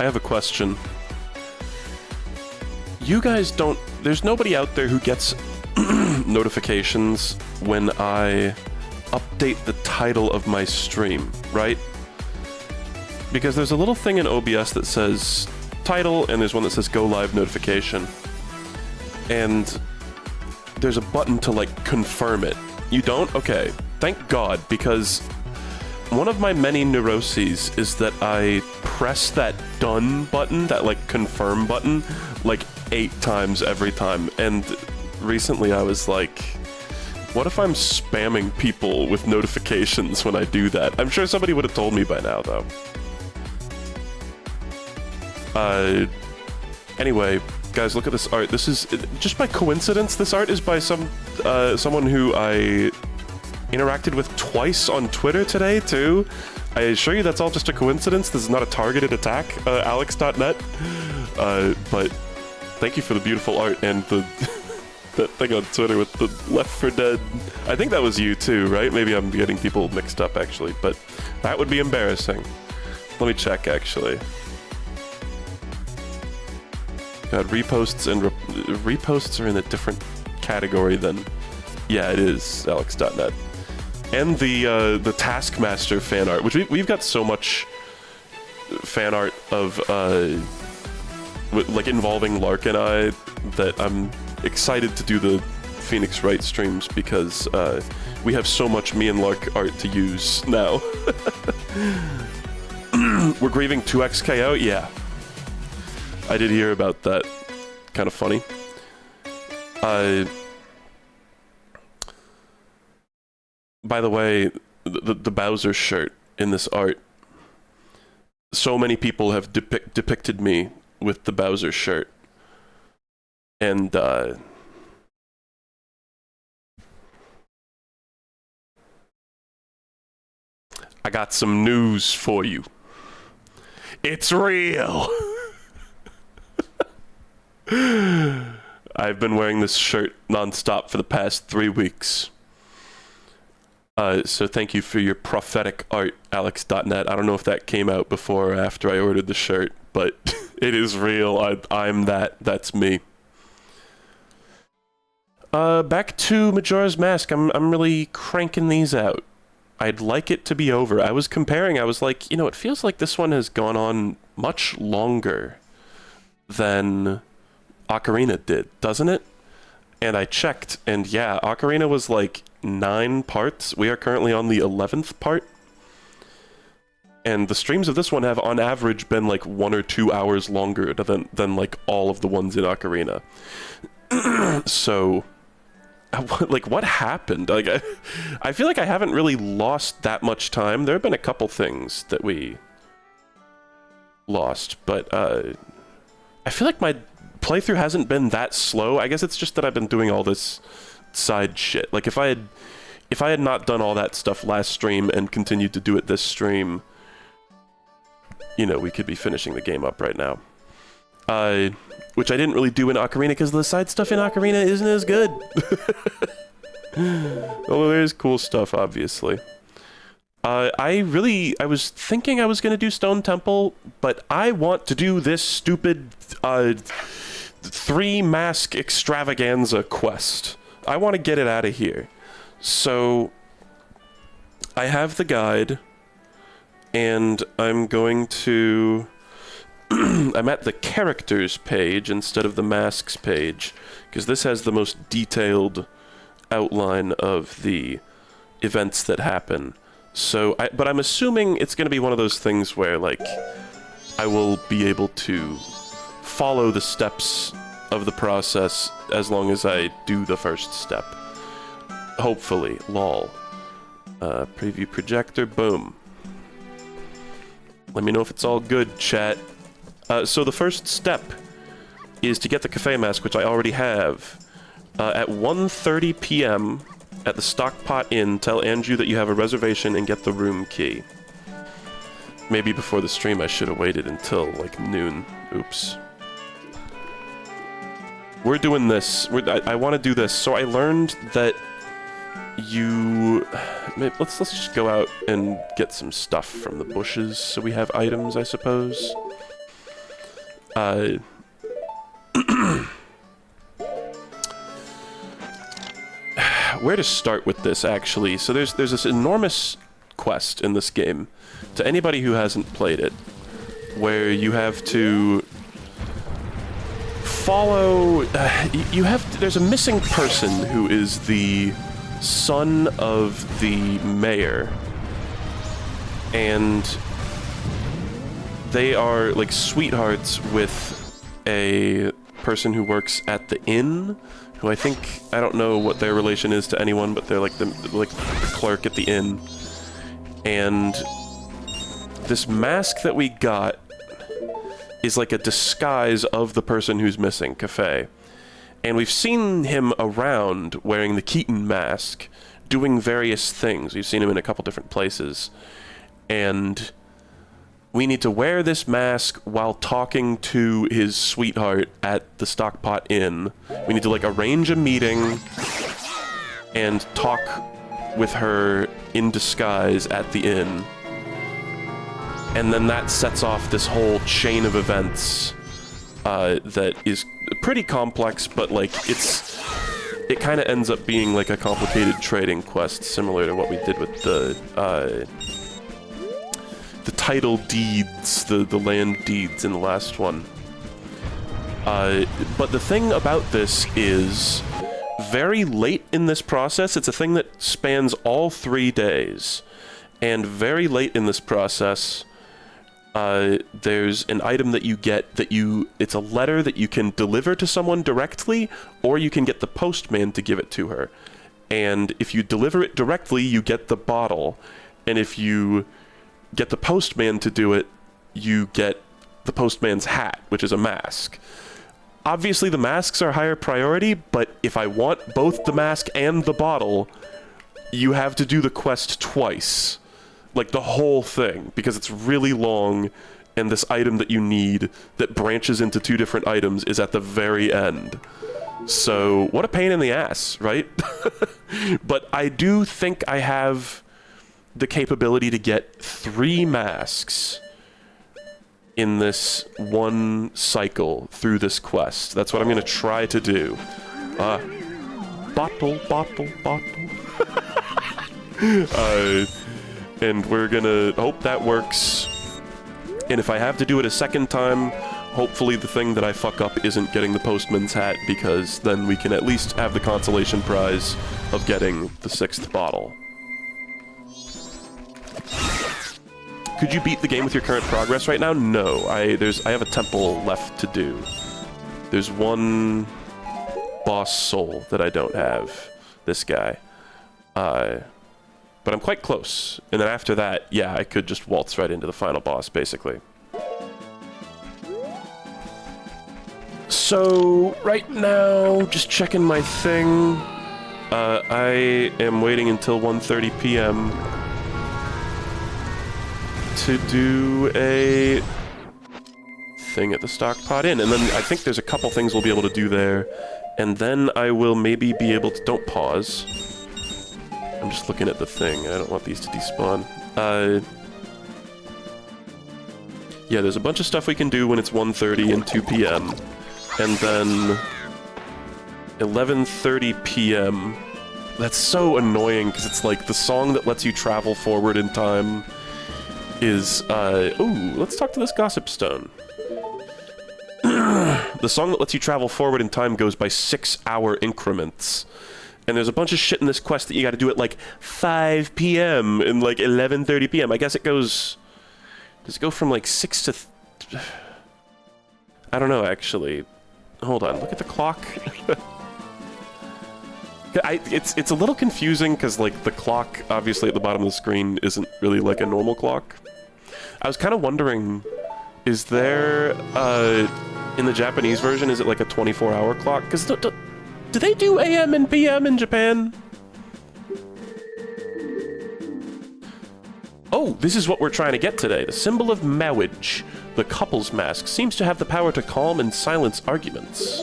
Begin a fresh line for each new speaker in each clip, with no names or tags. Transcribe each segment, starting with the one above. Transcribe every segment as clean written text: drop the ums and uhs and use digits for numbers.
I have a question. You guys don't... There's nobody out there who gets notifications when I update the title of my stream, right? Because there's a little thing in OBS that says title, and there's one that says go live notification. And there's a button to, like, confirm it. You don't? Okay. Thank God, because one of my many neuroses is that I press that done button, that, like, confirm button, like, 8 times every time. And recently I was like, what if I'm spamming people with notifications when I do that? I'm sure somebody would have told me by now, though. Anyway, guys, look at this art. This is, just by coincidence, this art is by someone who I interacted with twice on Twitter today, too. I assure you that's all just a coincidence. This is not a targeted attack, alex.net. But thank you for the beautiful art and the that thing on Twitter with the Left 4 Dead. I think that was you, too, right? Maybe I'm getting people mixed up, actually, but that would be embarrassing. Let me check, actually. God, reposts and reposts are in a different category than... Yeah, it is, alex.net. And the Taskmaster fan art, which we've got so much fan art of, like, involving Lark and I, that I'm excited to do the Phoenix Wright streams, because we have so much me and Lark art to use now. We're grieving 2XKO? Yeah. I did hear about that. Kind of funny. By the way, the Bowser shirt in this art. So many people have depicted me with the Bowser shirt. And, I got some news for you. It's real! I've been wearing this shirt non-stop for the past 3 weeks. So thank you for your prophetic art, alex.net. I don't know if that came out before or after I ordered the shirt, but it is real. I'm that. That's me. Back to Majora's Mask. I'm really cranking these out. I'd like it to be over. I was comparing. I was like, you know, it feels like this one has gone on much longer than Ocarina did, doesn't it? And I checked, and yeah, Ocarina was like 9 parts. We are currently on the 11th part. And the streams of this one have, on average, been like 1 or 2 hours longer than like all of the ones in Ocarina. So, like, what happened? Like, I feel like I haven't really lost that much time. There have been a couple things that we lost, but I feel like my playthrough hasn't been that slow. I guess it's just that I've been doing all this side shit. Like, if I had not done all that stuff last stream and continued to do it this stream, you know, we could be finishing the game up right now. Which I didn't really do in Ocarina, because the side stuff in Ocarina isn't as good. Although there's cool stuff, obviously. I was thinking I was going to do Stone Temple, but I want to do this stupid 3 mask extravaganza quest. I want to get it out of here. So I have the guide, and I'm going to... I'm at the characters page instead of the masks page, because this has the most detailed outline of the events that happen. So, but I'm assuming it's going to be one of those things where, like, I will be able to follow the steps of the process as long as I do the first step. Hopefully. Lol. Preview projector. Boom. Let me know if it's all good, chat. So the first step is to get the cafe mask, which I already have. At 1:30 p.m. at the Stockpot Inn, tell Andrew that you have a reservation and get the room key. Maybe before the stream I should have waited until, like, noon. Oops. We're doing this. I want to do this. So I learned that you... Let's just go out and get some stuff from the bushes so we have items, I suppose. Where to start with this, actually? So there's this enormous quest in this game, to anybody who hasn't played it, where you have to follow... there's a missing person who is the son of the mayor, and they are, like, sweethearts with a person who works at the inn, who I don't know what their relation is to anyone, but they're like the clerk at the inn. And this mask that we got is like a disguise of the person who's missing, Cafe. And we've seen him around wearing the Keaton mask, doing various things. We've seen him in a couple different places. And we need to wear this mask while talking to his sweetheart at the Stockpot Inn. We need to, like, arrange a meeting and talk with her in disguise at the inn. And then that sets off this whole chain of events that is pretty complex, but, like, it kind of ends up being, like, a complicated trading quest, similar to what we did with the title deeds, the land deeds in the last one. But the thing about this is, very late in this process, it's a thing that spans all 3 days, and very late in this process, there's an item that you get it's a letter that you can deliver to someone directly, or you can get the postman to give it to her. And if you deliver it directly, you get the bottle, and if you get the postman to do it, you get the postman's hat, which is a mask. Obviously, the masks are higher priority, but if I want both the mask and the bottle, you have to do the quest twice. Like, the whole thing, because it's really long, and this item that you need that branches into 2 different items is at the very end. So, what a pain in the ass, right? But I do think I have the capability to get 3 masks in this one cycle through this quest. That's what I'm gonna try to do. Bottle. And we're gonna hope that works. And if I have to do it a second time, hopefully the thing that I fuck up isn't getting the postman's hat, because then we can at least have the consolation prize of getting the 6th bottle. Could you beat the game with your current progress right now? No, I have a temple left to do. There's one boss soul that I don't have. This guy. But I'm quite close. And then after that, yeah, I could just waltz right into the final boss, basically. So, right now, just checking my thing. I am waiting until 1:30 p.m. to do a thing at the Stockpot Inn, and then I think there's a couple things we'll be able to do there, and then I will maybe be able to... Don't pause. I'm just looking at the thing. I don't want these to despawn. Yeah, there's a bunch of stuff we can do when it's 1:30 and 2 p.m. And then 11:30 p.m. That's so annoying, because it's like the song that lets you travel forward in time is, ooh, let's talk to this Gossip Stone. The song that lets you travel forward in time goes by 6-hour increments. And there's a bunch of shit in this quest that you gotta do at, like, 5 p.m. and, like, 11:30 p.m. I guess it goes... Does it go from, like, 6 to... I don't know, actually. Hold on, look at the clock. It's a little confusing, because, like, the clock, obviously, at the bottom of the screen isn't really like a normal clock. I was kind of wondering, is there, in the Japanese version, is it like a 24-hour clock? Because do they do AM and PM in Japan? Oh, this is what we're trying to get today. The symbol of marriage. The couple's mask seems to have the power to calm and silence arguments.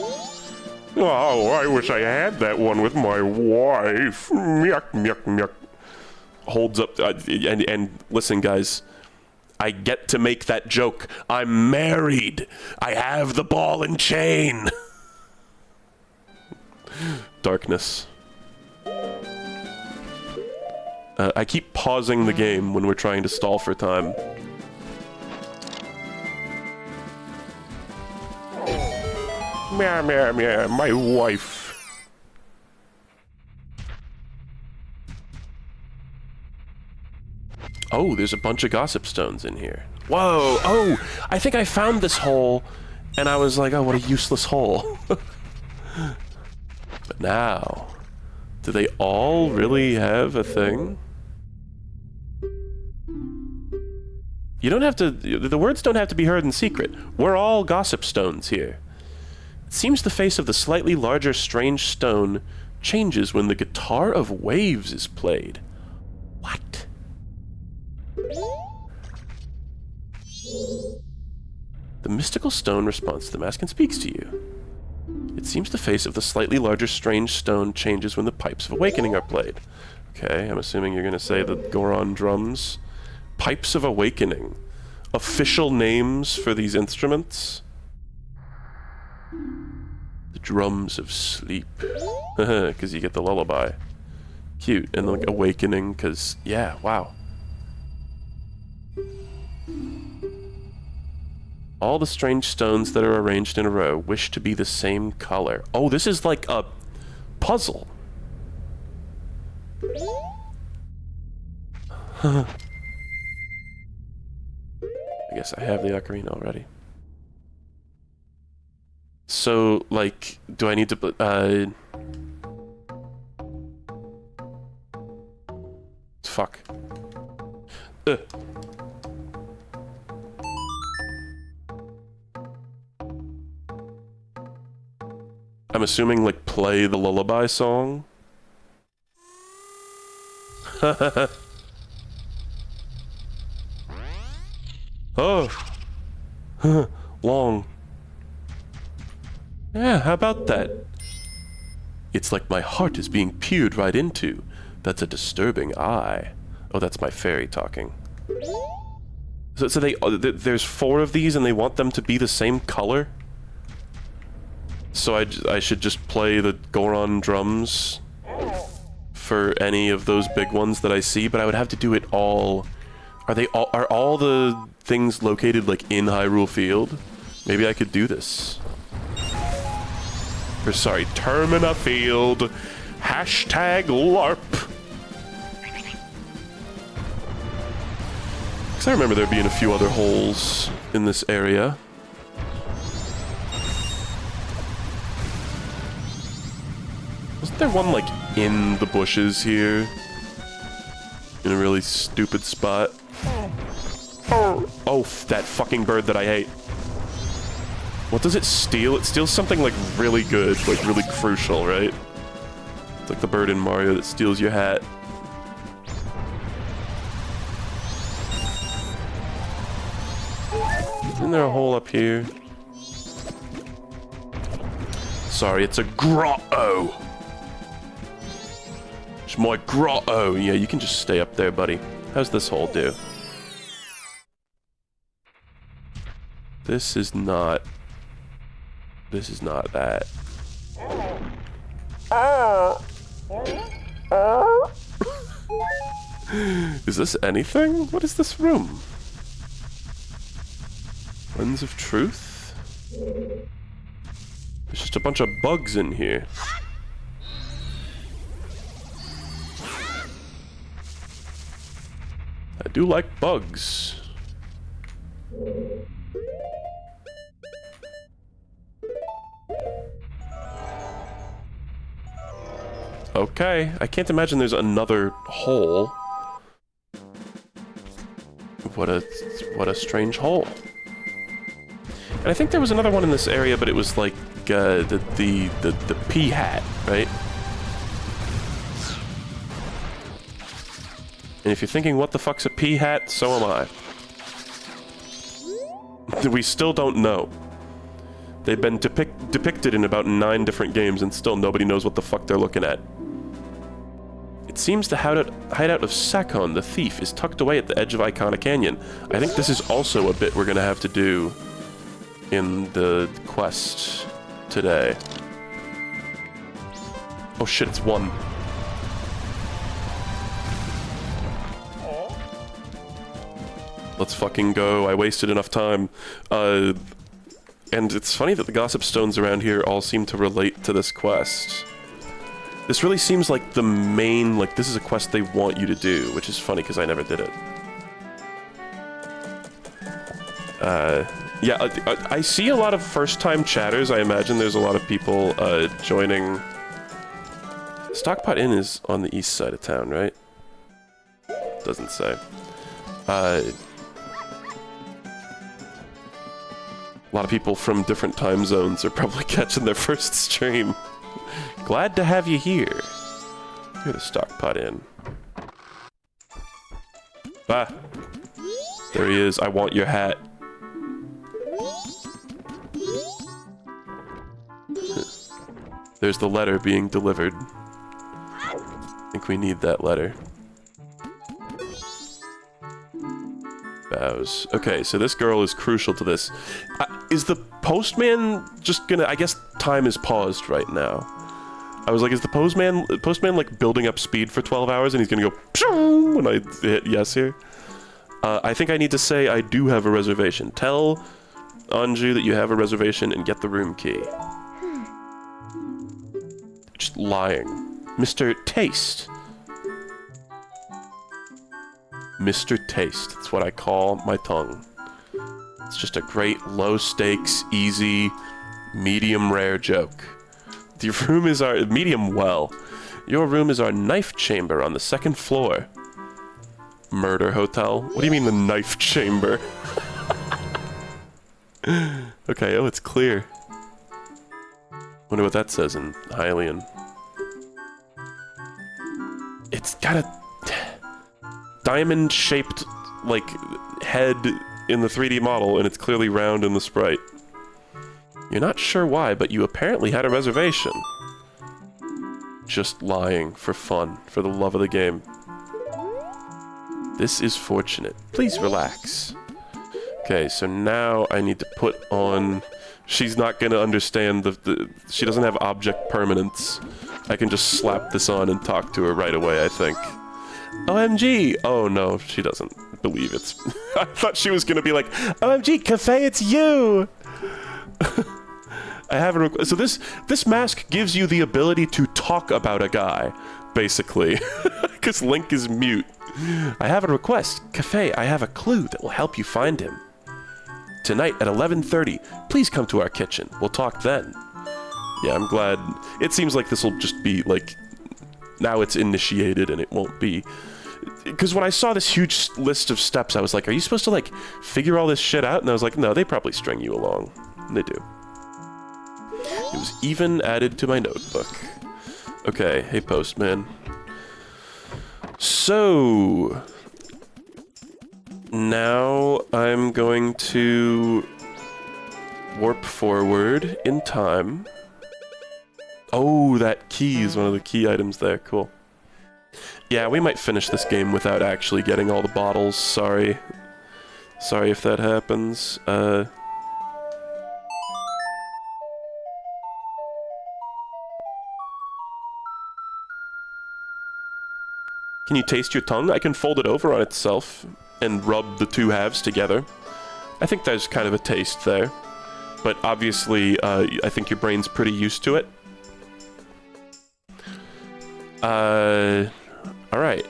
Oh, I wish I had that one with my wife. Yuck, yuck, yuck. Holds up, and listen, guys. I get to make that joke. I'm married. I have the ball and chain. Darkness. I keep pausing the game when we're trying to stall for time. Meow, meow, meow, my wife. Oh, there's a bunch of gossip stones in here. Whoa! Oh! I think I found this hole, and I was like, oh, what a useless hole. But now, do they all really have a thing? You don't have to... The words don't have to be heard in secret. We're all gossip stones here. It seems the face of the slightly larger strange stone changes when the Guitar of Waves is played. What? The mystical stone responds to the mask and speaks to you. It seems the face of the slightly larger strange stone changes when the Pipes of Awakening are played. Okay, I'm assuming you're going to say the Goron drums. Pipes of Awakening. Official names for these instruments? The drums of sleep. Because you get the lullaby. Cute. And like awakening, because, yeah, wow. All the strange stones that are arranged in a row wish to be the same color. Oh, this is like a puzzle. I guess I have the ocarina already. So, like, do I need to... Fuck. I'm assuming, like, play the lullaby song? Oh! Long. Yeah, how about that? It's like my heart is being peered right into. That's a disturbing eye. Oh, that's my fairy talking. So there's 4 of these and they want them to be the same color? So I should just play the Goron drums for any of those big ones that I see, but I would have to do it all... Are all the things located, like, in Hyrule Field? Maybe I could do this. Or, sorry, Termina Field. Hashtag LARP. Because I remember there being a few other holes in this area. Wasn't there one, like, in the bushes here? In a really stupid spot? Oh, that fucking bird that I hate. What does it steal? It steals something, like, really good, like, really crucial, right? It's like the bird in Mario that steals your hat. Isn't there a hole up here? Sorry, it's a grotto! It's my grotto! Yeah, you can just stay up there, buddy. How's this hole do? This is not that. Is this anything? What is this room? Lens of Truth? There's just a bunch of bugs in here. I do like bugs. Okay, I can't imagine there's another hole. What a strange hole. And I think there was another one in this area, but it was like the pea hat, right? And if you're thinking, what the fuck's a pea hat? So am I. We still don't know. They've been depicted in about 9 different games, and still nobody knows what the fuck they're looking at. It seems the hideout of Sakon, the thief, is tucked away at the edge of Icona Canyon. I think this is also a bit we're gonna have to do in the quest today. Oh shit, it's 1. Let's fucking go. I wasted enough time. And it's funny that the gossip stones around here all seem to relate to this quest. This really seems like the main, like, this is a quest they want you to do, which is funny because I never did it. Yeah, I see a lot of first-time chatters. I imagine there's a lot of people joining. Stockpot Inn is on the east side of town, right? Doesn't say. A lot of people from different time zones are probably catching their first stream. Glad to have you here. You're the Stockpot Inn. Ah! There he is. I want your hat. There's the letter being delivered. I think we need that letter. Bows. Okay, so this girl is crucial to this. Is the postman just gonna... I guess time is paused right now. I was like, is the postman like building up speed for 12 hours and he's gonna go when I hit yes here? I think I need to say I do have a reservation. Tell Anju that you have a reservation and get the room key. Just lying. Mr. Taste. Mr. Taste. That's what I call my tongue. It's just a great low-stakes, easy, medium-rare joke. The room is our... medium well. Your room is our knife chamber on the 2nd floor. Murder hotel? What do you mean the knife chamber? Okay, oh, it's clear. Wonder what that says in Hylian. It's got a diamond-shaped, like, head in the 3D model, and it's clearly round in the sprite. You're not sure why, but you apparently had a reservation. Just lying for fun, for the love of the game. This is fortunate. Please relax. Okay, so now I need to put on... She's not gonna understand she doesn't have object permanence. I can just slap this on and talk to her right away, I think. OMG! Oh no, she doesn't believe it's... I thought she was gonna be like, OMG, Cafe, it's you! I have a so this mask gives you the ability to talk about a guy, basically. Because Link is mute. I have a request. Cafe, I have a clue that will help you find him. Tonight at 11:30, please come to our kitchen. We'll talk then. Yeah, I'm glad. It seems like this will just be, like... Now it's initiated and it won't be... Because when I saw this huge list of steps, I was like, are you supposed to, like, figure all this shit out? And I was like, no, they probably string you along. And they do. It was even added to my notebook. Okay, hey postman. So... Now I'm going to warp forward in time. Oh, that key is one of the key items there. Cool. Yeah, we might finish this game without actually getting all the bottles. Sorry. Sorry if that happens. Can you taste your tongue? I can fold it over on itself and rub the two halves together. I think there's kind of a taste there. But obviously, I think your brain's pretty used to it. Alright.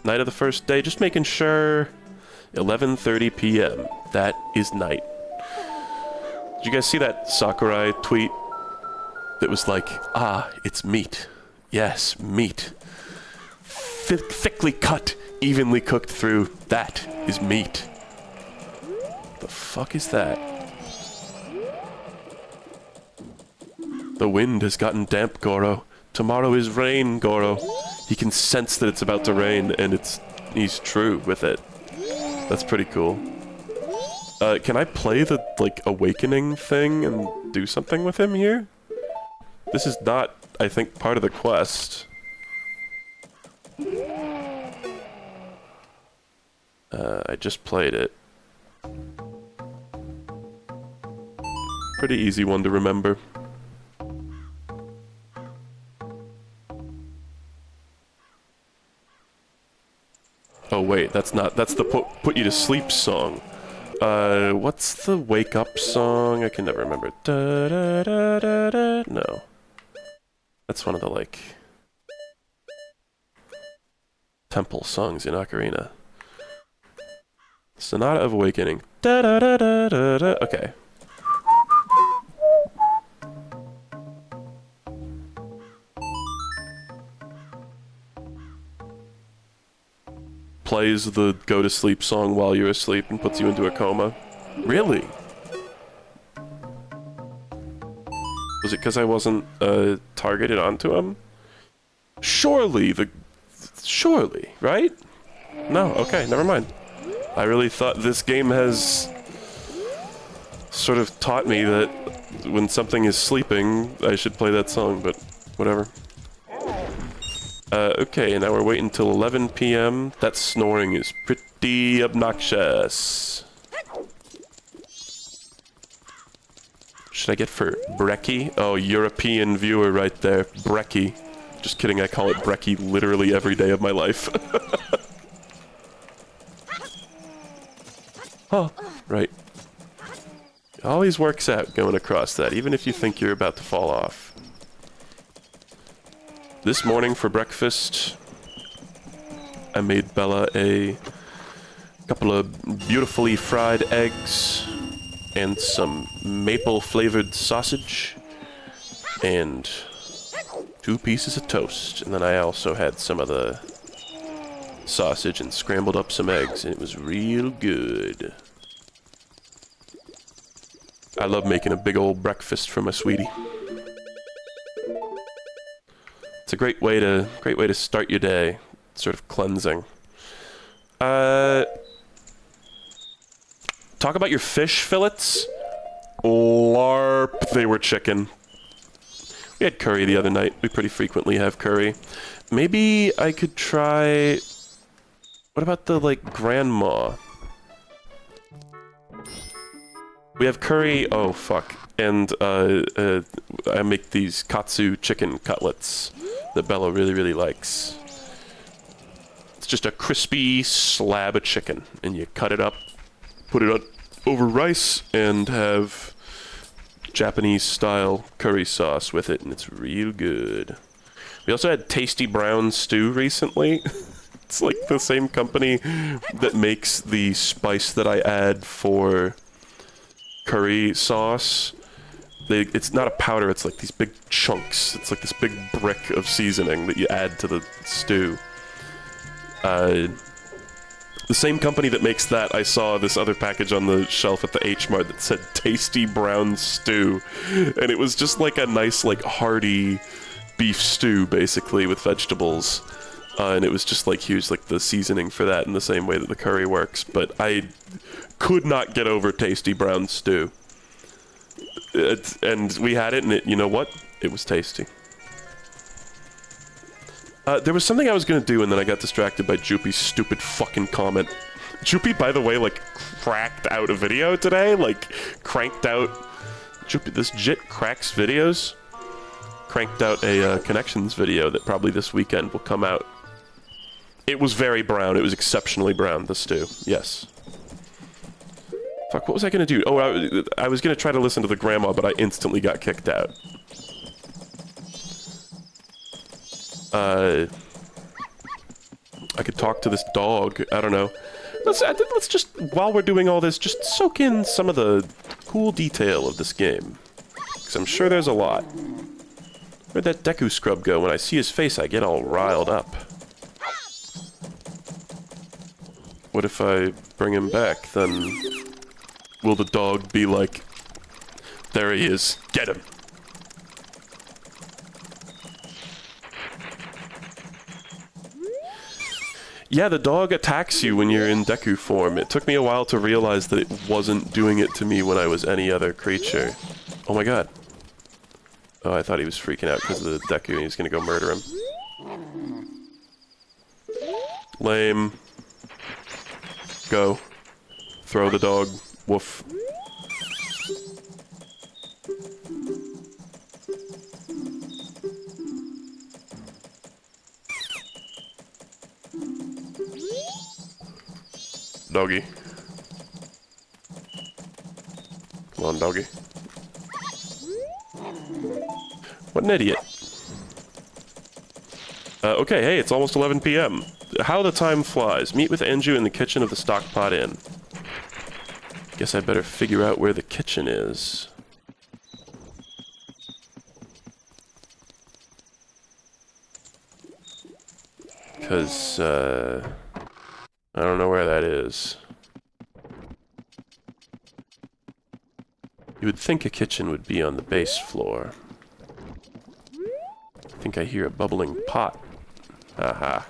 Night of the first day, just making sure. 11:30 p.m. That is night. Did you guys see that Sakurai tweet? That was like, ah, it's meat. Yes, meat. Thickly cut, evenly cooked through. That is meat. The fuck is that? The wind has gotten damp, Goro. Tomorrow is rain, Goro. He can sense that it's about to rain, and he's true with it. That's pretty cool. Can I play the, like, awakening thing and do something with him here? This is not, I think, part of the quest. I just played it. Pretty easy one to remember. Oh wait, that's the put you to sleep song. What's the wake up song? I can never remember. Da, da, da, da, da. No. That's one of the, like, temple songs in Ocarina. Sonata of Awakening. Da, da, da, da, da, da. Okay. Plays the go to sleep song while you're asleep and puts you into a coma. Really? Was it because I wasn't targeted onto him? Surely, right? No, okay, never mind. I really thought this game has sort of taught me that when something is sleeping, I should play that song, but whatever. Okay, now we're waiting till 11 p.m. That snoring is pretty obnoxious. Should I get for brekkie? Oh, European viewer right there. Brekkie. Just kidding, I call it brekkie literally every day of my life. Huh, right. It always works out going across that, even if you think you're about to fall off. This morning for breakfast, I made Bella a couple of beautifully fried eggs and some maple-flavored sausage and 2 pieces of toast. And then I also had some of the sausage and scrambled up some eggs, and it was real good. I love making a big old breakfast for my sweetie. It's a great way to start your day, sort of cleansing. Talk about your fish fillets. Larp, they were chicken. We had curry the other night. We pretty frequently have curry. Maybe I could try... What about the, like, grandma? We have curry... Oh, fuck. And, I make these katsu chicken cutlets that Bella really, really likes. It's just a crispy slab of chicken, and you cut it up, put it over rice, and have Japanese-style curry sauce with it, and it's real good. We also had Tasty Brown Stew recently. It's like the same company that makes the spice that I add for curry sauce. It's not a powder, it's like these big chunks. It's like this big brick of seasoning that you add to the stew. The same company that makes that, I saw this other package on the shelf at the H-Mart that said Tasty Brown Stew. And it was just like a nice, like, hearty beef stew, basically, with vegetables. And it was just like, here's like the seasoning for that in the same way that the curry works. But I could not get over Tasty Brown Stew. And we had it, and you know what? It was tasty. There was something I was gonna do, and then I got distracted by Joopy's stupid fucking comment. Joopy, by the way, like, cracked out a video today, like, cranked out... Joopy, this jit cracks videos. Cranked out a Connections video that probably this weekend will come out. It was very brown. It was exceptionally brown, the stew. Yes. Fuck, what was I gonna do? Oh, I was gonna try to listen to the grandma, but I instantly got kicked out. I could talk to this dog. I don't know. Let's just, while we're doing all this, just soak in some of the cool detail of this game. Because I'm sure there's a lot. Where'd that Deku scrub go? When I see his face, I get all riled up. What if I bring him back, then... Will the dog be like, there he is, get him. Yeah, the dog attacks you when you're in Deku form. It took me a while to realize that it wasn't doing it to me when I was any other creature. Oh my god. Oh, I thought he was freaking out because of the Deku and he was gonna go murder him. Lame. Go. Throw the dog. Woof. Doggy. Come on, doggy. What an idiot. Okay, hey, it's almost 11 p.m. How the time flies. Meet with Anju in the kitchen of the Stockpot Inn. Guess I better figure out where the kitchen is. Because, I don't know where that is. You would think a kitchen would be on the base floor. I think I hear a bubbling pot. Aha.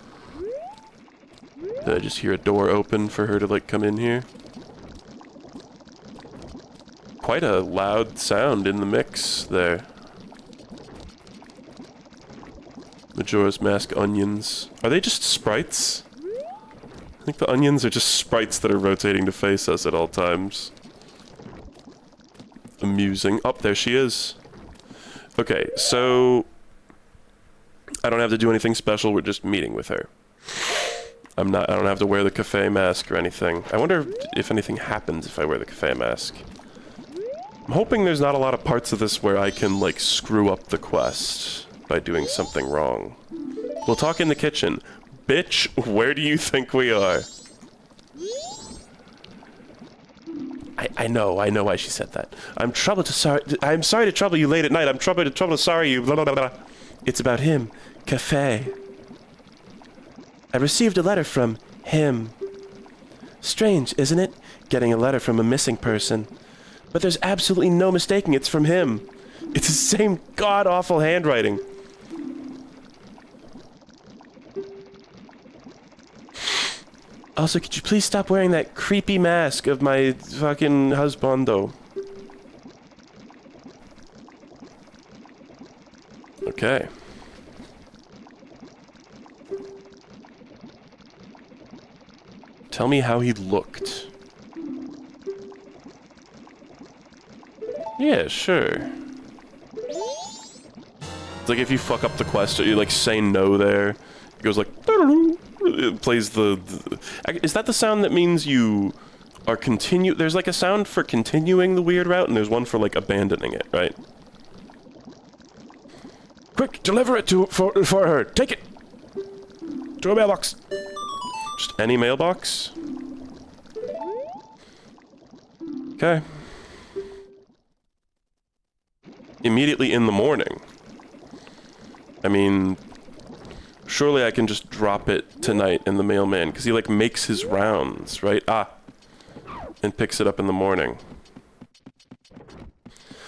Did I just hear a door open for her to, like, come in here? Quite a loud sound in the mix there. Majora's Mask onions. Are they just sprites? I think the onions are just sprites that are rotating to face us at all times. Amusing. Oh, there she is. Okay, so... I don't have to do anything special, we're just meeting with her. I don't have to wear the cafe mask or anything. I wonder if anything happens if I wear the cafe mask. I'm hoping there's not a lot of parts of this where I can, like, screw up the quest by doing something wrong. We'll talk in the kitchen. Bitch, where do you think we are? I know why she said that. I'm sorry to trouble you late at night. I'm troubled to sorry you, blah, blah, blah, blah. It's about him. Cafe. I received a letter from him. Strange, isn't it? Getting a letter from a missing person. But there's absolutely no mistaking it's from him. It's the same god-awful handwriting. Also, could you please stop wearing that creepy mask of my fucking husbando? Okay. Tell me how he looked. Yeah, sure. It's like if you fuck up the quest, or you like say no there, it goes like... It plays the... Is that the sound that means you are There's like a sound for continuing the weird route, and there's one for like abandoning it, right? Quick, deliver it for her. Take it to a mailbox. Just any mailbox. Okay. Immediately in the morning. I mean, surely I can just drop it tonight in the mailman, because he like makes his rounds, right? And picks it up in the morning.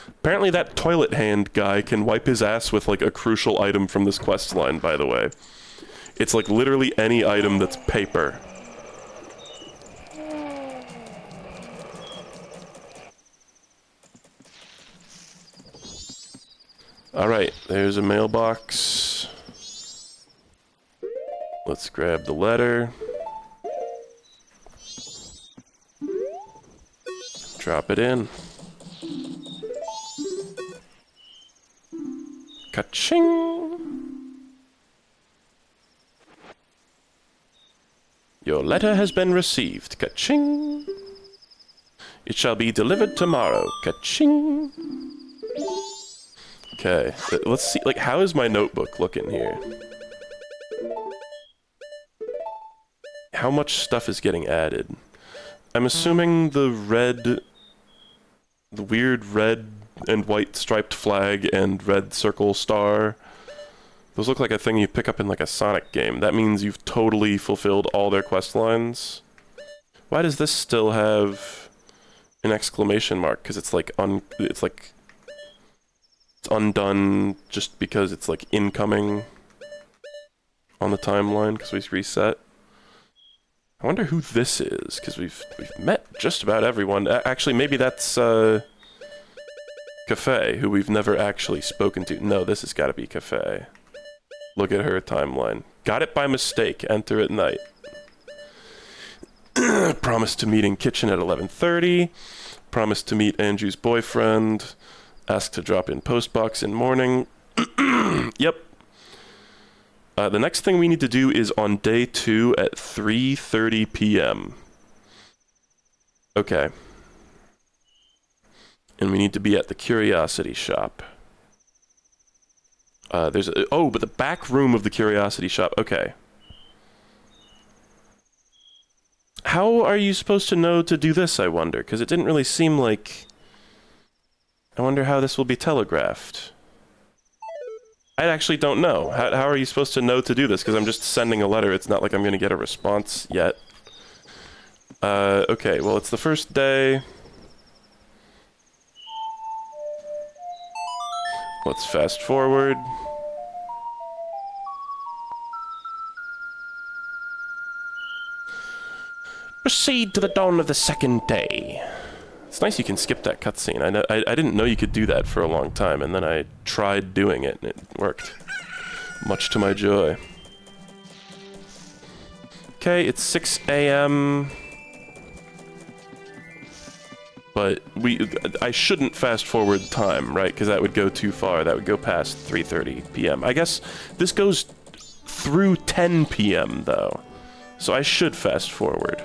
Apparently that toilet hand guy can wipe his ass with like a crucial item from this quest line, by the way. It's like literally any item that's paper. Alright, there's a mailbox. Let's grab the letter. Drop it in. Ka-ching! Your letter has been received. Ka-ching! It shall be delivered tomorrow. Ka-ching! Okay, let's see, like, how is my notebook looking here? How much stuff is getting added? I'm assuming the weird red and white striped flag and red circle star, those look like a thing you pick up in like a Sonic game. That means you've totally fulfilled all their quest lines. Why does this still have an exclamation mark? Because it's like it's undone just because it's like incoming on the timeline because we reset. I wonder who this is, because we've met just about everyone. Actually, maybe that's Cafe, who we've never actually spoken to. No, this has got to be Cafe. Look at her timeline. Got it by mistake. Enter at night. Promised to meet in kitchen at 11:30. Promised to meet Andrew's boyfriend. Asked to drop in postbox in morning. Yep. The next thing we need to do is on day 2 at 3:30 p.m. Okay. And we need to be at the Curiosity Shop. But the back room of the Curiosity Shop. Okay. How are you supposed to know to do this, I wonder? Because it didn't really seem like... I wonder how this will be telegraphed. I actually don't know. How are you supposed to know to do this? Because I'm just sending a letter. It's not like I'm going to get a response yet. Okay, well, it's the first day. Let's fast forward. Proceed to the dawn of the second day. It's nice you can skip that cutscene. I didn't know you could do that for a long time, and then I tried doing it, and it worked. Much to my joy. Okay, it's 6 a.m. But I shouldn't fast forward time, right? Because that would go too far. That would go past 3:30 p.m. I guess this goes through 10 p.m. though. So I should fast forward.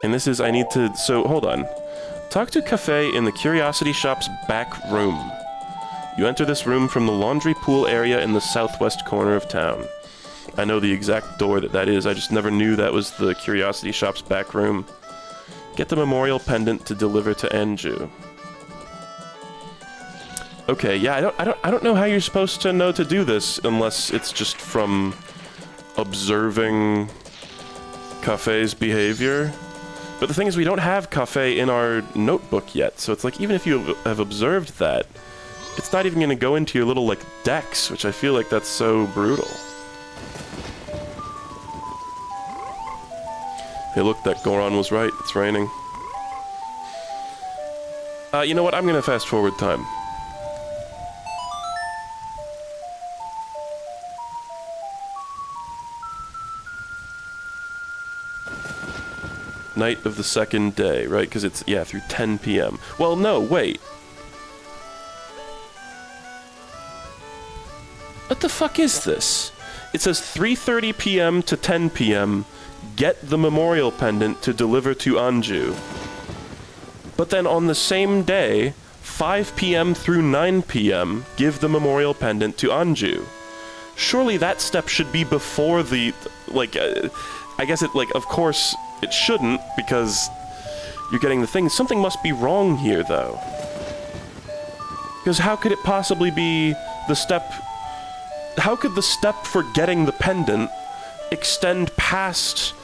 And this is, I need to, so hold on. Talk to Cafe in the Curiosity Shop's back room. You enter this room from the laundry pool area in the southwest corner of town. I know the exact door that is, I just never knew that was the Curiosity Shop's back room. Get the memorial pendant to deliver to Anju. Okay, yeah, I don't know how you're supposed to know to do this unless it's just from observing Cafe's behavior. But the thing is, we don't have Cafe in our notebook yet, so it's like, even if you have observed that, it's not even going to go into your little, like, dex, which I feel like that's so brutal. Hey, look, that Goron was right. It's raining. You know what? I'm going to fast forward time. Night of the second day, right? Because it's, yeah, through 10 p.m. Well, no, wait. What the fuck is this? It says 3:30 p.m. to 10 p.m. Get the memorial pendant to deliver to Anju. But then on the same day, 5 p.m. through 9 p.m., give the memorial pendant to Anju. Surely that step should be before the, like, I guess it, like, of course... It shouldn't, because you're getting the thing. Something must be wrong here, though. Because how could it possibly be the step... How could the step for getting the pendant extend past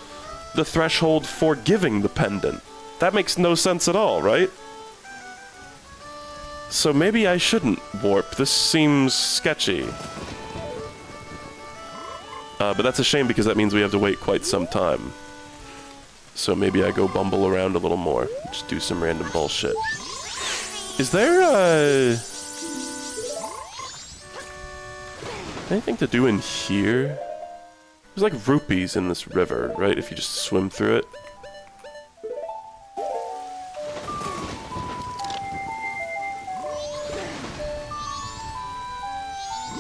the threshold for giving the pendant? That makes no sense at all, right? So maybe I shouldn't warp. This seems sketchy. But that's a shame, because that means we have to wait quite some time. So maybe I go bumble around a little more. Just do some random bullshit. Is there, anything to do in here? There's like rupees in this river, right? If you just swim through it.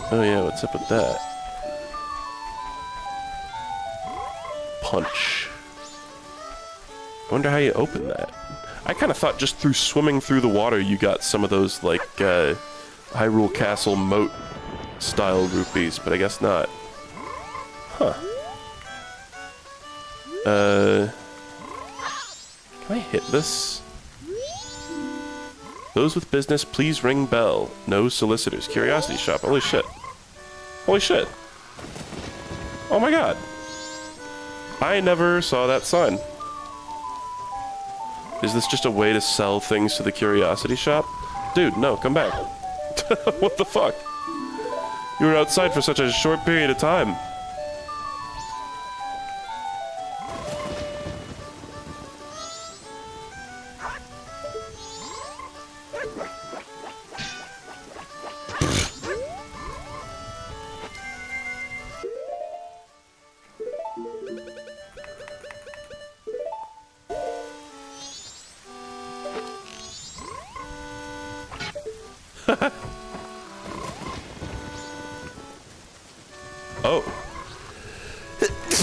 Oh yeah, what's up with that? Punch. I wonder how you open that. I kind of thought just through swimming through the water you got some of those, like, Hyrule Castle moat-style rupees, but I guess not. Huh. Can I hit this? Those with business, please ring bell. No solicitors. Curiosity Shop. Holy shit. Holy shit. Oh my god. I never saw that sign. Is this just a way to sell things to the Curiosity Shop? Dude, no, come back. What the fuck? You were outside for such a short period of time.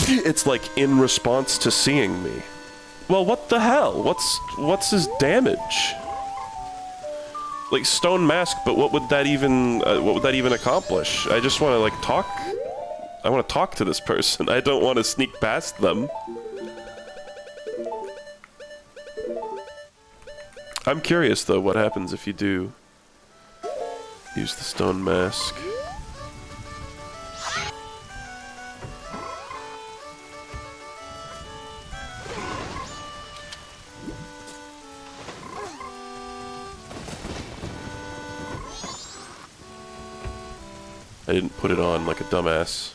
It's like in response to seeing me. Well, what the hell? What's his damage? Like stone mask, but what would that even accomplish? I just want to like talk. I want to talk to this person. I don't want to sneak past them. I'm curious though, what happens if you do use the stone mask? I didn't put it on like a dumbass.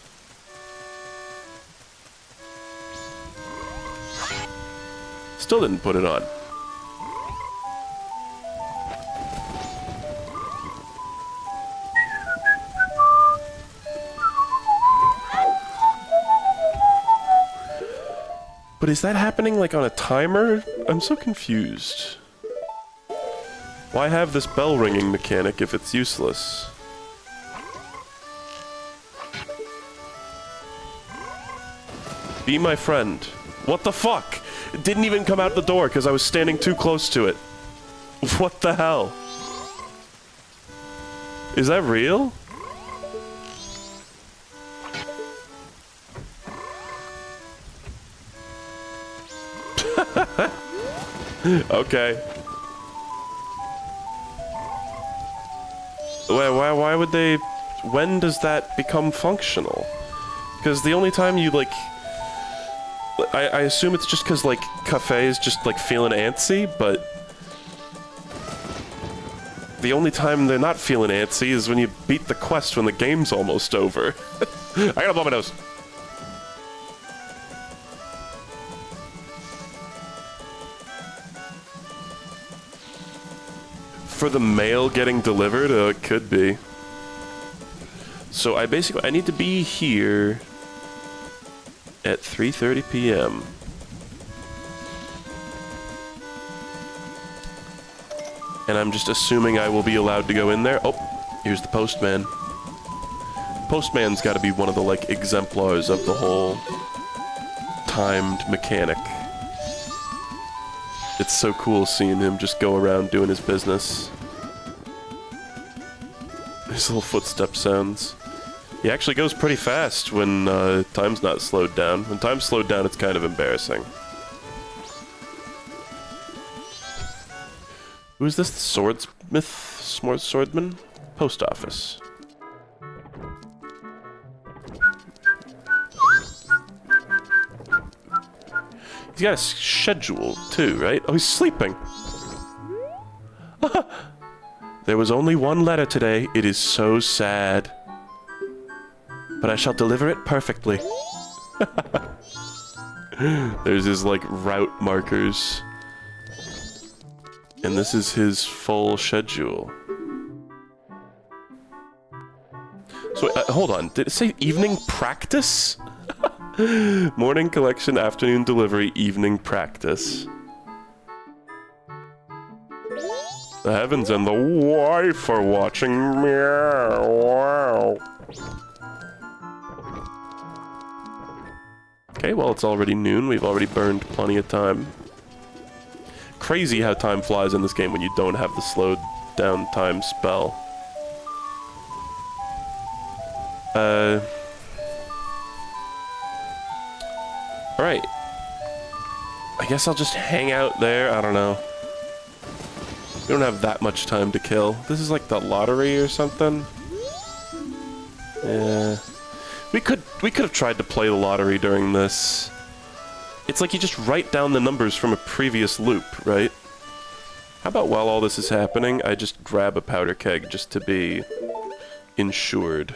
Still didn't put it on. But is that happening like on a timer? I'm so confused. Why have this bell ringing mechanic if it's useless? Be my friend. What the fuck? It didn't even come out the door because I was standing too close to it. What the hell? Is that real? Okay. Why would they... When does that become functional? Because the only time you, like... I assume it's just because, like, Cafe is just, like, feeling antsy, but... The only time they're not feeling antsy is when you beat the quest when the game's almost over. I gotta blow my nose. For the mail getting delivered? It could be. So I need to be here at 3:30 p.m. And I'm just assuming I will be allowed to go in there. Oh, here's the postman. Postman's got to be one of the, like, exemplars of the whole timed mechanic. It's so cool seeing him just go around doing his business. His little footstep sounds. He actually goes pretty fast when time's not slowed down. When time's slowed down, it's kind of embarrassing. Who is this? The swordsman? Post office. He's got a schedule, too, right? Oh, he's sleeping. There was only one letter today. It is so sad. But I shall deliver it perfectly. There's his, like, route markers. And this is his full schedule. So, hold on. Did it say evening practice? Morning collection, afternoon delivery, evening practice. The heavens and the wife are watching. Meow. Wow. Okay, well, it's already noon. We've already burned plenty of time. Crazy how time flies in this game when you don't have the slowed down time spell. Alright. I guess I'll just hang out there. I don't know. We don't have that much time to kill. This is like the lottery or something. Yeah. We could have tried to play the lottery during this. It's like you just write down the numbers from a previous loop, right? How about while all this is happening, I just grab a powder keg just to be insured.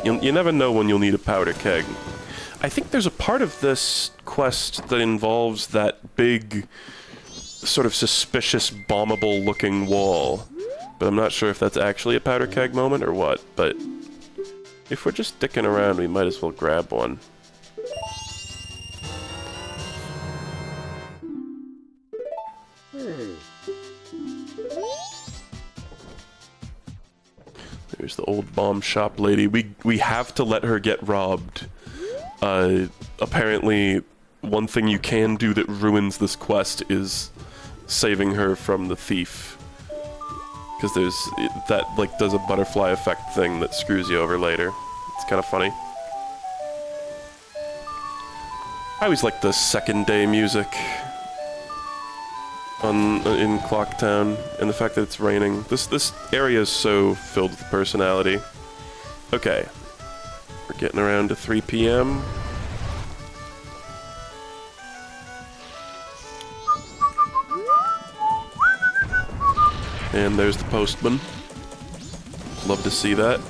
You never know when you'll need a powder keg. I think there's a part of this quest that involves that big, sort of suspicious, bombable-looking wall. But I'm not sure if that's actually a powder keg moment or what, but if we're just dicking around, we might as well grab one. There's the old bomb shop lady. We have to let her get robbed. apparently one thing you can do that ruins this quest is saving her from the thief. Because that like does a butterfly effect thing that screws you over later. It's kind of funny. I always like the second day music in Clocktown, and the fact that it's raining. This area is so filled with personality. Okay, we're getting around to 3 p.m. And there's the postman. Love to see that.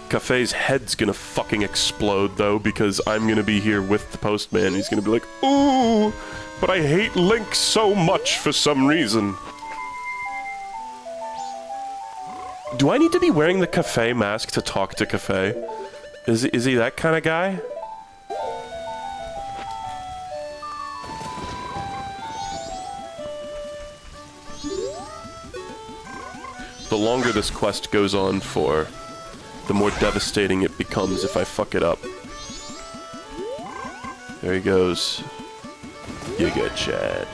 Cafe's head's gonna fucking explode, though, because I'm gonna be here with the postman. He's gonna be like, ooh, but I hate Link so much for some reason. Do I need to be wearing the Cafe mask to talk to Cafe? Is he that kind of guy? The longer this quest goes on for, the more devastating it becomes if I fuck it up. There he goes. You good, Chad.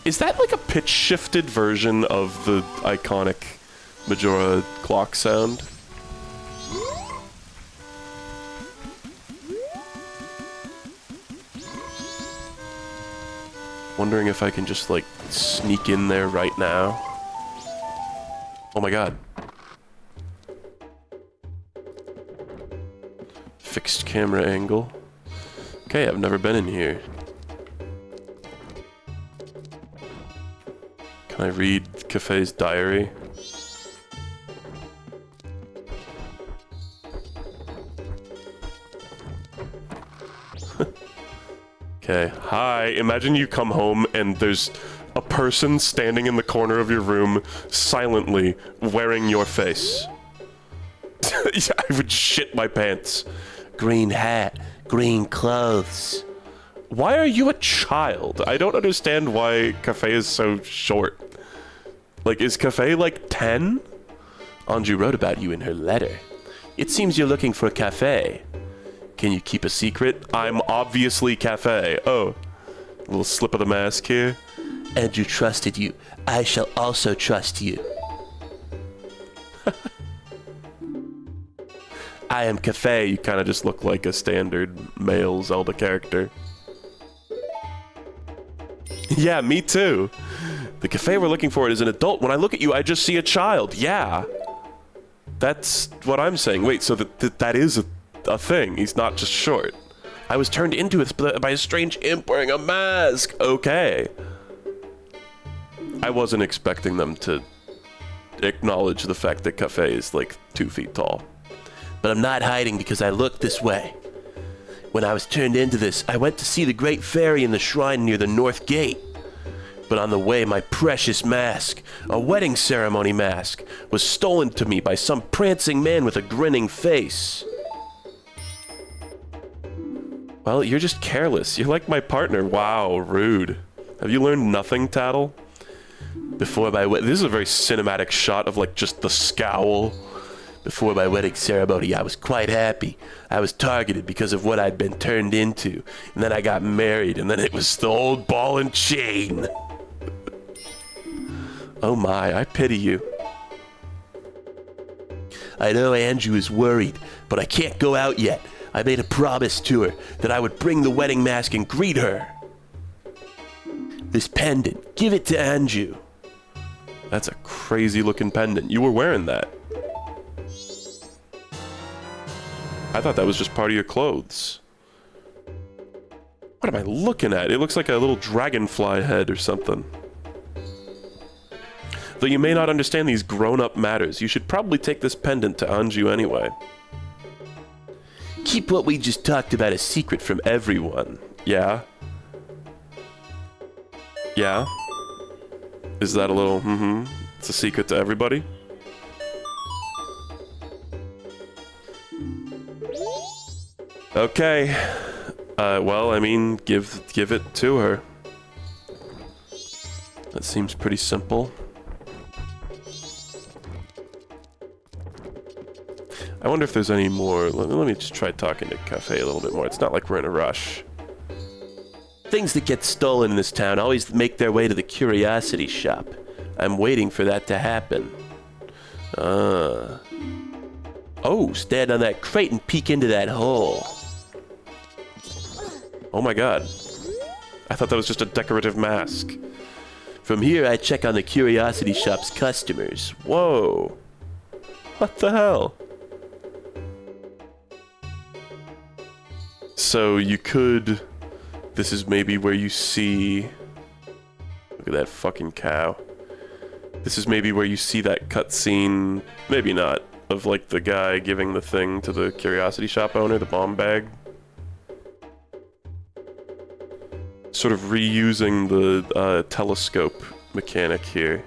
Is that like a pitch-shifted version of the iconic Majora clock sound? Wondering if I can just, like, sneak in there right now. Oh my god. Fixed camera angle. Okay, I've never been in here. Can I read Cafe's diary? Okay, hi. Imagine you come home and there's a person standing in the corner of your room, silently wearing your face. I would shit my pants. Green hat, green clothes. Why are you a child? I don't understand why Cafe is so short. Like, is Cafe like 10? Anju wrote about you in her letter. It seems you're looking for Cafe. Can you keep a secret? I'm obviously Cafe. Oh, a little slip of the mask here. Andrew trusted you. I shall also trust you. I am Cafe. You kind of just look like a standard male Zelda character. Yeah, me too. The Cafe we're looking for is an adult. When I look at you, I just see a child. Yeah. That's what I'm saying. Wait, so that is a thing. He's not just short. I was turned into it by a strange imp wearing a mask. Okay. I wasn't expecting them to acknowledge the fact that Cafe is like 2 feet tall. But I'm not hiding because I look this way. When I was turned into this, I went to see the Great Fairy in the shrine near the North Gate. But on the way, my precious mask, a wedding ceremony mask, was stolen to me by some prancing man with a grinning face. Well, you're just careless. You're like my partner. Wow, rude. Have you learned nothing, Tattle? Before my wedding, this is a very cinematic shot of like just the scowl. Before my wedding ceremony, I was quite happy. I was targeted because of what I'd been turned into. And then I got married, and then it was the old ball and chain. Oh my, I pity you. I know Andrew is worried, but I can't go out yet. I made a promise to her that I would bring the wedding mask and greet her. This pendant, give it to Andrew. That's a crazy looking pendant. You were wearing that. I thought that was just part of your clothes. What am I looking at? It looks like a little dragonfly head or something. Though you may not understand these grown-up matters, you should probably take this pendant to Anju anyway. Keep what we just talked about a secret from everyone. Yeah? Yeah? Is that a little, it's a secret to everybody? Okay. Well, I mean, give it to her. That seems pretty simple. I wonder if there's any more. Let me just try talking to Cafe a little bit more. It's not like we're in a rush. Things that get stolen in this town always make their way to the curiosity shop. I'm waiting for that to happen. Oh, stand on that crate and peek into that hole. Oh my god. I thought that was just a decorative mask. From here, I check on the curiosity shop's customers. Whoa. What the hell? So you could... This is maybe where you see... Look at that fucking cow. This is maybe where you see that cutscene, maybe not, of like the guy giving the thing to the curiosity shop owner, the bomb bag. Sort of reusing the telescope mechanic here.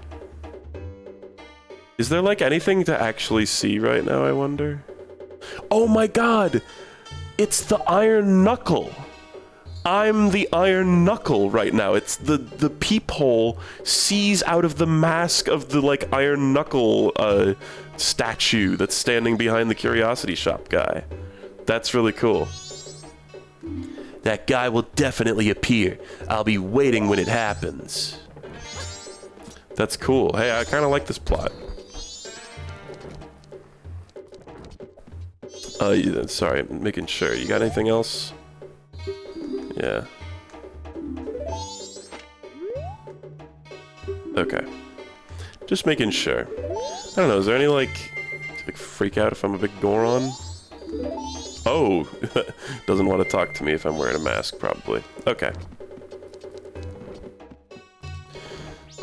Is there like anything to actually see right now, I wonder? Oh my god! It's the Iron Knuckle! I'm the Iron Knuckle right now. It's the peephole sees out of the mask of the like Iron Knuckle statue that's standing behind the curiosity shop guy. That's really cool. That guy will definitely appear. I'll be waiting when it happens. That's cool. Hey, I kind of like this plot. Sorry, I'm making sure. You got anything else? Yeah. Okay. Just making sure. I don't know, is there any, like freak out if I'm a big Goron? Oh! Doesn't want to talk to me if I'm wearing a mask, probably. Okay.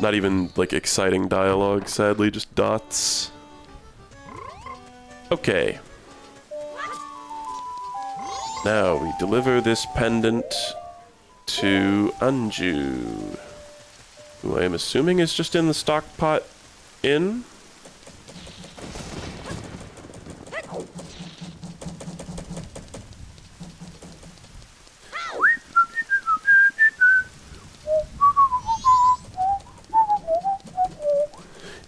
Not even, like, exciting dialogue, sadly, just dots. Okay. Now, we deliver this pendant to Anju, who I am assuming is just in the Stockpot Inn?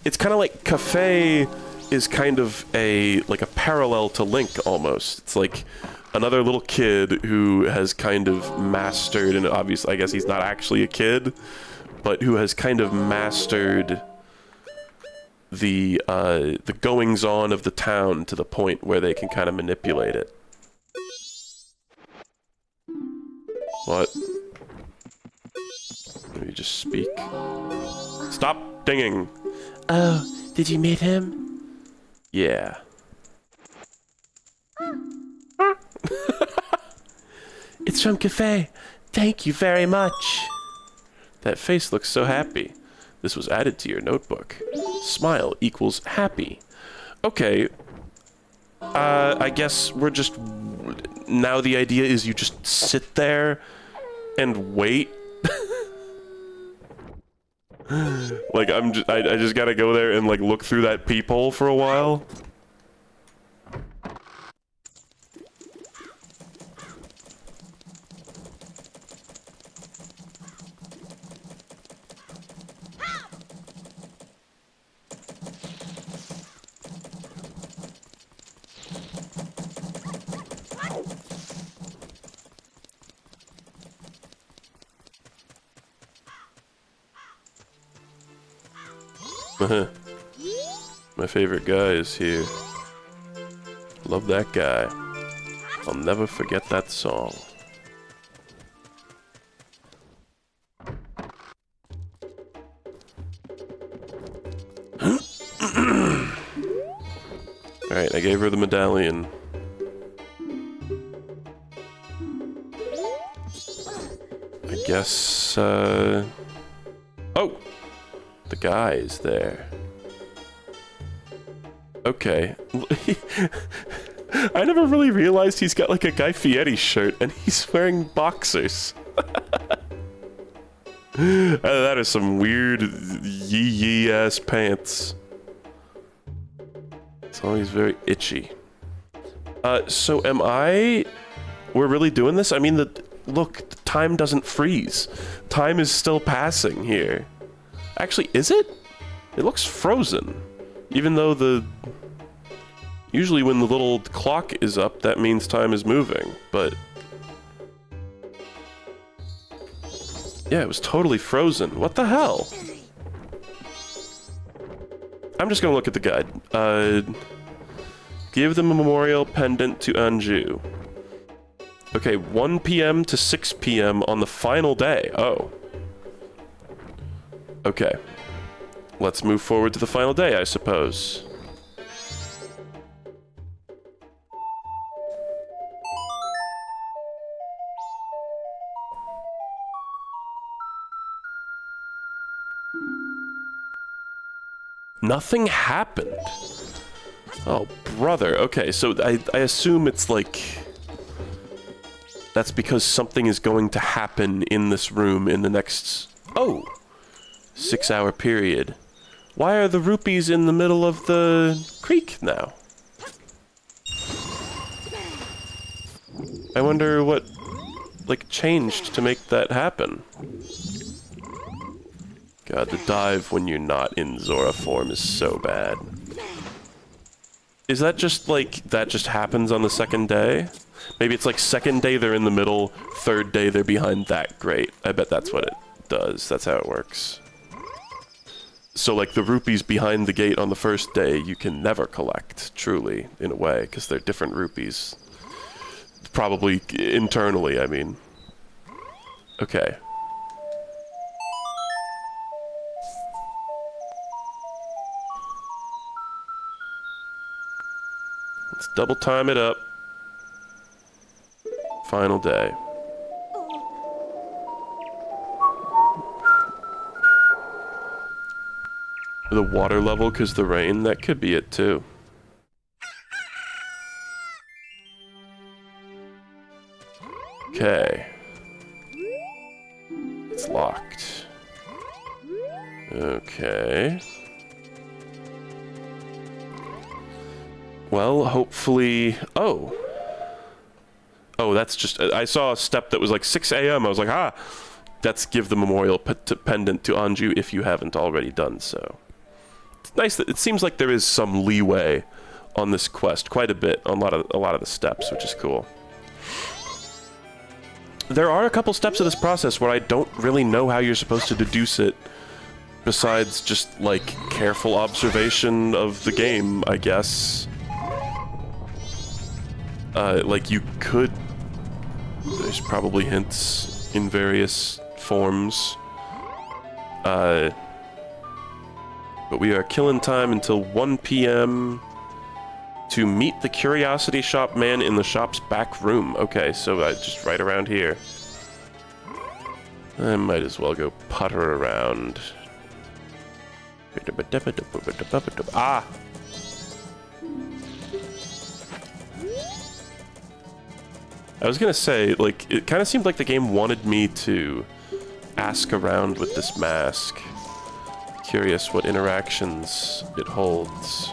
It's kind of like Cafe is kind of a parallel to Link almost. It's like another little kid who has kind of mastered, and obviously I guess he's not actually a kid, but who has kind of mastered the goings-on of the town to the point where they can kind of manipulate it. What? Let me just speak. Stop dinging!
Oh, did you meet him?
Yeah.
It's from Cafe. Thank you very much.
That face looks so happy. This was added to your notebook. Smile equals happy. Okay. I guess we're just... Now the idea is you just sit there and wait. Like, I just gotta go there and, like, look through that peephole for a while. My favorite guy is here. Love that guy. I'll never forget that song. Alright, I gave her the medallion. I guess, oh! The guy is there. Okay. I never really realized he's got like a Guy Fieri shirt and he's wearing boxers. That is some weird yee ass pants. It's always very itchy. So am I... We're really doing this? I mean, look, time doesn't freeze. Time is still passing here. Actually, is it? It looks frozen. Even though Usually when the little clock is up, that means time is moving, but... Yeah, it was totally frozen. What the hell? I'm just gonna look at the guide. Give the memorial pendant to Anju. Okay, 1 p.m. to 6 p.m. on the final day. Oh. Okay. Let's move forward to the final day, I suppose. Nothing happened. Oh, brother. Okay, so I assume it's like... That's because something is going to happen in this room in the next... Oh! 6-hour period. Why are the rupees in the middle of the creek now? I wonder what, like, changed to make that happen. God, the dive when you're not in Zora form is so bad. Is that just, like, that just happens on the second day? Maybe it's like second day they're in the middle, third day they're behind that grate. I bet that's what it does. That's how it works. So, like, the rupees behind the gate on the first day, you can never collect, truly, in a way, because they're different rupees. Probably internally, I mean. Okay. Let's double time it up. Final day. The water level because the rain, that could be it too. Okay. It's locked. Okay. Well, hopefully... Oh! Oh, that's just... I saw a step that was like 6 a.m. I was like, ah! That's give the memorial pendant to Anju if you haven't already done so. It's nice that... It seems like there is some leeway on this quest. Quite a bit on a lot of the steps, which is cool. There are a couple steps of this process where I don't really know how you're supposed to deduce it, besides just, like, careful observation of the game, I guess. Like, you could... There's probably hints in various forms. But we are killing time until 1 p.m. to meet the Curiosity Shop man in the shop's back room. Okay, so just right around here. I might as well go putter around. Ah! I was gonna say, like, it kind of seemed like the game wanted me to ask around with this mask. Curious what interactions it holds.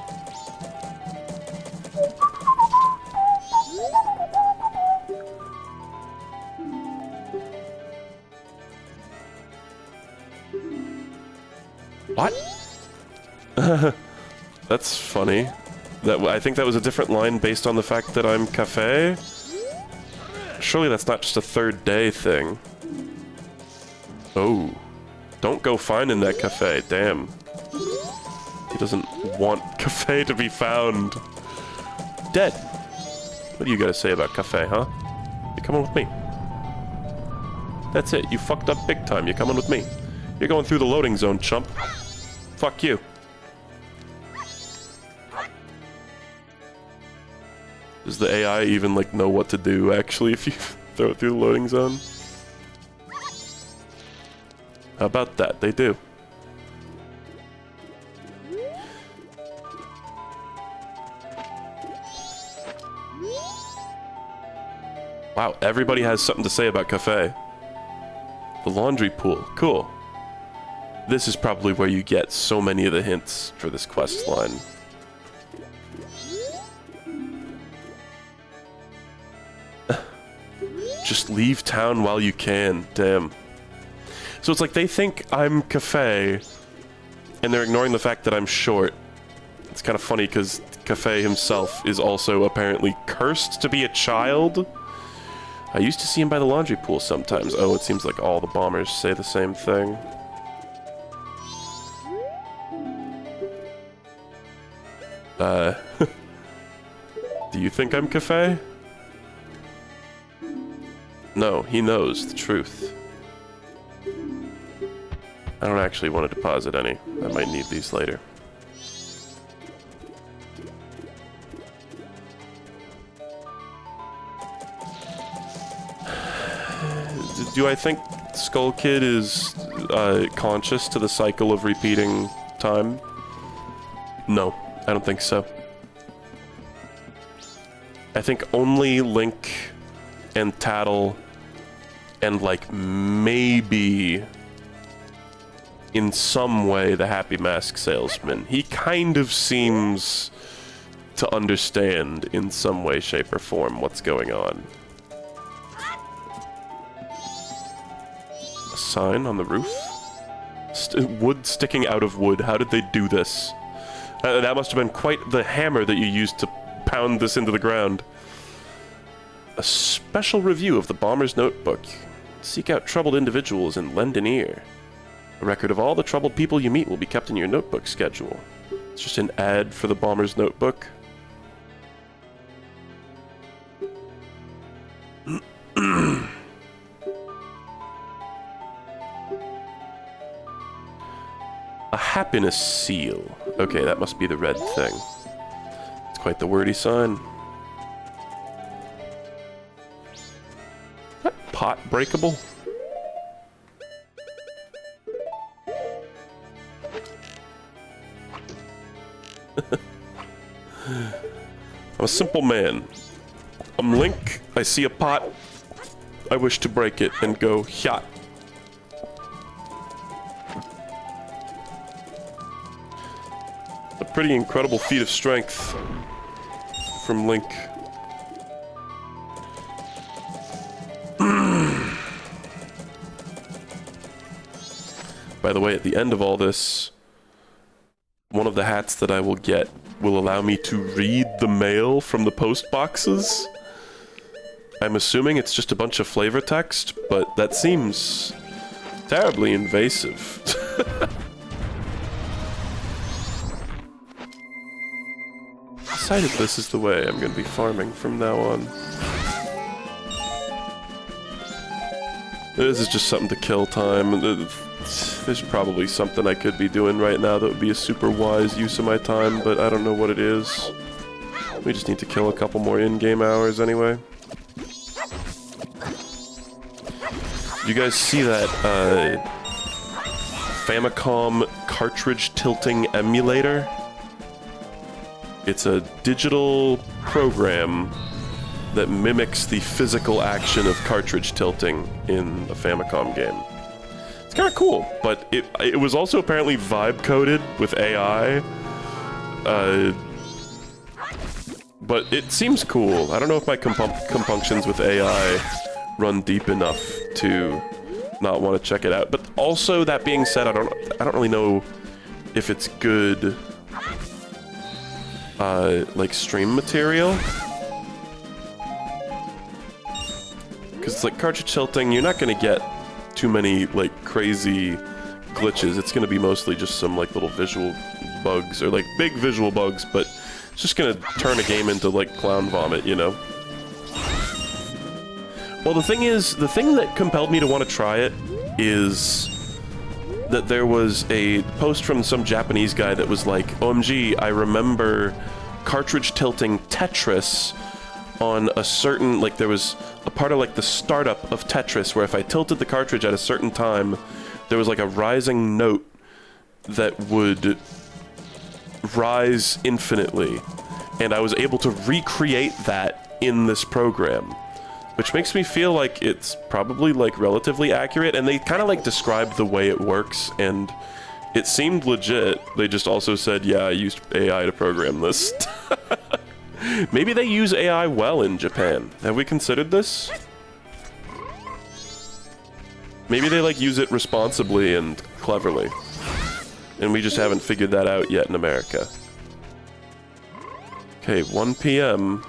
What? That's funny. I think that was a different line based on the fact that I'm cafe. Surely that's not just a third day thing. Oh. Don't go finding that cafe, damn. He doesn't want cafe to be found. Dead. What do you gotta say about cafe, huh? You're coming with me. That's it, you fucked up big time, you're coming with me. You're going through the loading zone, chump. Fuck you. Does the AI even, like, know what to do, actually, if you throw it through the loading zone? How about that? They do. Wow, everybody has something to say about cafe. The laundry pool. Cool. This is probably where you get so many of the hints for this quest line. Just leave town while you can. Damn. So it's like they think I'm cafe, and they're ignoring the fact that I'm short, It's kind of funny because Cafe himself is also apparently cursed to be a child. I used to see him by the laundry pool sometimes. Oh, it seems like all the bombers say the same thing. Do you think I'm Cafe? No, he knows the truth. I don't actually want to deposit any. I might need these later. Do I think Skull Kid is conscious to the cycle of repeating time? No, I don't think so. I think only Link and Tattle and, like, maybe in some way the Happy Mask Salesman. He kind of seems to understand in some way, shape, or form what's going on. A sign on the roof? Wood sticking out of wood. How did they do this? That must have been quite the hammer that you used to pound this into the ground. A special review of the Bomber's Notebook. Seek out troubled individuals and lend an ear. A record of all the troubled people you meet will be kept in your notebook schedule. It's just an ad for the Bomber's Notebook. A happiness seal. Okay, that must be the red thing. It's quite the wordy sign. Is that pot breakable? I'm a simple man. I'm Link, I see a pot, I wish to break it and go, hyat. A pretty incredible feat of strength from Link. By the way, at the end of all this, one of the hats that I will get will allow me to read the mail from the post boxes. I'm assuming it's just a bunch of flavor text, but that seems terribly invasive. Decided this is the way I'm going to be farming from now on. This is just something to kill time. There's probably something I could be doing right now that would be a super wise use of my time, but I don't know what it is. We just need to kill a couple more in-game hours anyway. You guys see that Famicom cartridge tilting emulator? It's a digital program that mimics the physical action of cartridge tilting in a Famicom game. It's kind of cool, but it was also apparently vibe coded with AI. But it seems cool. I don't know if my compunctions with AI run deep enough to not want to check it out. But also, that being said, I don't really know if it's good like stream material. Because it's like cartridge tilting, you're not going to get too many like crazy glitches. It's going to be mostly just some like little visual bugs, or like big visual bugs, but it's just going to turn a game into like clown vomit, you know? Well, the thing is, the thing that compelled me to want to try it is that there was a post from some Japanese guy that was like, OMG, I remember cartridge tilting Tetris on a certain, like there was a part of like the startup of Tetris where if I tilted the cartridge at a certain time, there was like a rising note that would rise infinitely, and I was able to recreate that in this program, which makes me feel like it's probably like relatively accurate, and they kind of like described the way it works, and it seemed legit. They just also said, yeah, I used AI to program this. Maybe they use AI well in Japan. Have we considered this? Maybe they like use it responsibly and cleverly, and we just haven't figured that out yet in America. Okay, 1 p.m.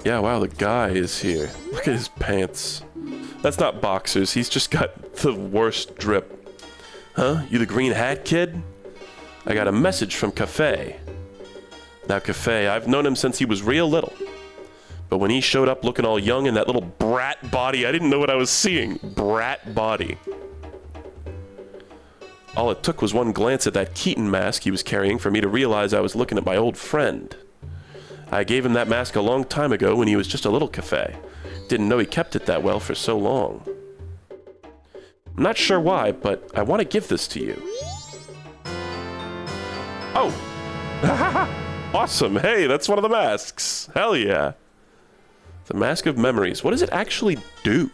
Yeah, wow, the guy is here. Look at his pants. That's not boxers, he's just got the worst drip. Huh? You the green hat kid? I got a message from Cafe. Now, Cafe, I've known him since he was real little. But when he showed up looking all young in that little brat body, I didn't know what I was seeing. Brat body. All it took was one glance at that Keaton mask he was carrying for me to realize I was looking at my old friend. I gave him that mask a long time ago when he was just a little Cafe. Didn't know he kept it that well for so long. I'm not sure why, but I want to give this to you. Oh! Awesome! Hey, that's one of the masks! Hell yeah! The Mask of Memories. What does it actually do?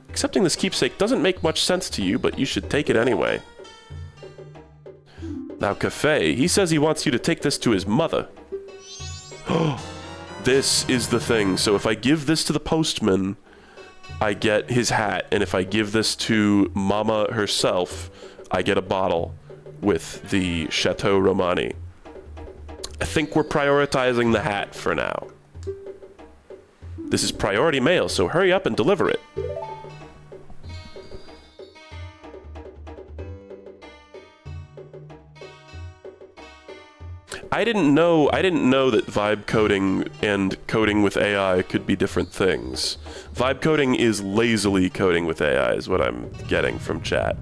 Accepting this keepsake doesn't make much sense to you, but you should take it anyway. Now, Cafe, he says he wants you to take this to his mother. This is the thing. So if I give this to the postman, I get his hat. And if I give this to Mama herself, I get a bottle with the Chateau Romani. I think we're prioritizing the hat for now. This is priority mail, so hurry up and deliver it. I didn't know that vibe coding and coding with AI could be different things. Vibe coding is lazily coding with AI is what I'm getting from chat.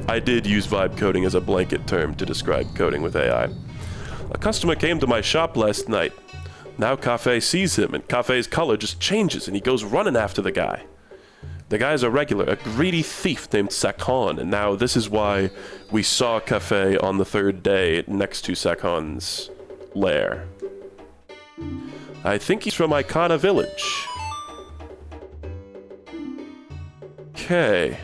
I did use vibe coding as a blanket term to describe coding with AI. A customer came to my shop last night. Now Cafe sees him and Cafe's color just changes and he goes running after the guy. The guy's a regular, a greedy thief named Sakon, and now this is why we saw Cafe on the third day next to Sakon's lair. I think he's from Icona Village. Okay.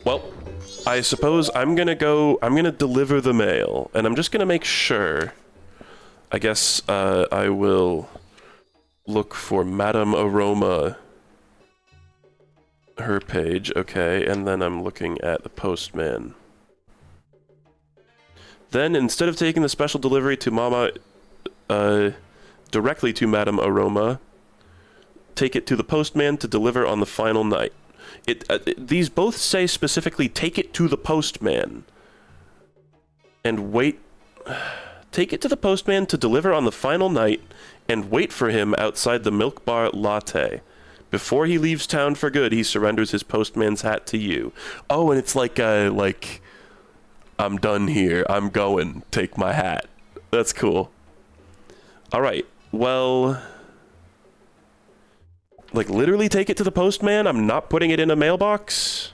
Well, I suppose I'm gonna deliver the mail, and I'm just gonna make sure. I guess I will look for Madame Aroma, her page, okay, and then I'm looking at the postman. Then, instead of taking the special delivery to Mama, directly to Madame Aroma, take it to the postman to deliver on the final night. These both say specifically, take it to the postman. And wait... Take it to the postman to deliver on the final night, and wait for him outside the Milk Bar Latte. Before he leaves town for good, he surrenders his postman's hat to you. Oh, and it's like, I'm done here, I'm going, take my hat. That's cool. Alright, well... Like, literally take it to the postman? I'm not putting it in a mailbox?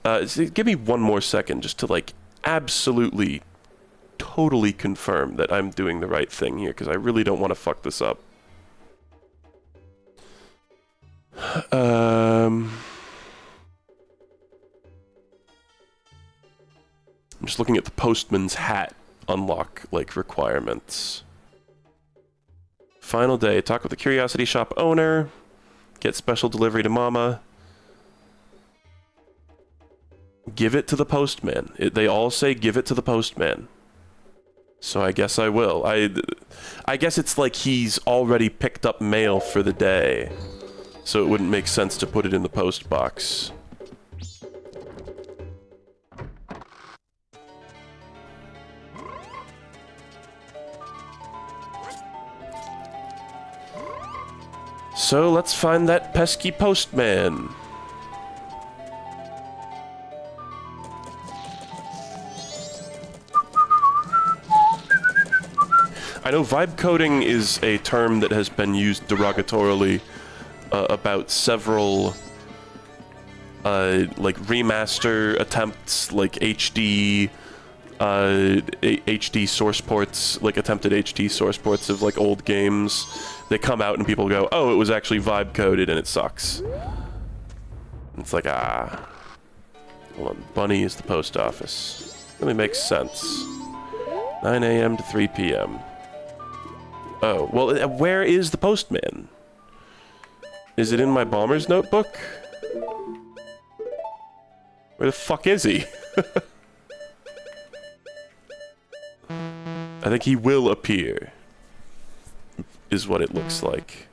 Give me one more second just to, like, absolutely, totally confirm that I'm doing the right thing here, because I really don't want to fuck this up. I'm just looking at the postman's hat unlock, like, requirements. Final day, talk with the Curiosity Shop owner, get special delivery to Mama. Give it to the postman. They all say give it to the postman. So I guess I will. I guess it's like he's already picked up mail for the day. So it wouldn't make sense to put it in the post box. So let's find that pesky postman. I know vibe coding is a term that has been used derogatorily about several like remaster attempts, like HD HD source ports, like attempted HD source ports of like old games. They come out and people go, oh, it was actually vibe coded and it sucks. It's like, ah. Hold on. Bunny is the post office. Really makes sense. 9 a.m. to 3 p.m. Oh, well, where is the postman? Is it in my bomber's notebook? Where the fuck is he? I think he will appear, is what it looks like.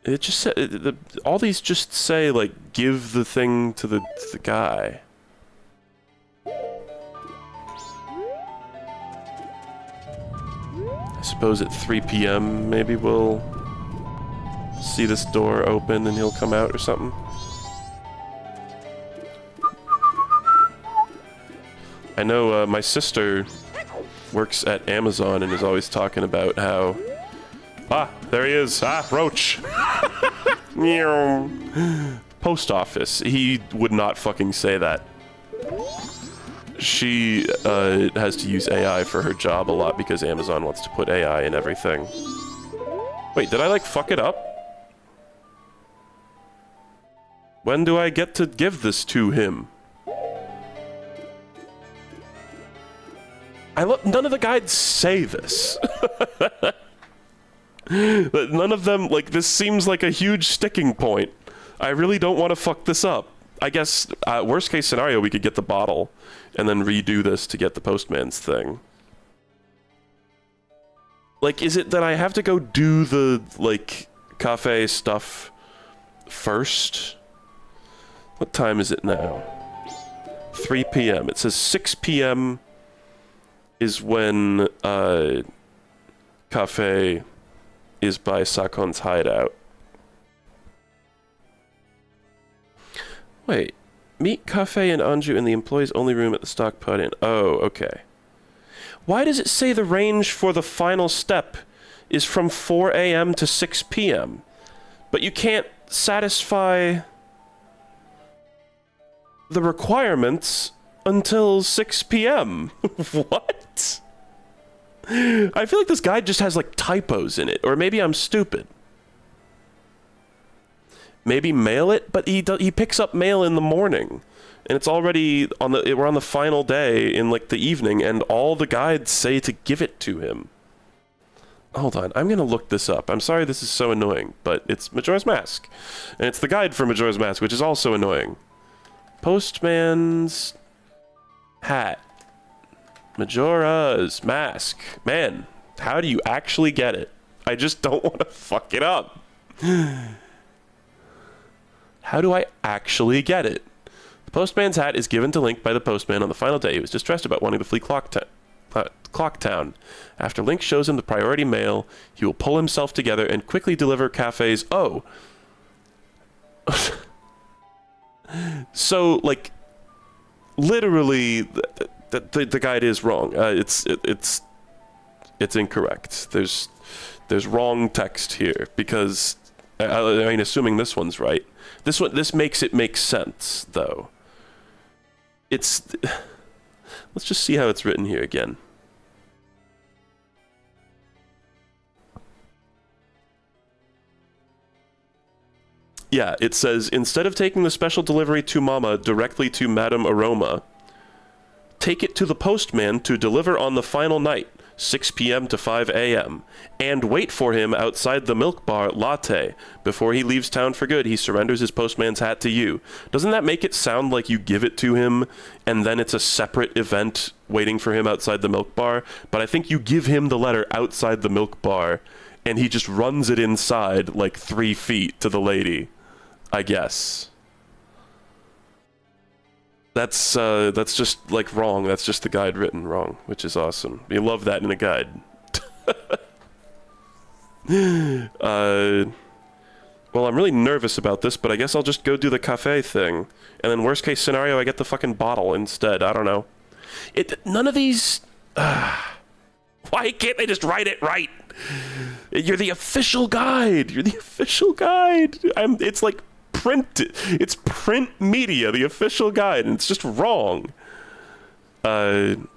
It just said, all these just say, like, give the thing to the guy. I suppose at 3 p.m. maybe we'll see this door open and he'll come out or something. I know my sister works at Amazon and is always talking about how... Ah, there he is. Ah, Roach. Post office. He would not fucking say that. She has to use AI for her job a lot because Amazon wants to put AI in everything. Wait, did I, like, fuck it up? When do I get to give this to him? None of the guides say this. But none of them, like, this seems like a huge sticking point. I really don't want to fuck this up. I guess, worst case scenario, we could get the bottle and then redo this to get the postman's thing. Like, is it that I have to go do the, like, cafe stuff first? What time is it now? 3 p.m. It says 6 p.m. is when, cafe is by Sakon's hideout. Wait. Meet Cafe and Anju in the employees only room at the stock put-in. Oh, okay. Why does it say the range for the final step is from 4 a.m. to 6 p.m.? But you can't satisfy the requirements until 6 p.m. What? I feel like this guide just has, like, typos in it. Or maybe I'm stupid. Maybe mail it, but he picks up mail in the morning, and it's already we're on the final day in, like, the evening, and all the guides say to give it to him. Hold on, I'm gonna look this up. I'm sorry this is so annoying, but it's Majora's Mask, and it's the guide for Majora's Mask, which is also annoying. Postman's hat. Majora's Mask. Man, how do you actually get it? I just don't want to fuck it up. How do I actually get it? The postman's hat is given to Link by the postman on the final day. He was distressed about wanting to flee Clock Town. After Link shows him the priority mail, he will pull himself together and quickly deliver Cafe's... Oh. So, like, literally, the guide is wrong. It's incorrect. There's wrong text here because... I mean, assuming this one's right. This makes it make sense, though. Let's just see how it's written here again. Yeah, it says, instead of taking the special delivery to Mama directly to Madame Aroma, take it to the postman to deliver on the final night, 6 p.m. to 5 a.m., and wait for him outside the milk bar latte. Before he leaves town for good, he surrenders his postman's hat to you. Doesn't that make it sound like you give it to him, and then it's a separate event waiting for him outside the milk bar? But I think you give him the letter outside the milk bar, and he just runs it inside, like, 3 feet to the lady, I guess. That's just, like, wrong. That's just the guide written wrong, which is awesome. You love that in a guide. Well, I'm really nervous about this, but I guess I'll just go do the cafe thing. And then worst case scenario, I get the fucking bottle instead. I don't know. None of these... Why can't they just write it right? You're the official guide. You're the official guide. It's like... It's print media, the official guide, and it's just wrong. Well,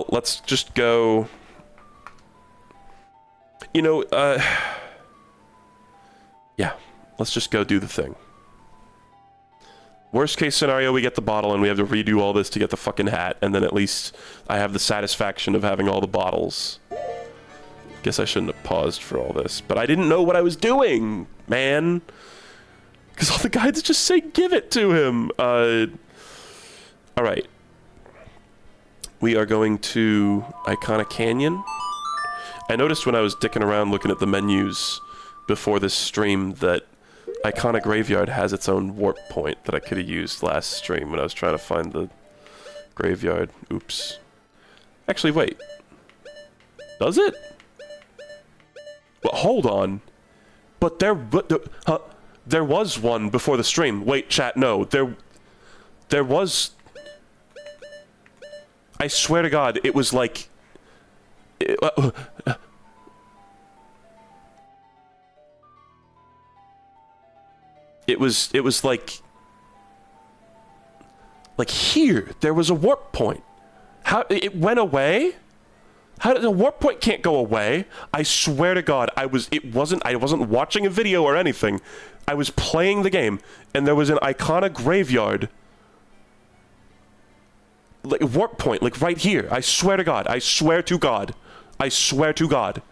let's just go... You know, yeah, let's just go do the thing. Worst case scenario, we get the bottle and we have to redo all this to get the fucking hat, and then at least I have the satisfaction of having all the bottles. Guess I shouldn't have paused for all this, but I didn't know what I was doing, man. Because all the guides just say give it to him. Alright. We are going to Iconic Canyon. I noticed when I was dicking around looking at the menus before this stream that Iconic Graveyard has its own warp point that I could have used last stream when I was trying to find the graveyard. Oops. Actually, wait. Does it? Well, hold on. But there was one before the stream. Wait, chat, no. There was... I swear to God, it was like... It was like here, there was a warp point. How, it went away? How did the warp point can't go away? I swear to God, I wasn't watching a video or anything. I was playing the game, and there was an Iconic Graveyard, like warp point, like right here. I swear to God, I swear to God, I swear to God.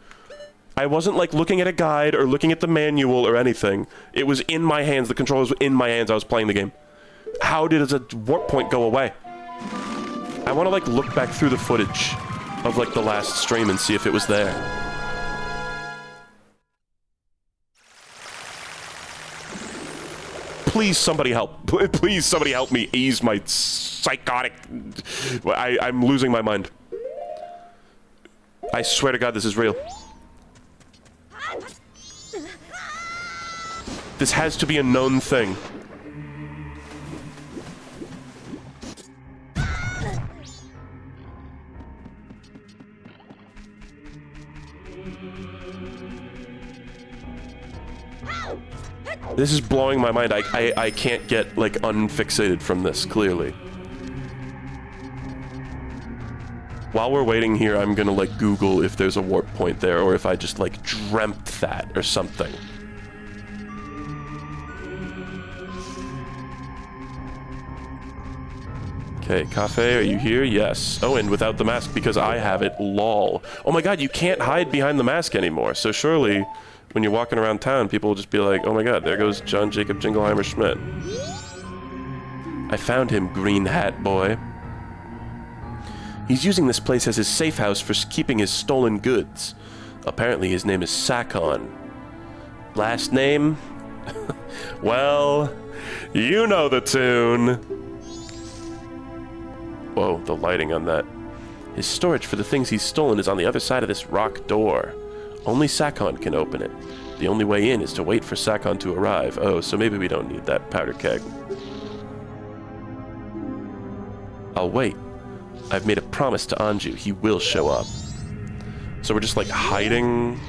I wasn't like looking at a guide or looking at the manual or anything. It was in my hands, the controllers were in my hands, I was playing the game. How did a warp point go away? I want to like look back through the footage of like the last stream and see if it was there. Please somebody help. Please somebody help me ease my psychotic... I'm losing my mind. I swear to God this is real. This has to be a known thing. This is blowing my mind. I can't get, like, unfixated from this, clearly. While we're waiting here, I'm gonna, like, Google if there's a warp point there, or if I just, like, dreamt that, or something. Okay, Cafe, are you here? Yes. Oh, and without the mask, because I have it, lol. Oh my God, you can't hide behind the mask anymore, so surely... when you're walking around town, people will just be like, oh my God, there goes John Jacob Jingleheimer Schmidt. I found him, green hat boy. He's using this place as his safe house for keeping his stolen goods. Apparently his name is Sakon. Last name? Well, you know the tune. Whoa, the lighting on that. His storage for the things he's stolen is on the other side of this rock door. Only Sakon can open it. The only way in is to wait for Sakon to arrive. Oh, so maybe we don't need that powder keg. I'll wait. I've made a promise to Anju. He will show up. So we're just like hiding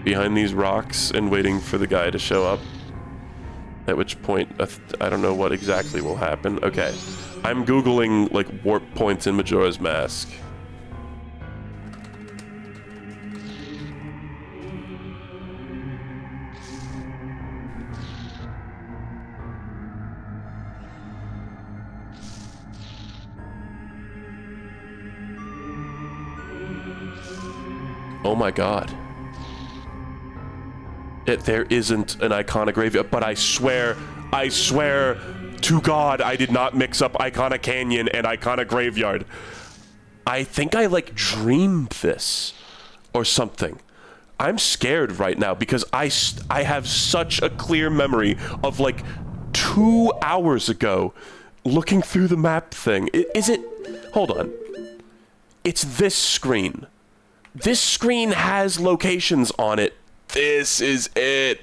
behind these rocks and waiting for the guy to show up. At which point, I don't know what exactly will happen. Okay. I'm Googling like warp points in Majora's Mask. Oh my God. There isn't an Iconic Graveyard, but I swear to God, I did not mix up Iconic Canyon and Iconic Graveyard. I think I like dreamed this or something. I'm scared right now because I have such a clear memory of like 2 hours ago looking through the map thing. Is it? Hold on. It's this screen. This screen has locations on it. This is it.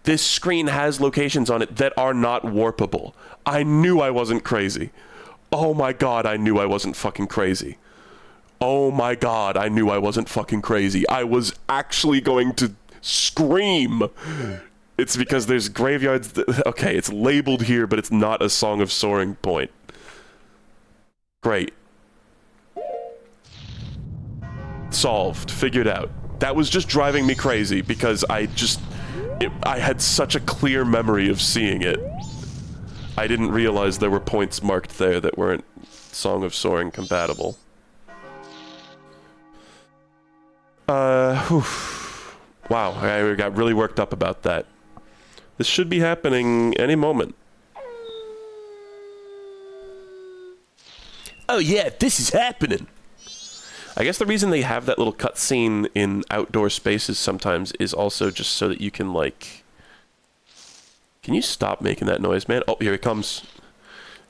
This screen has locations on it that are not warpable. I knew I wasn't crazy. Oh my God, I knew I wasn't fucking crazy. Oh my God, I knew I wasn't fucking crazy. I was actually going to scream. It's because there's graveyards that, okay, it's labeled here, but it's not a Song of Soaring point. Great. Solved. Figured out. That was just driving me crazy because I had such a clear memory of seeing it. I didn't realize there were points marked there that weren't Song of Soaring compatible. Whew. Wow, I got really worked up about that. This should be happening any moment.
Oh yeah, this is happening.
I guess the reason they have that little cutscene in outdoor spaces sometimes is also just so that you can, like... Can you stop making that noise, man? Oh, here it comes.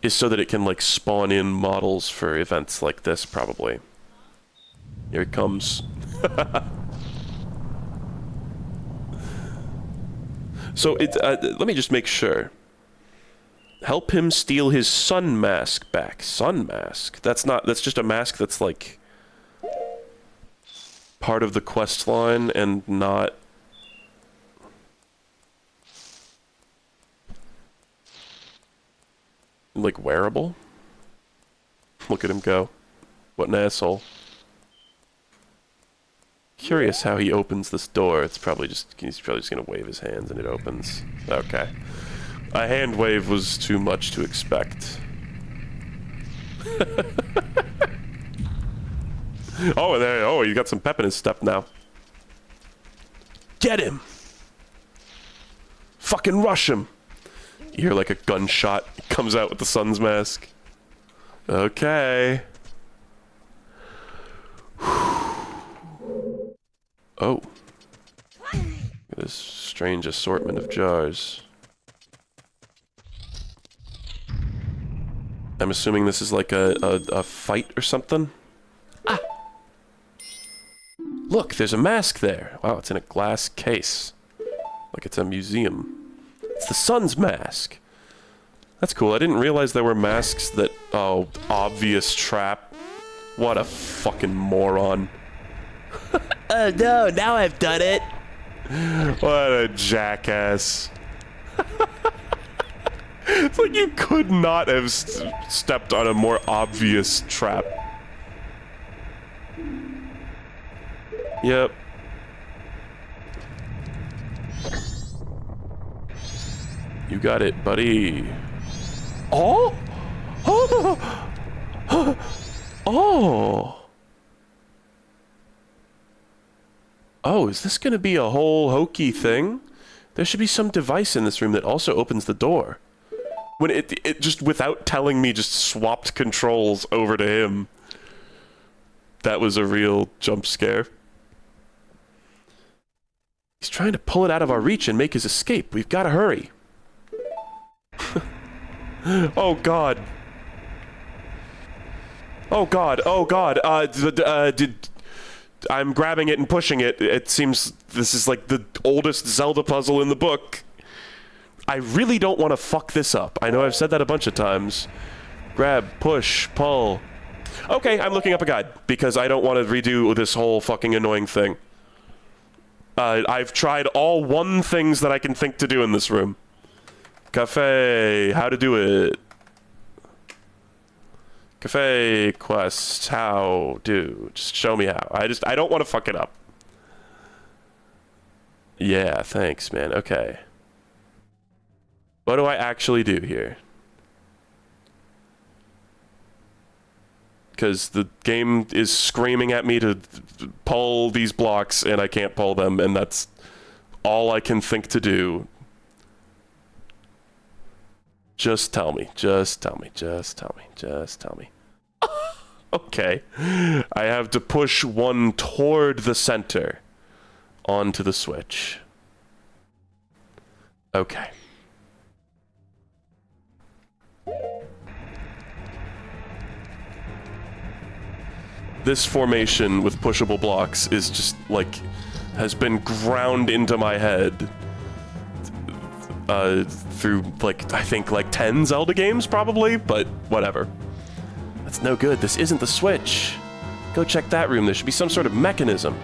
Is so that it can, like, spawn in models for events like this, probably. Here it comes. So, let me just make sure. Help him steal his sun mask back. Sun mask? That's just a mask that's, like... part of the quest line and not... like, wearable? Look at him go. What an asshole. Curious how he opens this door. He's probably just gonna wave his hands and it opens. Okay. A hand wave was too much to expect. Oh, you got some pep in his step now. Get him! Fucking rush him! You hear like a gunshot. He comes out with the sun's mask. Okay. Oh. This strange assortment of jars. I'm assuming this is like a fight or something? Ah! Look, there's a mask there. Wow, it's in a glass case. Like it's a museum. It's the sun's mask. That's cool. I didn't realize there were masks that... Oh, obvious trap. What a fucking moron.
Oh no, now I've done it.
What a jackass. It's like you could not have stepped on a more obvious trap. Yep. You got it, buddy. Oh! Oh! Oh! Oh, is this gonna be a whole hokey thing? There should be some device in this room that also opens the door. When it just, without telling me, just swapped controls over to him. That was a real jump scare. He's trying to pull it out of our reach and make his escape. We've got to hurry. Oh god. Oh god. Oh god. I'm grabbing it and pushing it. It seems this is like the oldest Zelda puzzle in the book. I really don't want to fuck this up. I know I've said that a bunch of times. Grab, push, pull. Okay, I'm looking up a guide because I don't want to redo this whole fucking annoying thing. I've tried all one things that I can think to do in this room. Cafe, how to do it. Cafe quest, how do. Just show me how. I don't want to fuck it up. Yeah, thanks, man. Okay. What do I actually do here? Because the game is screaming at me to pull these blocks and I can't pull them, and that's all I can think to do. Just tell me. Just tell me. Just tell me. Just tell me. Okay. I have to push one toward the center onto the switch. Okay. This formation with pushable blocks is just, like, has been ground into my head through, like, I think, like, 10 Zelda games, probably, but whatever. That's no good. This isn't the switch. Go check that room. There should be some sort of mechanism.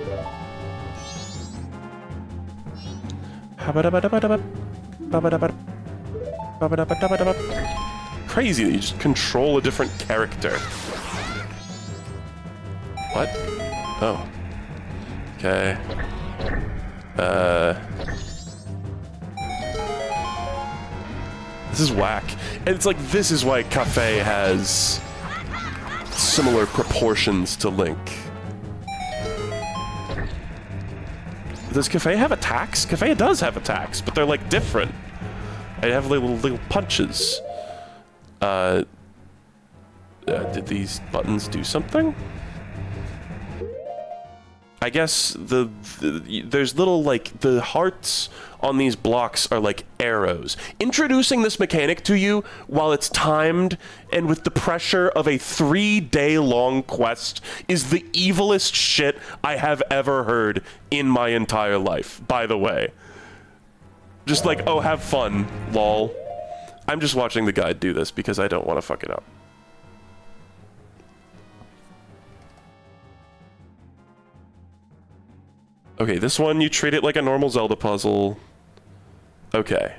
Crazy that you just control a different character. What? Oh. Okay. This is whack. And it's like, this is why Cafe has similar proportions to Link. Does Cafe have attacks? Cafe does have attacks, but they're like different. They have little punches. Did these buttons do something? I guess there's little, like, the hearts on these blocks are like arrows. Introducing this mechanic to you while it's timed and with the pressure of a 3-day-long quest is the evilest shit I have ever heard in my entire life, by the way. Just like, oh, have fun, lol. I'm just watching the guy do this because I don't want to fuck it up. Okay, this one, you treat it like a normal Zelda puzzle. Okay.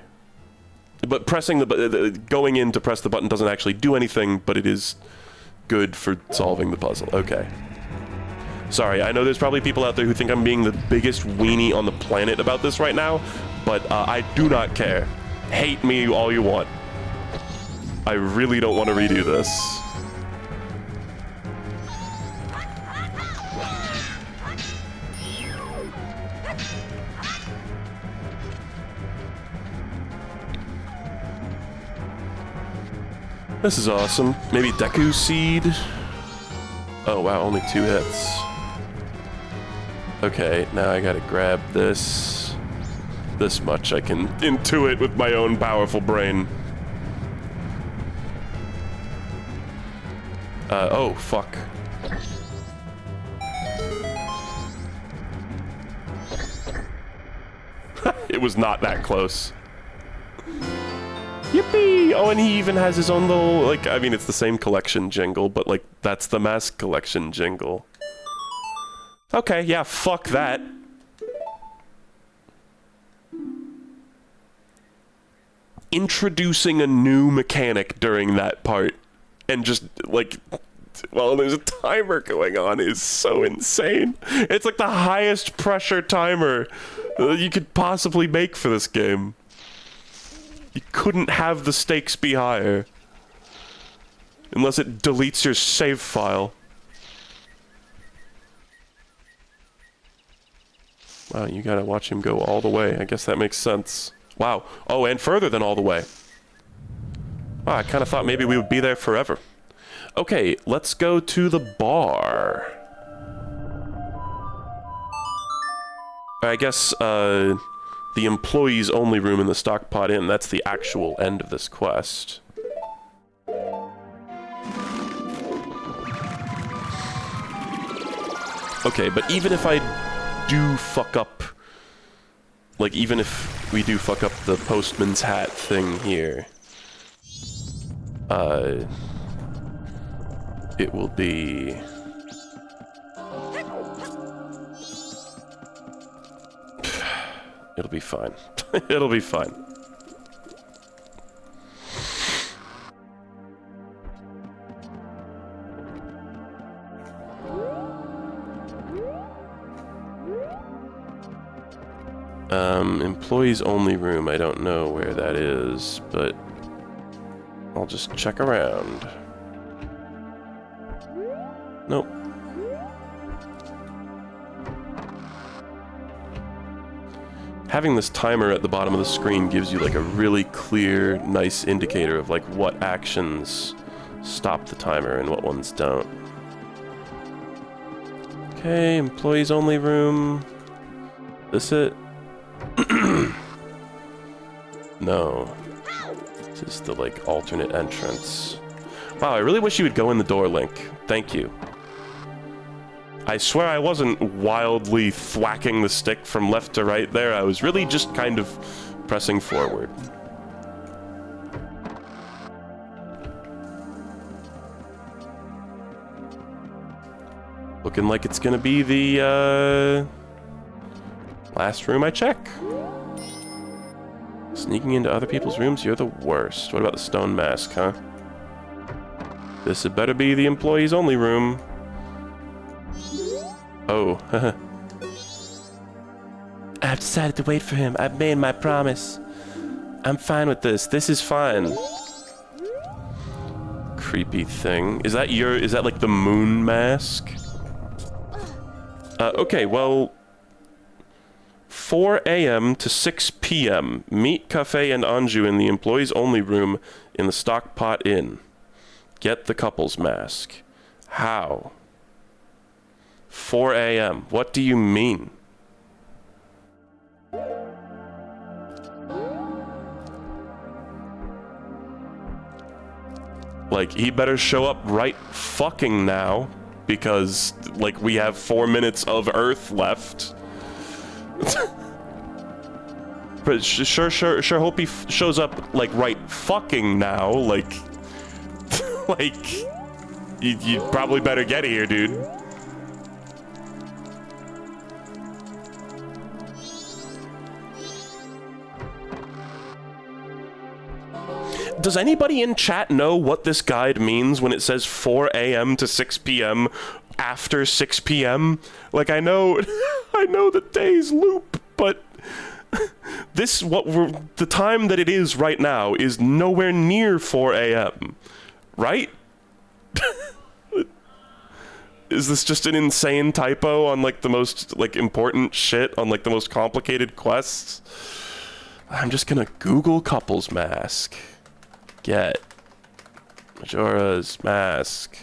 But pressing going in to press the button doesn't actually do anything, but it is good for solving the puzzle. Okay. Sorry, I know there's probably people out there who think I'm being the biggest weenie on the planet about this right now, but I do not care. Hate me all you want. I really don't want to redo this. This is awesome. Maybe Deku Seed? Oh wow, only 2 hits. Okay, now I gotta grab this. This much I can intuit with my own powerful brain. Oh, fuck. It was not that close. Yippee! Oh, and he even has his own little, like, I mean, it's the same collection jingle, but, like, that's the mask collection jingle. Okay, yeah, fuck that. Introducing a new mechanic during that part, and just, like, well, there's a timer going on is so insane. It's like the highest pressure timer you could possibly make for this game. You couldn't have the stakes be higher. Unless it deletes your save file. Wow, you gotta watch him go all the way. I guess that makes sense. Wow. Oh, and further than all the way. Wow, I kind of thought maybe we would be there forever. Okay, let's go to the bar. I guess, the employees only room in the Stockpot Inn, that's the actual end of this quest. Okay, but even if I do fuck up, like even if we do fuck up the postman's hat thing here, it will be... It'll be fine. It'll be fine. Employees only room. I don't know where that is, but I'll just check around. Nope. Having this timer at the bottom of the screen gives you like a really clear, nice indicator of like what actions stop the timer and what ones don't. Okay, employees only room. This it? No. This is the like alternate entrance. Wow, I really wish you would go in the door, Link. Thank you. I swear I wasn't wildly thwacking the stick from left to right there. I was really just kind of pressing forward. Looking like it's gonna be the, last room I check. Sneaking into other people's rooms, you're the worst. What about the stone mask, huh? This had better be the employees only room. Oh,
I've decided to wait for him. I've made my promise.
I'm fine with this. This is fine. Creepy thing. Is that like the moon mask? Okay, well... 4 a.m. to 6 p.m. Meet Cafe and Anju in the employees only room in the Stockpot Inn. Get the couple's mask. How? 4 a.m. What do you mean? Like, he better show up right fucking now, because, like, we have 4 minutes of Earth left. But sure hope he shows up, like, right fucking now, like... like... You probably better get here, dude. Does anybody in chat know what this guide means when it says 4 a.m. to 6 p.m. after 6 p.m.? Like, I know the days loop, but the time that it is right now is nowhere near 4 a.m. Right? Is this just an insane typo on, like, the most, like, important shit on, like, the most complicated quests? I'm just gonna Google couples mask. Get Majora's mask.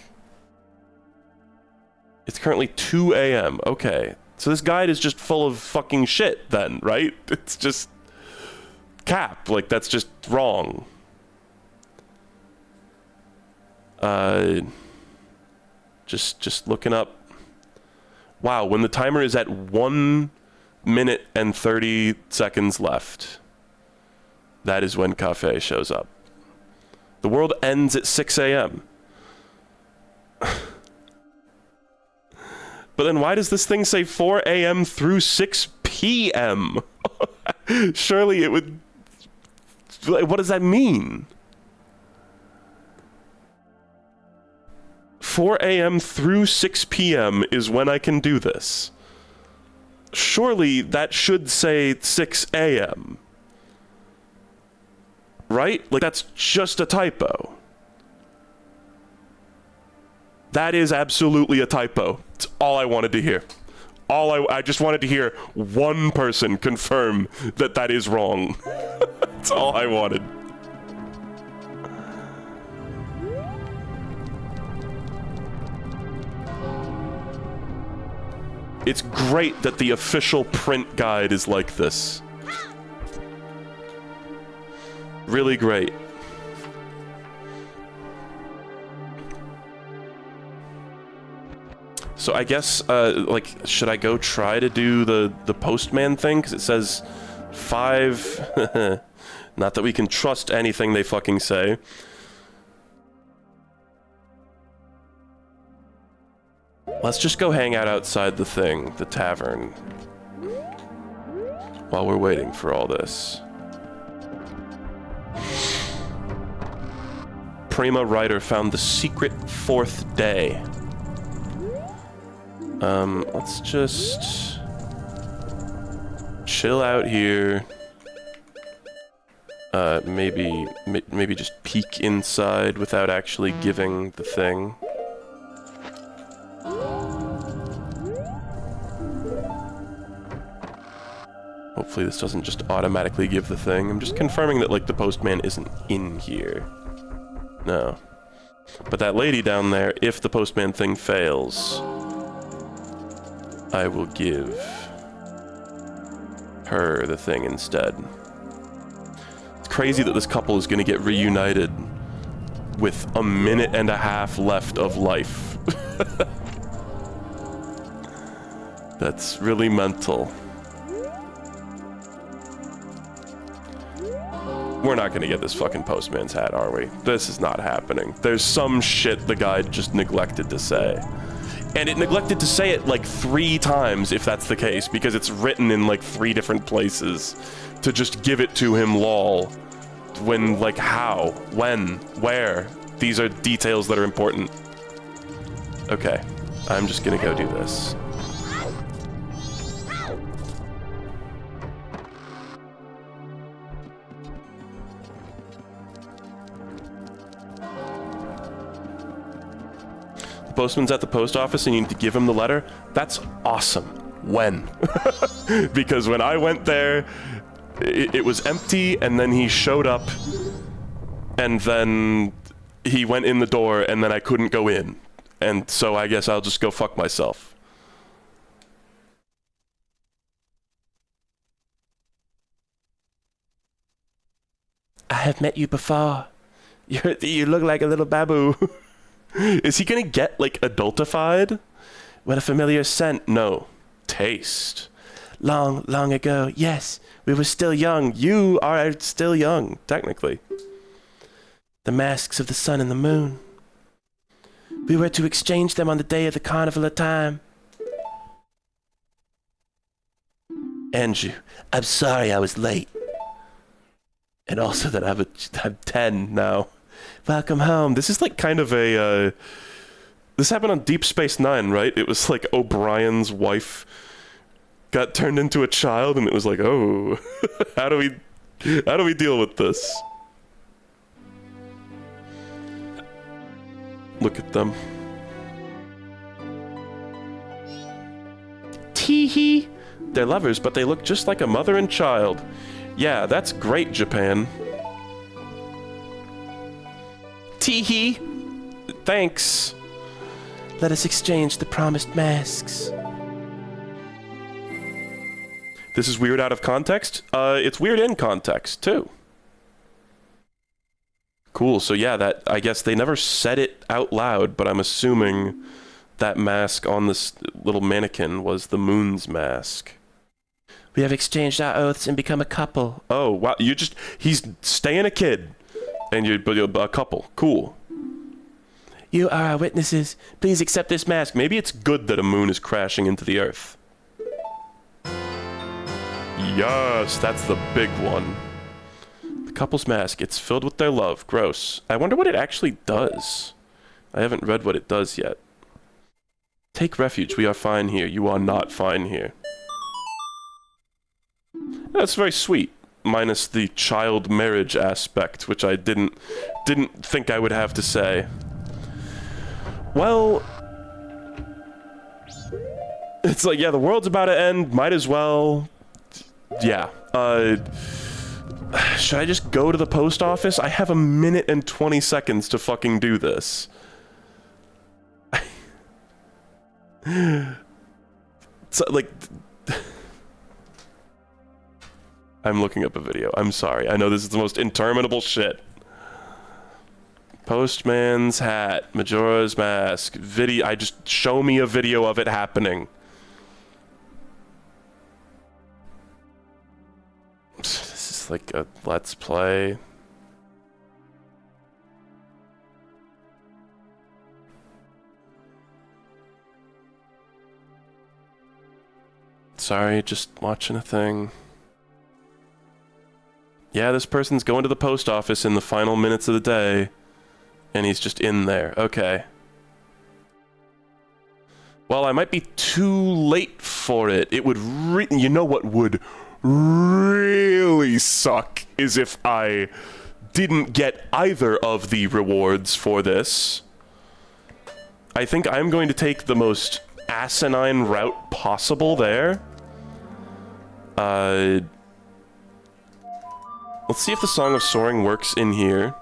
It's currently 2 a.m. Okay. So this guide is just full of fucking shit then, right? It's just cap. Like, that's just wrong. Just looking up. Wow, when the timer is at 1 minute and 30 seconds left, that is when Cafe shows up. The world ends at 6 a.m. But then why does this thing say 4 a.m. through 6 p.m.? Surely it would... What does that mean? 4 a.m. through 6 p.m. is when I can do this. Surely that should say 6 a.m. Right? Like, that's just a typo. That is absolutely a typo. It's all I wanted to hear. I just wanted to hear one person confirm that that is wrong. That's all I wanted. It's great that the official print guide is like this. Really great. So I guess, like, should I go try to do the postman thing? Because it says 5... Not that we can trust anything they fucking say. Let's just go hang out outside the thing, the tavern. While we're waiting for all this. Prima Writer found the secret 4th day. Let's just chill out here. Maybe just peek inside without actually giving the thing. Hopefully this doesn't just automatically give the thing. I'm just confirming that, like, the postman isn't in here. No. But that lady down there, if the postman thing fails, I will give her the thing instead. It's crazy that this couple is gonna get reunited with a minute and a half left of life. That's really mental. We're not gonna get this fucking postman's hat, are we? This is not happening. There's some shit the guy just neglected to say. And it neglected to say it like 3 times, if that's the case, because it's written in like 3 different places to just give it to him, lol. When, like, how? When? Where? These are details that are important. Okay, I'm just gonna go do this. The postman's at the post office and you need to give him the letter. That's awesome. When? Because when I went there, it was empty, and then he showed up, and then he went in the door, and then I couldn't go in. And so I guess I'll just go fuck myself.
I have met you before. You look like a little babu.
Is he gonna get, like, adultified?
What a familiar scent.
No. Taste.
Long, long ago, yes,
we were still young. You are still young, technically.
The masks of the sun and the moon. We were to exchange them on the day of the carnival of time.
Andrew, I'm sorry I was late. And also that I'm 10 now.
Welcome home.
This is like kind of a, this happened on Deep Space Nine, right? It was like O'Brien's wife got turned into a child, and it was like, oh, how do we deal with this? Look at them.
Tee-hee.
They're lovers, but they look just like a mother and child. Yeah, that's great, Japan.
Tee-hee.
Thanks.
Let us exchange the promised masks.
This is weird out of context. It's weird in context, too. Cool, so yeah, that, I guess they never said it out loud, but I'm assuming that mask on this little mannequin was the moon's mask.
We have exchanged our oaths and become a couple.
Oh, wow, he's staying a kid, and you're a couple. Cool.
You are our witnesses. Please accept this mask.
Maybe it's good that a moon is crashing into the earth. Yes, that's the big one. The couple's mask. It's filled with their love. Gross. I wonder what it actually does. I haven't read what it does yet. Take refuge. We are fine here. You are not fine here. That's very sweet. Minus the child marriage aspect, which I didn't think I would have to say. Well, it's like, yeah, the world's about to end. Might as well. Yeah. Should I just go to the post office? I have 1 minute and 20 seconds to fucking do this. So, like... I'm looking up a video. I'm sorry. I know this is the most interminable shit. Postman's hat. Majora's mask. Video. Just show me a video of it happening. This is like a let's play. Sorry, just watching a thing. Yeah, this person's going to the post office in the final minutes of the day, and he's just in there. Okay. Well, I might be too late for it. It would you know what would really suck is if I didn't get either of the rewards for this. I think I'm going to take the most asinine route possible there. Let's see if the Song of Soaring works in here.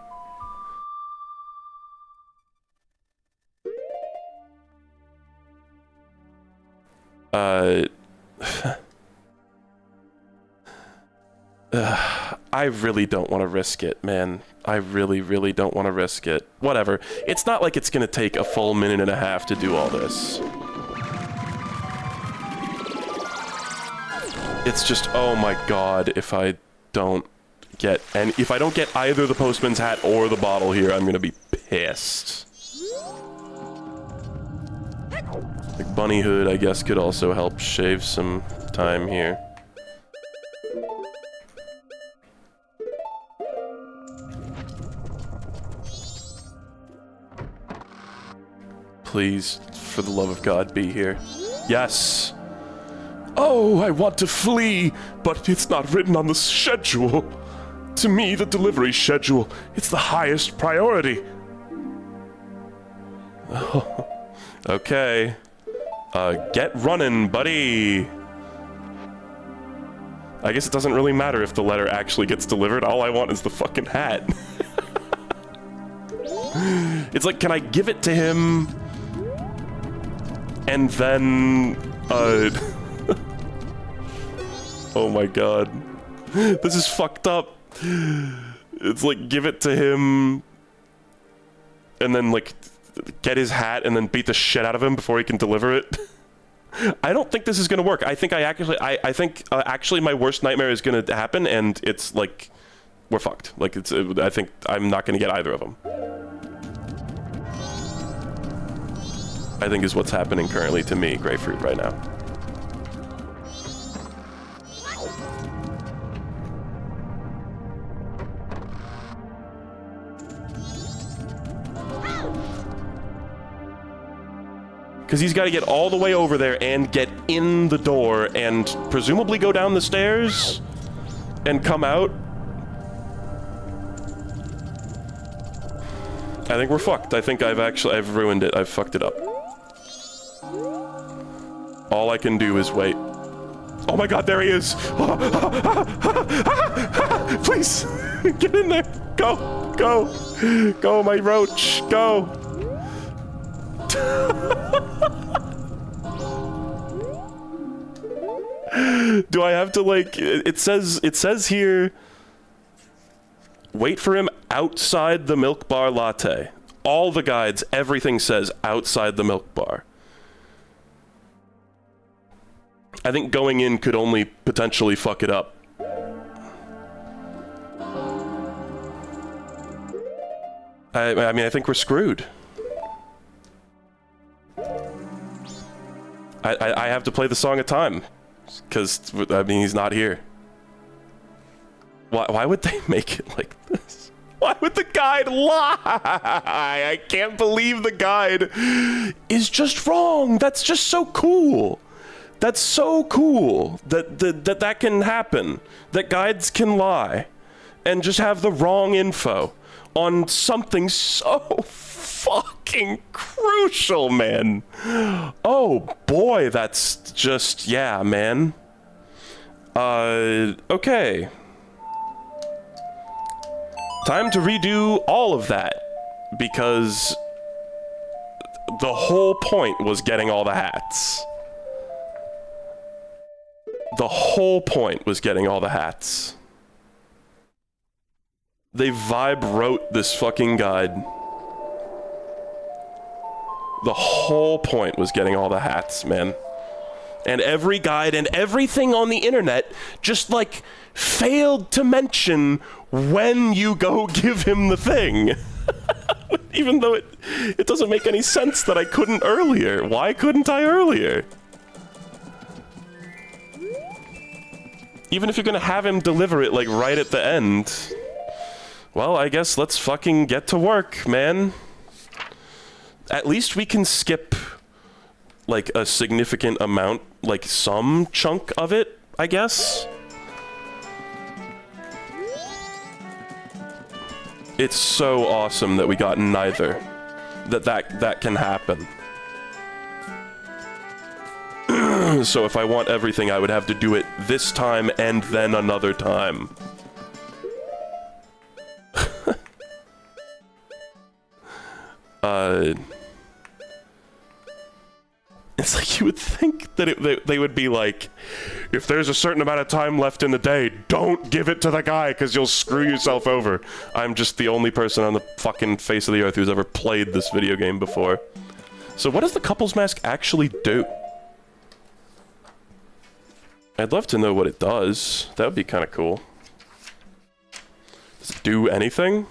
I really don't want to risk it, man. I really, really don't want to risk it. Whatever. It's not like it's gonna take a full minute and a half to do all this. It's just, oh my god, if I don't get, and if I don't get either the postman's hat or the bottle here, I'm gonna be pissed. Like Bunny Hood, I guess, could also help shave some time here. Please, for the love of God, be here. Yes! Oh, I want to flee, but it's not written on the schedule. To me, the delivery schedule, it's the highest priority. Oh. Okay. Get running, buddy! I guess it doesn't really matter if the letter actually gets delivered. All I want is the fucking hat. It's like, can I give it to him? And then... Oh my god. This is fucked up. It's like, give it to him... And then, like, get his hat and then beat the shit out of him before he can deliver it. I don't think this is gonna work. I think actually my worst nightmare is gonna happen, and it's like we're fucked. Like I think I'm not gonna get either of them. I think is what's happening currently to me, Grapefruit, right now. Because he's got to get all the way over there and get in the door and presumably go down the stairs and come out. I think we're fucked. I think I've ruined it. I've fucked it up. All I can do is wait. Oh my god, there he is! Please! Get in there! Go! Go! Go, my roach! Go! Do I have to, like, it says here, wait for him outside the milk bar latte. All the guides, everything says outside the milk bar. I think going in could only potentially fuck it up. I mean, I think we're screwed. I have to play the Song of Time, because, I mean, he's not here. Why would they make it like this? Why would the guide lie? I can't believe the guide is just wrong. That's just so cool. That's so cool that can happen. That guides can lie and just have the wrong info on something so fucking crucial, man. Oh boy, that's just, yeah, man. Okay. Time to redo all of that, because the whole point was getting all the hats. The whole point was getting all the hats. They vibe wrote this fucking guide. The whole point was getting all the hats, man. And every guide and everything on the internet just, like, failed to mention when you go give him the thing. Even though it doesn't make any sense that I couldn't earlier. Why couldn't I earlier? Even if you're gonna have him deliver it, like, right at the end. Well, I guess let's fucking get to work, man. At least we can skip, like, a significant amount, like, some chunk of it, I guess. It's so awesome that we got neither. That can happen. So if I want everything, I would have to do it this time and then another time. It's like you would think that they would be like, if there's a certain amount of time left in the day, don't give it to the guy because you'll screw yourself over. I'm just the only person on the fucking face of the earth who's ever played this video game before. So what does the couple's mask actually do? I'd love to know what it does. That would be kind of cool. Does it do anything?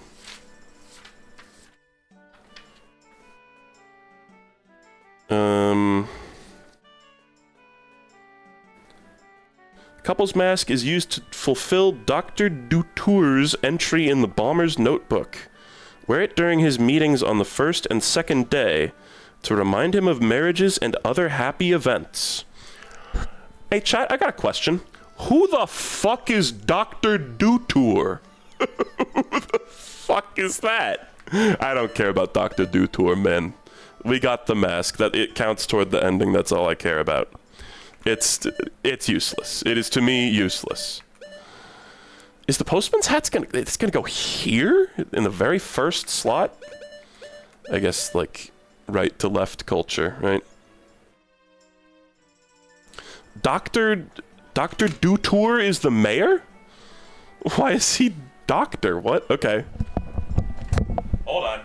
Couple's mask is used to fulfill Dr. Dutour's entry in the bomber's notebook. Wear it during his meetings on the first and second day to remind him of marriages and other happy events. Hey, chat, I got a question. Who the fuck is Dr. Dutour? Who the fuck is that? I don't care about Dr. Dutour, man. We got the mask. That it counts toward the ending. That's all I care about. It's useless. It is to me useless. Is the postman's hat it's gonna go here in the very first slot? I guess like right to left culture, right? Dr. Dutour is the mayor? Why is he doctor? What? Okay. Hold on.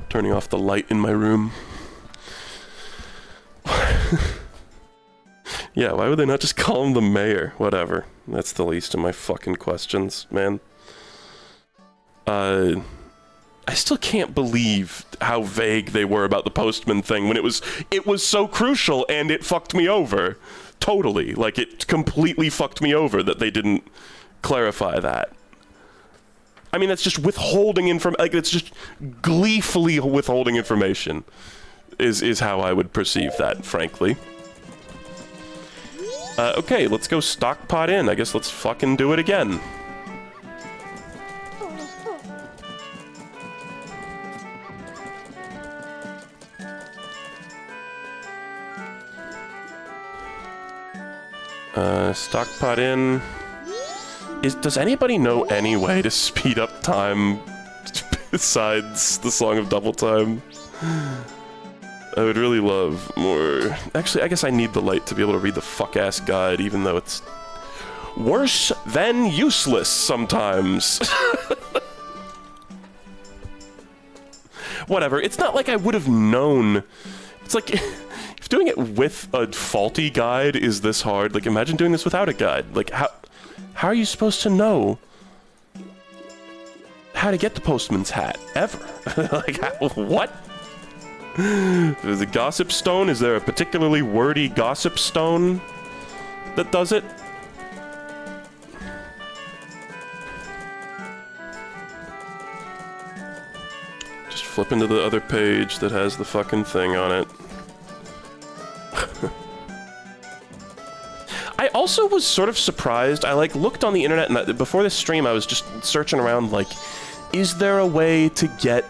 Turning off the light in my room. Yeah, why would they not just call him the mayor? Whatever. That's the least of my fucking questions, man. I still can't believe how vague they were about the postman thing when it was so crucial and it fucked me over. Totally. Like, it completely fucked me over that they didn't clarify that. I mean, that's just withholding information. Like, it's just gleefully withholding information is how I would perceive that, frankly. Okay, let's go stockpot in. I guess let's fucking do it again. Stockpot in. Does anybody know any way to speed up time besides the Song of Double Time? I would really love more... Actually, I guess I need the light to be able to read the fuck-ass guide, even though it's worse than useless sometimes. Whatever, it's not like I would have known. It's like, if doing it with a faulty guide is this hard, like, imagine doing this without a guide. Like, how are you supposed to know how to get the postman's hat, ever? Like, what? The gossip stone? Is there a particularly wordy gossip stone that does it? Just flip into the other page that has the fucking thing on it. I also was sort of surprised. I like looked on the internet and before this stream I was just searching around like, is there a way to get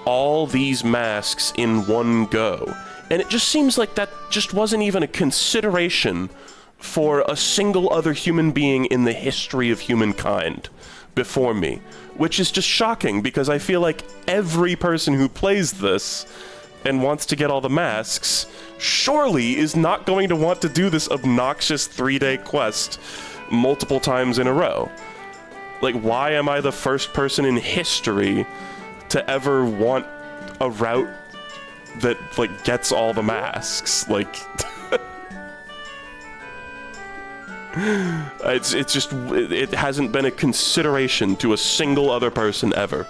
all these masks in one go? And it just seems like that just wasn't even a consideration for a single other human being in the history of humankind before me, which is just shocking because I feel like every person who plays this and wants to get all the masks surely is not going to want to do this obnoxious 3-day quest multiple times in a row. Like, why am I the first person in history to ever want a route that, like, gets all the masks? Like, it's just, it hasn't been a consideration to a single other person ever.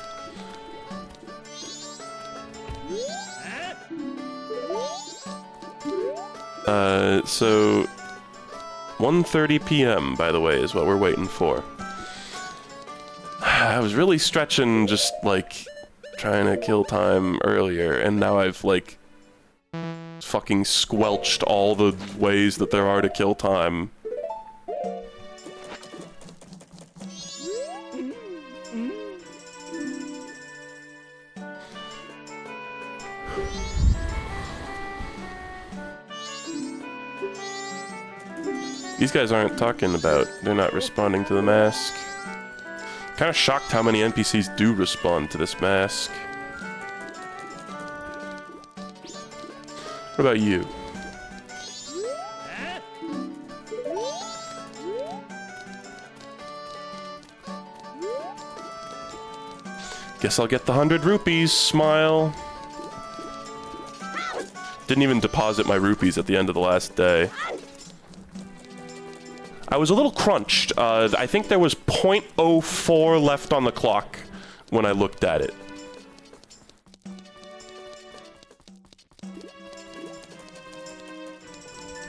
So 1:30 p.m., by the way, is what we're waiting for. I was really stretching, just, like, trying to kill time earlier, and now I've, like, fucking squelched all the ways that there are to kill time. These guys aren't talking about, they're not responding to the mask. Kind of shocked how many NPCs do respond to this mask. What about you? Guess I'll get the 100 rupees, smile. Didn't even deposit my rupees at the end of the last day. I was a little crunched. I think there was 0.04 left on the clock when I looked at it.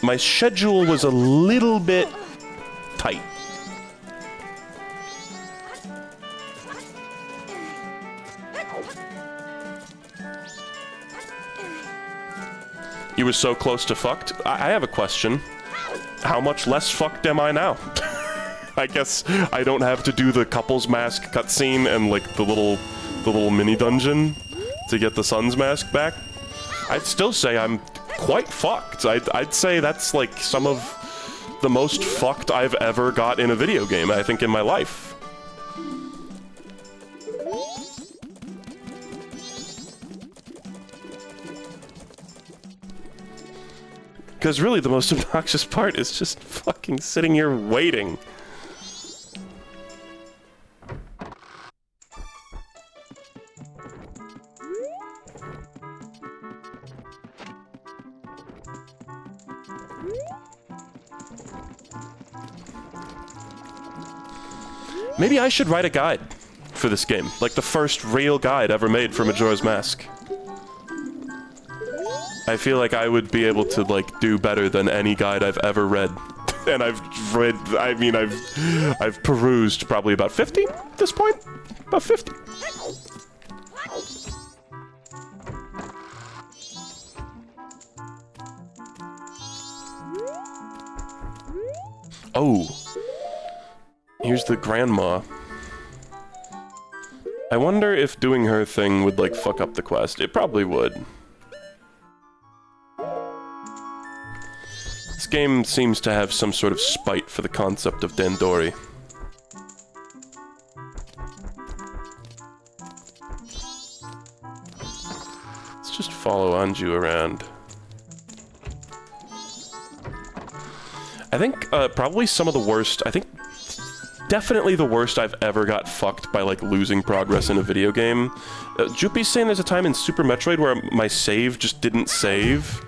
My schedule was a little bit tight. You were so close to fucked? I have a question. How much less fucked am I now? I guess I don't have to do the couple's mask cutscene and like the little mini dungeon to get the sun's mask back. I'd still say I'm quite fucked. I'd say that's like some of the most fucked I've ever got in a video game, I think, in my life. Because really the most obnoxious part is just fucking sitting here waiting. Maybe I should write a guide for this game, like the first real guide ever made for Majora's Mask. I feel like I would be able to, like, do better than any guide I've ever read. And I've read, I mean, I've perused probably about 50 at this point? About 50. Oh. Here's the grandma. I wonder if doing her thing would, like, fuck up the quest. It probably would. This game seems to have some sort of spite for the concept of Dandori. Let's just follow Anju around. I think probably some of the worst, I think definitely the worst I've ever got fucked by, like, losing progress in a video game. Juppy's saying there's a time in Super Metroid where my save just didn't save.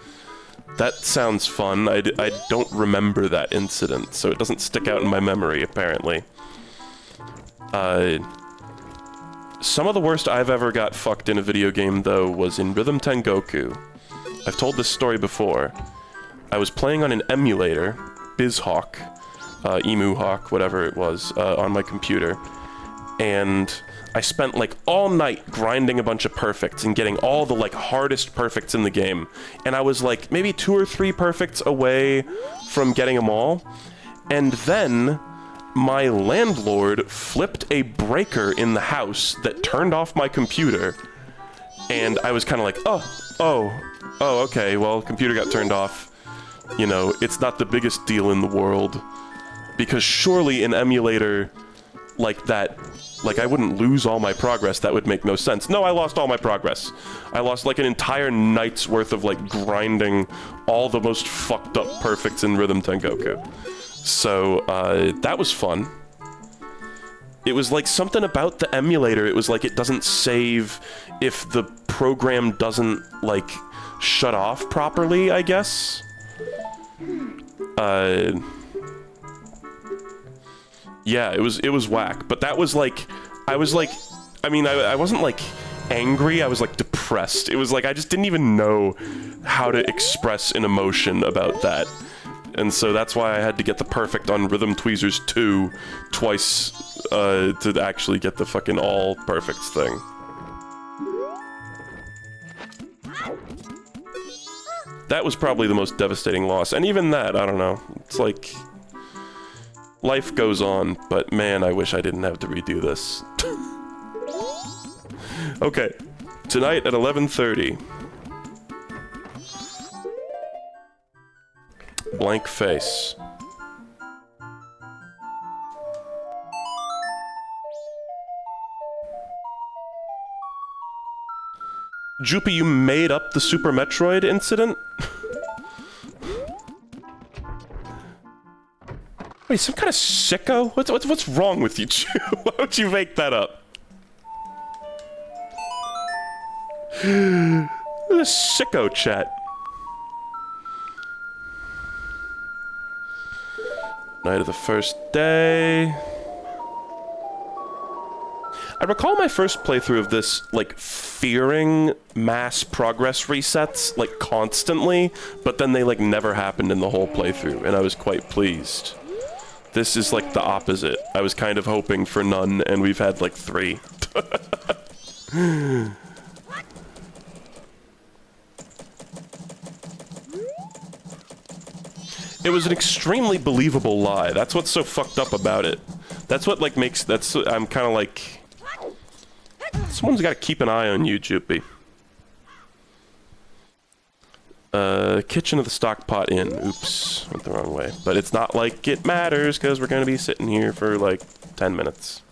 That sounds fun. I don't remember that incident, so it doesn't stick out in my memory, apparently. Some of the worst I've ever got fucked in a video game, though, was in Rhythm Tengoku. I've told this story before. I was playing on an emulator, BizHawk, Emu Hawk, whatever it was, on my computer, and I spent, like, all night grinding a bunch of perfects and getting all the, like, hardest perfects in the game. And I was, like, maybe 2 or 3 perfects away from getting them all. And then my landlord flipped a breaker in the house that turned off my computer. And I was kind of like, oh, okay, well, computer got turned off. You know, it's not the biggest deal in the world. Because surely an emulator like that, like, I wouldn't lose all my progress. That would make no sense. No, I lost all my progress. I lost, like, an entire night's worth of, like, grinding all the most fucked up perfects in Rhythm Tengoku. So, that was fun. It was, like, something about the emulator. It was like it doesn't save if the program doesn't, like, shut off properly, I guess. Yeah, it was whack, but that was like, I was like, I mean, I wasn't like angry, I was like depressed. It was like, I just didn't even know how to express an emotion about that. And so that's why I had to get the perfect on Rhythm Tweezers 2 twice, to actually get the fucking all perfects thing. That was probably the most devastating loss, and even that, I don't know, it's like, life goes on, but man, I wish I didn't have to redo this. Okay, tonight at 11:30. Blank face. Juppy, you made up the Super Metroid incident? Wait, some kind of sicko? What's wrong with you, Ju? Why would you make that up? The sicko chat. Night of the first day. I recall my first playthrough of this, like, fearing mass progress resets, like, constantly, but then they, like, never happened in the whole playthrough, and I was quite pleased. This is, like, the opposite. I was kind of hoping for none, and we've had, like, 3. It was an extremely believable lie. That's what's so fucked up about it. That's what, like, makes... That's... I'm kind of like... Someone's got to keep an eye on you, Joopy. Kitchen of the stock pot inn. Oops, went the wrong way. But it's not like it matters, because we're going to be sitting here for, like, 10 minutes.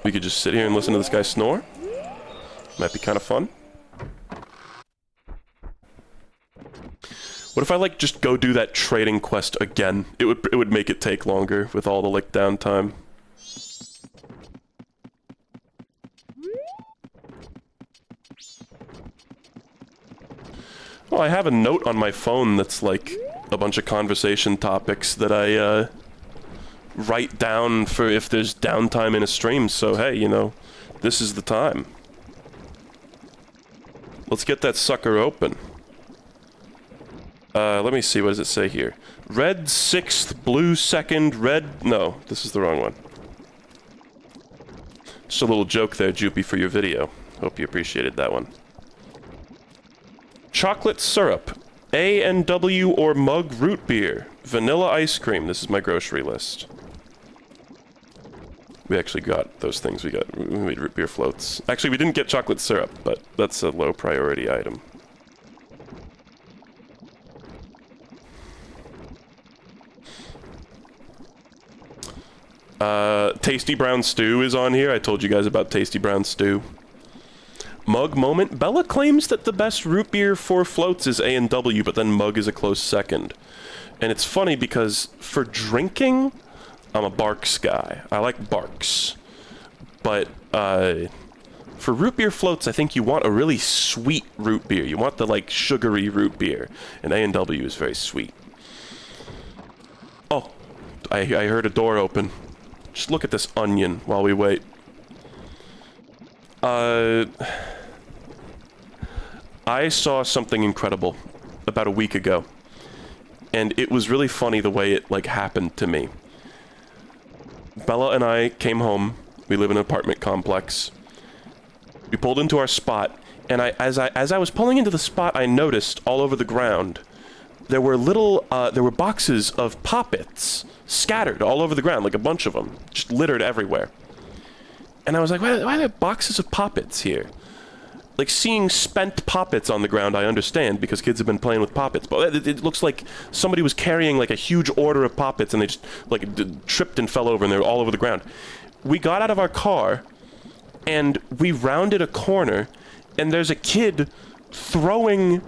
We could just sit here and listen to this guy snore. Might be kind of fun. What if I, like, just go do that trading quest again? It would make it take longer with all the, like, downtime. Well, I have a note on my phone that's, like, a bunch of conversation topics that I, write down for if there's downtime in a stream, so hey, you know, this is the time. Let's get that sucker open. Let me see, what does it say here? Red 6th, blue 2nd, red... No, this is the wrong one. Just a little joke there, Joopy, for your video. Hope you appreciated that one. Chocolate syrup. A&W or mug root beer. Vanilla ice cream. This is my grocery list. We actually got those things. We made root beer floats. Actually, we didn't get chocolate syrup, but that's a low priority item. Tasty Brown Stew is on here. I told you guys about Tasty Brown Stew. Mug moment. Bella claims that the best root beer for floats is A&W, but then Mug is a close second. And it's funny because for drinking, I'm a Barks guy. I like Barks. But, for root beer floats, I think you want a really sweet root beer. You want the, like, sugary root beer. And A&W is very sweet. Oh, I heard a door open. Just look at this onion while we wait. I saw something incredible about a week ago. And it was really funny the way it, like, happened to me. Bella and I came home. We live in an apartment complex. We pulled into our spot, and as I was pulling into the spot, I noticed all over the ground there were boxes of Poppets scattered all over the ground, like a bunch of them, just littered everywhere. And I was like, why are there boxes of Poppets here? Like, seeing spent Poppets on the ground, I understand, because kids have been playing with Poppets, but it looks like somebody was carrying, like, a huge order of Poppets, and they just, like, tripped and fell over, and they were all over the ground. We got out of our car, and we rounded a corner, and there's a kid throwing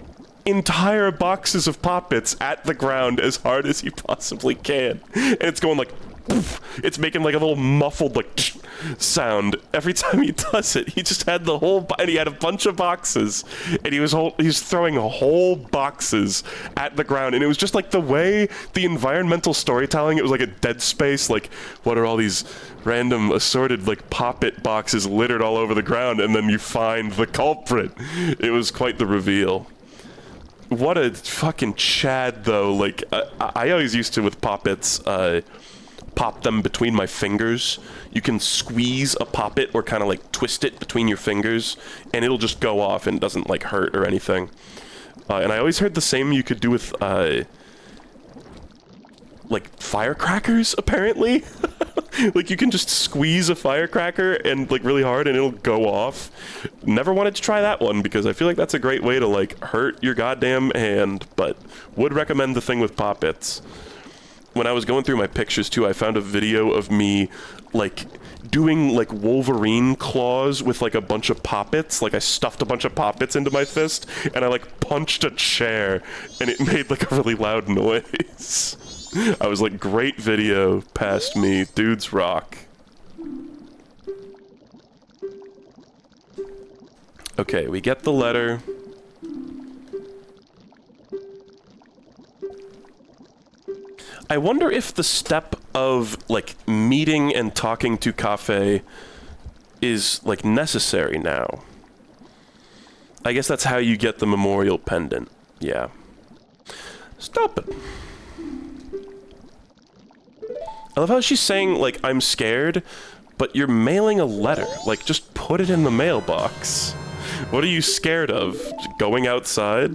entire boxes of Poppets at the ground as hard as he possibly can. And it's going like, poof. It's making like a little muffled like sound every time he does it. He just had the whole, and he had a bunch of boxes, and he was throwing whole boxes at the ground, and it was just like the way the environmental storytelling, it was like a Dead Space, like, what are all these random assorted like Poppet boxes littered all over the ground, and then you find the culprit. It was quite the reveal. What a fucking Chad, though. Like, I always used to, with Poppets, pop them between my fingers. You can squeeze a Poppet or kind of, like, twist it between your fingers, and it'll just go off and doesn't, like, hurt or anything. And I always heard the same you could do with, like, firecrackers, apparently. Like, you can just squeeze a firecracker and, like, really hard and it'll go off. Never wanted to try that one because I feel like that's a great way to, like, hurt your goddamn hand, but would recommend the thing with Poppets. When I was going through my pictures, too, I found a video of me, like, doing, like, Wolverine claws with, like, a bunch of Poppets. Like, I stuffed a bunch of Poppets into my fist, and I, like, punched a chair, and it made, like, a really loud noise. I was like, great video, past me, dudes rock. Okay, we get the letter. I wonder if the step of, like, meeting and talking to Cafe is, like, necessary now. I guess that's how you get the memorial pendant. Yeah. Stop it. I love how she's saying, like, I'm scared, but you're mailing a letter. Like, just put it in the mailbox. What are you scared of? Going outside?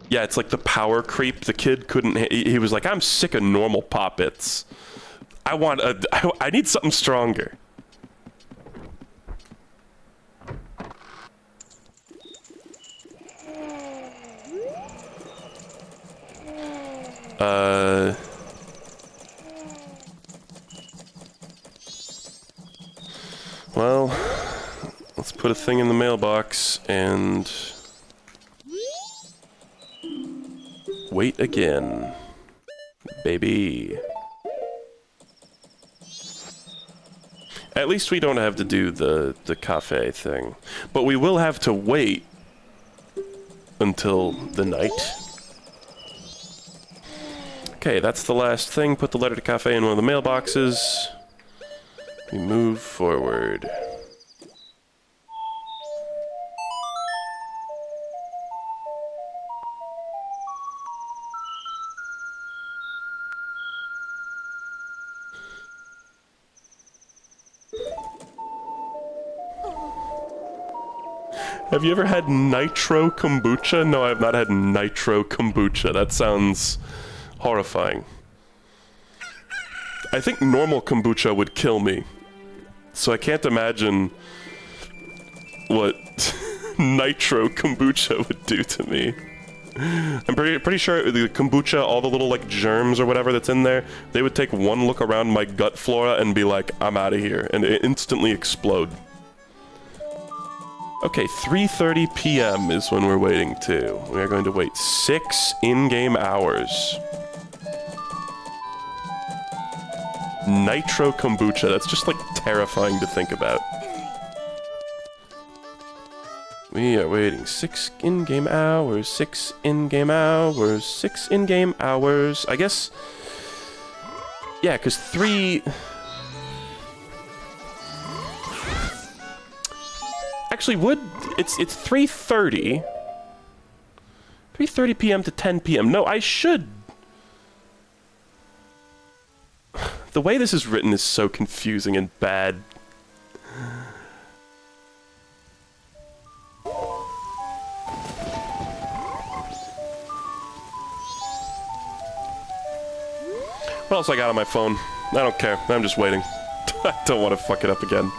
Yeah, it's like the power creep. The kid couldn't... He was like, I'm sick of normal poppets. I need something stronger. Well, let's put a thing in the mailbox and wait again, baby. At least we don't have to do the cafe thing, but we will have to wait until the night. Okay, that's the last thing. Put the letter to cafe in one of the mailboxes. We move forward. Have you ever had nitro kombucha? No, I have not had nitro kombucha. That sounds horrifying. I think normal kombucha would kill me. So I can't imagine what nitro kombucha would do to me. I'm pretty sure the kombucha, all the little like germs or whatever that's in there, they would take one look around my gut flora and be like, I'm out of here, and instantly explode. Okay, 3:30 p.m. is when we're waiting to. We are going to wait 6 in-game hours. Nitro kombucha, that's just like terrifying to think about. We are waiting 6 in-game hours, 6 in-game hours, 6 in-game hours. I guess... yeah, because 3... actually, it's 3:30. 3:30 p.m. to 10 p.m. No, I should... the way this is written is so confusing and bad. What else I got on my phone? I don't care. I'm just waiting. I don't want to fuck it up again.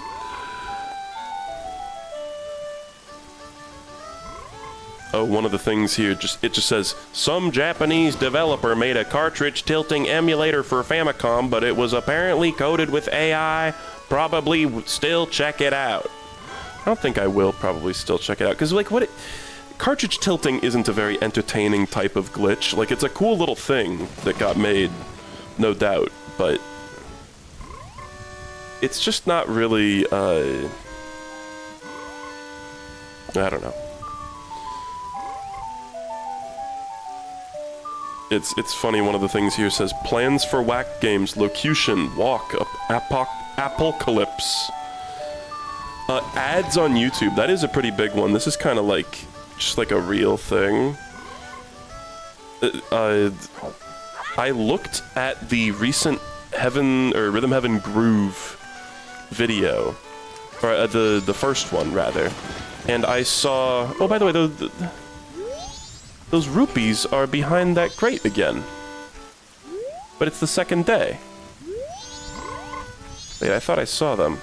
Oh, one of the things here, it just says, some Japanese developer made a cartridge tilting emulator for Famicom, but it was apparently coded with AI. Probably still check it out. I don't think I will probably still check it out, because, like, cartridge tilting isn't a very entertaining type of glitch. Like, it's a cool little thing that got made, no doubt, but it's just not really, I don't know. It's funny, one of the things here says, plans for whack games, locution, walk, apocalypse. Ads on YouTube, that is a pretty big one. This is kind of like, just like a real thing. I looked at the recent Rhythm Heaven Groove video, or the first one, rather, and I saw, oh, by the way, those rupees are behind that crate again. But it's the second day. Wait, I thought I saw them.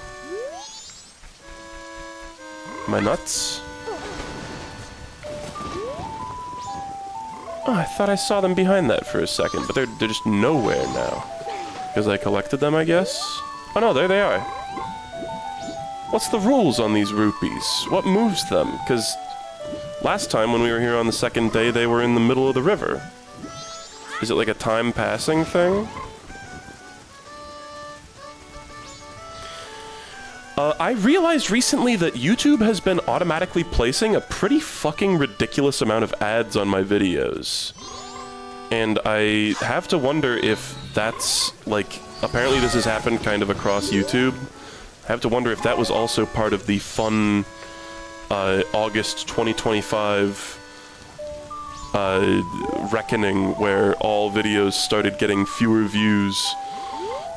Am I nuts? Oh, I thought I saw them behind that for a second, but they're just nowhere now. Because I collected them, I guess? Oh no, there they are. What's the rules on these rupees? What moves them? Because last time when we were here on the second day, they were in the middle of the river. Is it like a time passing thing? I realized recently that YouTube has been automatically placing a pretty fucking ridiculous amount of ads on my videos. And I have to wonder if that's, like, apparently this has happened kind of across YouTube. I have to wonder if that was also part of the fun August 2025 reckoning where all videos started getting fewer views.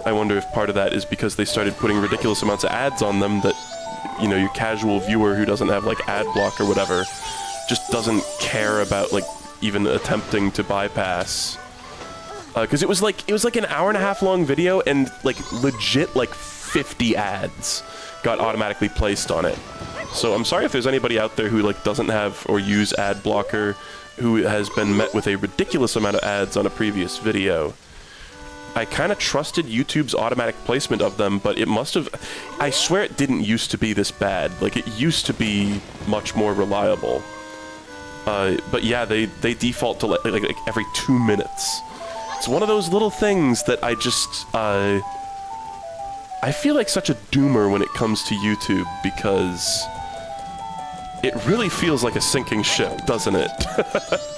I wonder if part of that is because they started putting ridiculous amounts of ads on them that, you know, your casual viewer who doesn't have, like, ad block or whatever just doesn't care about, like, even attempting to bypass. Because it was like an hour-and-a-half long video, and, like, legit, like, 50 ads got automatically placed on it. So I'm sorry if there's anybody out there who, like, doesn't have or use ad blocker who has been met with a ridiculous amount of ads on a previous video. I kind of trusted YouTube's automatic placement of them, but it must have... I swear it didn't used to be this bad. Like, it used to be much more reliable. But yeah, they default to, like every 2 minutes. It's one of those little things that I just... I feel like such a doomer when it comes to YouTube, because... it really feels like a sinking ship, doesn't it?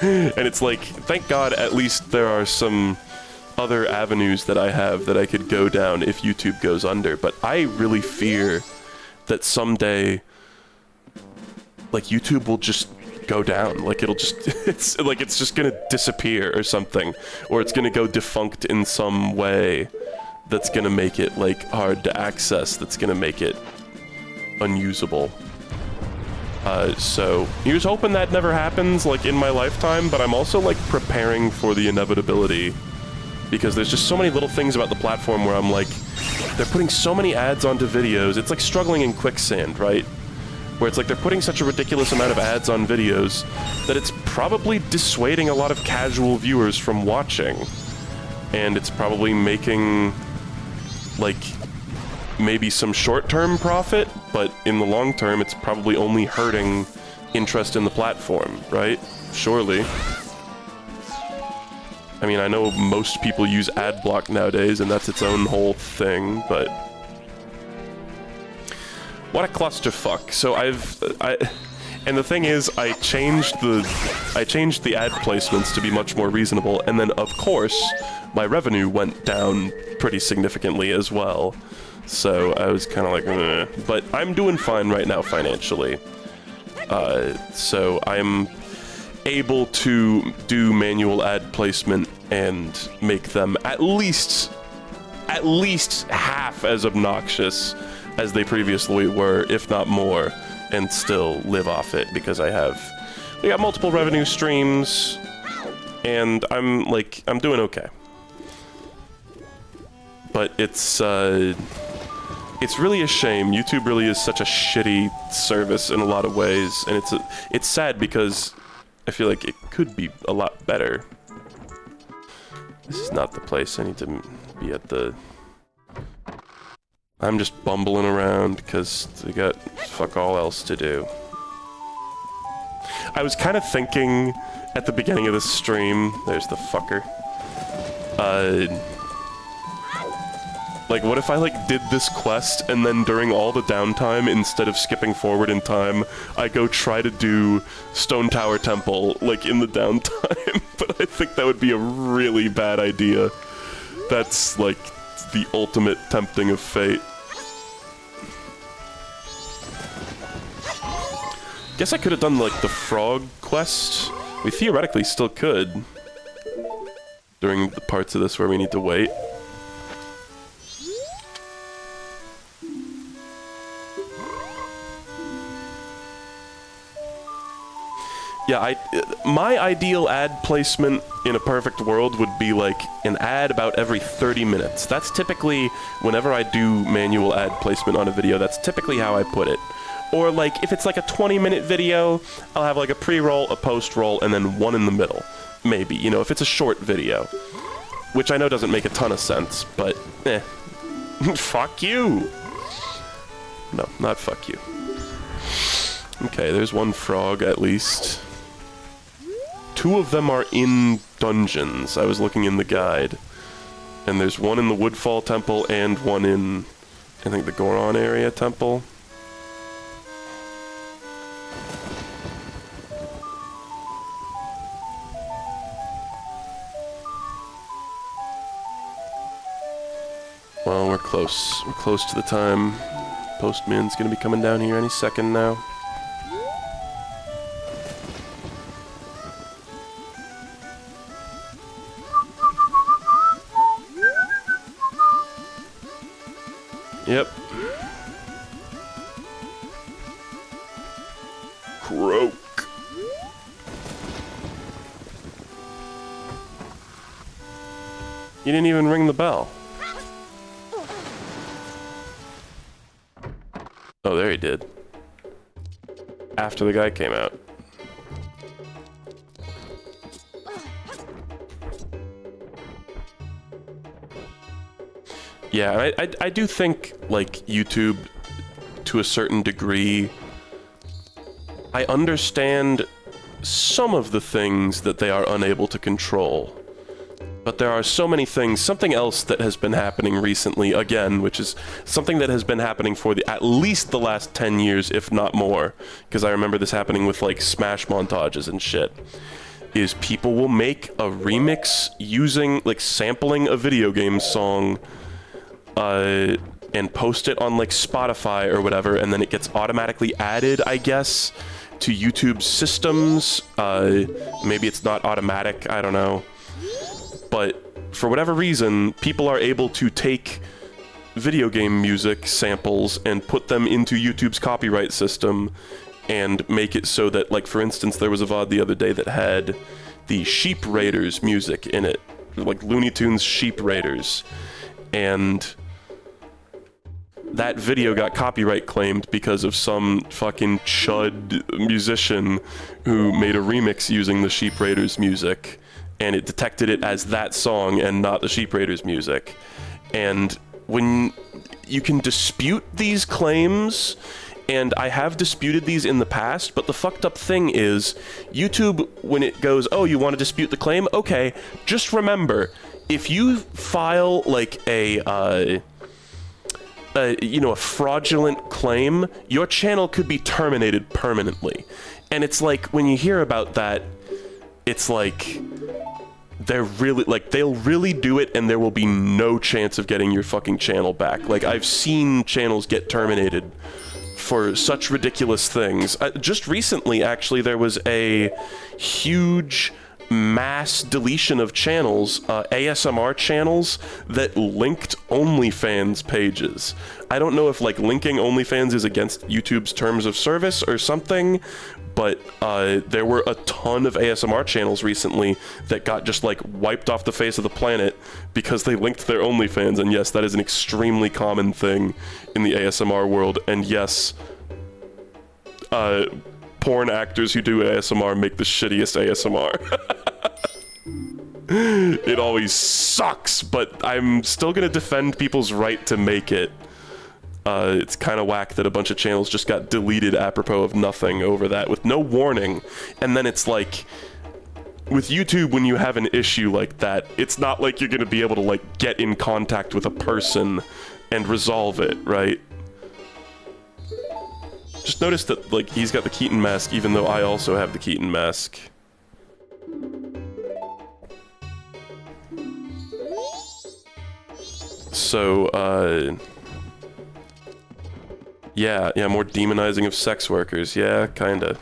And it's like, thank God at least there are some other avenues that I have that I could go down if YouTube goes under, but I really fear that someday, like, YouTube will just go down. Like, it'll just, it's just gonna disappear or something, or it's gonna go defunct in some way that's gonna make it, like, hard to access, that's gonna make it unusable. So, here's hoping that never happens, like, in my lifetime, but I'm also, like, preparing for the inevitability, because there's just so many little things about the platform where I'm like, they're putting so many ads onto videos, it's like struggling in quicksand, right? Where it's like they're putting such a ridiculous amount of ads on videos that it's probably dissuading a lot of casual viewers from watching. And it's probably making, like, maybe some short-term profit, but in the long term, it's probably only hurting interest in the platform, right? Surely. I mean, I know most people use ad block nowadays, and that's its own whole thing, but... what a clusterfuck. So and the thing is, I changed the ad placements to be much more reasonable, and then, of course, my revenue went down pretty significantly as well. So I was kind of like, eh. But I'm doing fine right now financially. So I'm able to do manual ad placement and make them at least half as obnoxious as they previously were, if not more, and still live off it, because we got multiple revenue streams, and I'm doing okay. But it's really a shame. YouTube really is such a shitty service in a lot of ways, and it's sad because I feel like it could be a lot better. This is not the place I need to be at the... I'm just bumbling around because we got fuck all else to do. I was kind of thinking at the beginning of the stream, there's the fucker, like, what if I, like, did this quest, and then during all the downtime, instead of skipping forward in time, I go try to do Stone Tower Temple, like, in the downtime? But I think that would be a really bad idea. That's, like, the ultimate tempting of fate. Guess I could have done, like, the frog quest. We theoretically still could. During the parts of this where we need to wait. Yeah, my ideal ad placement in a perfect world would be like an ad about every 30 minutes. That's typically, whenever I do manual ad placement on a video, that's typically how I put it. Or like, if it's like a 20-minute video, I'll have like a pre-roll, a post-roll, and then one in the middle. Maybe, you know, if it's a short video. Which I know doesn't make a ton of sense, but eh. Fuck you! No, not fuck you. Okay, there's one frog at least. 2 of them are in dungeons. I was looking in the guide. And there's one in the Woodfall Temple and one in, I think, the Goron area temple. Well, we're close. We're close to the time. Postman's gonna be coming down here any second now. Yep. Croak. You didn't even ring the bell. Oh, there he did. After the guy came out. Yeah, I do think, like, YouTube, to a certain degree, I understand some of the things that they are unable to control. But there are so many things. Something else that has been happening recently, again, which is something that has been happening for at least the last 10 years, if not more, because I remember this happening with, like, Smash montages and shit, is people will make a remix using, like, sampling a video game song, and post it on, like, Spotify or whatever, and then it gets automatically added, I guess, to YouTube's systems. Maybe it's not automatic, I don't know. But for whatever reason, people are able to take video game music samples and put them into YouTube's copyright system and make it so that, like, for instance, there was a VOD the other day that had the Sheep Raiders music in it, like Looney Tunes Sheep Raiders, and that video got copyright claimed because of some fucking chud musician who made a remix using the Sheep Raiders music, and it detected it as that song and not the Sheep Raiders music. And when you can dispute these claims, and I have disputed these in the past, but the fucked up thing is, YouTube, when it goes, oh, you want to dispute the claim? Okay, just remember, if you file, like, a fraudulent claim, your channel could be terminated permanently. And it's like, when you hear about that, it's like, they'll really do it, and there will be no chance of getting your fucking channel back. Like, I've seen channels get terminated for such ridiculous things. Just recently, actually, there was a huge mass deletion of channels, ASMR channels, that linked OnlyFans pages. I don't know if, like, linking OnlyFans is against YouTube's terms of service or something, but there were a ton of ASMR channels recently that got just, like, wiped off the face of the planet because they linked their OnlyFans, and yes, that is an extremely common thing in the ASMR world, and yes, porn actors who do ASMR make the shittiest ASMR. It always sucks, but I'm still gonna defend people's right to make it. It's kind of whack that a bunch of channels just got deleted apropos of nothing over that, with no warning. And then it's like, with YouTube, when you have an issue like that, it's not like you're gonna be able to, like, get in contact with a person and resolve it, right? Just notice that, like, he's got the Keaton mask, even though I also have the Keaton mask. So, yeah, more demonizing of sex workers. Yeah, kinda.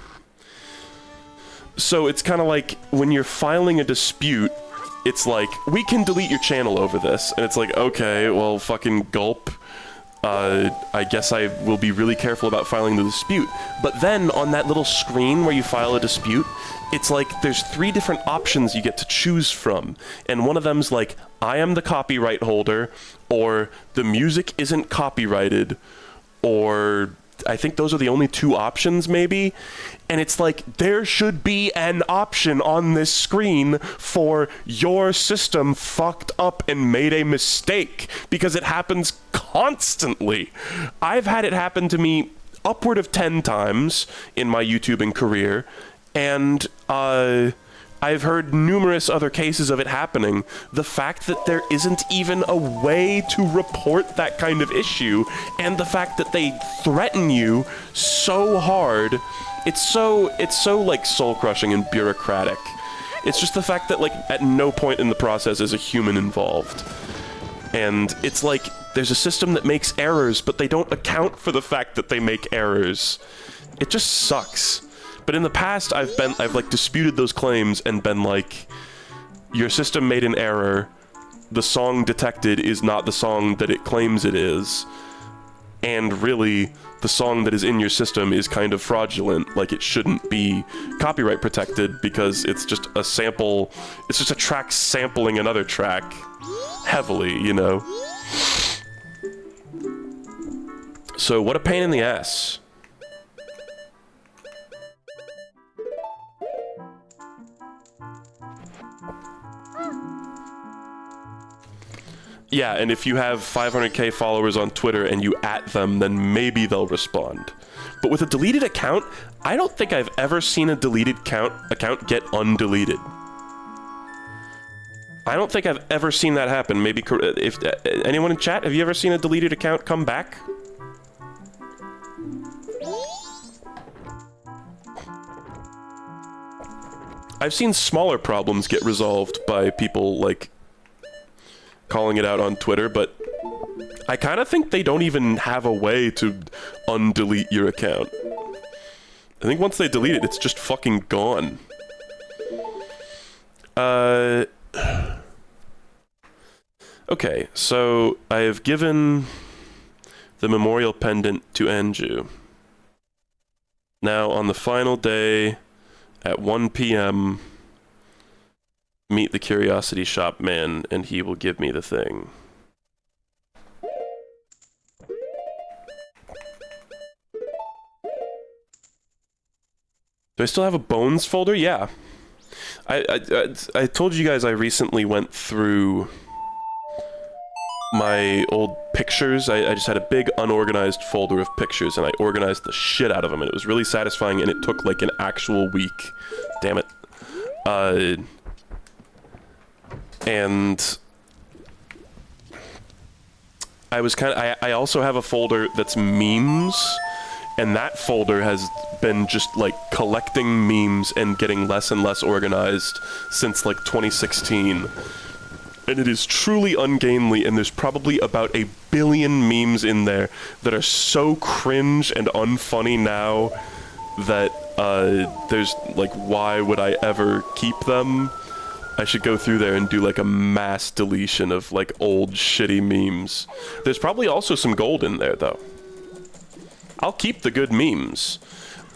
So it's kind of like, when you're filing a dispute, it's like, we can delete your channel over this. And it's like, okay, well, fucking gulp. I guess I will be really careful about filing the dispute. But then, on that little screen where you file a dispute, it's like, there's 3 different options you get to choose from. And one of them's like, I am the copyright holder, or the music isn't copyrighted, or I think those are the only 2 options, maybe. And it's like, there should be an option on this screen for your system fucked up and made a mistake, because it happens constantly. I've had it happen to me upward of 10 times in my YouTubing career, and I've heard numerous other cases of it happening. The fact that there isn't even a way to report that kind of issue, and the fact that they threaten you so hard, it's so like soul-crushing and bureaucratic. It's just the fact that, like, at no point in the process is a human involved. And it's like, there's a system that makes errors, but they don't account for the fact that they make errors. It just sucks. But in the past, I've like disputed those claims and been like, your system made an error, the song detected is not the song that it claims it is, and really the song that is in your system is kind of fraudulent, like it shouldn't be copyright protected because it's just a sample, it's just a track sampling another track heavily, you know? So what a pain in the ass. Yeah, and if you have 500k followers on Twitter and you @ them, then maybe they'll respond. But with a deleted account, I don't think I've ever seen a deleted account get undeleted. I don't think I've ever seen that happen. Maybe if anyone in chat, have you ever seen a deleted account come back? I've seen smaller problems get resolved by people like calling it out on Twitter, but I kind of think they don't even have a way to undelete your account. I think once they delete it, it's just fucking gone. Okay, so I have given the memorial pendant to Anju. Now, on the final day, at 1 p.m., meet the Curiosity Shop man, and he will give me the thing. Do I still have a bones folder? Yeah. I told you guys I recently went through my old pictures. I just had a big unorganized folder of pictures, and I organized the shit out of them, and it was really satisfying, and it took like an actual week. Damn it. And I was I also have a folder that's memes, and that folder has been just like collecting memes and getting less and less organized since like 2016. And it is truly ungainly, and there's probably about 1 billion memes in there that are so cringe and unfunny now that there's like, why would I ever keep them? I should go through there and do like a mass deletion of like old shitty memes. There's probably also some gold in there though. I'll keep the good memes.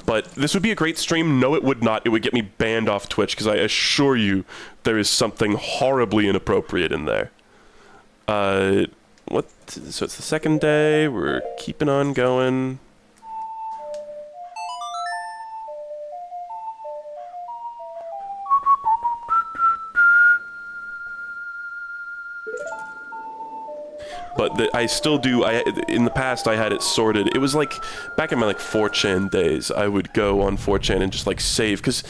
But this would be a great stream. No, it would not. It would get me banned off Twitch, because I assure you there is something horribly inappropriate in there. What? So it's the second day. We're keeping on going. But I still do, in the past I had it sorted. It was like, back in my like 4chan days, I would go on 4chan and just like save, because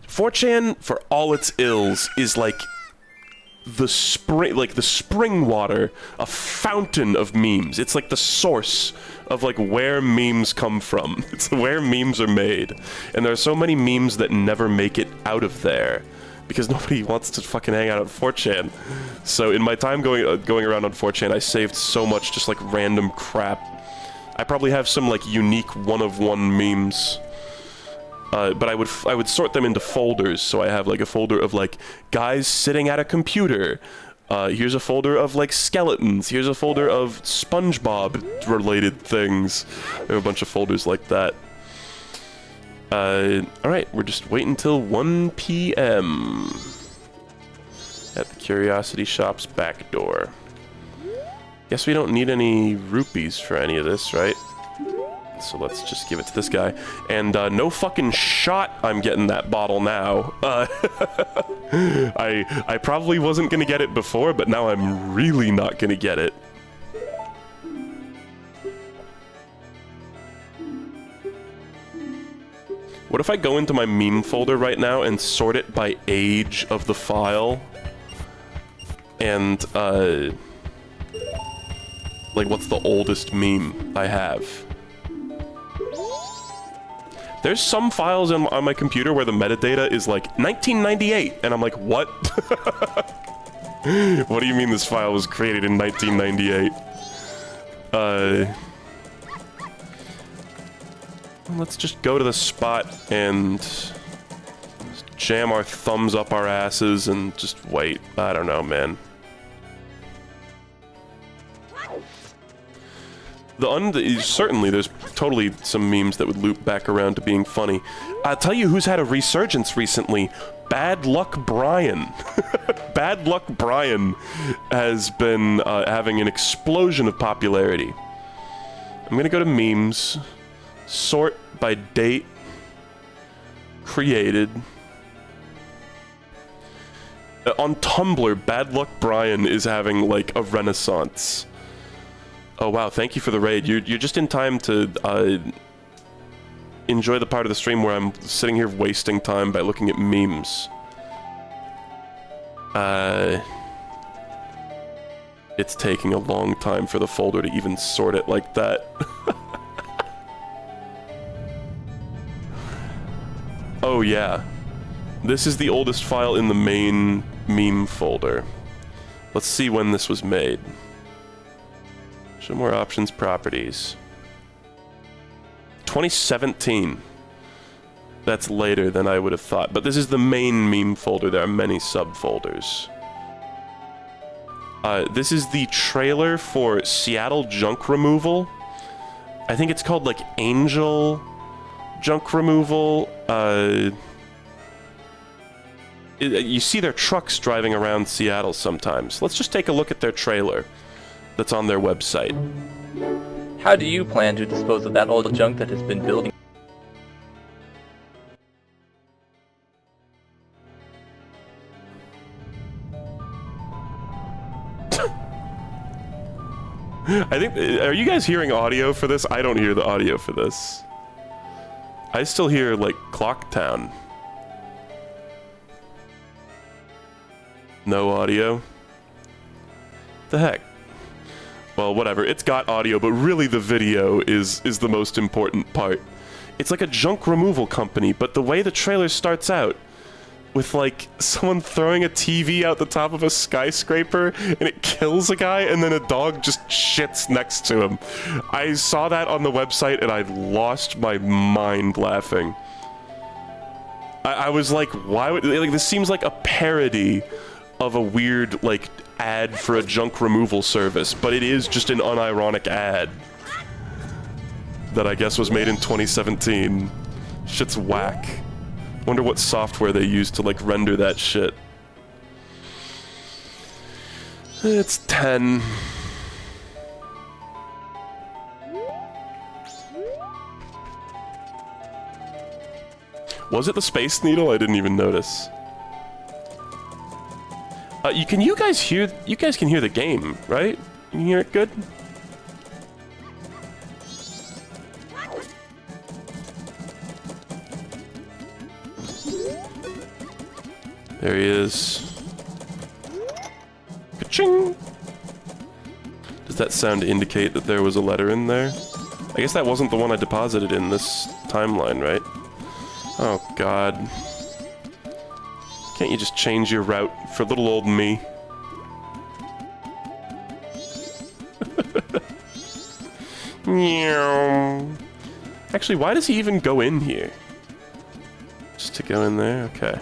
4chan, for all its ills, is like the spring water, a fountain of memes. It's like the source of like where memes come from. It's where memes are made. And there are so many memes that never make it out of there, because nobody wants to fucking hang out on 4chan. So in my time going around on 4chan, I saved so much just like random crap. I probably have some like unique one-of-one memes. But I would sort them into folders, so I have like a folder of like guys sitting at a computer. Here's a folder of like skeletons. Here's a folder of SpongeBob related things. I have a bunch of folders like that. Alright, we're just waiting until 1 p.m. at the Curiosity Shop's back door. Guess we don't need any rupees for any of this, right? So let's just give it to this guy. And no fucking shot I'm getting that bottle now. I probably wasn't gonna get it before, but now I'm really not gonna get it. What if I go into my meme folder right now and sort it by age of the file? And, like, what's the oldest meme I have? There's some files on my computer where the metadata is like 1998, and I'm like, what? What do you mean this file was created in 1998? Let's just go to the spot and jam our thumbs up our asses and just wait. I don't know, man. certainly there's totally some memes that would loop back around to being funny. I'll tell you who's had a resurgence recently. Bad Luck Brian. Bad Luck Brian has been having an explosion of popularity. I'm gonna go to memes, sort by date created. On Tumblr, Bad Luck Brian is having like a renaissance. Oh wow, thank you for the raid. You're just in time to enjoy the part of the stream where I'm sitting here wasting time by looking at memes. It's taking a long time for the folder to even sort it like that. Oh yeah. This is the oldest file in the main meme folder. Let's see when this was made. Show more options, properties. 2017. That's later than I would have thought, but this is the main meme folder. There are many subfolders. This is the trailer for Seattle Junk Removal. I think it's called like Angel Junk Removal. You see their trucks driving around Seattle sometimes. Let's just take a look at their trailer that's on their website.
How do you plan to dispose of that old junk that has been building?
I think, are you guys hearing audio for this? I don't hear the audio for this. I still hear, like, Clocktown. No audio? The heck? Well, whatever. It's got audio, but really the video is the most important part. It's like a junk removal company, but the way the trailer starts out, with like someone throwing a TV out the top of a skyscraper and it kills a guy and then a dog just shits next to him. I saw that on the website and I lost my mind laughing. I was like, why would, like, this seems like a parody of a weird like ad for a junk removal service, but it is just an unironic ad that I guess was made in 2017. Shit's whack. Wonder what software they used to, like, render that shit. It's 10. Was it the Space Needle? I didn't even notice. You guys can hear the game, right? You can hear it good? There he is. Ka-ching! Does that sound indicate that there was a letter in there? I guess that wasn't the one I deposited in this timeline, right? Oh god. Can't you just change your route for little old me? Actually, why does he even go in here? Just to go in there? Okay.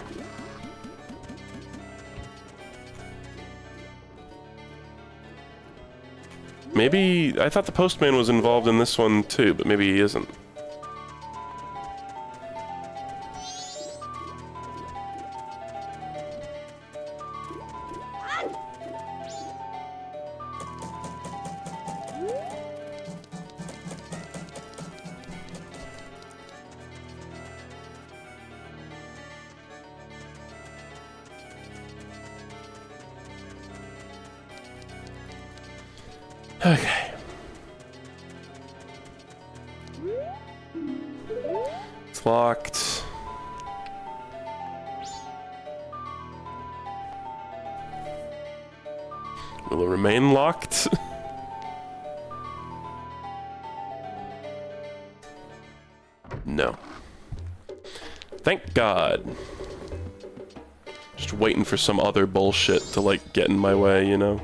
Maybe... I thought the postman was involved in this one too, but maybe he isn't. Okay. It's locked. Will it remain locked? No. Thank God. Just waiting for some other bullshit to, like, get in my way, you know?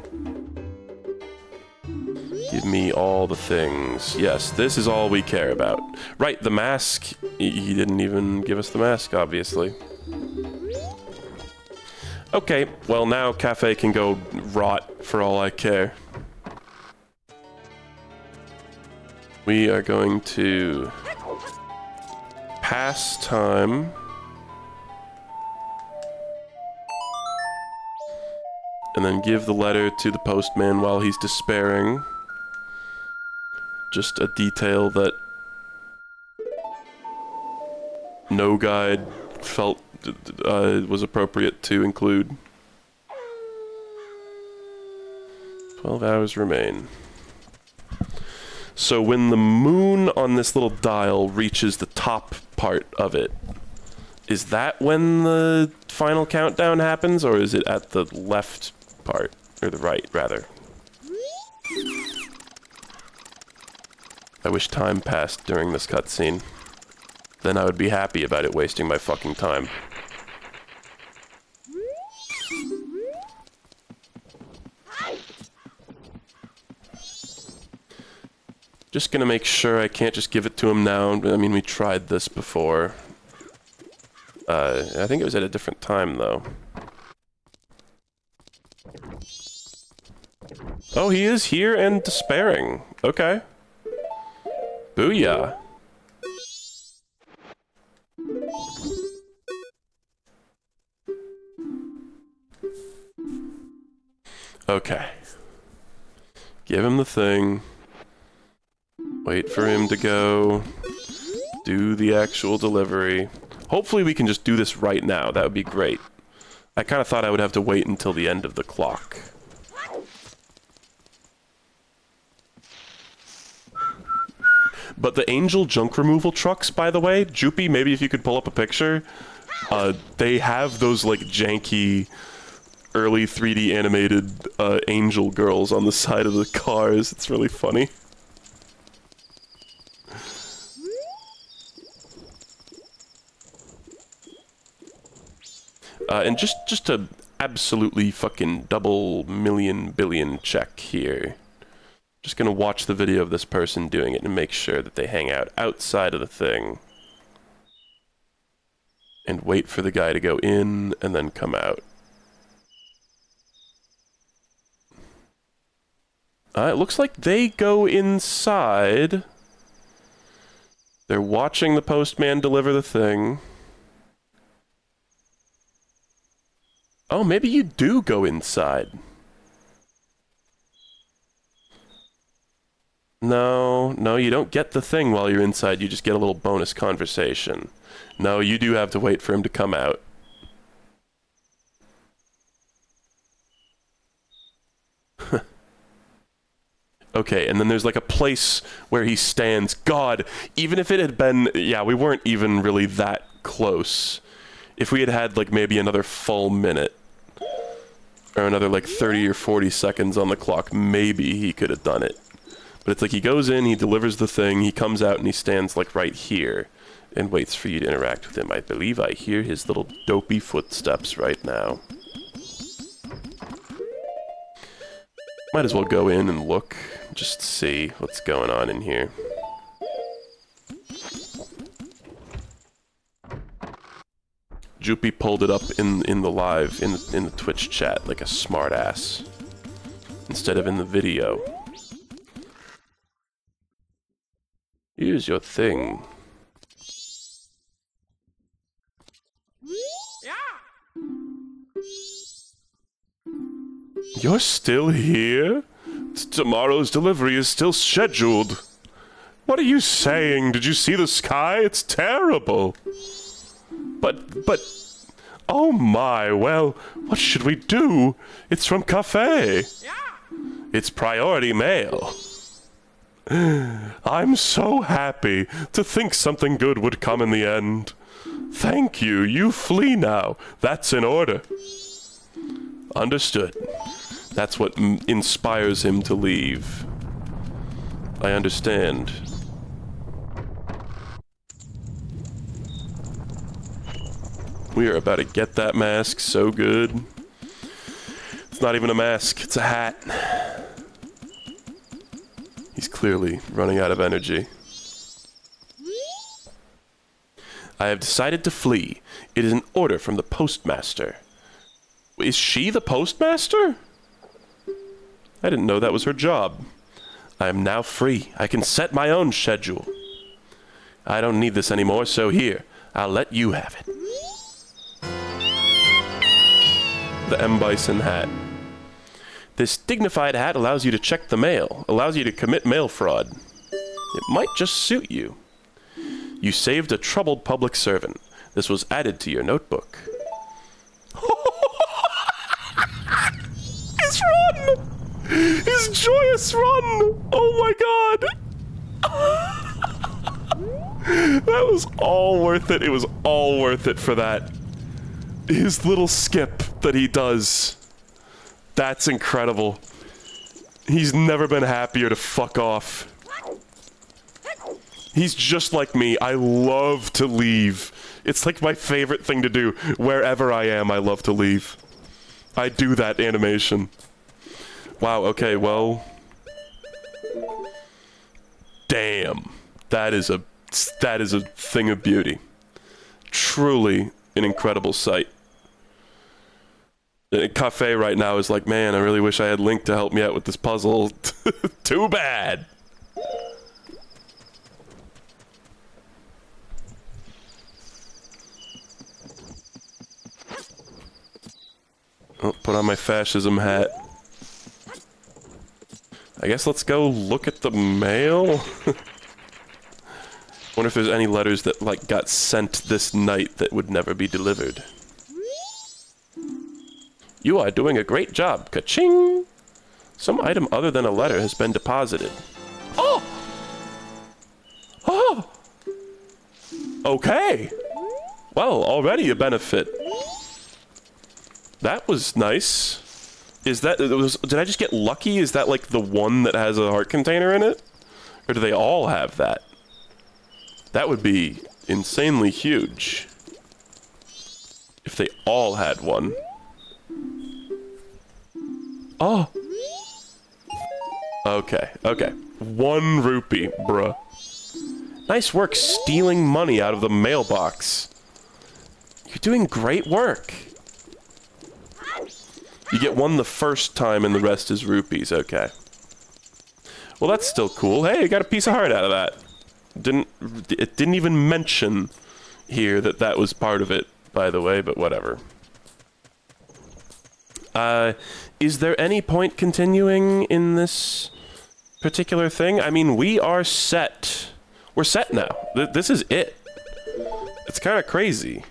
Give me all the things. Yes, this is all we care about. Right, the mask. He didn't even give us the mask, obviously. Okay, well now Cafe can go rot for all I care. We are going to pass time. And then give the letter to the postman while he's despairing. Just a detail that no guide felt was appropriate to include. 12 hours remain. So when the moon on this little dial reaches the top part of it, is that when the final countdown happens, or is it at the left part? Or the right, rather? I wish time passed during this cutscene. Then I would be happy about it wasting my fucking time. Just gonna make sure I can't just give it to him now. I mean, we tried this before. I think it was at a different time, though. Oh, he is here and despairing. Okay. Booyah. Okay. Give him the thing. Wait for him to go. Do the actual delivery. Hopefully we can just do this right now. That would be great. I kind of thought I would have to wait until the end of the clock. But the angel junk removal trucks, by the way, Joopy, maybe if you could pull up a picture, they have those, like, janky, early 3D animated angel girls on the side of the cars. It's really funny. And just to absolutely fucking double million billion check here. Just gonna watch the video of this person doing it and make sure that they hang out outside of the thing. And wait for the guy to go in and then come out. It looks like they go inside. They're watching the postman deliver the thing. Oh, maybe you do go inside. No, you don't get the thing while you're inside, you just get a little bonus conversation. No, you do have to wait for him to come out. Okay, and then there's like a place where he stands. God, even if it had been... Yeah, we weren't even really that close. If we had had like maybe another full minute, or another like 30 or 40 seconds on the clock, maybe he could have done it. But it's like he goes in, he delivers the thing, he comes out and he stands like right here and waits for you to interact with him. I believe I hear his little dopey footsteps right now. Might as well go in and look, just see what's going on in here. Joopy pulled it up in the live, in the Twitch chat like a smartass, instead of in the video. Here's your thing. You're still here? Tomorrow's delivery is still scheduled. What are you saying? Did you see the sky? It's terrible. But, oh my, well, what should we do? It's from Cafe. It's priority mail. I'm so happy to think something good would come in the end. Thank you, you flee now. That's in order. Understood. That's what inspires him to leave. I understand. We are about to get that mask so good. It's not even a mask, it's a hat. He's clearly running out of energy. I have decided to flee. It is an order from the postmaster. Is she the postmaster? I didn't know that was her job. I am now free. I can set my own schedule. I don't need this anymore, so here, I'll let you have it. The M. Bison hat. This dignified hat allows you to check the mail, allows you to commit mail fraud. It might just suit you. You saved a troubled public servant. This was added to your notebook. His run! His joyous run! Oh my god! That was all worth it. It was all worth it for that. His little skip that he does. That's incredible. He's never been happier to fuck off. He's just like me. I love to leave. It's like my favorite thing to do. Wherever I am, I love to leave. I do that animation. Wow, okay, well... Damn. That is a thing of beauty. Truly an incredible sight. Cafe right now is like, man, I really wish I had Link to help me out with this puzzle. Too bad. Oh, put on my fascism hat. I guess let's go look at the mail. Wonder if there's any letters that, like, got sent this night that would never be delivered. You are doing a great job. Ka-ching! Some item other than a letter has been deposited. Oh! Oh! Okay! Well, already a benefit. That was nice. Is that... did I just get lucky? Is that, like, the one that has a heart container in it? Or do they all have that? That would be insanely huge. If they all had one. Oh. Okay, okay. 1 rupee, bruh. Nice work stealing money out of the mailbox. You're doing great work. You get 1 the first time and the rest is rupees, okay. Well, that's still cool. Hey, I got a piece of heart out of that. It didn't even mention here that that was part of it, by the way, but whatever. Is there any point continuing in this particular thing? I mean, we are set. We're set now. This is it. It's kind of crazy.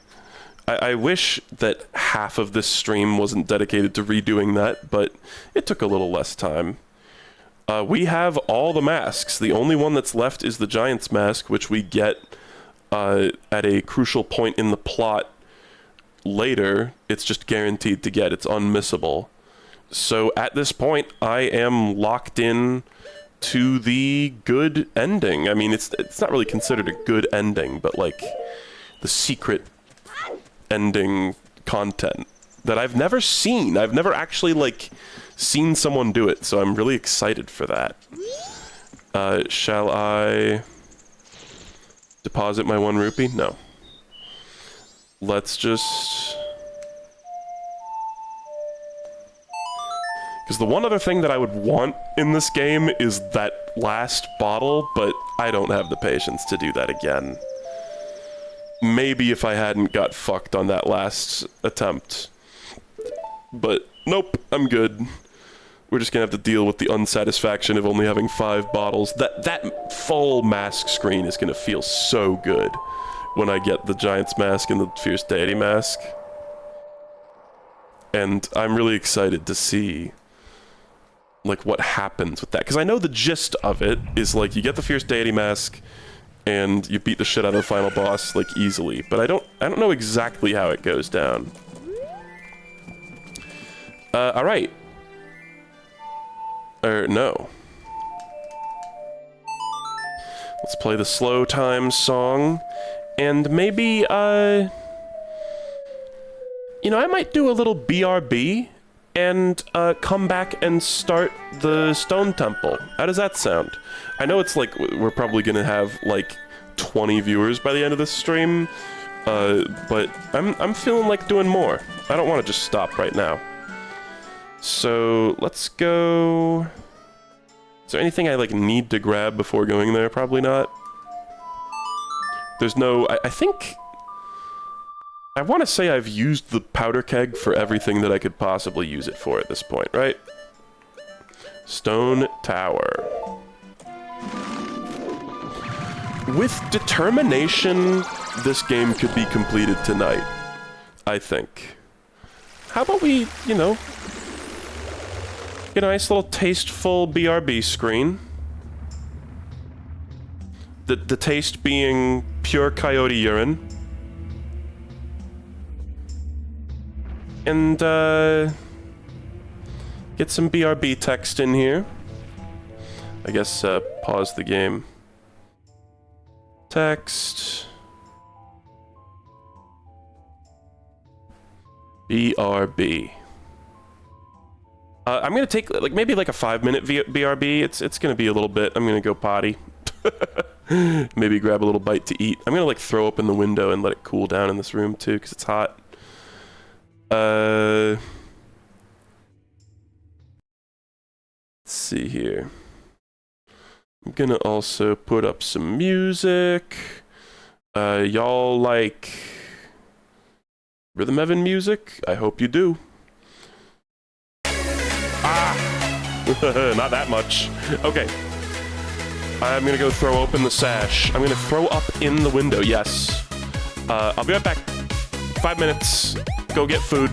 I wish that half of this stream wasn't dedicated to redoing that, but it took a little less time. We have all the masks. The only one that's left is the Giant's mask, which we get at a crucial point in the plot later. It's just guaranteed to get. It's unmissable. So at this point, I am locked in to the good ending. I mean, it's not really considered a good ending, but like the secret ending content that I've never seen. I've never actually like seen someone do it, so I'm really excited for that. Shall I deposit my 1 rupee? No. Let's just... Because the one other thing that I would want in this game is that last bottle, but I don't have the patience to do that again. Maybe if I hadn't got fucked on that last attempt. But nope, I'm good. We're just gonna have to deal with the unsatisfaction of only having 5 bottles. That full mask screen is gonna feel so good when I get the Giant's mask and the Fierce Deity mask. And I'm really excited to see like what happens with that, because I know the gist of it is like you get the Fierce Deity mask and you beat the shit out of the final boss like easily, but I don't know exactly how it goes down. All right. Or no. Let's play the slow time song, and maybe you know, I might do a little BRB and come back and start the Stone Temple. How does that sound? I know it's like we're probably gonna have like 20 viewers by the end of this stream, but I'm feeling like doing more. I don't want to just stop right now. So let's go Is there anything I, like, need to grab before going there? Probably not. There's no... I think... I want to say I've used the powder keg for everything that I could possibly use it for at this point, right? Stone Tower. With determination, this game could be completed tonight, I think. How about we, you know, get a nice little tasteful BRB screen. The taste being pure coyote urine. And, get some BRB text in here. I guess, pause the game. Text. BRB. I'm gonna take, like, maybe like a 5-minute BRB. It's gonna be a little bit. I'm gonna go potty. Maybe grab a little bite to eat. I'm gonna, like, throw open the window and let it cool down in this room, too, because it's hot. Let's see here. I'm gonna also put up some music. Y'all like Rhythm Evan music? I hope you do. Ah! Not that much. Okay. I'm gonna go throw open the sash. I'm gonna throw up in the window, yes. I'll be right back. 5 minutes. Go get food.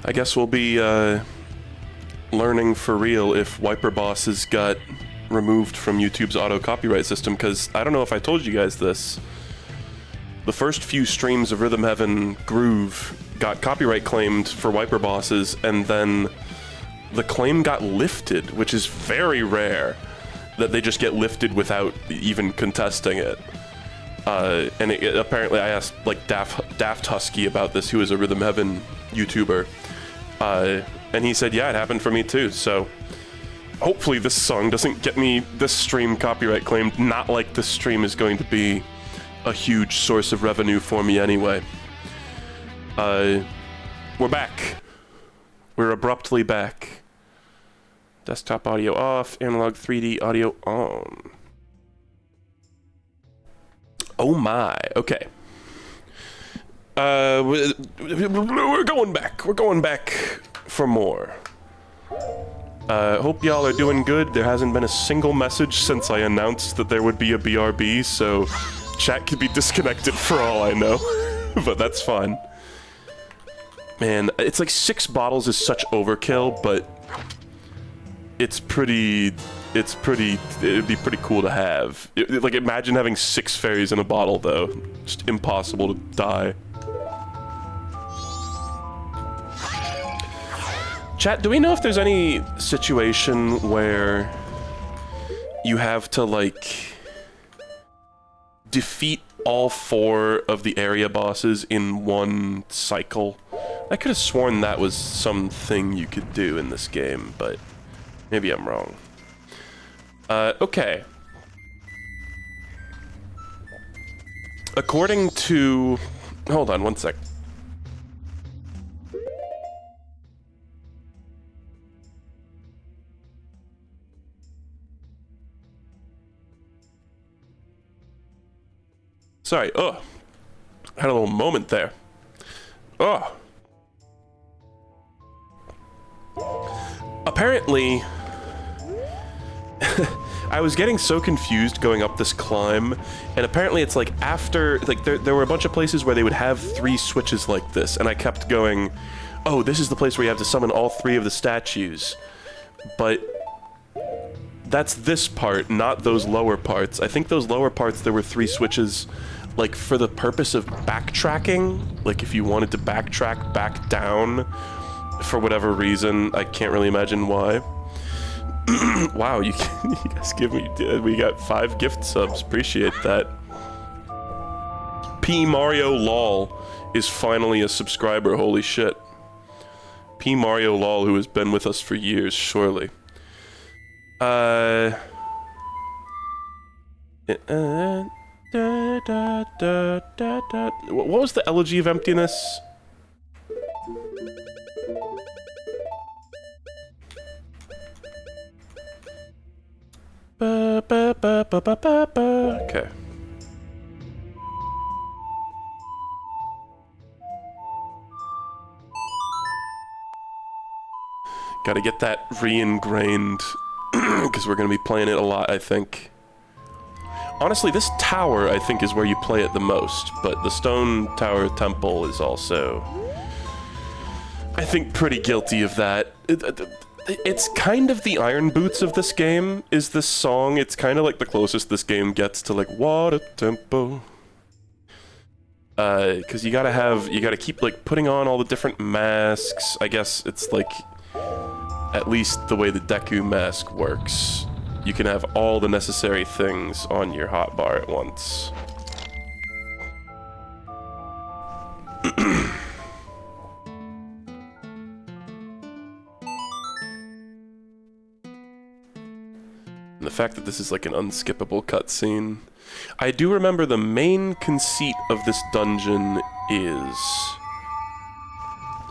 I guess we'll be learning for real if Wiper Bosses got removed from YouTube's auto copyright system, because I don't know if I told you guys this. The first few streams of Rhythm Heaven Groove got copyright claimed for Wiper Bosses, and then the claim got lifted, which is very rare that they just get lifted without even contesting it. And apparently I asked like Daft Husky about this, who is a Rhythm Heaven YouTuber, and he said, yeah, it happened for me too. So hopefully this song doesn't get me this stream copyright claimed. Not like this stream is going to be a huge source of revenue for me anyway. We're back. We're abruptly back. Desktop audio off, analog 3D audio on. Oh my, okay. We're going back. We're going back for more. Hope y'all are doing good. There hasn't been a single message since I announced that there would be a BRB, so chat could be disconnected for all I know. But that's fine. Man, it's like 6 bottles is such overkill, but it'd be pretty cool to have. Like, imagine having 6 fairies in a bottle, though. Just impossible to die. Chat, do we know if there's any situation where you have to, like, defeat all 4 of the area bosses in one cycle? I could have sworn that was something you could do in this game, but maybe I'm wrong. Okay. According to... Hold on, one sec. Sorry, oh. Had a little moment there. Oh. Apparently... I was getting so confused going up this climb, and apparently it's like after... Like, there were a bunch of places where they would have 3 switches like this, and I kept going, oh, this is the place where you have to summon all 3 of the statues. But... that's this part, not those lower parts. I think those lower parts, there were 3 switches, like, for the purpose of backtracking. Like, if you wanted to backtrack back down, for whatever reason, I can't really imagine why. Wow, you guys give me... we got 5 gift subs, appreciate that. P. Mario Lol is finally a subscriber, holy shit. P. Mario Lol, who has been with us for years, surely. What was the Elegy of Emptiness? Okay. Gotta get that re-ingrained, because we're gonna be playing it a lot, I think. Honestly, this tower, I think, is where you play it the most, but the Stone Tower Temple is also, I think, pretty guilty of that. It's kind of the Iron Boots of this game, is this song. It's kind of like the closest this game gets to, like, Water Temple. Because you gotta keep, like, putting on all the different masks. I guess it's, like, at least the way the Deku mask works. You can have all the necessary things on your hotbar at once. And the fact that this is like an unskippable cutscene. I do remember the main conceit of this dungeon is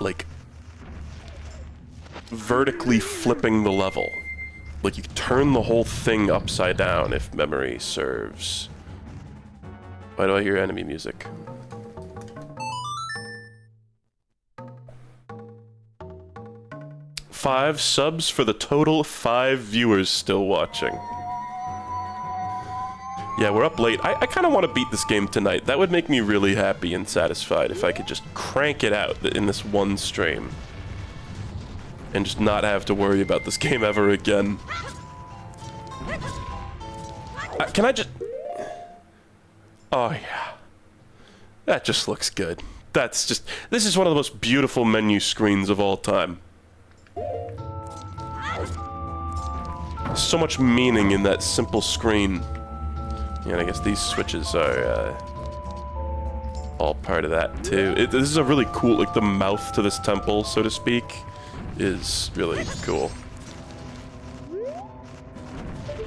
like vertically flipping the level. Like you turn the whole thing upside down if memory serves. Why do I hear enemy music? Five subs for the total 5 viewers still watching. Yeah, we're up late. I kind of want to beat this game tonight. That would make me really happy and satisfied if I could just crank it out in this one stream. And just not have to worry about this game ever again. Can I just... Oh, yeah. That just looks good. That's just... This is one of the most beautiful menu screens of all time. So much meaning in that simple screen. Yeah, and I guess these switches are all part of that too. This is a really cool, like the mouth to this temple, so to speak, is really cool.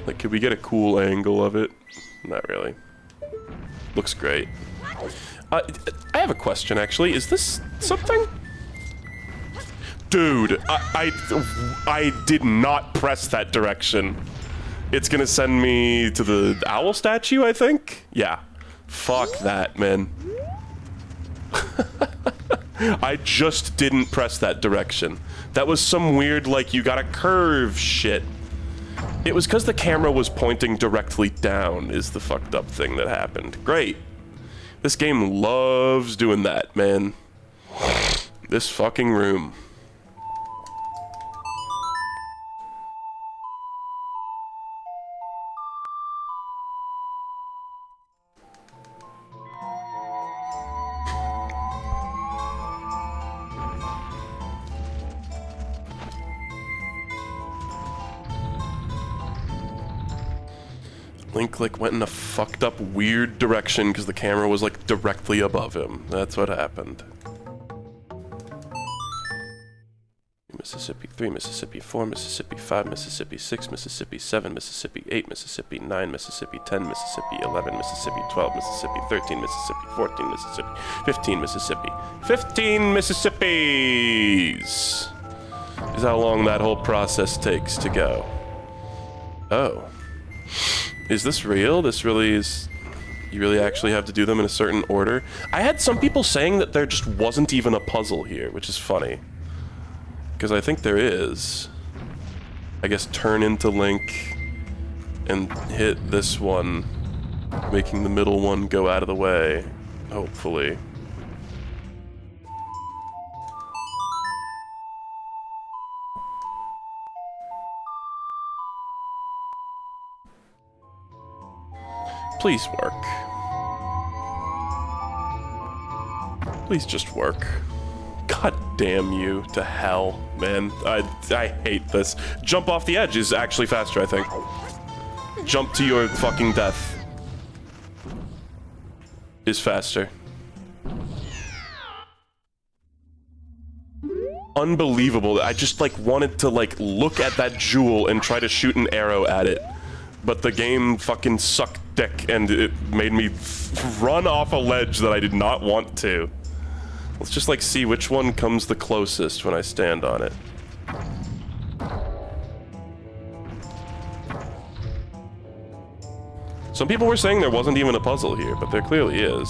Like, could we get a cool angle of it? Not really. Looks great. I have a question, actually. Is this something? Dude, I did not press that direction. It's gonna send me to the owl statue, I think? Yeah. Fuck that, man. I just didn't press that direction. That was some weird, like, you gotta curve shit. It was because the camera was pointing directly down is the fucked up thing that happened. Great. This game loves doing that, man. This fucking room. Link, like, went in a fucked up, weird direction because the camera was, like, directly above him. That's what happened. Mississippi 3, Mississippi 4, Mississippi 5, Mississippi 6, Mississippi 7, Mississippi 8, Mississippi 9, Mississippi 10, Mississippi 11, Mississippi 12, Mississippi 13, Mississippi 14, Mississippi 15, Mississippi 15 Mississippis is how long that whole process takes to go. Oh. Is this real? This really is... You really actually have to do them in a certain order? I had some people saying that there just wasn't even a puzzle here, which is funny. Because I think there is. I guess turn into Link and hit this one, making the middle one go out of the way, hopefully. Please work. Please just work. God damn you to hell, man. I hate this. Jump off the edge is actually faster, I think. Jump to your fucking death is faster. Unbelievable. I just, like, wanted to, like, look at that jewel and try to shoot an arrow at it. But the game fucking sucked dick, and it made me run off a ledge that I did not want to. Let's just, like, see which one comes the closest when I stand on it. Some people were saying there wasn't even a puzzle here, but there clearly is.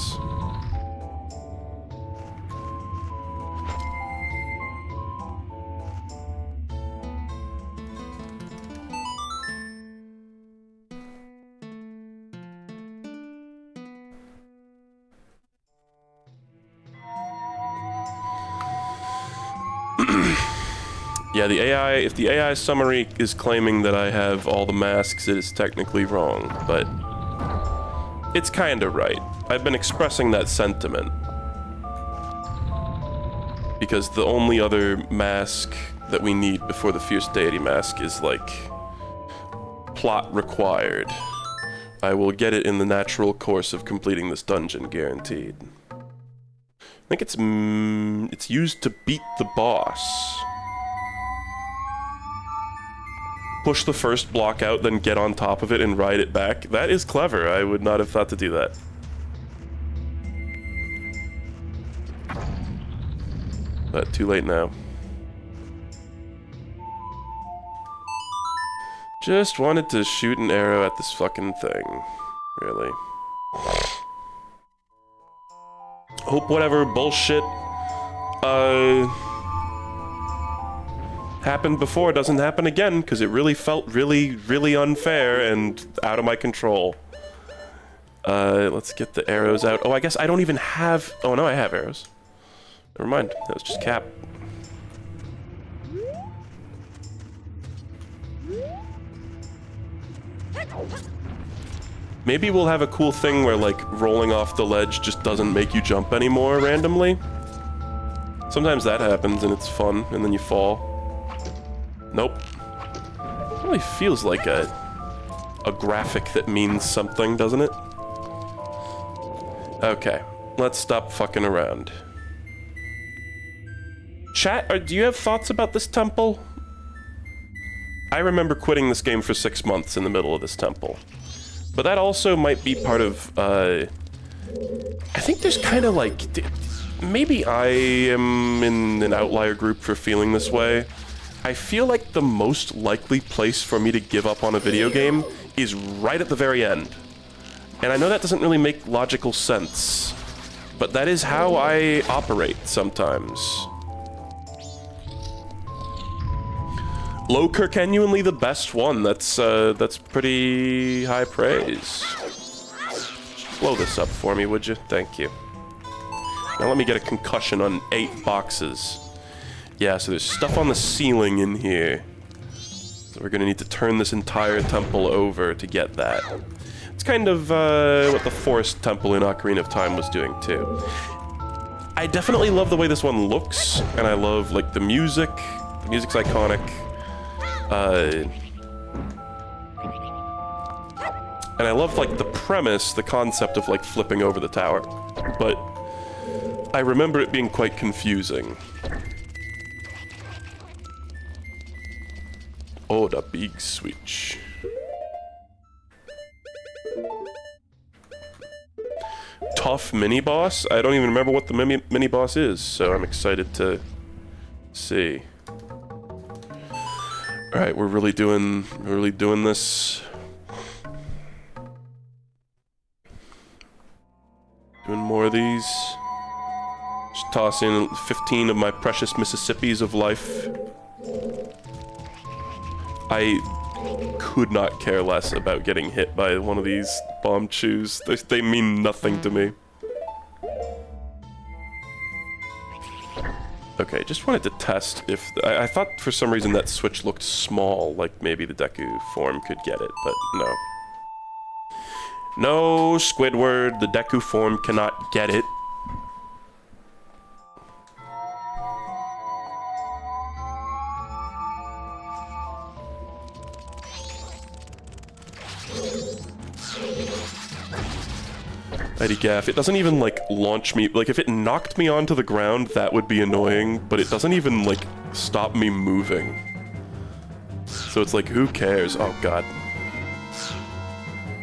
Yeah, the AI, if the AI summary is claiming that I have all the masks, it is technically wrong, but it's kinda right. I've been expressing that sentiment. Because the only other mask that we need before the Fierce Deity mask is, like, plot required. I will get it in the natural course of completing this dungeon, guaranteed. I think it's used to beat the boss. Push the first block out, then get on top of it and ride it back. That is clever. I would not have thought to do that. But too late now. Just wanted to shoot an arrow at this fucking thing. Really. Hope whatever bullshit happened before doesn't happen again, because it really felt really unfair and out of my control. Let's get the arrows out. Oh, I guess I don't even have... Oh, no, I have arrows. Never mind. That was just Cap. Maybe we'll have a cool thing where, like, rolling off the ledge just doesn't make you jump anymore randomly. Sometimes that happens and it's fun, and then you fall. Nope. It really feels like a graphic that means something, doesn't it? Okay, let's stop fucking around. Chat, do you have thoughts about this temple? I remember quitting this game for 6 months in the middle of this temple. But that also might be part of, I think there's kind of like... Maybe I am in an outlier group for feeling this way. I feel like the most likely place for me to give up on a video game is right at the very end. And I know that doesn't really make logical sense, but that is how I operate sometimes. Loker genuinely the best one. That's pretty high praise. Just blow this up for me, would you? Thank you. Now let me get a concussion on 8 boxes. Yeah, so there's stuff on the ceiling in here. So we're gonna need to turn this entire temple over to get that. It's kind of what the Forest Temple in Ocarina of Time was doing too. I definitely love the way this one looks, and I love, like, the music. The music's iconic. And I love, like, the premise, the concept of, like, flipping over the tower. But I remember it being quite confusing. Oh, the big switch. Tough mini-boss? I don't even remember what the mini-boss is, so I'm excited to see. Alright, we're really doing this. Doing more of these. Just toss in 15 of my precious Mississippis of life. I could not care less about getting hit by one of these bomb chews. They mean nothing to me. Okay, just wanted to test if... I thought for some reason that switch looked small, like maybe the Deku form could get it, but no. No, Squidward, the Deku form cannot get it. Mighty Gaff, it doesn't even, like, launch me. Like, if it knocked me onto the ground, that would be annoying, but it doesn't even, like, stop me moving. So it's like, who cares? Oh, God.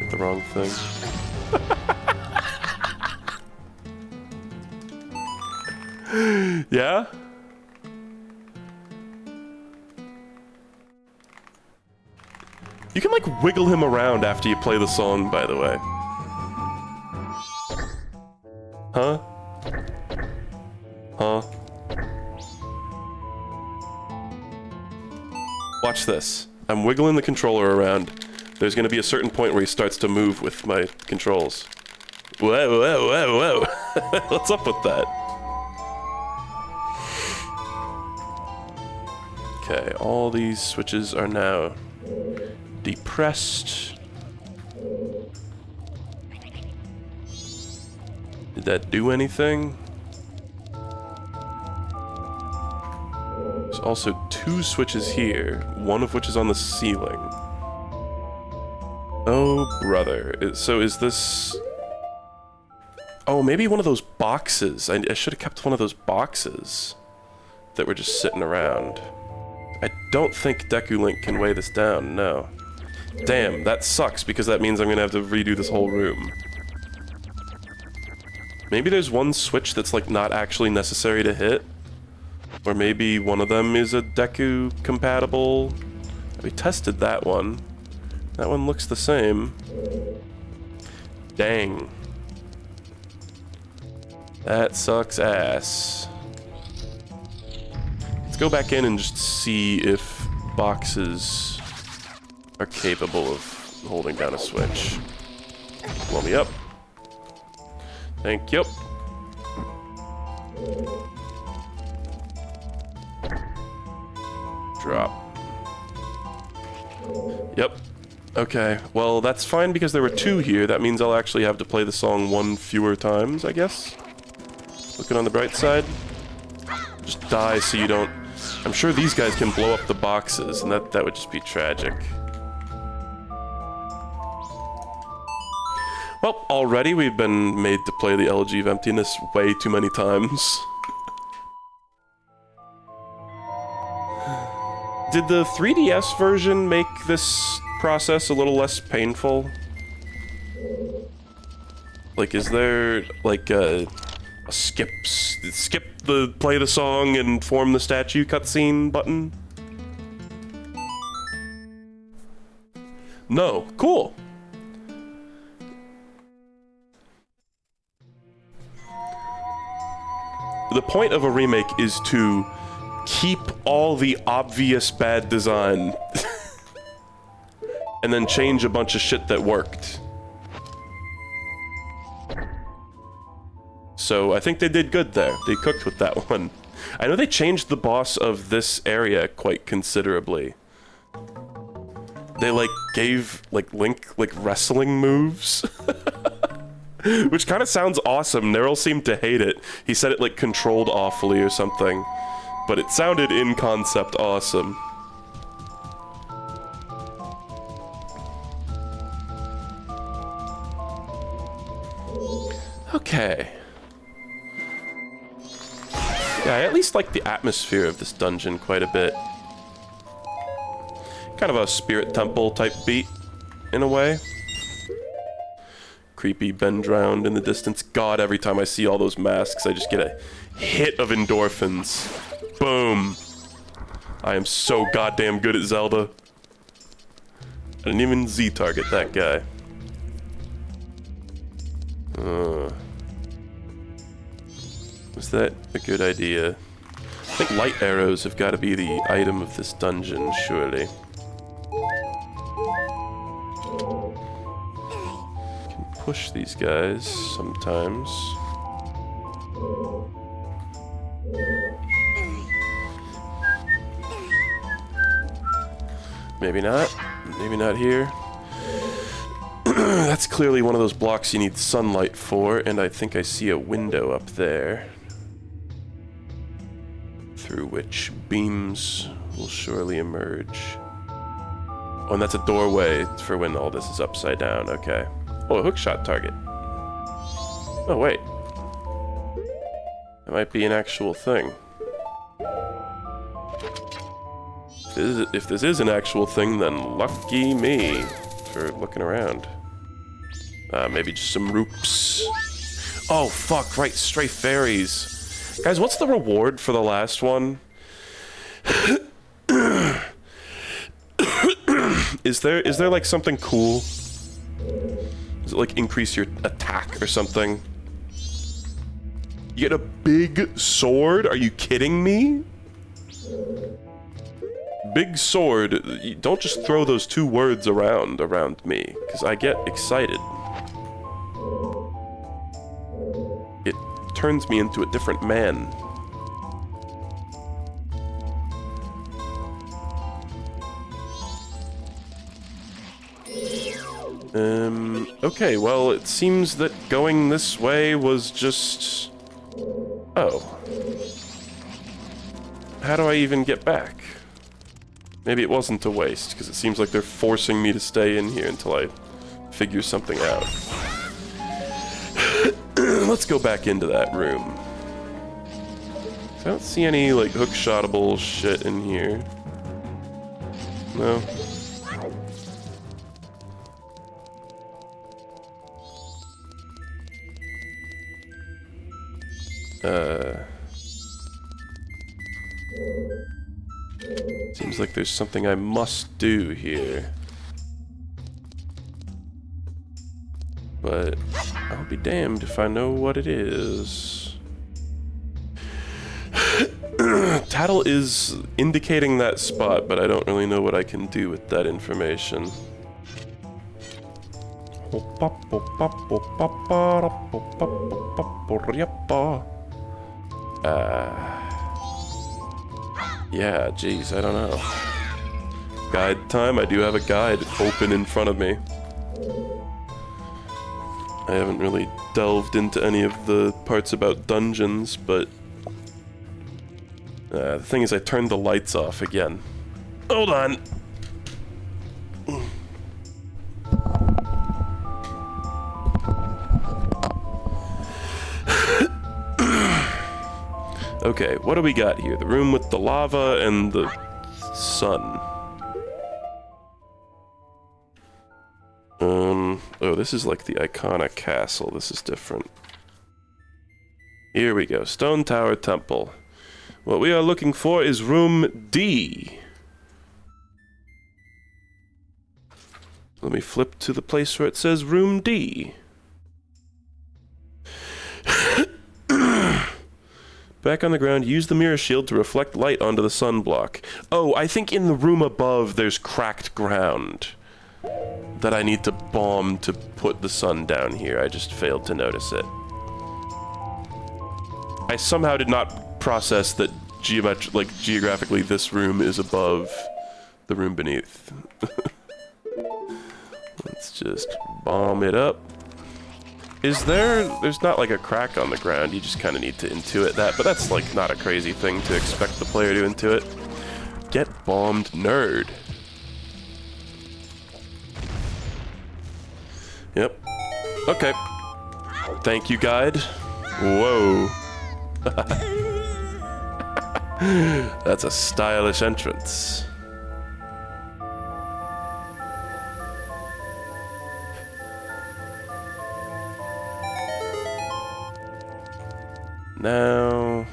Hit the wrong thing. Yeah? You can, like, wiggle him around after you play the song, by the way. Huh? Huh? Watch this. I'm wiggling the controller around. There's gonna be a certain point where he starts to move with my controls. Whoa, whoa, whoa, whoa. What's up with that? Okay, all these switches are now depressed. Did that do anything? There's also 2 switches here, one of which is on the ceiling. Oh, brother. So is this... Oh, maybe one of those boxes. I should have kept one of those boxes that were just sitting around. I don't think Deku Link can weigh this down, no. Damn, that sucks, because that means I'm gonna have to redo this whole room. Maybe there's one switch that's, like, not actually necessary to hit. Or maybe one of them is a Deku compatible. We tested that one. That one looks the same. Dang. That sucks ass. Let's go back in and just see if boxes are capable of holding down a switch. Blow me up. Thank you. Drop. Yep. Okay, well that's fine because there were 2 here. That means I'll actually have to play the song 1 fewer times, I guess. Looking on the bright side. Just die so you don't... I'm sure these guys can blow up the boxes, and that would just be tragic. Well, already we've been made to play the Elegy of Emptiness way too many times. Did the 3DS version make this process a little less painful? Like, is there, like, a skip the play the song and form the statue cutscene button? No. Cool. The point of a remake is to keep all the obvious bad design and then change a bunch of shit that worked. So I think they did good there. They cooked with that one. I know they changed the boss of this area quite considerably. They, like, gave, like, Link, like, wrestling moves. Which kind of sounds awesome. Nerl seemed to hate it. He said it, like, controlled awfully or something. But it sounded, in concept, awesome. Okay. Yeah, I at least like the atmosphere of this dungeon quite a bit. Kind of a spirit temple type beat, in a way. Creepy bend round in the distance. God, every time I see all those masks, I just get a hit of endorphins. Boom. I am so goddamn good at Zelda. I didn't even Z-target that guy. Was that a good idea? I think light arrows have got to be the item of this dungeon, surely. Can push these guys sometimes. Maybe not. Maybe not here. That's clearly one of those blocks you need sunlight for, and I think I see a window up there, through which beams will surely emerge. Oh, and that's a doorway for when all this is upside down. Okay. Oh, a hookshot target. Oh, wait. That might be an actual thing. If this is an actual thing, then lucky me for looking around. Maybe just some roops. Oh, fuck, right, stray fairies. Guys, what's the reward for the last one? Is there like something cool? Does it like increase your attack or something? You get a big sword? Are you kidding me? Big sword. You don't just throw those two words around me, because I get excited. It turns me into a different man. Okay, well, it seems that going this way was just... Oh. How do I even get back? Maybe it wasn't a waste, because it seems like they're forcing me to stay in here until I figure something out. Let's go back into that room. I don't see any, like, hookshotable shit in here. No? Seems like there's something I must do here. But I'll be damned if I know what it is. Tattle is indicating that spot, but I don't really know what I can do with that information. Yeah, geez, I don't know. Guide time? I do have a guide open in front of me. I haven't really delved into any of the parts about dungeons, but... the thing is, I turned the lights off again. Hold on! Okay, what do we got here? The room with the lava and the sun. Oh, this is like the iconic castle. This is different. Here we go. Stone Tower Temple. What we are looking for is room D. Let me flip to the place where it says room D. Back on the ground, use the mirror shield to reflect light onto the sun block. Oh, I think in the room above there's cracked ground that I need to bomb to put the sun down here. I just failed to notice it. I somehow did not process that geographically this room is above the room beneath. Let's just bomb it up. There's not like a crack on the ground, you just kind of need to intuit that, but that's like not a crazy thing to expect the player to intuit. Get bombed, nerd. Yep. Okay. Thank you, guide. Whoa. That's a stylish entrance. Now,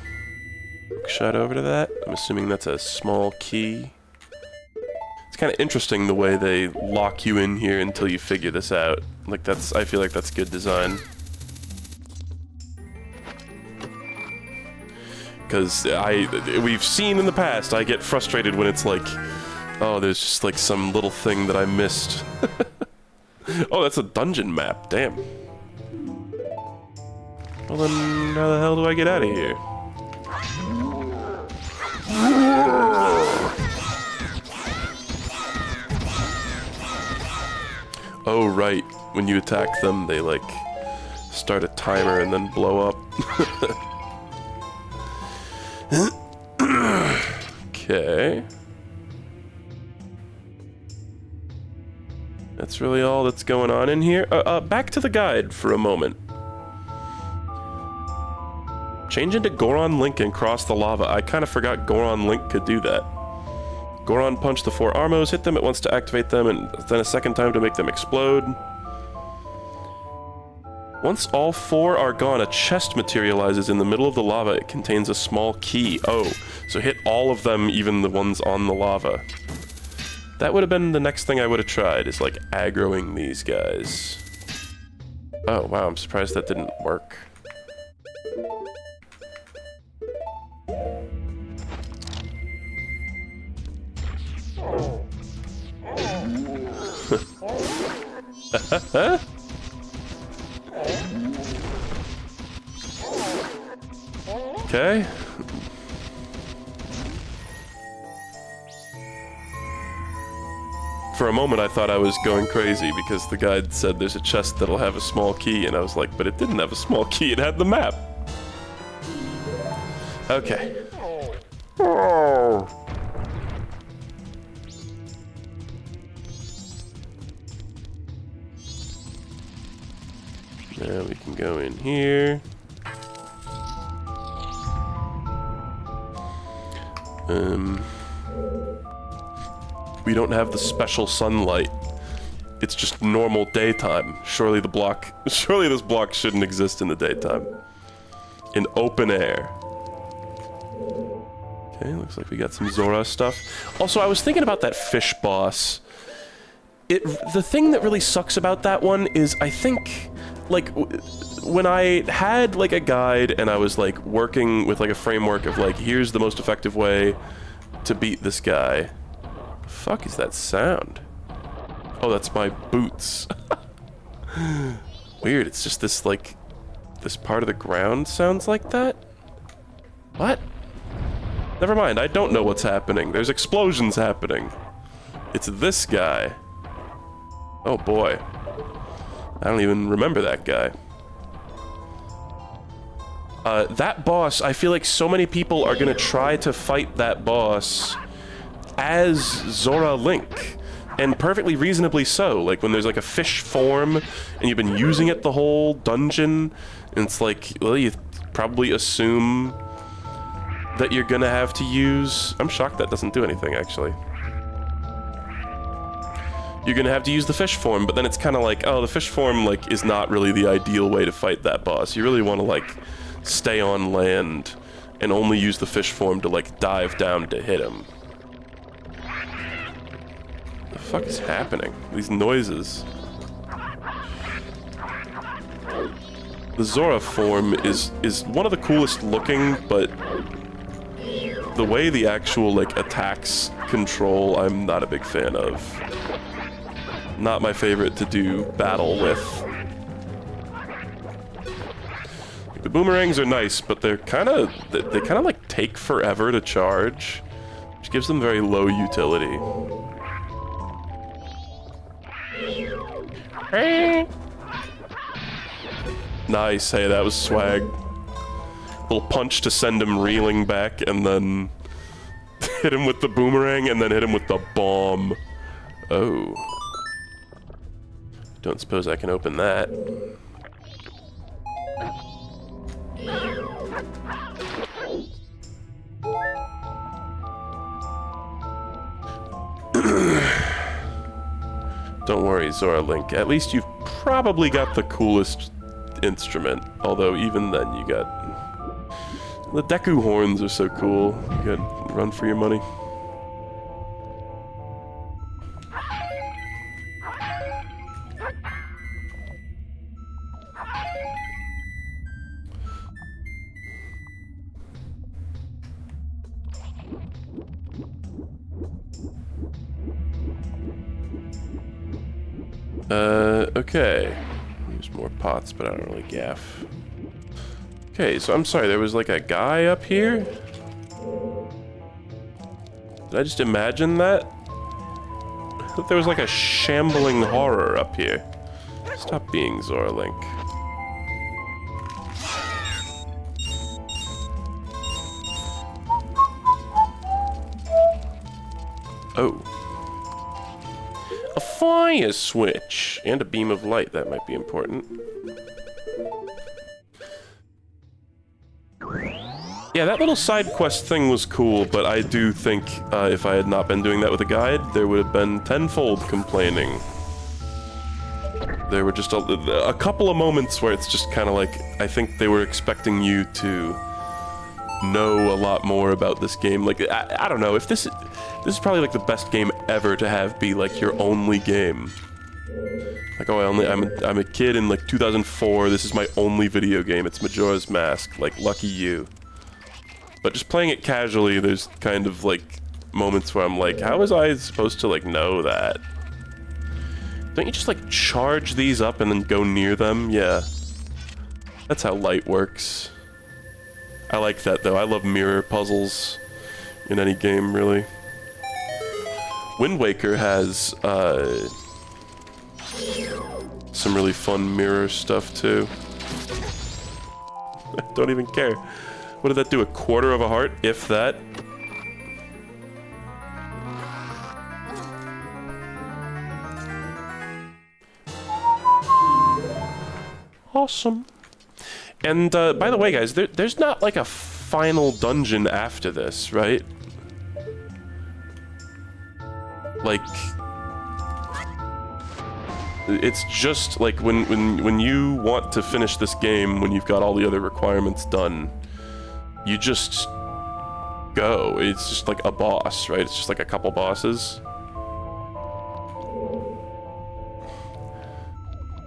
shot over to that. I'm assuming that's a small key. It's kind of interesting the way they lock you in here until you figure this out. Like I feel like that's good design. Because we've seen in the past, I get frustrated when it's like, oh, there's just like some little thing that I missed. Oh, that's a dungeon map, damn. Well then, how the hell do I get out of here? Oh, right. When you attack them, they, like, start a timer and then blow up. Okay. That's really all that's going on in here. Back to the guide for a moment. Change into Goron Link and cross the lava. I kind of forgot Goron Link could do that. Goron punch the 4 Armos, hit them at once to activate them, and then a second time to make them explode. Once all 4 are gone, a chest materializes in the middle of the lava. It contains a small key. Oh, so hit all of them, even the ones on the lava. That would have been the next thing I would have tried, is like aggroing these guys. Oh, wow, I'm surprised that didn't work. Okay. For a moment I thought I was going crazy because the guide said there's a chest that'll have a small key, and I was like, but it didn't have a small key, it had the map. Okay. Oh. Now we can go in here. We don't have the special sunlight. It's just normal daytime. Surely this block shouldn't exist in the daytime. In open air. Okay, looks like we got some Zora stuff. Also, I was thinking about that fish boss. The thing that really sucks about that one is, I think, like, when I had, like, a guide and I was, like, working with, like, a framework of, like, here's the most effective way to beat this guy. The fuck is that sound? Oh, that's my boots. Weird, it's just this, like, this part of the ground sounds like that? What? Never mind, I don't know what's happening. There's explosions happening. It's this guy. Oh boy. I don't even remember that guy. That boss, I feel like so many people are gonna try to fight that boss as Zora Link. And perfectly reasonably so. Like, when there's like a fish form, and you've been using it the whole dungeon, and it's like, well, you probably assume that you're gonna have to use... I'm shocked that doesn't do anything, actually. You're gonna have to use the fish form, but then it's kind of like, oh, the fish form, like, is not really the ideal way to fight that boss. You really want to, like, stay on land and only use the fish form to, like, dive down to hit him. The fuck is happening? These noises. The Zora form is one of the coolest looking, but the way the actual, like, attacks control, I'm not a big fan of. Not my favorite to do battle with. The boomerangs are nice, but they're they kind of like take forever to charge, which gives them very low utility. Nice, hey, that was swag. Little punch to send him reeling back, and then hit him with the boomerang, and then hit him with the bomb. Oh. Don't suppose I can open that. Don't worry, Zora Link. At least you've probably got the coolest instrument. Although even then you got... The Deku horns are so cool. You got run for your money. Okay. There's more pots, but I don't really gaff. Okay, so I'm sorry, there was like a guy up here? Did I just imagine that? I thought there was like a shambling horror up here. Stop being Zora Link. Oh. A fire switch! And a beam of light, that might be important. Yeah, that little side quest thing was cool, but I do think if I had not been doing that with a guide, there would have been tenfold complaining. There were just a couple of moments where it's just kind of like, I think they were expecting you to know a lot more about this game. Like, I don't know, if this is probably like the best game ever to have be like your only game. Like, oh, I'm a kid in like 2004, this is my only video game, it's Majora's Mask, like, lucky you. But just playing it casually, there's kind of like moments where I'm like, how was I supposed to like know that? Don't you just like charge these up and then go near them? Yeah. That's how light works. I like that though, I love mirror puzzles in any game, really. Wind Waker has some really fun mirror stuff too. I don't even care. What did that do? A quarter of a heart, if that? Awesome. And by the way, guys, there's not like a final dungeon after this, right? Like, it's just like when you want to finish this game, when you've got all the other requirements done, you just go. It's just like a boss, right? It's just like a couple bosses.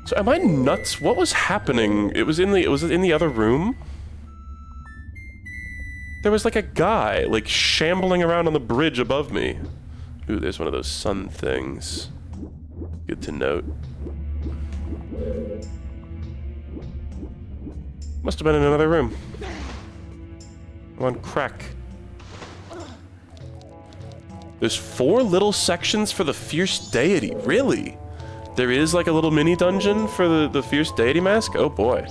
So am I nuts? What was happening? It was in the other room? There was like a guy like shambling around on the bridge above me. Ooh, there's one of those sun things. Good to note. Must have been in another room. I'm on crack. There's 4 little sections for the Fierce Deity. Really? There is like a little mini dungeon for the Fierce Deity mask? Oh boy.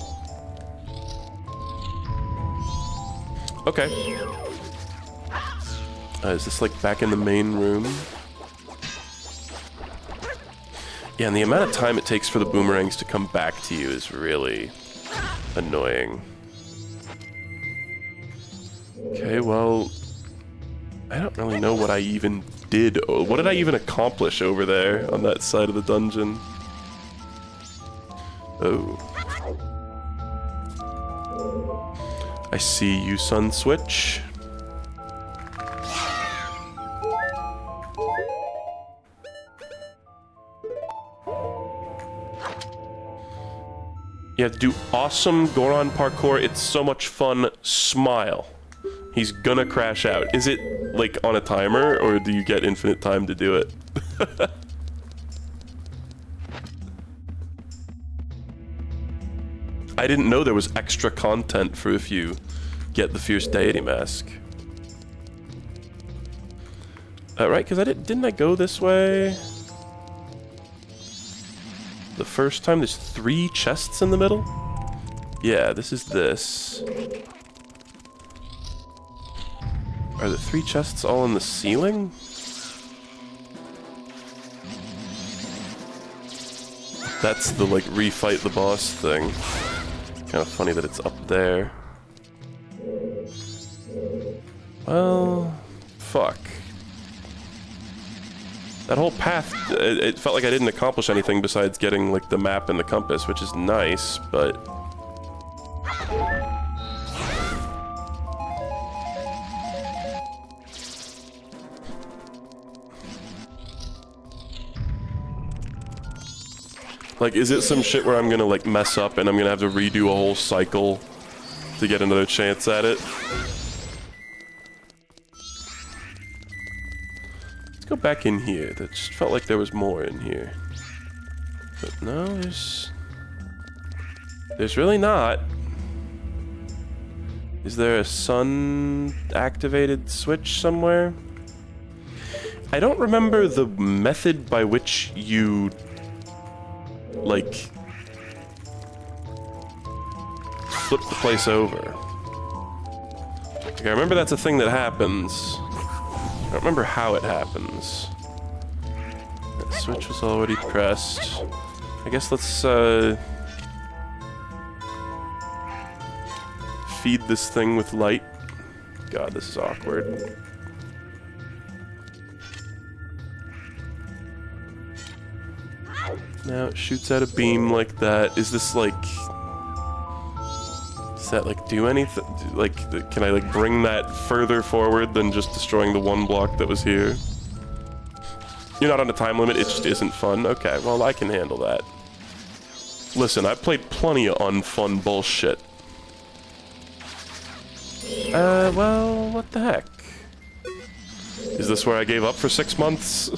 Okay. Is this like back in the main room? Yeah, and the amount of time it takes for the boomerangs to come back to you is really annoying. Okay, well, I don't really know what I even did. What did I even accomplish over there on that side of the dungeon? Oh. I see you, Sun Switch. Yeah, do awesome Goron parkour. It's so much fun. Smile. He's gonna crash out. Is it, like, on a timer, or do you get infinite time to do it? I didn't know there was extra content for if you get the Fierce Deity mask. Right, because didn't I go this way? The first time there's 3 chests in the middle? Yeah, this is this. Are the 3 chests all in the ceiling? That's the, like, refight the boss thing. kind of funny that it's up there. Well, fuck. That whole path, it felt like I didn't accomplish anything besides getting, like, the map and the compass, which is nice, but... Like, is it some shit where I'm gonna, like, mess up and I'm gonna have to redo a whole cycle to get another chance at it? Let's go back in here. That just felt like there was more in here. But no, there's really not. Is there a sun-activated switch somewhere? I don't remember the method by which you... like, flip the place over. Like, I remember that's a thing that happens. I don't remember how it happens. The switch was already pressed. I guess let's, feed this thing with light. God, this is awkward. Now it shoots out a beam like that. Is this like... does that like do anything? Like, can I like bring that further forward than just destroying the one block that was here? You're not on a time limit, it just isn't fun? Okay, well I can handle that. Listen, I've played plenty of unfun bullshit. Well, what the heck? Is this where I gave up for 6 months?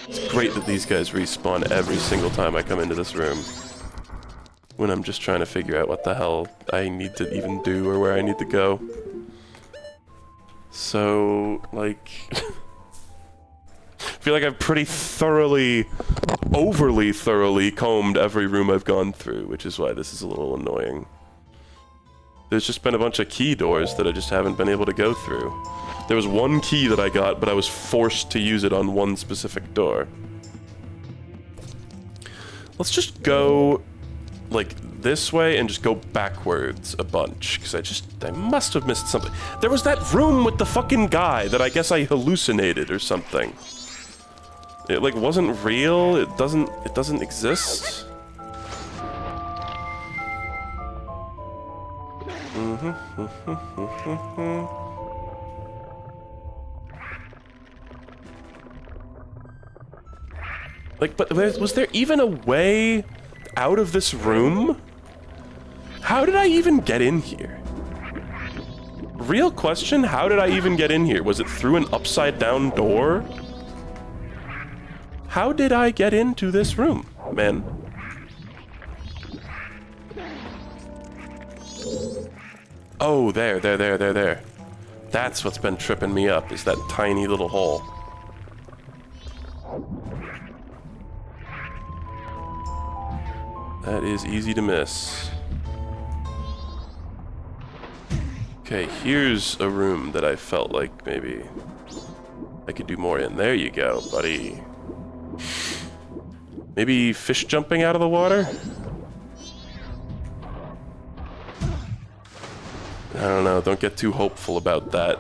It's great that these guys respawn every single time I come into this room. When I'm just trying to figure out what the hell I need to even do or where I need to go. So, like... I feel like I've pretty thoroughly, overly thoroughly combed every room I've gone through, which is why this is a little annoying. There's just been a bunch of key doors that I just haven't been able to go through. There was one key that I got, but I was forced to use it on one specific door. Let's just go, like, this way and just go backwards a bunch, because I must have missed something. There was that room with the fucking guy that I guess I hallucinated or something. It, like, wasn't real, it doesn't exist. Like, but was there even a way out of this room? How did I even get in here? Real question, how did I even get in here? Was it through an upside down door? How did I get into this room, man? Oh, there. That's what's been tripping me up, is that tiny little hole. That is easy to miss. Okay, here's a room that I felt like maybe I could do more in. There you go, buddy. Maybe fish jumping out of the water? I don't know, don't get too hopeful about that.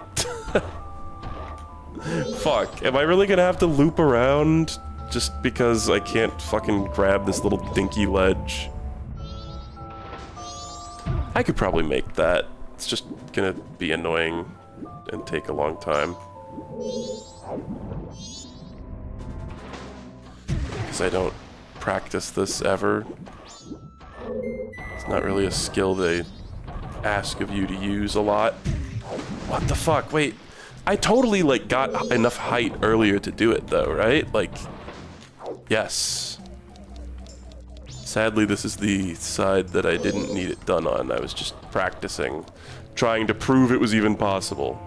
Fuck, am I really gonna have to loop around just because I can't fucking grab this little dinky ledge? I could probably make that. It's just gonna be annoying and take a long time. Because I don't practice this ever. It's not really a skill they ask of you to use a lot. What the fuck? Wait, I totally like got enough height earlier to do it though, right? Like, yes. Sadly, this is the side that I didn't need it done on. I was just practicing, trying to prove it was even possible.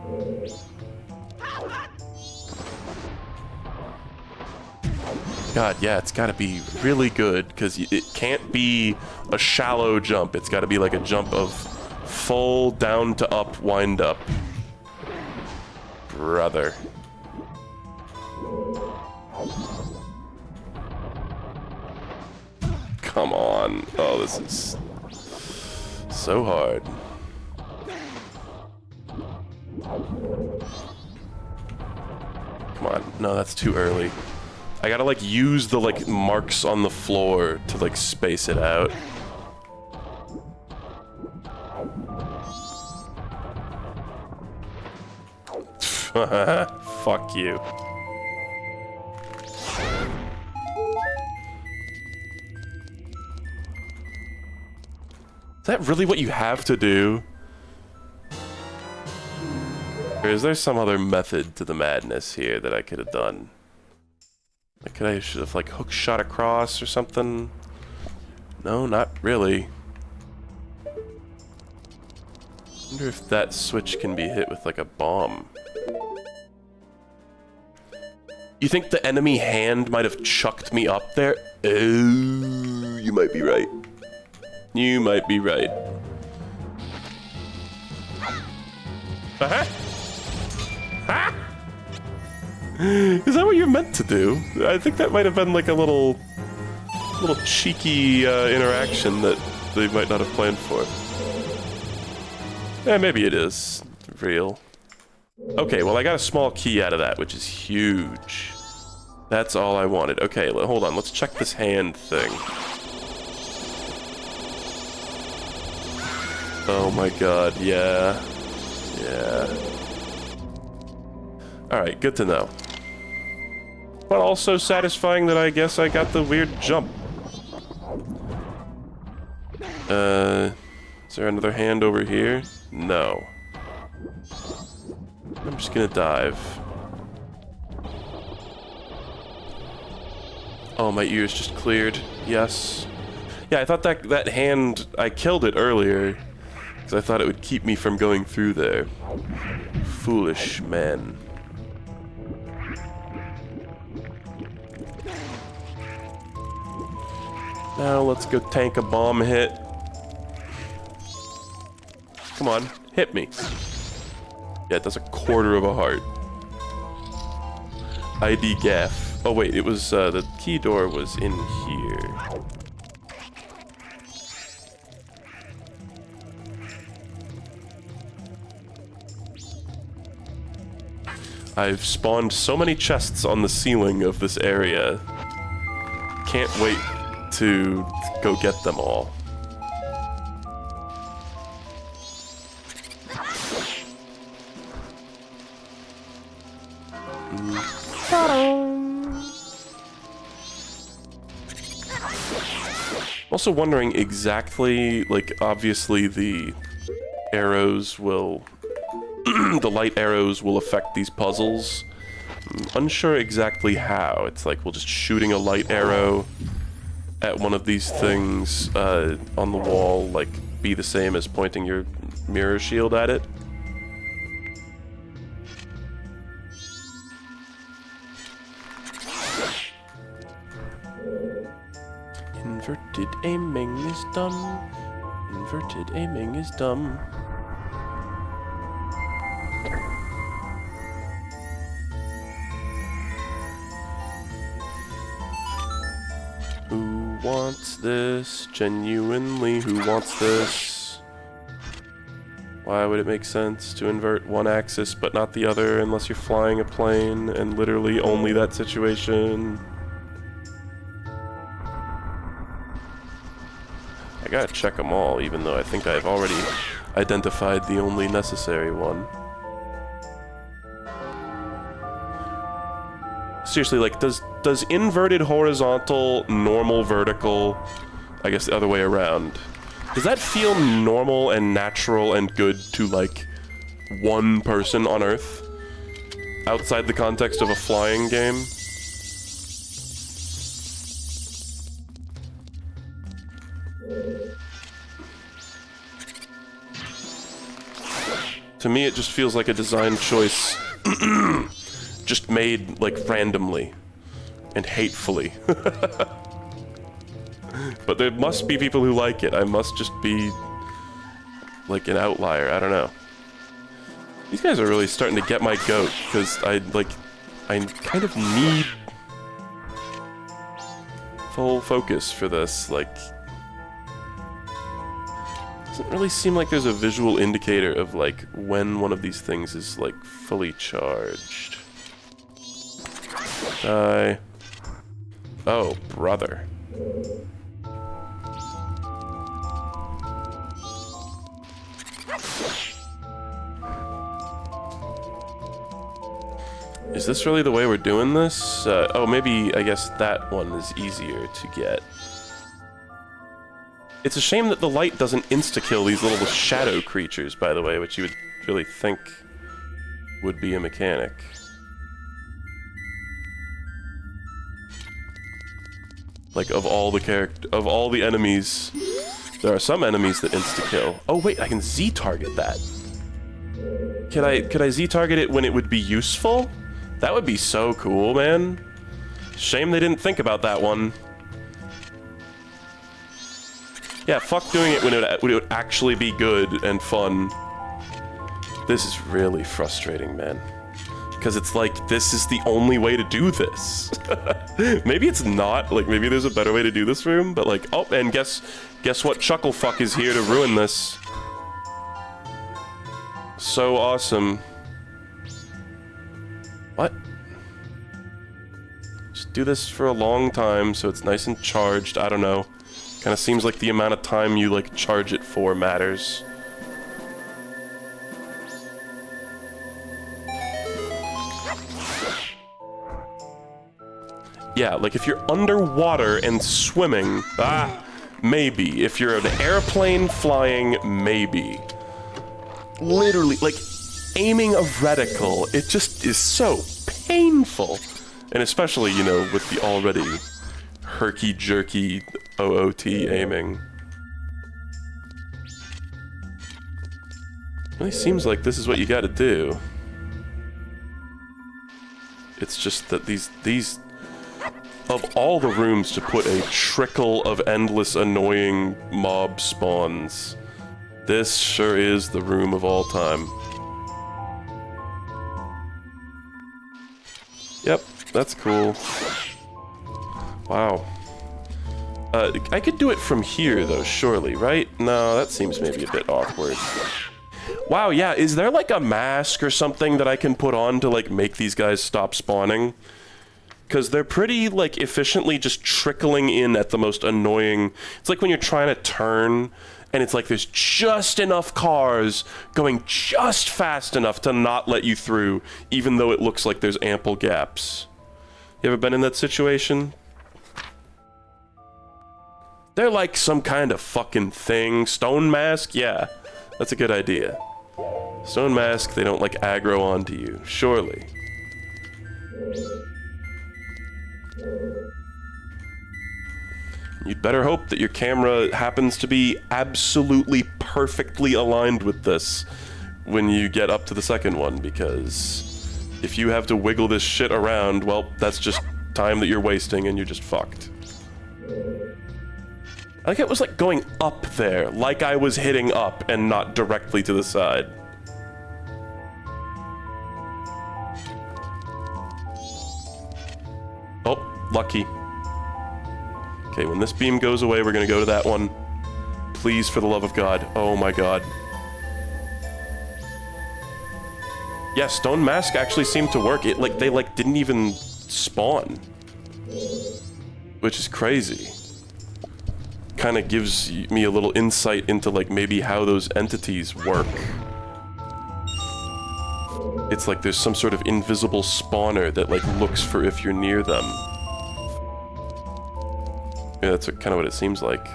God, yeah, it's gotta be really good, because it can't be a shallow jump. It's gotta be like a jump of full down to up wind up. Brother. Come on. Oh, this is so hard. Come on. No, that's too early. I gotta, like, use the, like, marks on the floor to, like, space it out. Fuck you. Is that really what you have to do? Or is there some other method to the madness here that I could have done? Like, I should have, like, hook shot across or something? No, not really. Wonder if that switch can be hit with, like, a bomb. You think the enemy hand might have chucked me up there? Oh, you might be right. You might be right. Uh-huh. Ha! Is that what you're meant to do? I think that might have been like a little cheeky interaction that they might not have planned for. Yeah, maybe it is real. Okay, well I got a small key out of that, which is huge. That's all I wanted. Okay, hold on. Let's check this hand thing. Oh my god, yeah. Yeah. Alright, good to know. But also satisfying that I guess I got the weird jump. Is there another hand over here? No. I'm just gonna dive. Oh, my ears just cleared. Yes. Yeah, I thought that hand, I killed it earlier. Because I thought it would keep me from going through there. Foolish man. Now let's go tank a bomb hit. Come on, hit me. Yeah, it does a quarter of a heart. ID gaff. Oh wait, it was, the key door was in here. I've spawned so many chests on the ceiling of this area. Can't wait to go get them all. Also wondering exactly, like, obviously the arrows will... the light arrows will affect these puzzles. I'm unsure exactly how. It's like we're just shooting a light arrow at one of these things on the wall, like, be the same as pointing your mirror shield at it. Inverted aiming is dumb. Inverted aiming is dumb. Who wants this? Genuinely, who wants this? Why would it make sense to invert one axis but not the other unless you're flying a plane, and literally only that situation? I gotta check them all, even though I think I've already identified the only necessary one. Seriously, like, does inverted horizontal, normal vertical, I guess the other way around, does that feel normal and natural and good to, like, one person on Earth? Outside the context of a flying game? To me, it just feels like a design choice just made, like, randomly and hatefully. But there must be people who like it. I must just be like an outlier. I don't know. These guys are really starting to get my goat, because I kind of need full focus for this. Like, doesn't really seem like there's a visual indicator of like when one of these things is like fully charged. Die. Oh, brother. Is this really the way we're doing this? Oh, maybe, I guess that one is easier to get. It's a shame that the light doesn't insta-kill these little shadow creatures, by the way, which you would really think would be a mechanic. Like, of all the enemies, there are some enemies that insta-kill. Oh wait, I can Z-target that. Could I Z-target it when it would be useful? That would be so cool, man. Shame they didn't think about that one. Yeah, fuck doing it when it would actually be good and fun. This is really frustrating, man. Because it's like, this is the only way to do this. Maybe it's not, like, maybe there's a better way to do this room, but like, oh, and guess what Chucklefuck is here to ruin this. So awesome. What? Just do this for a long time so it's nice and charged. I don't know. Kind of seems like the amount of time you, like, charge it for matters. Yeah, like if you're underwater and swimming, maybe. If you're an airplane flying, maybe. Literally, like, aiming a reticle, it just is so painful. And especially, you know, with the already herky-jerky OOT aiming. Really seems like this is what you gotta do. It's just that these of all the rooms to put a trickle of endless annoying mob spawns, this sure is the room of all time. Yep, that's cool. Wow. I could do it from here, though, surely, right? No, that seems maybe a bit awkward. Wow, yeah, is there like a mask or something that I can put on to like make these guys stop spawning? Because they're pretty, like, efficiently just trickling in at the most annoying... It's like when you're trying to turn, and it's like there's just enough cars going just fast enough to not let you through, even though it looks like there's ample gaps. You ever been in that situation? They're like some kind of fucking thing. Stone mask? Yeah, that's a good idea. Stone mask, they don't, like, aggro onto you. Surely. You'd better hope that your camera happens to be absolutely perfectly aligned with this when you get up to the second one, because if you have to wiggle this shit around, well, that's just time that you're wasting and you're just fucked. I think it was like going up there, like I was hitting up and not directly to the side. Oh, lucky. Okay, when this beam goes away, we're gonna go to that one. Please, for the love of God. Oh my God. Yeah, Stone Mask actually seemed to work. It, like, they, like, didn't even spawn. Which is crazy. Kind of gives me a little insight into, like, maybe how those entities work. It's like there's some sort of invisible spawner that, like, looks for if you're near them. Yeah, that's kind of what it seems like.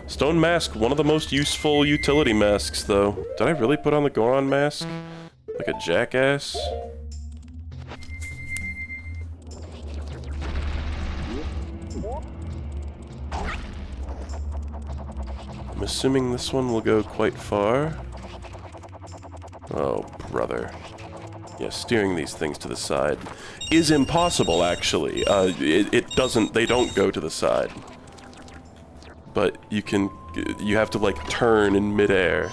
Stone Mask, one of the most useful utility masks, though. Did I really put on the Goron mask? Like a jackass? I'm assuming this one will go quite far. Oh, brother. Yeah, steering these things to the side is impossible, actually. It doesn't, they don't go to the side. But you have to, like, turn in midair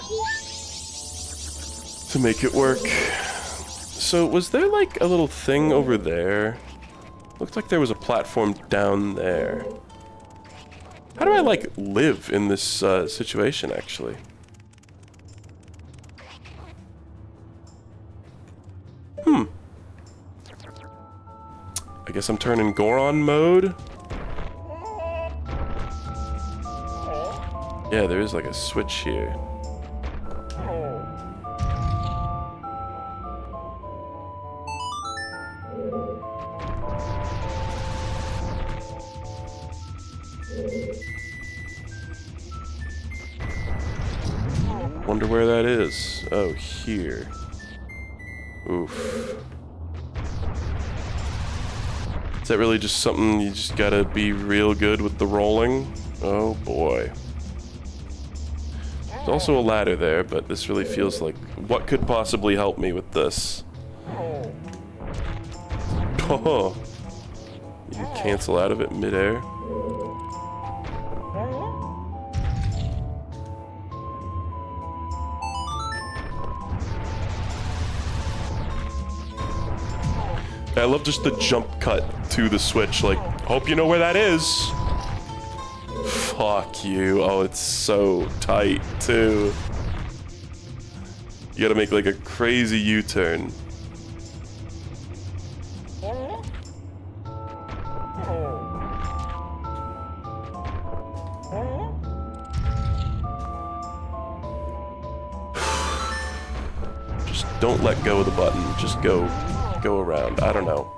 to make it work. So, was there, like, a little thing over there? Looked like there was a platform down there. How do I, like, live in this situation, actually? I guess I'm turning Goron mode? Yeah, there is, like, a switch here. Wonder where that is. Oh, here. Oof. Is that really just something you just gotta be real good with the rolling? Oh boy. There's also a ladder there, but this really feels like... What could possibly help me with this? Oh. You can cancel out of it midair. I love just the jump cut to the switch, like, hope you know where that is. Fuck you. Oh, it's so tight, too. You gotta make, like, a crazy U-turn. Just don't let go of the button. Just go around. I don't know.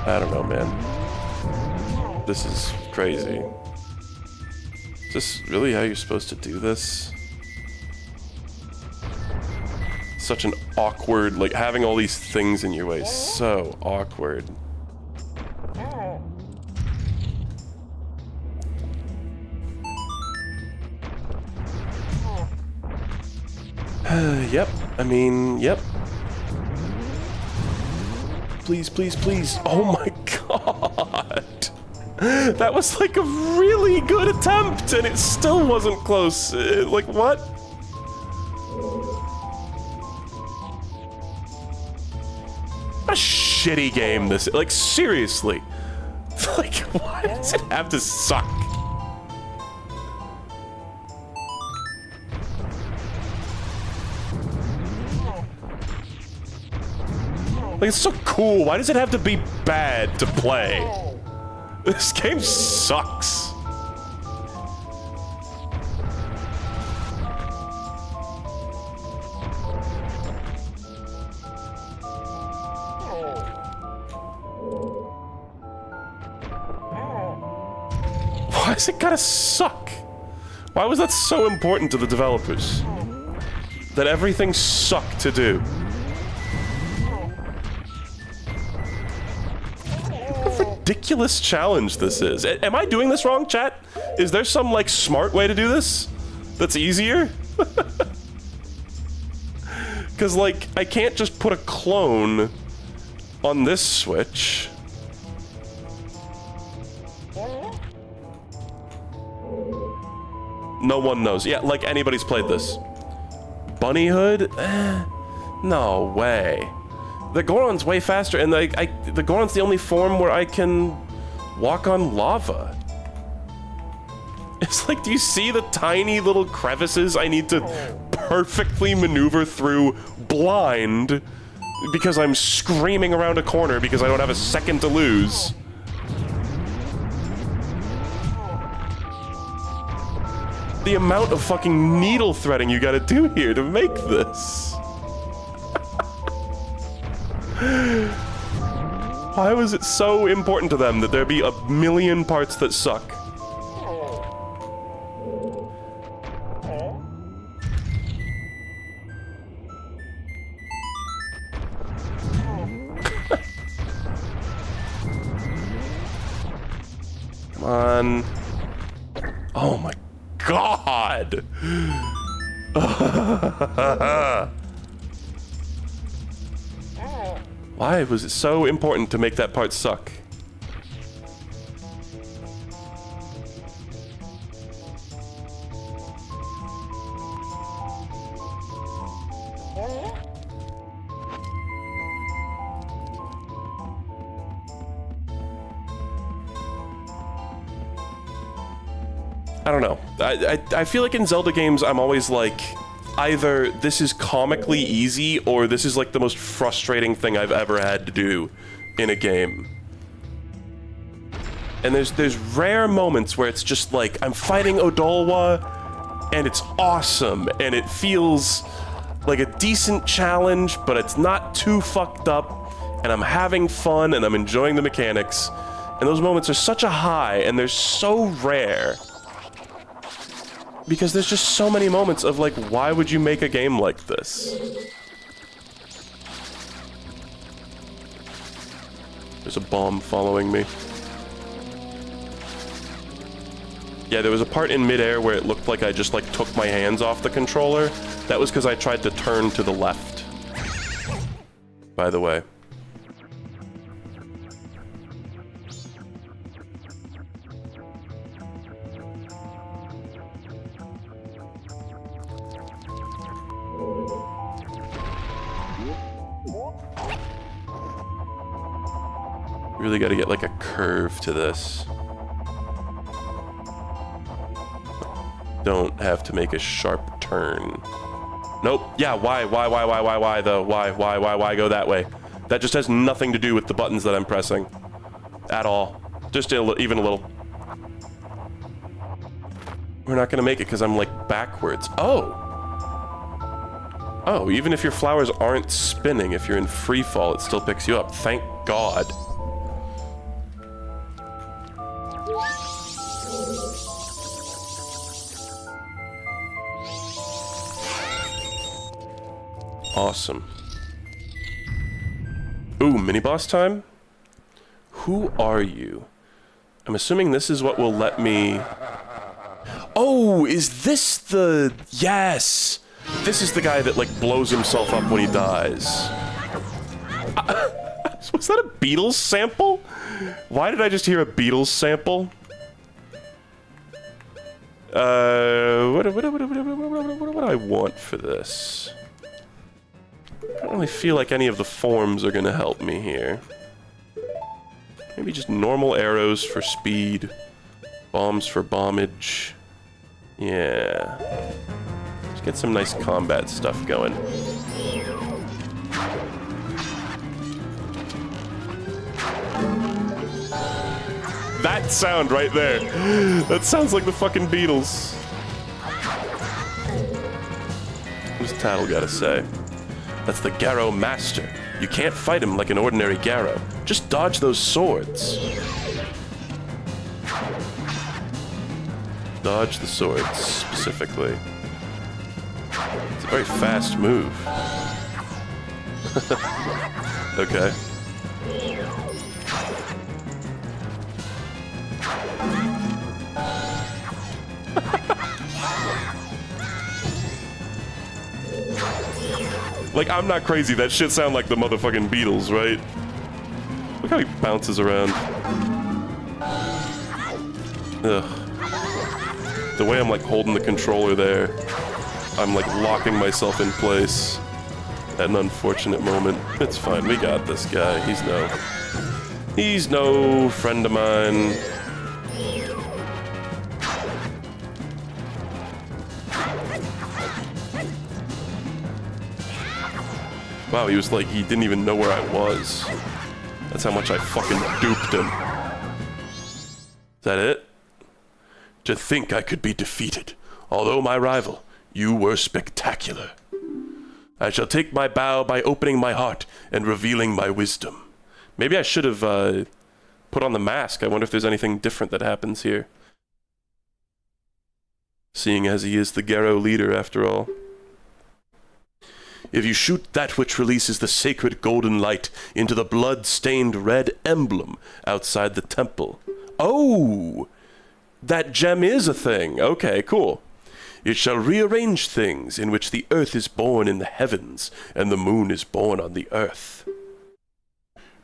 I don't know, man. This is crazy. Is this really how you're supposed to do this? Such an awkward, like, having all these things in your way, so awkward. Yep, I mean, yep. Please, please, please. Oh my god. That was like a really good attempt and it still wasn't close. Like, what? What a shitty game this is. Like, seriously. Like, why does it have to suck? Like, it's so cool. Why does it have to be bad to play? This game sucks. Why is it gotta suck? Why was that so important to the developers? That everything sucked to do. Ridiculous challenge this is. Am I doing this wrong, chat? Is there some, like, smart way to do this that's easier? Because, like, I can't just put a clone on this switch. No one knows. Yeah, like, anybody's played this. Bunny Hood? No way. The Goron's way faster, and the Goron's the only form where I can walk on lava. It's like, do you see the tiny little crevices I need to perfectly maneuver through blind because I'm screaming around a corner because I don't have a second to lose? The amount of fucking needle threading you gotta do here to make this. Why was it so important to them that there be a million parts that suck? Come on. Oh my god! Why was it so important to make that part suck? I don't know. I feel like in Zelda games, I'm always like, either this is comically easy, or this is like the most frustrating thing I've ever had to do in a game. And there's rare moments where it's just like, I'm fighting Odolwa, and it's awesome, and it feels like a decent challenge, but it's not too fucked up, and I'm having fun, and I'm enjoying the mechanics. And those moments are such a high, and they're so rare. Because there's just so many moments of like, why would you make a game like this? There's a bomb following me. Yeah, there was a part in midair where it looked like I just like took my hands off the controller. That was because I tried to turn to the left. By the way. Really got to get like a curve to this. Don't have to make a sharp turn. Nope. Yeah, why though? Why go that way? That just has nothing to do with the buttons that I'm pressing. At all. Just even a little. We're not gonna make it because I'm like backwards. Oh! Oh, even if your flowers aren't spinning, if you're in free fall, it still picks you up. Thank God. Awesome. Ooh, mini-boss time? Who are you? I'm assuming this is what will let me... Oh, is this the... Yes! This is the guy that, like, blows himself up when he dies. Was that a Beatles sample? Why did I just hear a Beatles sample? What do I want for this? I don't really feel like any of the forms are gonna help me here. Maybe just normal arrows for speed, bombs for bombage. Yeah. Let's get some nice combat stuff going. That sound right there. That sounds like the fucking Beatles. What's Tattle gotta say? That's the Garrow Master. You can't fight him like an ordinary Garrow. Just dodge those swords. Dodge the swords, specifically. It's a very fast move. Okay. Like, I'm not crazy. That shit sound like the motherfucking Beatles, right? Look how he bounces around. Ugh. The way I'm, like, holding the controller there, I'm, like, locking myself in place at an unfortunate moment. It's fine. We got this guy. He's no friend of mine. Wow, he was like, he didn't even know where I was. That's how much I fucking duped him. Is that it? To think I could be defeated. Although my rival, you were spectacular. I shall take my bow by opening my heart and revealing my wisdom. Maybe I should have put on the mask. I wonder if there's anything different that happens here. Seeing as he is the Garrow leader after all. If you shoot that which releases the sacred golden light into the blood-stained red emblem outside the temple. Oh! That gem is a thing. Okay, cool. It shall rearrange things in which the earth is born in the heavens, and the moon is born on the earth.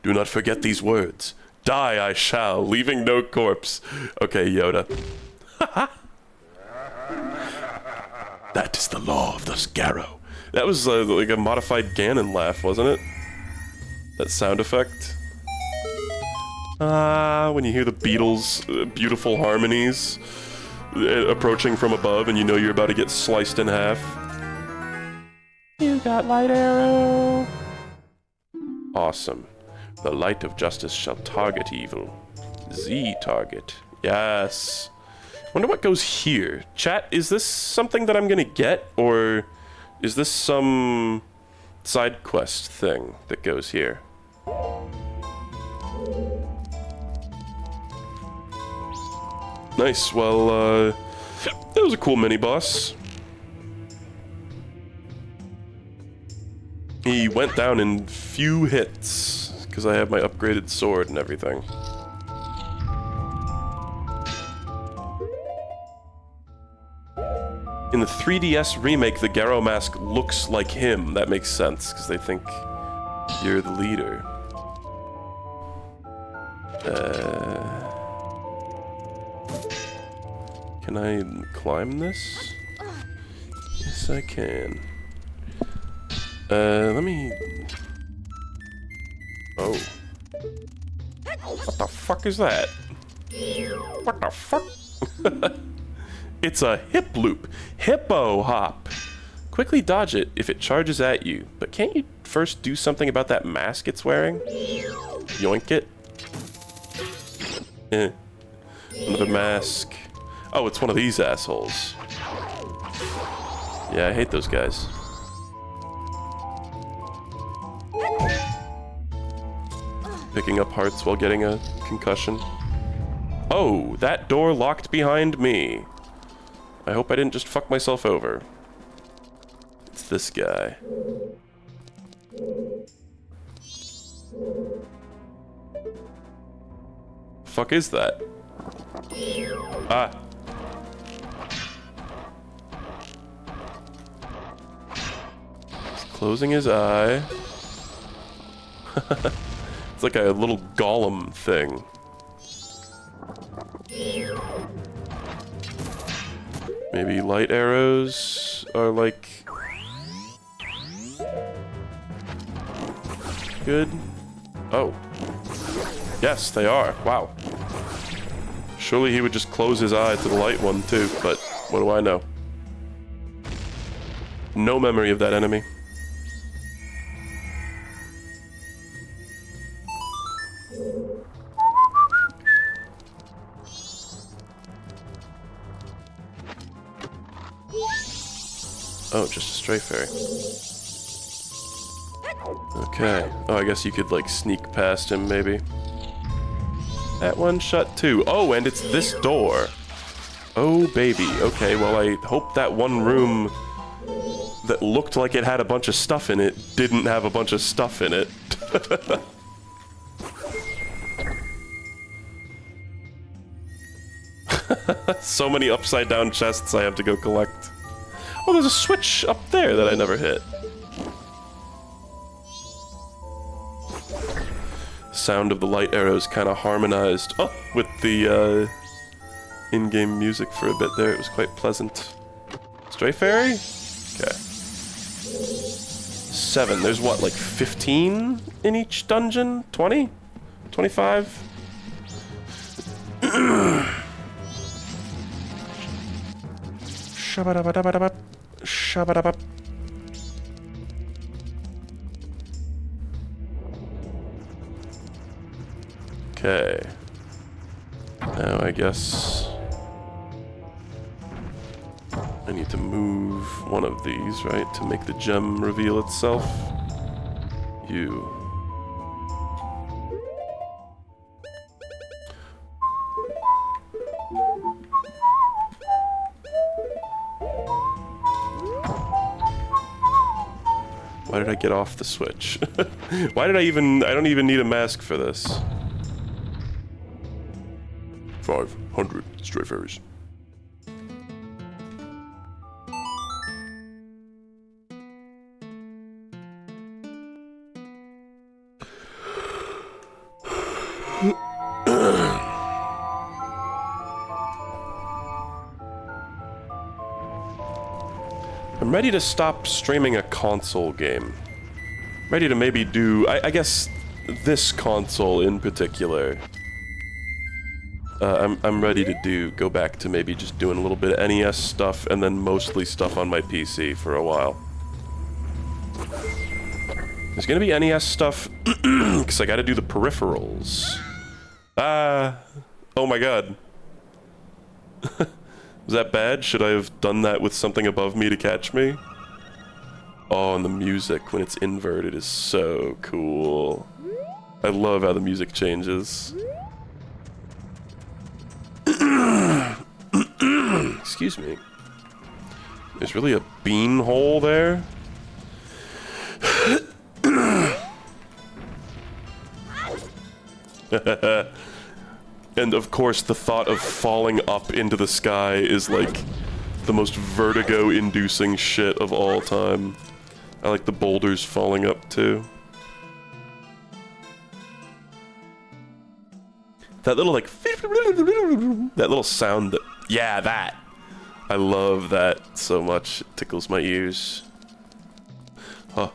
Do not forget these words. Die I shall, leaving no corpse. Okay, Yoda. That is the law of the Scarrow. That was like a modified Ganon laugh, wasn't it? That sound effect. When you hear the Beatles' beautiful harmonies approaching from above and you know you're about to get sliced in half. You got light arrow. Awesome. The light of justice shall target evil. Z target. Yes. Wonder what goes here. Chat, is this something that I'm gonna get, or is this some side quest thing that goes here? Nice, well, that was a cool mini-boss. He went down in few hits, because I have my upgraded sword and everything. In the 3DS remake, the Garrow mask looks like him. That makes sense, because they think you're the leader. Can I climb this? Yes, I can. Let me... Oh. What the fuck is that? What the fuck? It's a hip loop. Hippo hop. Quickly dodge it if it charges at you. But can't you first do something about that mask it's wearing? Yoink it. Another mask. Oh, it's one of these assholes. Yeah, I hate those guys. Picking up hearts while getting a concussion. Oh, that door locked behind me. I hope I didn't just fuck myself over. It's this guy. Fuck is that? Ah. He's closing his eye. It's like a little golem thing. Maybe light arrows are like... good? Oh. Yes, they are. Wow. Surely he would just close his eye to the light one too, but what do I know? No memory of that enemy. Oh, just a stray fairy. Okay. Oh, I guess you could, like, sneak past him, maybe. That one shut, too. Oh, and it's this door. Oh, baby. Okay, well, I hope that one room that looked like it had a bunch of stuff in it didn't have a bunch of stuff in it. So many upside-down chests I have to go collect. Oh, there's a switch up there that I never hit. Sound of the light arrows kind of harmonized with the in-game music for a bit there. It was quite pleasant. Stray fairy? Okay. 7. There's what, like 15 in each dungeon? 20? 25? Shabba-dabba-dabba-dabba. Shabba-dabba. Okay. Now I guess I need to move one of these, right, to make the gem reveal itself. You. Why did I get off the switch? Why did I don't even need a mask for this. 500 stray fairies. I'm ready to stop streaming a console game. Ready to maybe do, I guess, this console in particular. I'm ready to go back to maybe just doing a little bit of NES stuff and then mostly stuff on my PC for a while. There's gonna be NES stuff, because I gotta do the peripherals. Oh my god. Was that bad? Should I have done that with something above me to catch me? Oh, and the music when it's inverted is so cool. I love how the music changes. Excuse me. There's really a bean hole there? And of course the thought of falling up into the sky is like the most vertigo-inducing shit of all time. I like the boulders falling up too. That little like that little sound that, yeah, that. I love that so much. It tickles my ears. Huh.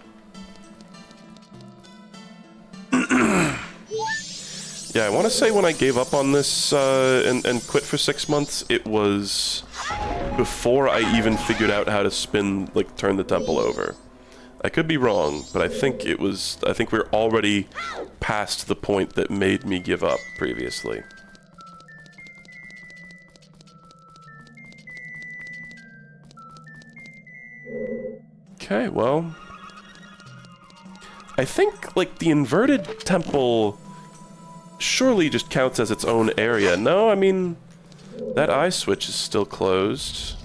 Yeah, I want to say when I gave up on this and quit for 6 months, it was before I even figured out how to spin, like, turn the temple over. I could be wrong, but I think it was, I think we're already past the point that made me give up previously. Okay, well, I think, like, the inverted temple surely just counts as its own area. No, I mean, that eye switch is still closed.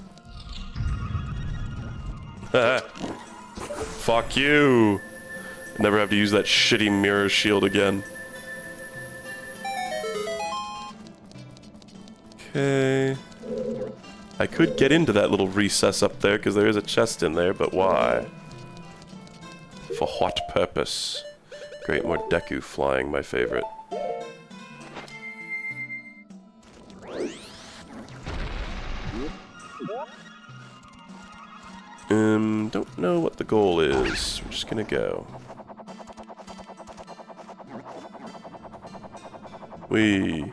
Fuck you. Never have to use that shitty mirror shield again. Okay. I could get into that little recess up there because there is a chest in there, but why? For what purpose? Great, more Deku flying, my favorite. Don't know what the goal is. I'm just gonna go. Whee.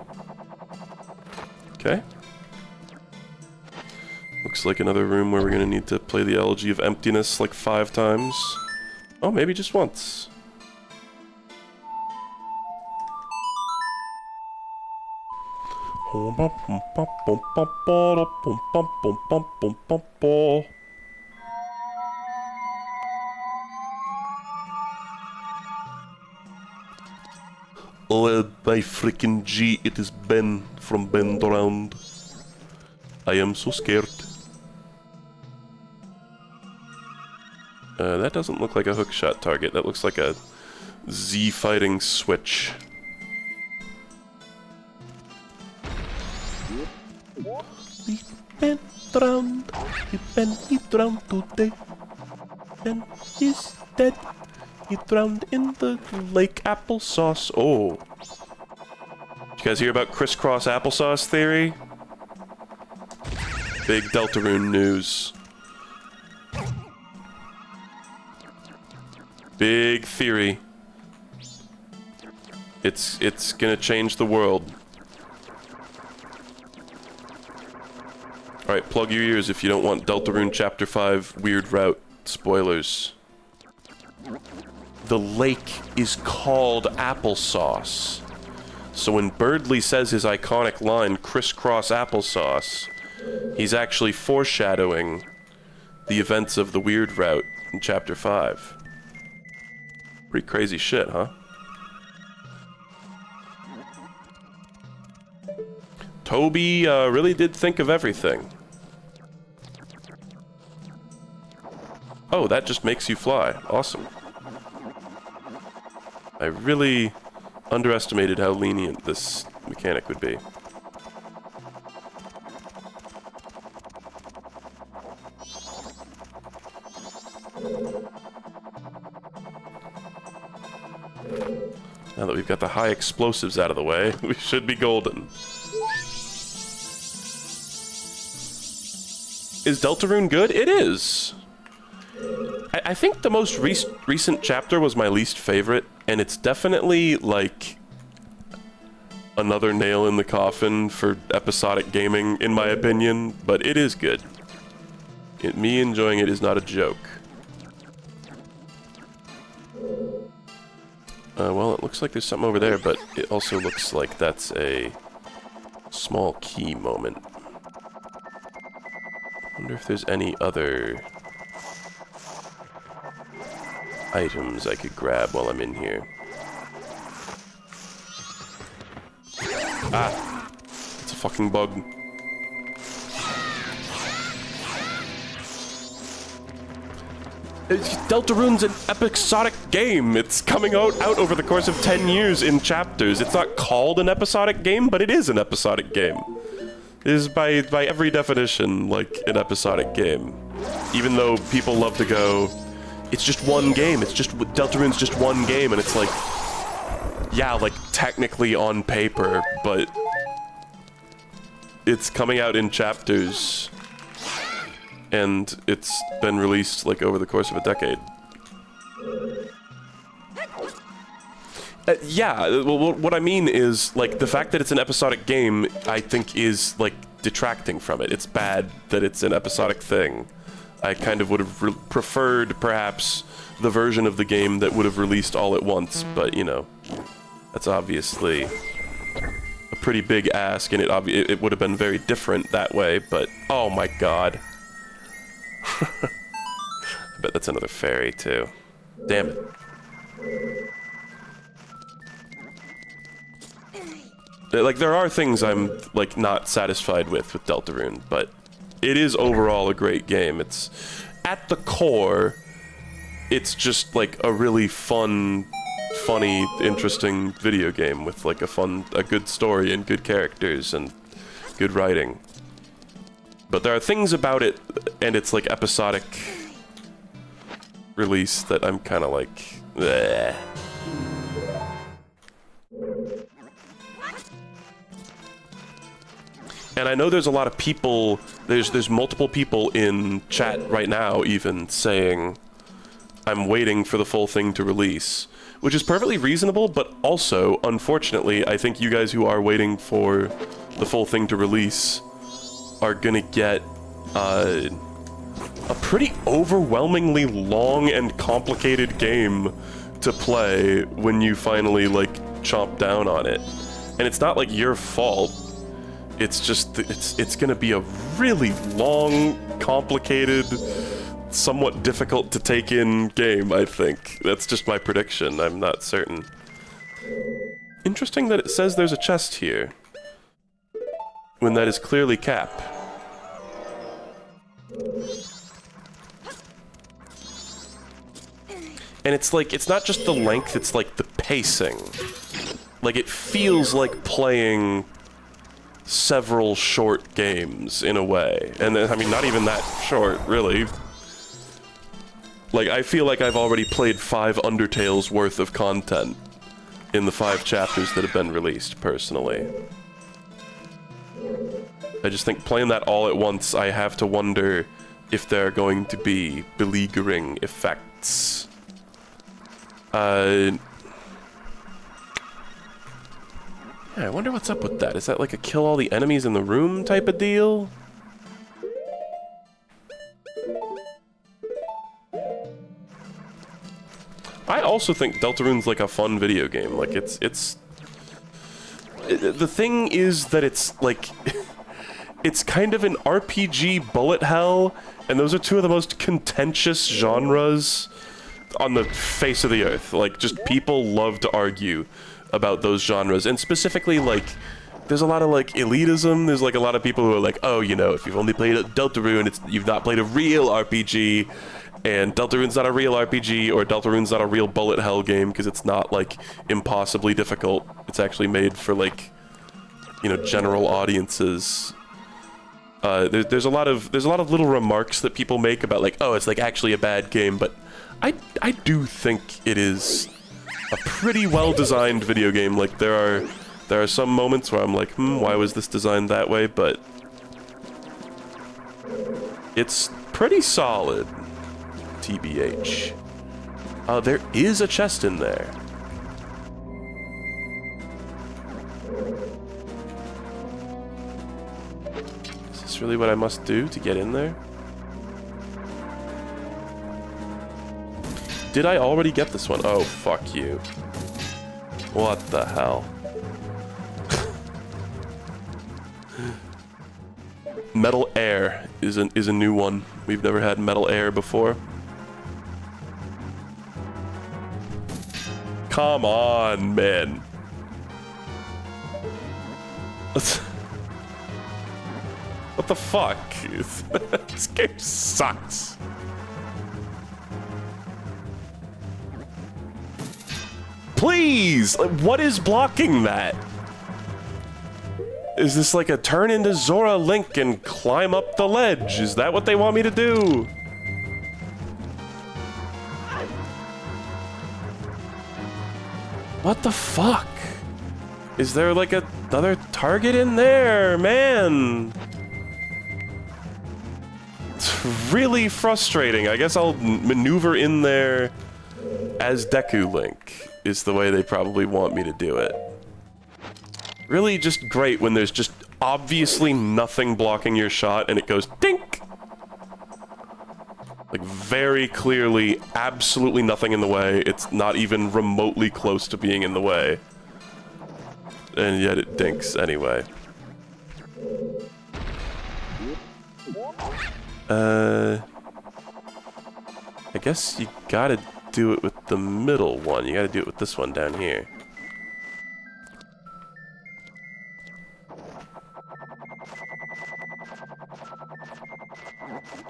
Okay. Looks like another room where we're gonna need to play the Elegy of Emptiness like 5 times. Oh, maybe just once. Oh, my freaking G, it is Ben from Bend Around. I am so scared. That doesn't look like a hookshot target. That looks like a Z fighting switch. We bent around. We bent around today. Ben is dead. He drowned in the lake applesauce. Oh. Did you guys hear about crisscross applesauce theory? Big Deltarune news. Big theory. It's gonna change the world. Alright, plug your ears if you don't want Deltarune Chapter 5 Weird Route spoilers. The lake is called applesauce. So when Birdly says his iconic line, crisscross applesauce, he's actually foreshadowing the events of the Weird Route in Chapter 5. Pretty crazy shit, huh? Toby really did think of everything. Oh, that just makes you fly. Awesome. I really underestimated how lenient this mechanic would be. Now that we've got the high explosives out of the way, we should be golden. Is Deltarune good? It is! I think the most recent chapter was my least favorite, and it's definitely, like, another nail in the coffin for episodic gaming, in my opinion, but it is good. Me enjoying it is not a joke. Well, it looks like there's something over there, but it also looks like that's a small key moment. Wonder if there's any other items I could grab while I'm in here. Ah! It's a fucking bug. Deltarune's an episodic game. It's coming out over the course of 10 years in chapters. It's not called an episodic game, but it is an episodic game. It is by every definition, like, an episodic game. Even though people love to go, it's just one game, Deltarune's just one game, and it's like, yeah, like, technically on paper, but it's coming out in chapters. And it's been released, like, over the course of a decade. Yeah, well, what I mean is, like, the fact that it's an episodic game, I think is, like, detracting from it. It's bad that it's an episodic thing. I kind of would have preferred, perhaps, the version of the game that would have released all at once, but, you know, that's obviously a pretty big ask, and it would have been very different that way, but, oh my god. I bet that's another fairy, too. Damn it. Like, there are things I'm, like, not satisfied with Deltarune, but it is overall a great game. It's, at the core, it's just, like, a really fun, funny, interesting video game with, like, a good story and good characters and good writing. But there are things about it, and it's, like, episodic release that I'm kind of like, bleh. And I know there's a lot of people, there's multiple people in chat right now even saying, I'm waiting for the full thing to release. Which is perfectly reasonable, but also, unfortunately, I think you guys who are waiting for the full thing to release are gonna get a pretty overwhelmingly long and complicated game to play when you finally, like, chomp down on it. And it's not, like, your fault. It's just, it's gonna be a really long, complicated, somewhat difficult to take in game, I think. That's just my prediction. I'm not certain. Interesting that it says there's a chest here, when that is clearly Cap. And it's like, it's not just the length, it's like the pacing. Like, it feels like playing several short games, in a way. And I mean, not even that short, really. Like, I feel like I've already played 5 Undertales worth of content in the 5 chapters that have been released, personally. I just think playing that all at once, I have to wonder if there are going to be beleaguering effects. Yeah, I wonder what's up with that. Is that like a kill all the enemies in the room type of deal? I also think Deltarune's like a fun video game. Like, the thing is that it's like, it's kind of an RPG bullet hell, and those are two of the most contentious genres on the face of the earth. Like, just people love to argue about those genres, and specifically, like, there's a lot of, like, elitism. There's, like, a lot of people who are like, oh, you know, if you've only played Deltarune, you've not played a real RPG, and Deltarune's not a real RPG, or Deltarune's not a real bullet hell game, because it's not, like, impossibly difficult. It's actually made for, like, you know, general audiences. There's a lot of little remarks that people make about, like, oh, it's, like, actually a bad game, but I do think it is a pretty well-designed video game. Like, there are some moments where I'm like, why was this designed that way? But it's pretty solid. TBH. There is a chest in there. Is this really what I must do to get in there? Did I already get this one? Oh, fuck you. What the hell? Metal air is a new one. We've never had metal air before. Come on, man. What the fuck? This game sucks. Please! What is blocking that? Is this like a turn into Zora Link and climb up the ledge? Is that what they want me to do? What the fuck? Is there like another target in there, man? It's really frustrating. I guess I'll maneuver in there as Deku Link, is the way they probably want me to do it. Really just great when there's just obviously nothing blocking your shot and it goes dink! Like very clearly, absolutely nothing in the way. It's not even remotely close to being in the way. And yet it dinks anyway. I guess you gotta do it with the middle one. You gotta do it with this one down here.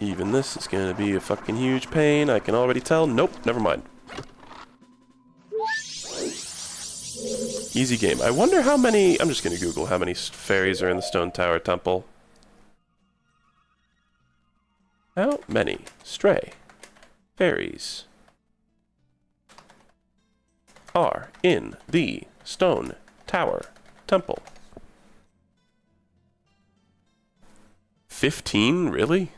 Even this is gonna be a fucking huge pain. I can already tell. Nope, never mind. Easy game. I wonder how many... I'm just gonna Google how many fairies are in the Stone Tower Temple. How many stray fairies are in the Stone Tower Temple? 15? Really?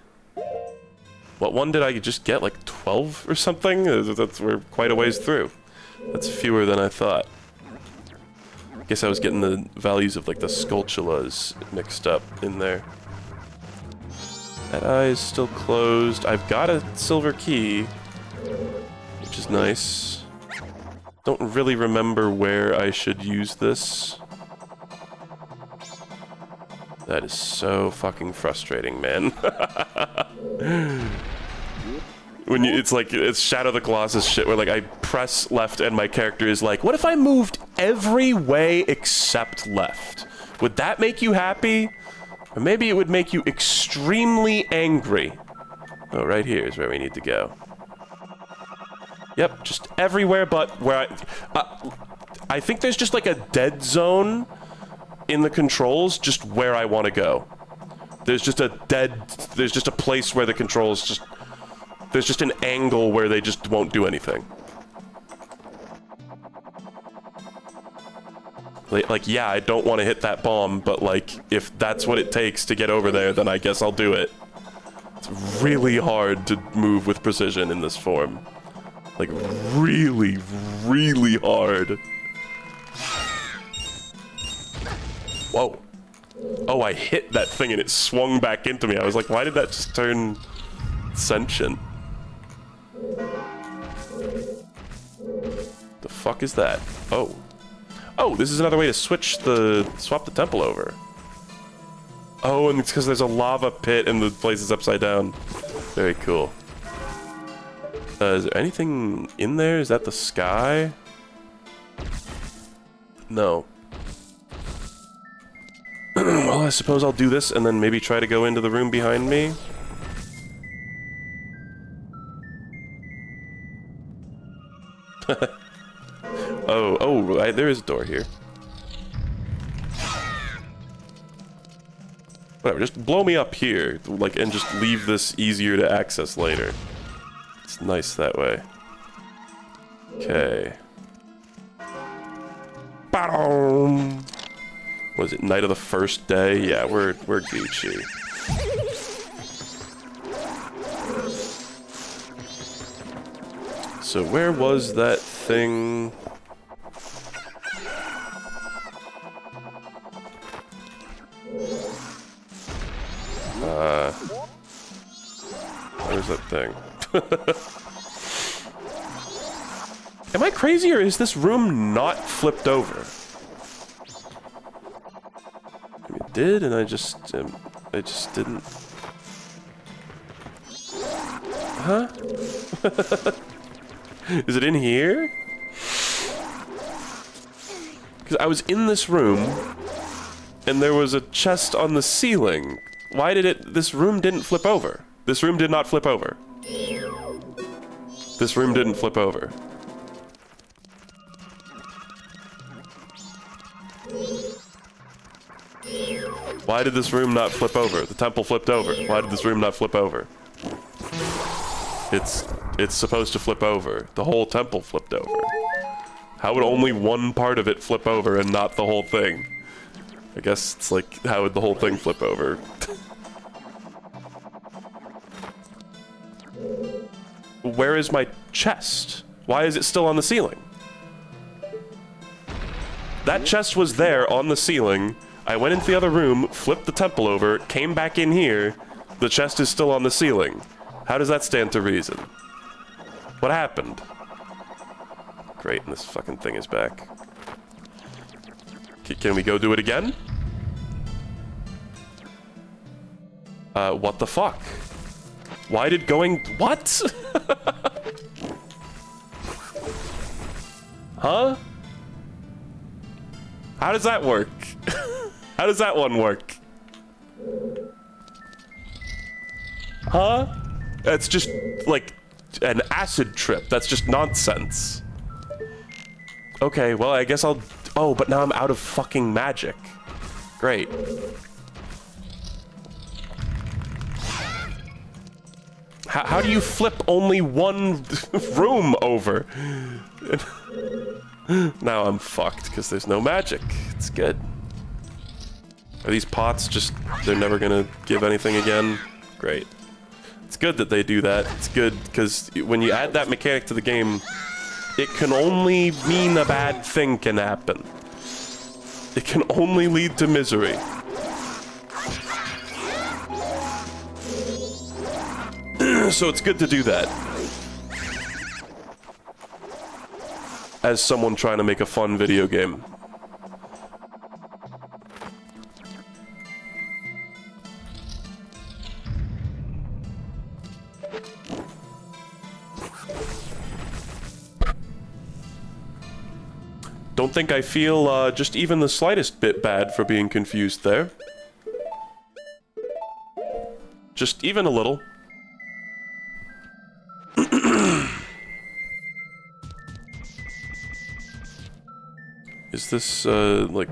What one did I just get? Like 12 or something? We're quite a ways through. That's fewer than I thought. I guess I was getting the values of like the Skulltulas mixed up in there. That eye is still closed. I've got a silver key, which is nice. Don't really remember where I should use this. That is so fucking frustrating, man. When you, it's Shadow the Colossus shit where like I press left and my character is like, what if I moved every way except left? Would that make you happy? Or maybe it would make you extremely angry. Oh, right here is where we need to go. Yep, just everywhere but where I think there's just like a dead zone in the controls just where I want to go. There's just a place where the controls just... There's just an angle where they just won't do anything. Like, yeah, I don't want to hit that bomb, but like, if that's what it takes to get over there, then I guess I'll do it. It's really hard to move with precision in this form. Like, really, really hard. Whoa. Oh, I hit that thing and it swung back into me. I was like, why did that just turn sentient? The fuck is that? Oh. Oh, this is another way to swap the temple over. Oh, and it's because there's a lava pit and the place is upside down. Very cool. Is there anything in there? Is that the sky? No. Well, I suppose I'll do this and then maybe try to go into the room behind me. There is a door here. Whatever, just blow me up here, like, and just leave this easier to access later. It's nice that way. Okay. Ba-dum! Was it night of the first day? Yeah, we're Gucci. So where was that thing? Where's that thing? Am I crazy or is this room not flipped over? It did, and I just didn't. Huh? Is it in here? Because I was in this room, and there was a chest on the ceiling. Why did it... This room didn't flip over. This room did not flip over. This room didn't flip over. Why did this room not flip over? The temple flipped over. Why did this room not flip over? It's supposed to flip over. The whole temple flipped over. How would only one part of it flip over and not the whole thing? I guess it's like, how would the whole thing flip over? Where is my chest? Why is it still on the ceiling? That chest was there on the ceiling. I went into the other room, flipped the temple over, came back in here. The chest is still on the ceiling. How does that stand to reason? What happened? Great, and this fucking thing is back. Can we go do it again? What the fuck? Why did going... What? Huh? How does that work? How does that one work? Huh? That's just, like, an acid trip. That's just nonsense. Okay, well, I guess I'll... Oh, but now I'm out of fucking magic. Great. How do you flip only one room over? Now I'm fucked, because there's no magic. It's good. Are these pots just... They're never gonna give anything again? Great. It's good that they do that. It's good, because when you add that mechanic to the game, it can only mean a bad thing can happen. It can only lead to misery. So it's good to do that. As someone trying to make a fun video game. Don't think I feel just even the slightest bit bad for being confused there. Just even a little. Is this, like...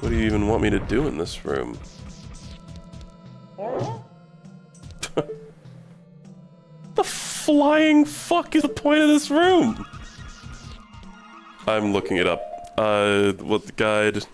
What do you even want me to do in this room? The flying fuck is the point of this room? I'm looking it up. What the guide...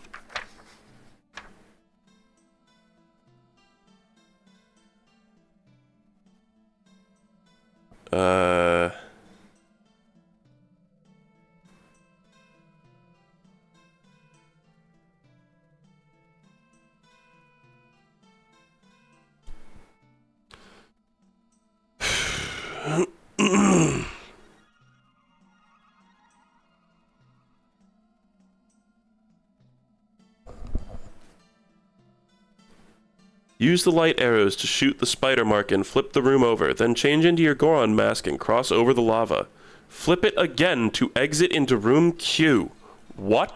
Use the light arrows to shoot the spider mark and flip the room over. Then change into your Goron mask and cross over the lava. Flip it again to exit into room Q. What?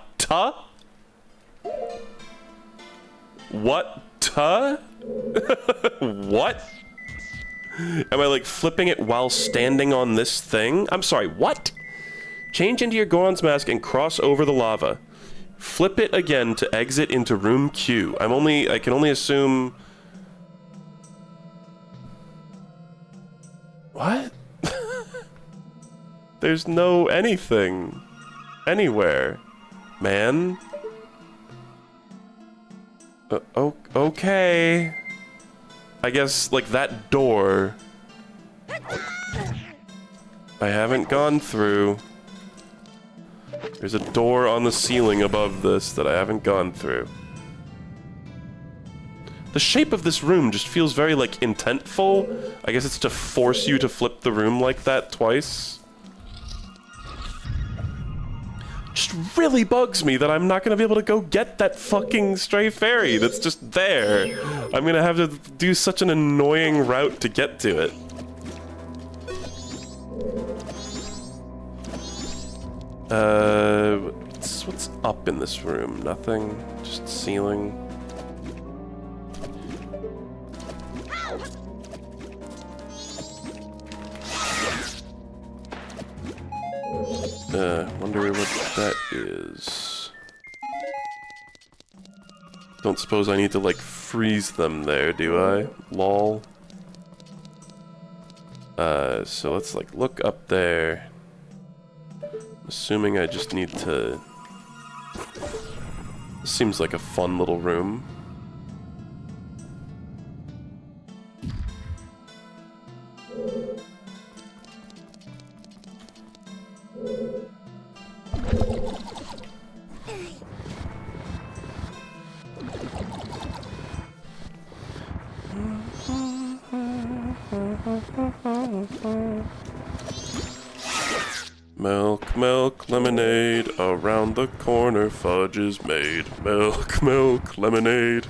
What? What? Am I, like, flipping it while standing on this thing? I'm sorry, what? Change into your Goron's mask and cross over the lava. Flip it again to exit into room Q. I can only assume... What? There's no anything. Anywhere. Man. Okay. I guess, like, that door I haven't gone through. There's a door on the ceiling above this that I haven't gone through. The shape of this room just feels very, like, intentful. I guess it's to force you to flip the room like that twice. Just really bugs me that I'm not gonna be able to go get that fucking stray fairy that's just there. I'm gonna have to do such an annoying route to get to it. What's up in this room? Nothing? Just ceiling? Wonder what that is. Don't suppose I need to, like, freeze them there, do I? Lol. So let's, like, look up there. Assuming I just need to... This seems like a fun little room. Milk, milk, lemonade, around the corner fudge is made. Milk, milk, lemonade.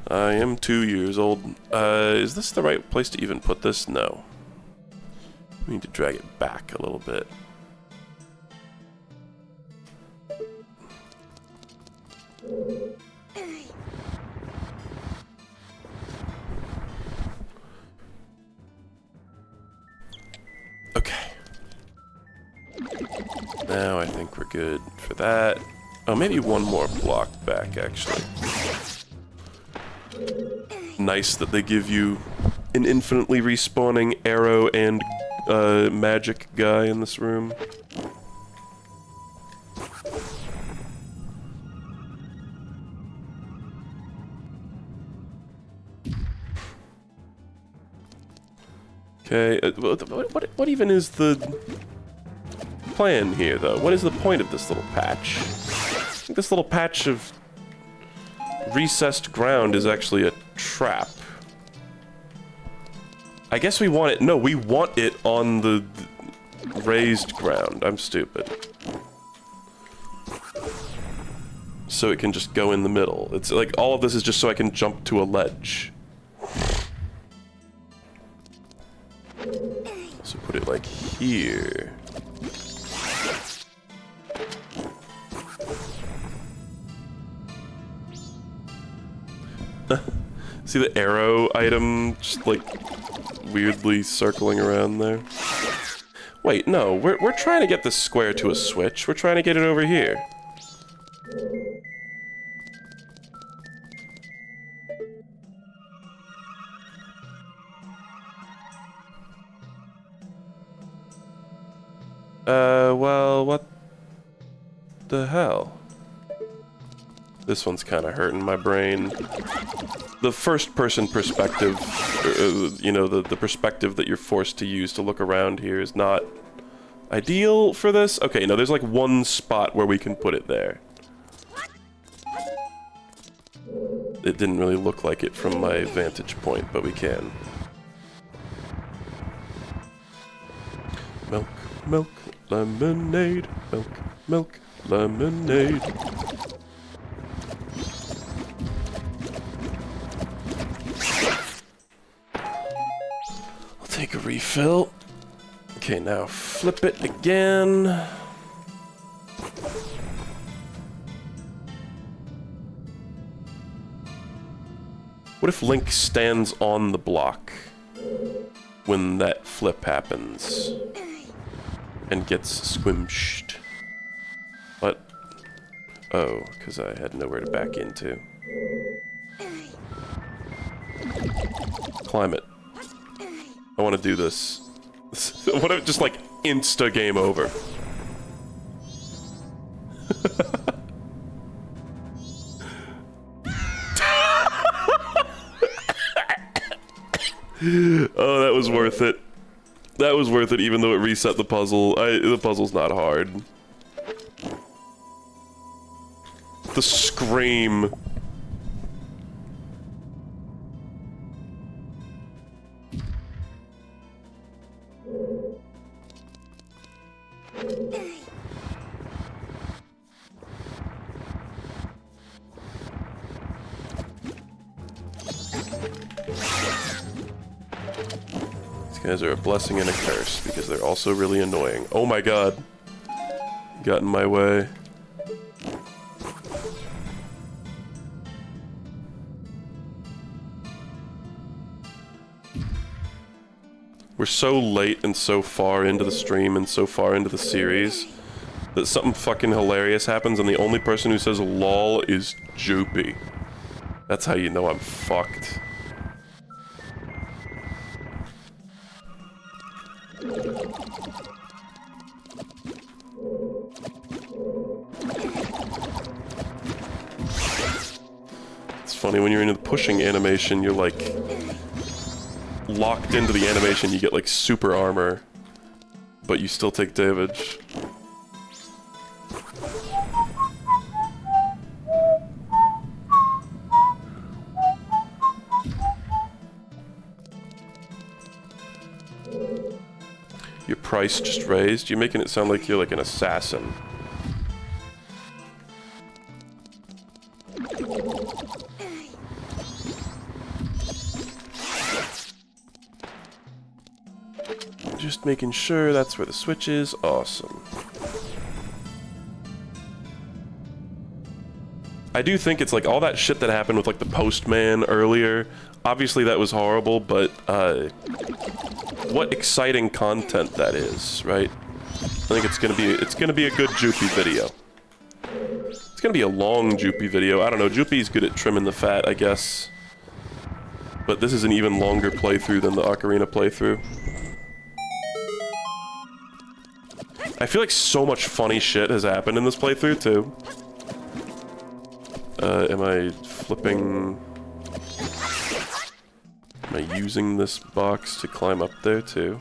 I am 2 years old. Is this the right place to even put this? No. We need to drag it back a little bit. Okay. Now I think we're good for that. Oh, maybe one more block back, actually. Nice that they give you an infinitely respawning arrow and magic guy in this room. Okay, what even is the plan here, though? What is the point of this little patch? I think this little patch of recessed ground is actually a trap. I guess we want it... No, we want it on the raised ground. I'm stupid. So it can just go in the middle. It's like, all of this is just so I can jump to a ledge. So put it like here. See the arrow item just like weirdly circling around there? Wait, no, we're trying to get this square to a switch. We're trying to get it over here. Well, what the hell? This one's kind of hurting my brain. The first-person perspective, you know, the perspective that you're forced to use to look around here is not ideal for this. Okay, no, there's like one spot where we can put it there. It didn't really look like it from my vantage point, but we can. Milk, milk, lemonade, milk, milk, lemonade. I'll take a refill. Okay, now flip it again. What if Link stands on the block when that flip happens and gets squished? What? Oh, because I had nowhere to back into. Climb it. I want to do this. What if just like insta game over? Oh, that was worth it. That was worth it, even though it reset the puzzle. The puzzle's not hard. The scream. These guys are a blessing and a curse, because they're also really annoying. Oh my god. Got in my way. We're so late and so far into the stream and so far into the series that something fucking hilarious happens and the only person who says lol is Joopy. That's how you know I'm fucked. It's funny, when you're into the pushing animation, you're like locked into the animation, you get like super armor, but you still take damage. Your price just raised? You're making it sound like you're like an assassin. Just making sure that's where the switch is. Awesome. I do think it's like all that shit that happened with like the postman earlier. Obviously that was horrible, but what exciting content that is, right? I think it's gonna be a good Joopy video. It's gonna be a long Joopy video. I don't know, Joopy's good at trimming the fat, I guess. But this is an even longer playthrough than the Ocarina playthrough. I feel like so much funny shit has happened in this playthrough, too. Am I flipping... Am I using this box to climb up there, too?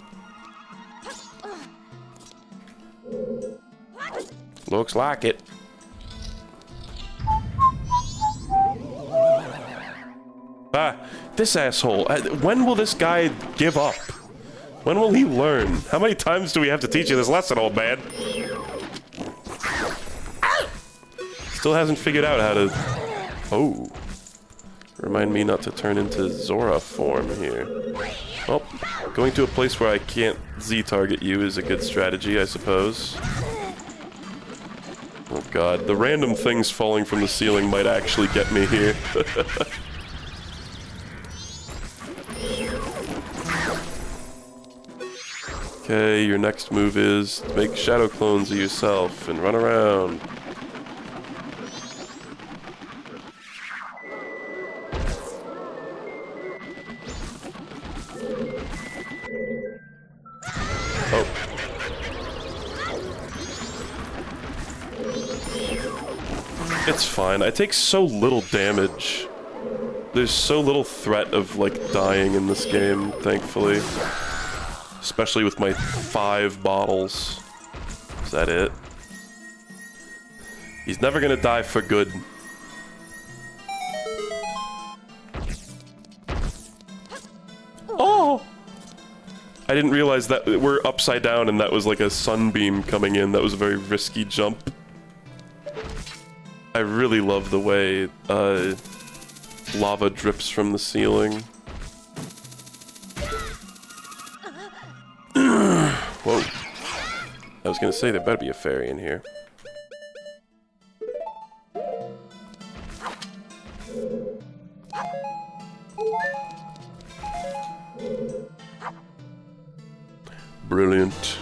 Looks like it. Ah, this asshole. When will this guy give up? When will he learn? How many times do we have to teach you this lesson, old man? Still hasn't figured out how to... Oh. Remind me not to turn into Zora form here. Well, going to a place where I can't Z-target you is a good strategy, I suppose. Oh god, the random things falling from the ceiling might actually get me here. Okay, your next move is to make shadow clones of yourself and run around. Oh. It's fine. I take so little damage. There's so little threat of, like, dying in this game, thankfully. Especially with my 5 bottles. Is that it? He's never gonna die for good. Oh! I didn't realize that we're upside down and that was like a sunbeam coming in. That was a very risky jump. I really love the way lava drips from the ceiling. Whoa. I was gonna say there better be a fairy in here. Brilliant.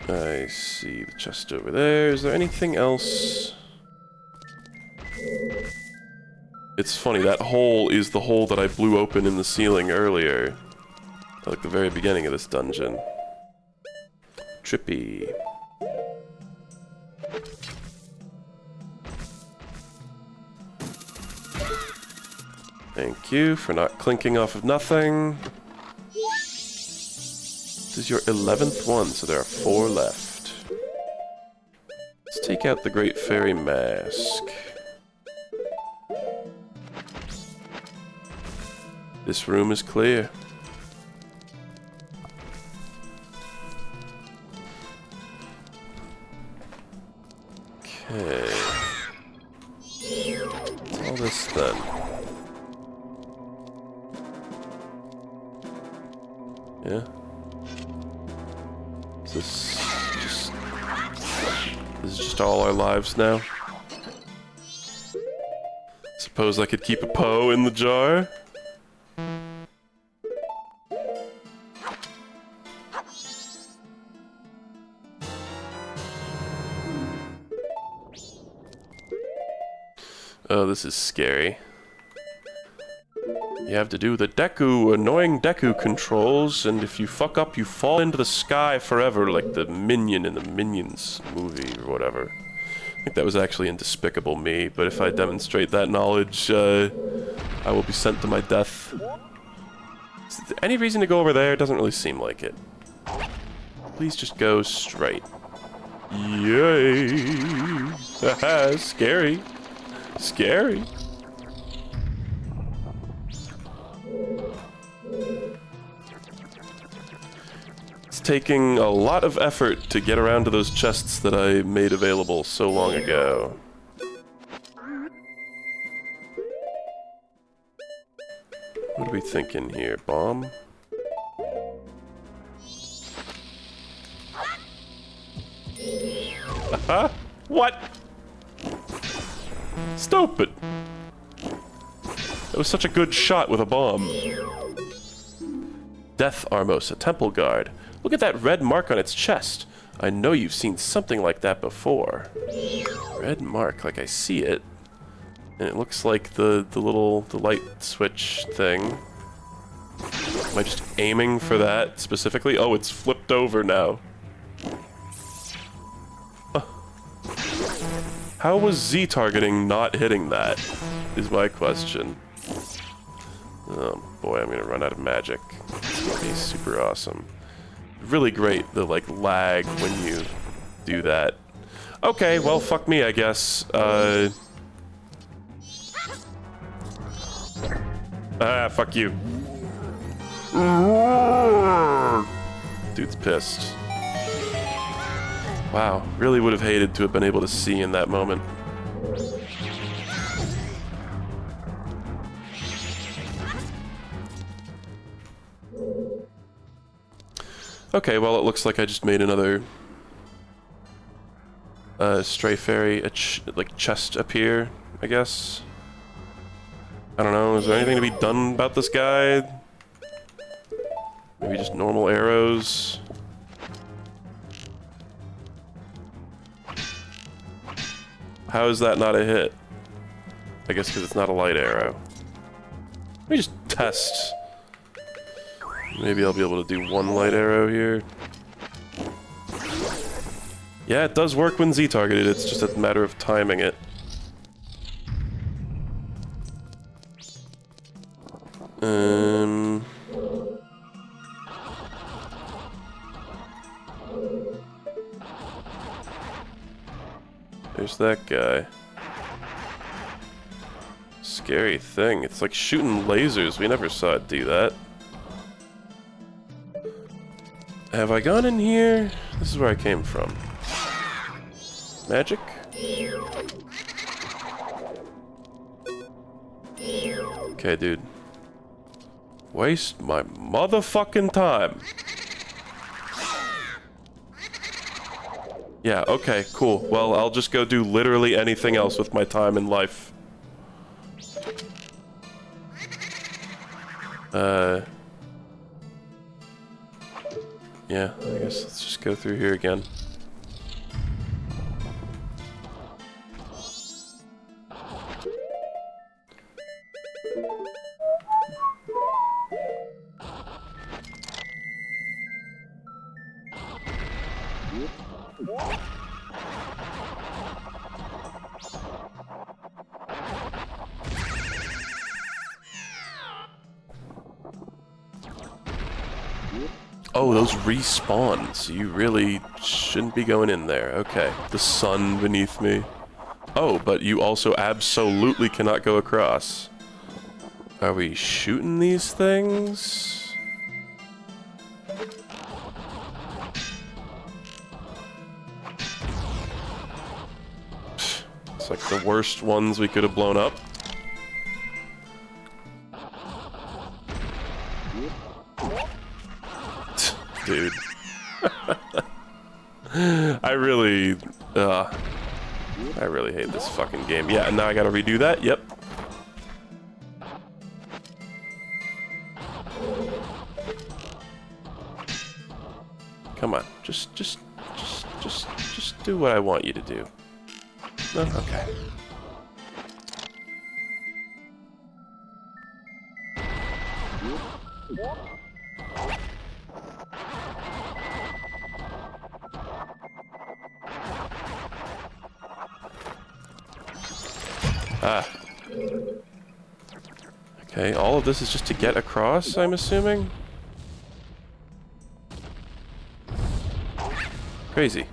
I see the chest over there. Is there anything else? It's funny, that hole is the hole that I blew open in the ceiling earlier. Like the very beginning of this dungeon. Trippy. Thank you for not clinking off of nothing. This is your 11th one, so there are 4 left. Let's take out the Great Fairy Mask. This room is clear. Okay. What's all this then? Yeah. Is this is just all our lives now? Suppose I could keep a Poe in the jar? Oh, this is scary. You have to do the annoying Deku controls, and if you fuck up, you fall into the sky forever, like the Minion in the Minions movie, or whatever. I think that was actually in Despicable Me, but if I demonstrate that knowledge, I will be sent to my death. Is there any reason to go over there? It doesn't really seem like it. Please just go straight. Yay! Haha, scary. Scary. It's taking a lot of effort to get around to those chests that I made available so long ago. What are we thinking here? Bomb? Haha! What? Stupid! That was such a good shot with a bomb. Death Armos, a temple guard. Look at that red mark on its chest. I know you've seen something like that before. Red mark, like I see it. And it looks like the light switch thing. Am I just aiming for that specifically? Oh, it's flipped over now. How was Z targeting not hitting that? Is my question. Oh boy, I'm gonna run out of magic. It's gonna be super awesome. Really great, the like lag when you do that. Okay, well fuck me, I guess. Fuck you. Dude's pissed. Wow, really would have hated to have been able to see in that moment. Okay, well, it looks like I just made another stray fairy, like chest appear, I guess. I don't know, is there anything to be done about this guy? Maybe just normal arrows? How is that not a hit? I guess because it's not a light arrow. Let me just test. Maybe I'll be able to do one light arrow here. Yeah, it does work when Z-targeted, it's just a matter of timing it. There's that guy. Scary thing. It's like shooting lasers. We never saw it do that. Have I gone in here? This is where I came from. Magic? Okay, dude. Waste my motherfucking time. Yeah, okay, cool. Well, I'll just go do literally anything else with my time in life. Yeah, I guess let's just go through here again. Oh, those respawn, so you really shouldn't be going in there. Okay. The sun beneath me. Oh, but you also absolutely cannot go across. Are we shooting these things? It's like the worst ones we could have blown up. Dude. I really hate this fucking game. Yeah, and now I gotta redo that? Yep. Come on. Just do what I want you to do. No? Okay. Ah. Okay, all of this is just to get across, I'm assuming? Crazy.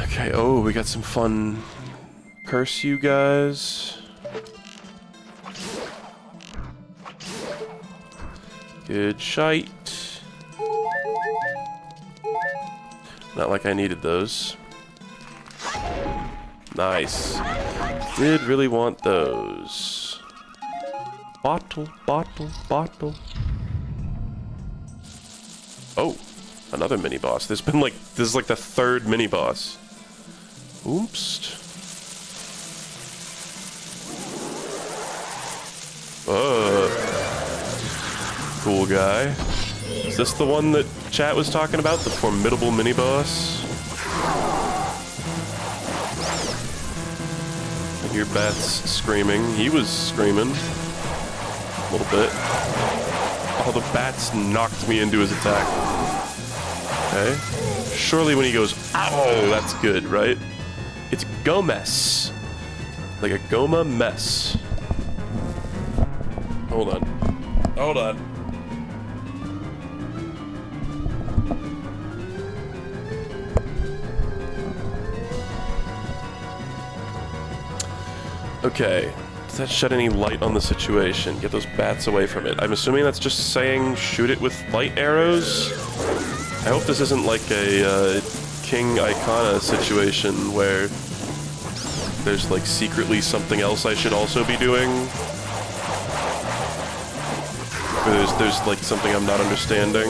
Okay, oh, we got some fun curse you guys. Good shite. Not like I needed those. Nice. Did really want those. Bottle, bottle, bottle. Oh, another mini boss. This is like the third mini boss. Oops. Cool guy. Is this the one that chat was talking about? The formidable mini boss? I hear bats screaming. He was screaming. A little bit. Oh, the bats knocked me into his attack. Okay. Surely when he goes, ow, that's good, right? It's Gomez. Like a Goma mess. Hold on. Hold on. Okay. Does that shed any light on the situation? Get those bats away from it. I'm assuming that's just saying shoot it with light arrows? I hope this isn't like a King Icona situation where there's like secretly something else I should also be doing. Or there's like something I'm not understanding.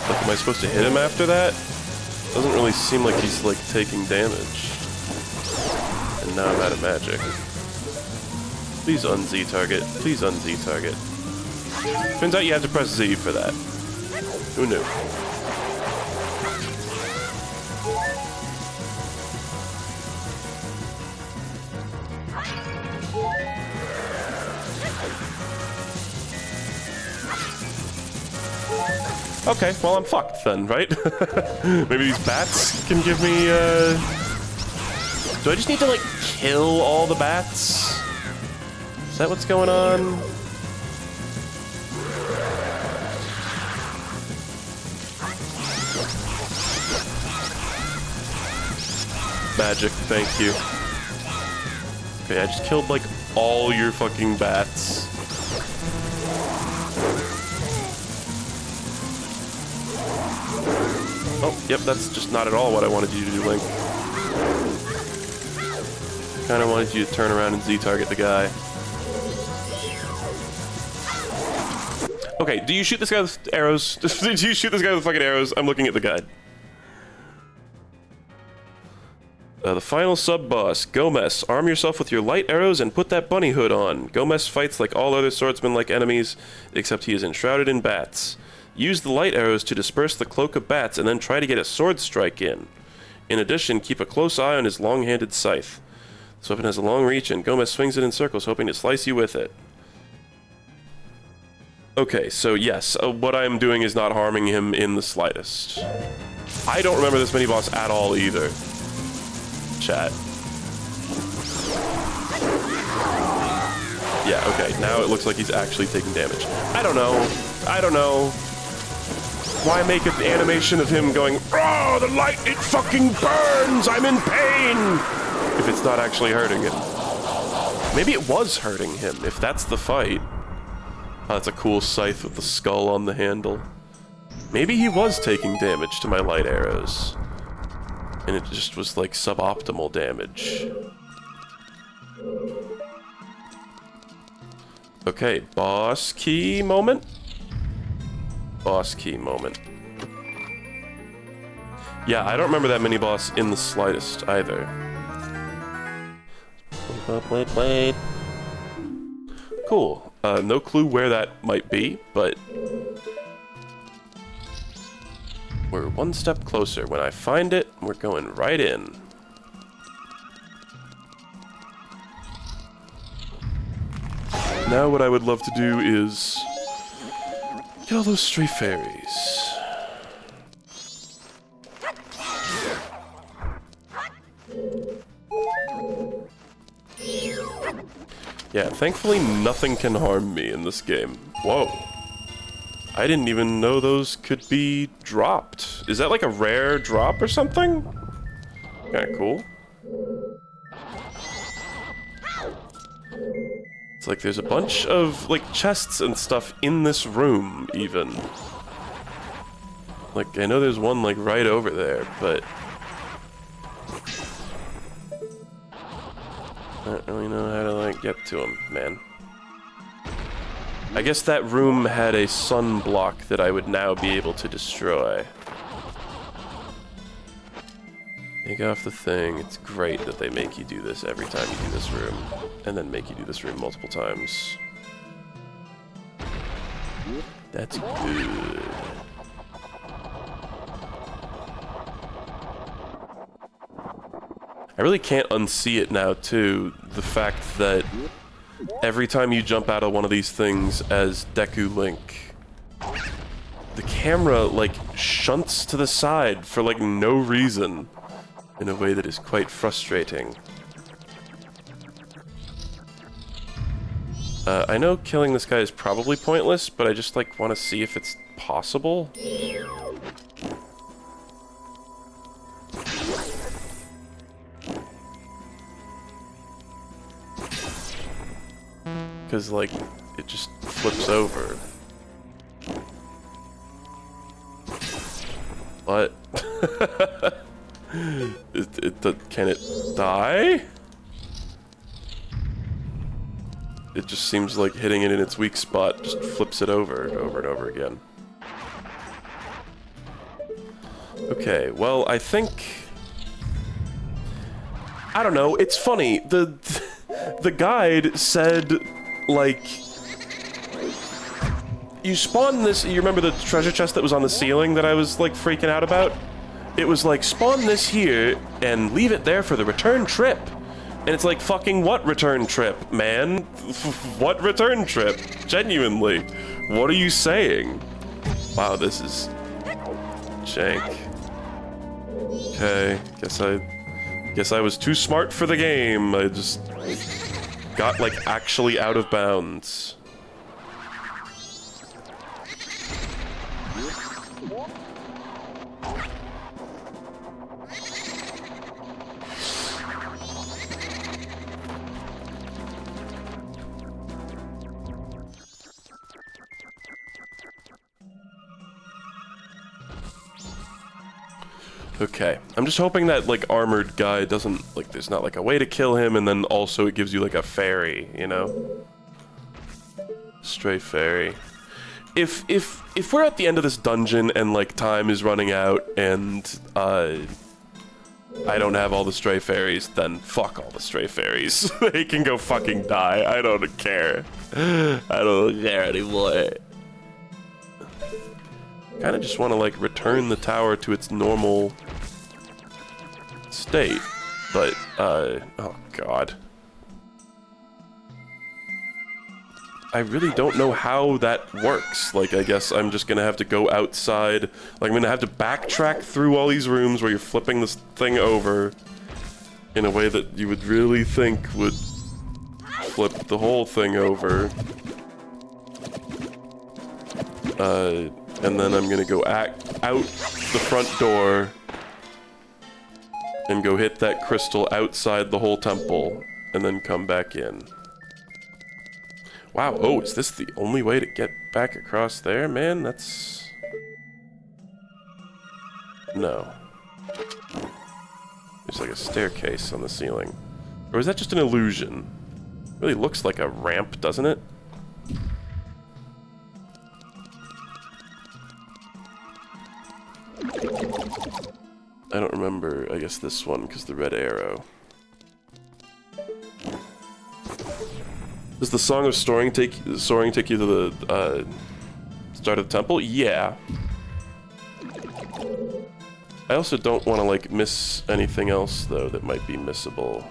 Like, am I supposed to hit him after that? Doesn't really seem like he's like taking damage. And now I'm out of magic. Please un-Z target. Please un-Z target. Turns out you have to press Z for that. Who knew? Okay, well I'm fucked then, right? Maybe these bats can give me, Do I just need to, like, kill all the bats? Is that what's going on? Magic, thank you. Okay, I just killed, like, all your fucking bats. Oh, yep, that's just not at all what I wanted you to do, Link. Kinda wanted you to turn around and Z-target the guy. Okay, do you shoot this guy with arrows? Do you shoot this guy with fucking arrows? I'm looking at the guide. The final sub-boss, Gomez. Arm yourself with your light arrows and put that bunny hood on. Gomez fights like all other swordsmen-like enemies, except he is enshrouded in bats. Use the light arrows to disperse the cloak of bats and then try to get a sword strike in. In addition, keep a close eye on his long-handed scythe. This weapon has a long reach and Gomez swings it in circles, hoping to slice you with it. Okay, so yes, what I'm doing is not harming him in the slightest. I don't remember this mini-boss at all either. Chat. Yeah, okay, now it looks like he's actually taking damage. I don't know. I don't know. Why make an animation of him going, "Oh, the light, it fucking burns! I'm in pain!" if it's not actually hurting him. Maybe it was hurting him, if that's the fight. Oh, that's a cool scythe with the skull on the handle. Maybe he was taking damage to my light arrows. And it just was like suboptimal damage. Okay, boss key moment. Boss key moment. Yeah, I don't remember that mini-boss in the slightest either. Wait. Cool. No clue where that might be, but we're one step closer. When I find it, we're going right in. Now what I would love to do is get all those stray fairies. Yeah, thankfully nothing can harm me in this game. Whoa. I didn't even know those could be dropped. Is that like a rare drop or something? Kinda cool. It's like there's a bunch of like chests and stuff in this room even. Like I know there's one like right over there, but I don't really know how to like get to him, man. I guess that room had a sun block that I would now be able to destroy. Take off the thing. It's great that they make you do this every time you do this room, and then make you do this room multiple times. That's good. I really can't unsee it now, too. The fact that every time you jump out of one of these things as Deku Link, the camera, like, shunts to the side for, like, no reason in a way that is quite frustrating. I know killing this guy is probably pointless, but I just, like, want to see if it's possible. Because, like, it just flips over. What? Can it die? It just seems like hitting it in its weak spot just flips it over and over and over again. Okay, well, I think... I don't know, it's funny. The guide said, like... You spawn this... You remember the treasure chest that was on the ceiling that I was, like, freaking out about? It was like, spawn this here and leave it there for the return trip. And it's like, fucking what return trip, man? What return trip? Genuinely. What are you saying? Wow, this is... jank. Okay, guess I was too smart for the game. I just got, like, actually out of bounds. Okay, I'm just hoping that, like, armored guy doesn't, like, there's not, like, a way to kill him, and then also it gives you, like, a fairy, you know? Stray fairy. If we're at the end of this dungeon and, like, time is running out and, I don't have all the stray fairies, then fuck all the stray fairies. They can go fucking die. I don't care. I don't care anymore. Kind of just want to, like, return the tower to its normal state, but, oh god. I really don't know how that works. Like, I guess I'm just gonna have to go outside. Like, I'm gonna have to backtrack through all these rooms where you're flipping this thing over in a way that you would really think would flip the whole thing over. And then I'm gonna go out the front door and go hit that crystal outside the whole temple, and then come back in. Wow, oh, is this the only way to get back across there? Man, that's... No. There's like a staircase on the ceiling. Or is that just an illusion? It really looks like a ramp, doesn't it? I don't remember, I guess this one, because the red arrow. Does the Song of Soaring take you to the start of the temple? Yeah. I also don't want to like miss anything else though that might be missable.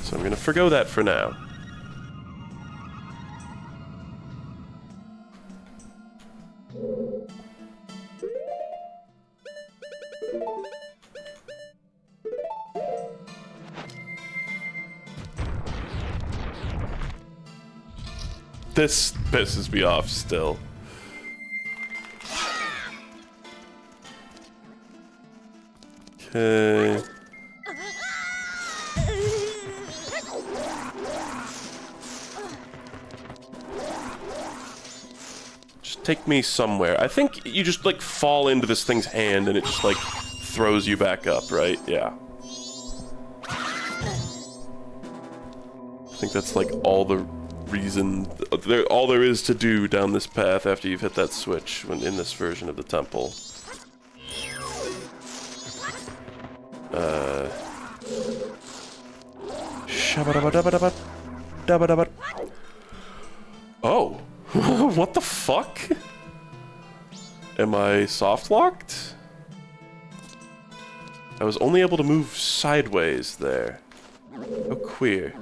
So I'm gonna forgo that for now. This pisses me off still. Okay. Just take me somewhere. I think you just like fall into this thing's hand and it just like throws you back up, right? Yeah. I think that's like all the reason, all there is to do down this path after you've hit that switch when in this version of the temple. Oh, what the fuck? Am I soft locked? I was only able to move sideways there. Oh, queer.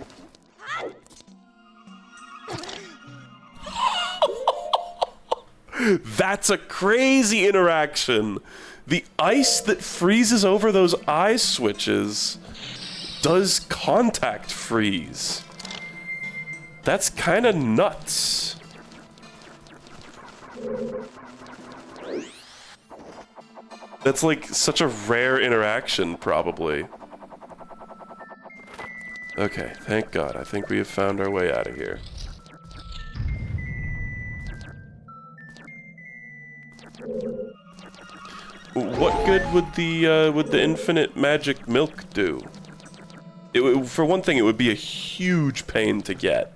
That's a crazy interaction. The ice that freezes over those eye switches does contact freeze. That's kind of nuts. That's like such a rare interaction, probably. Okay, thank God. I think we have found our way out of here. What good would the infinite magic milk do? For one thing, it would be a huge pain to get.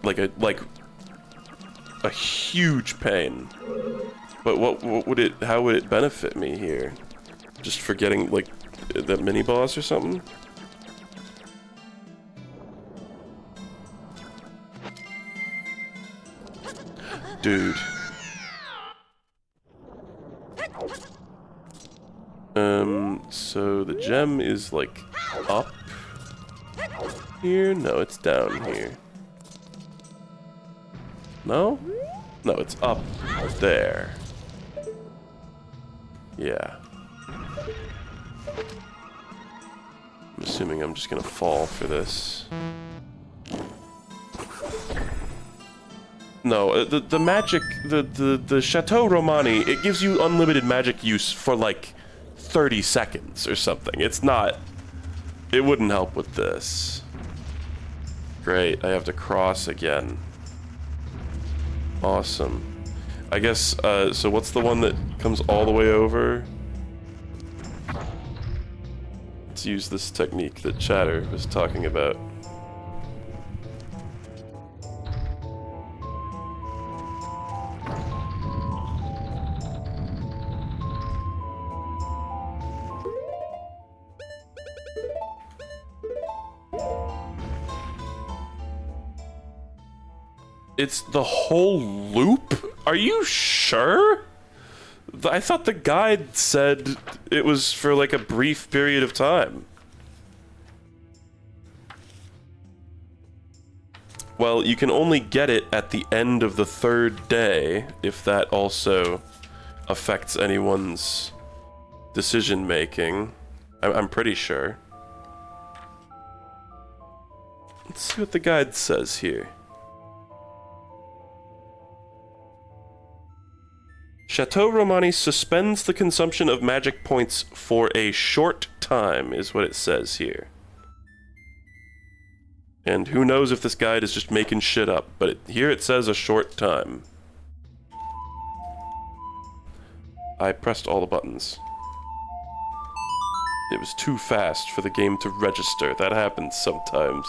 Like a huge pain. But what would it? How would it benefit me here? Just for getting like that mini boss or something? Dude. So the gem is like up here? No, it's down here. No? No, it's up there. Yeah. I'm assuming I'm just gonna fall for this. No, the magic, the Chateau Romani, it gives you unlimited magic use for like 30 seconds or something. It's not, it wouldn't help with this. Great, I have to cross again. Awesome. I guess, so what's the one that comes all the way over? Let's use this technique that Chatter was talking about. It's the whole loop? Are you sure? I thought the guide said it was for like a brief period of time. Well, you can only get it at the end of the 3rd day, if that also affects anyone's decision-making. I'm pretty sure. Let's see what the guide says here. Chateau Romani suspends the consumption of magic points for a short time, is what it says here. And who knows if this guide is just making shit up, but here it says a short time. I pressed all the buttons. It was too fast for the game to register. That happens sometimes.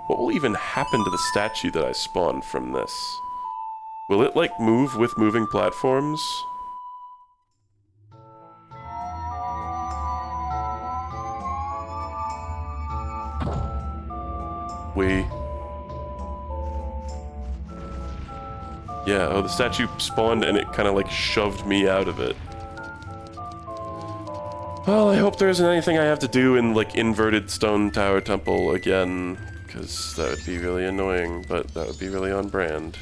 What will even happen to the statue that I spawned from this? Will it, like, move with moving platforms? Yeah, oh, the statue spawned and it kind of, like, shoved me out of it. Well, I hope there isn't anything I have to do in, like, inverted stone tower temple again, because that would be really annoying, but that would be really on brand.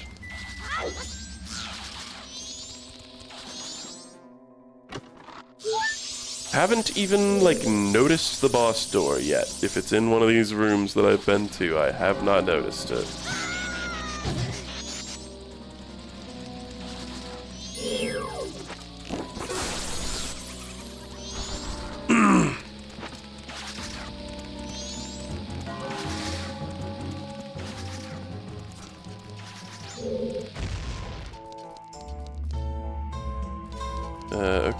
Haven't even, like, noticed the boss door yet. If it's in one of these rooms that I've been to, I have not noticed it.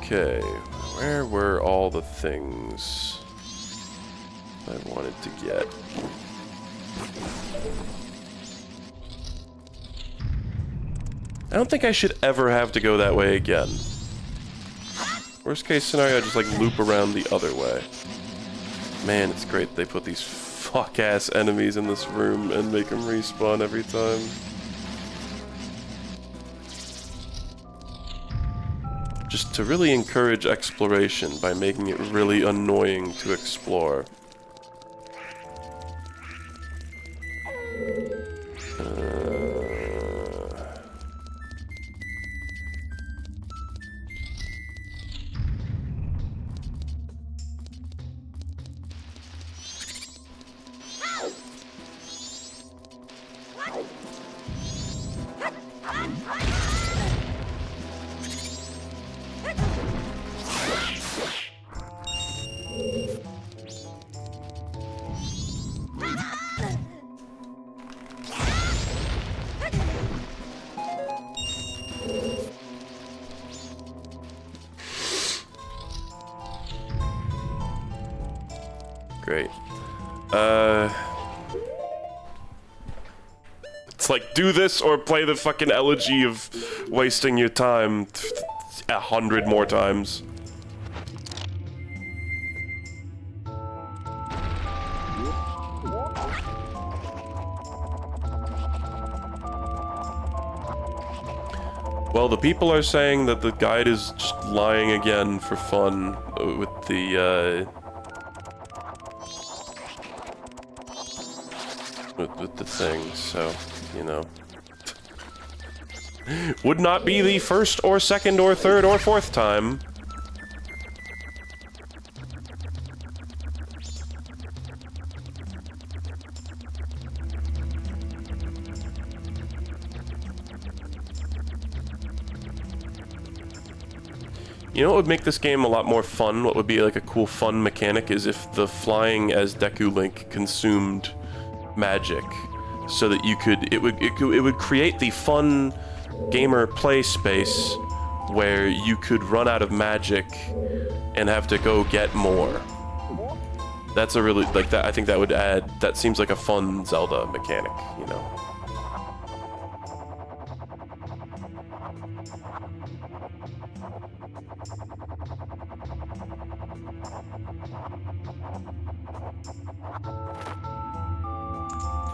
Okay, where were all the things I wanted to get? I don't think I should ever have to go that way again. Worst case scenario, I just like loop around the other way. Man, it's great they put these fuck-ass enemies in this room and make them respawn every time. Just to really encourage exploration by making it really annoying to explore. Great. It's like, do this or play the fucking elegy of wasting your time 100 more times. Well, the people are saying that the guide is just lying again for fun with the, with the thing, so, you know. Would not be the first or second or third or fourth time. You know what would make this game a lot more fun? What would be like a cool fun mechanic is if the flying as Deku Link consumed magic, so that you could it would create the fun gamer play space where you could run out of magic and have to go get more. That's a really, like, that I think that would add, that seems like a fun Zelda mechanic, you know.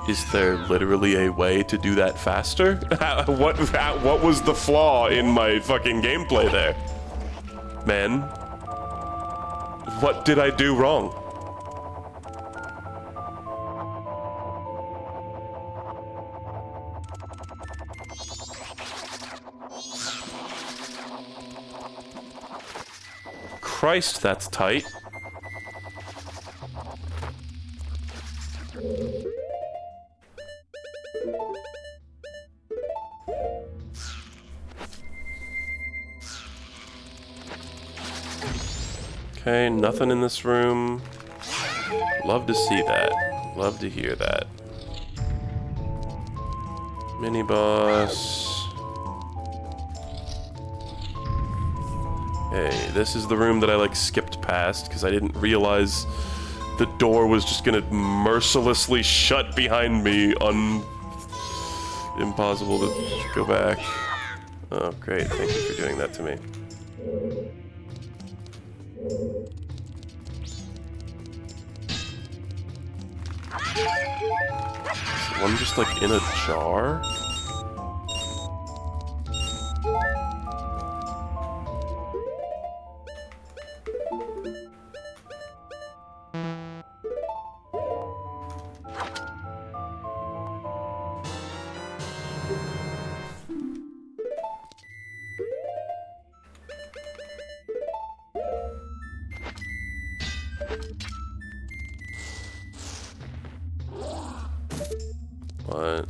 Is there literally a way to do that faster? What was the flaw in my fucking gameplay there? Man, what did I do wrong? Christ, that's tight. Okay, nothing in this room. Love to see that. Love to hear that. Mini boss. Hey, this is the room that I like skipped past because I didn't realize the door was just gonna mercilessly shut behind me. Impossible to go back. Oh, great. Thank you for doing that to me. Is one just like in a jar? What?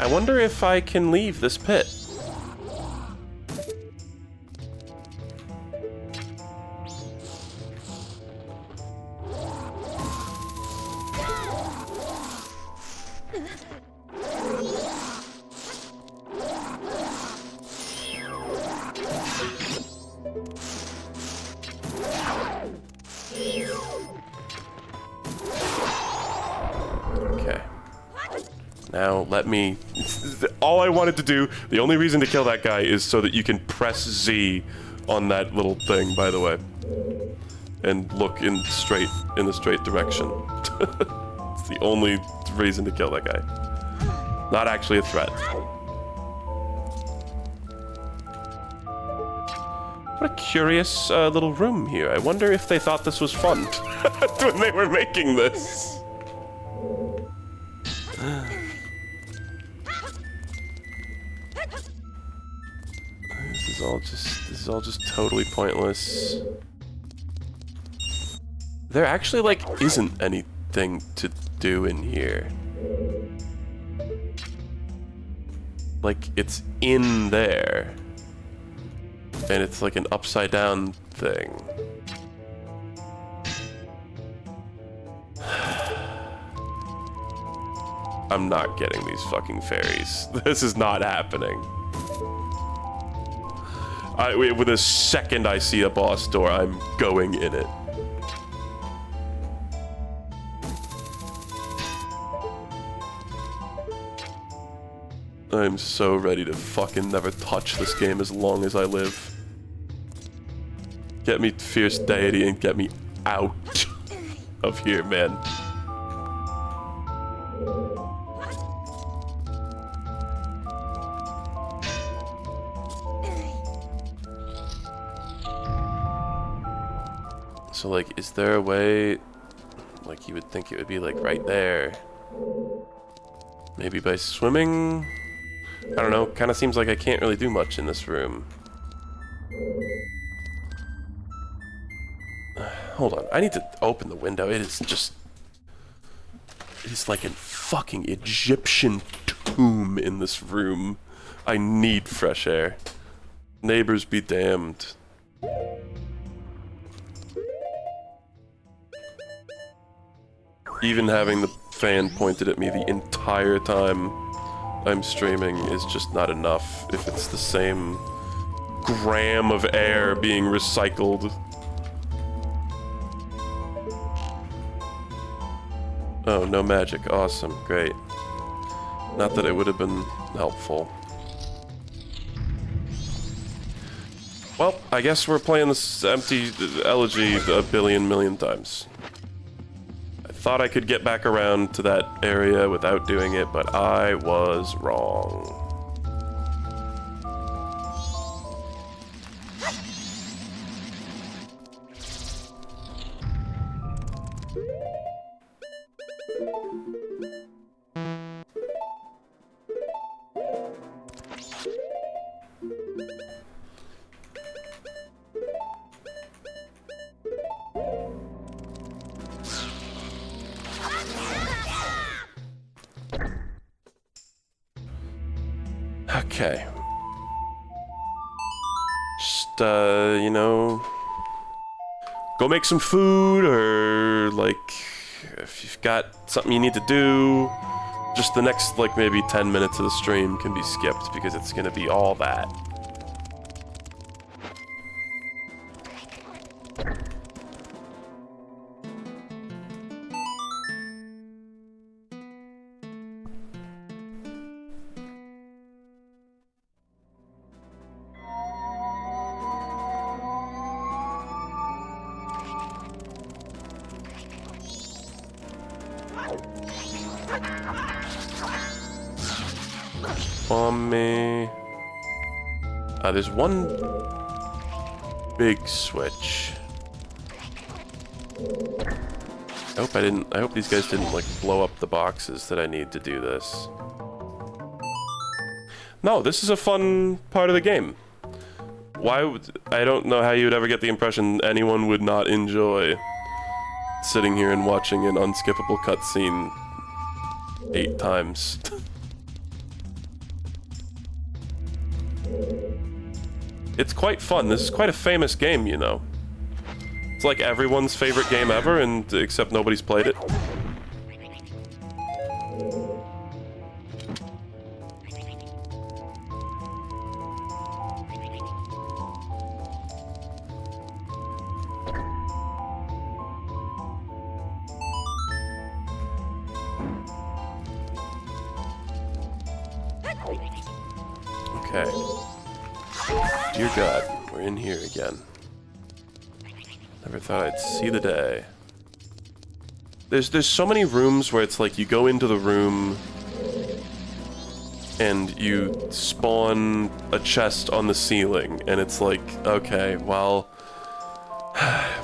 I wonder if I can leave this pit. Now, let me... All I wanted to do, the only reason to kill that guy is so that you can press Z on that little thing, by the way. And look in the straight direction. It's the only reason to kill that guy. Not actually a threat. What a curious little room here. I wonder if they thought this was fun when they were making this. This is all just totally pointless. There actually, like, isn't anything to do in here. Like, it's in there. And it's like an upside down thing. I'm not getting these fucking fairies. This is not happening. With the second I see a boss door, I'm going in it. I'm so ready to fucking never touch this game as long as I live. Get me Fierce Deity and get me out of here, man. So, like, is there a way, like, you would think it would be, like, right there? Maybe by swimming? I don't know, kind of seems like I can't really do much in this room. Hold on, I need to open the window. It is like a fucking Egyptian tomb in this room. I need fresh air. Neighbors be damned. Even having the fan pointed at me the entire time I'm streaming is just not enough if it's the same gram of air being recycled. Oh, no magic. Awesome. Great. Not that it would have been helpful. Well, I guess we're playing this empty elegy a billion million times. I thought I could get back around to that area without doing it, but I was wrong. Okay. Just, you know, go make some food, or, like, if you've got something you need to do, just the next, like, maybe 10 minutes of the stream can be skipped, because it's gonna be all that. On me. There's one big switch. I hope these guys didn't, like, blow up the boxes that I need to do this. No, this is a fun part of the game. I don't know how you would ever get the impression anyone would not enjoy sitting here and watching an unskippable cutscene 8 times. It's quite fun. This is quite a famous game, you know. It's like everyone's favorite game ever, and except nobody's played it. Okay. Dear God, we're in here again. Never thought I'd see the day. There's so many rooms where it's like you go into the room and you spawn a chest on the ceiling, and it's like, okay, well,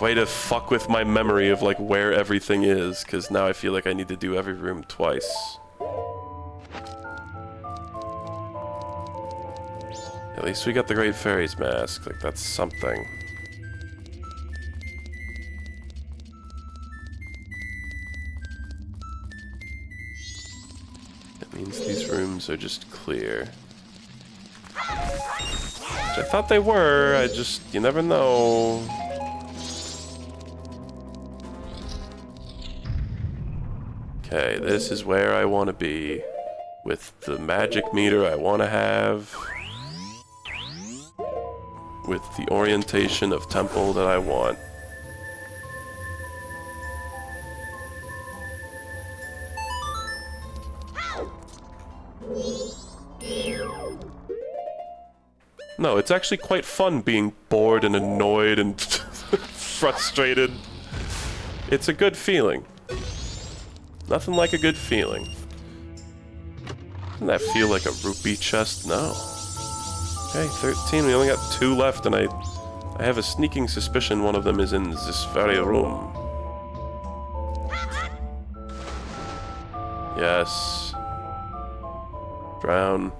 way to fuck with my memory of, like, where everything is, because now I feel like I need to do every room twice. At least we got the Great Fairy's mask, like, that's something. It means these rooms are just clear. Which I thought they were, you never know. Okay, this is where I want to be, with the magic meter I want to have. With the orientation of temple that I want. No, it's actually quite fun being bored and annoyed and frustrated. It's a good feeling. Nothing like a good feeling. Doesn't that feel like a rupee chest? No. Okay, 13. We only got 2 left, and I have a sneaking suspicion one of them is in this very room. Yes. Drown.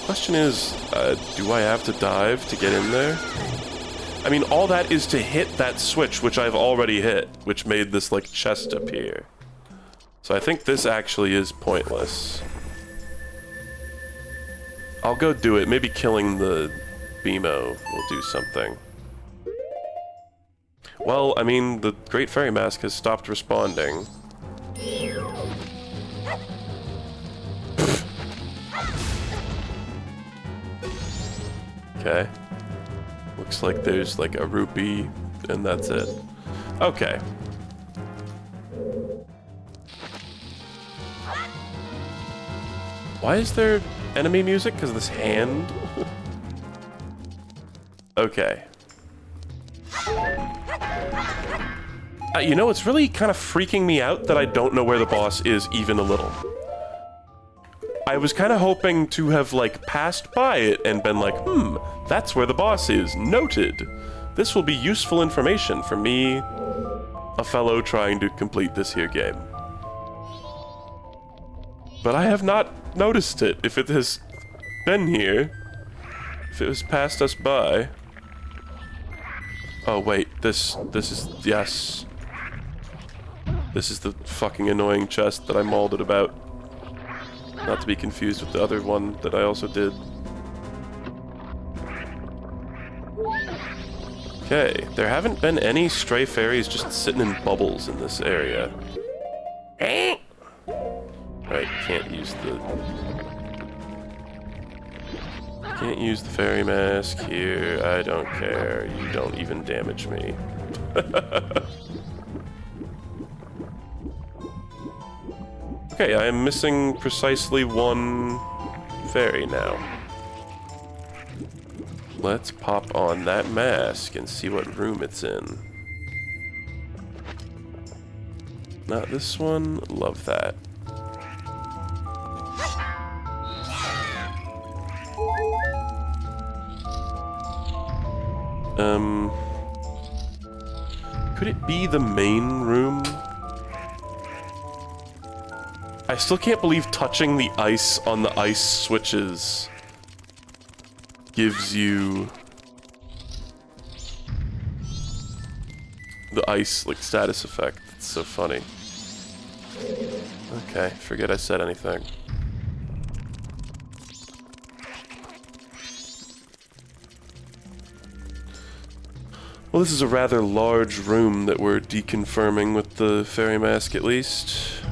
Question is, do I have to dive to get in there? I mean, all that is to hit that switch, which I've already hit, which made this, like, chest appear. So I think this actually is pointless. I'll go do it. Maybe killing the BMO will do something. Well, I mean, the Great Fairy Mask has stopped responding. Okay. Looks like there's, like, a rupee, and that's it. Okay. Why is there enemy music? Because of this hand? Okay. You know, it's really kind of freaking me out that I don't know where the boss is even a little. I was kind of hoping to have, like, passed by it and been like, that's where the boss is. Noted. This will be useful information for me, a fellow trying to complete this here game. But I have not noticed it. If it has been here, if it has passed us by. Oh wait, this is, yes. This is the fucking annoying chest that I mauled it about. Not to be confused with the other one that I also did. Okay, there haven't been any stray fairies just sitting in bubbles in this area. Right, can't use the fairy mask here. I don't care. You don't even damage me. Okay, I am missing precisely one fairy now. Let's pop on that mask and see what room it's in. Not this one. Love that. Could it be the main room? I still can't believe touching the ice on the ice switches gives you the ice, like, status effect. It's so funny. Okay, forget I said anything. Well, this is a rather large room that we're deconfirming with the fairy mask, at least.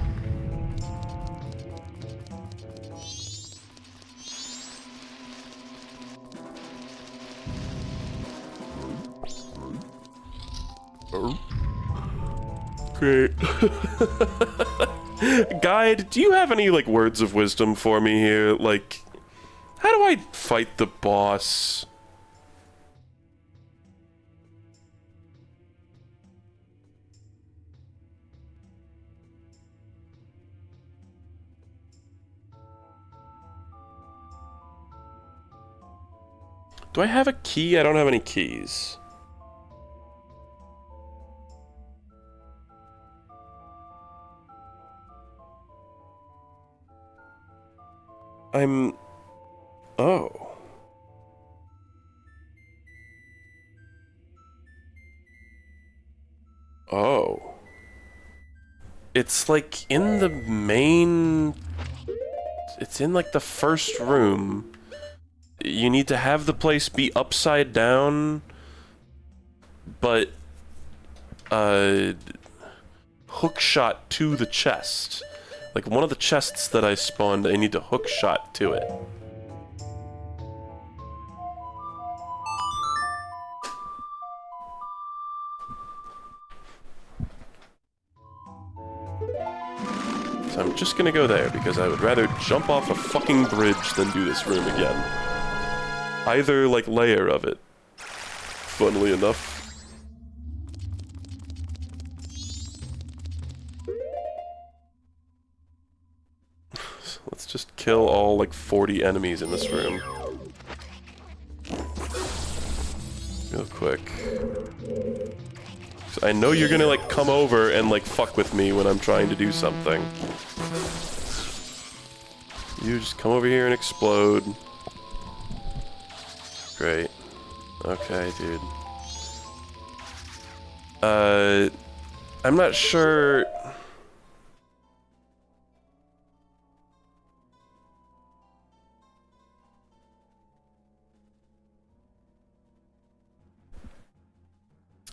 Great. Guide, do you have any, like, words of wisdom for me here? Like, how do I fight the boss? Do I have a key? I don't have any keys. Oh. Oh. It's like in the main... It's in like the first room. You need to have the place be upside down, but hook shot to the chest. Like one of the chests that I spawned, I need to hook shot to it. So I'm just gonna go there because I would rather jump off a fucking bridge than do this room again. Either, like, layer of it, funnily enough. So let's just kill all, like, 40 enemies in this room. Real quick. 'Cause I know you're gonna, like, come over and, like, fuck with me when I'm trying to do something. You just come over here and explode. Great. Okay, dude. I'm not sure...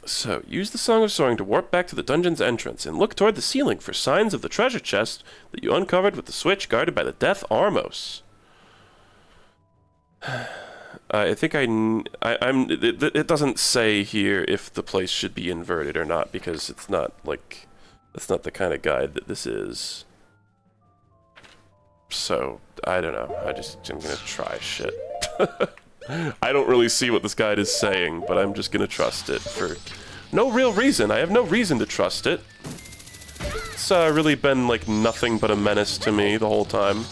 So, use the Song of Soaring to warp back to the dungeon's entrance and look toward the ceiling for signs of the treasure chest that you uncovered with the switch guarded by the Death Armos. I think it doesn't say here if the place should be inverted or not, because it's not, like, that's not the kind of guide that this is. So, I don't know. I'm gonna try shit. I don't really see what this guide is saying, but I'm just gonna trust it for no real reason. I have no reason to trust it. It's really been like nothing but a menace to me the whole time.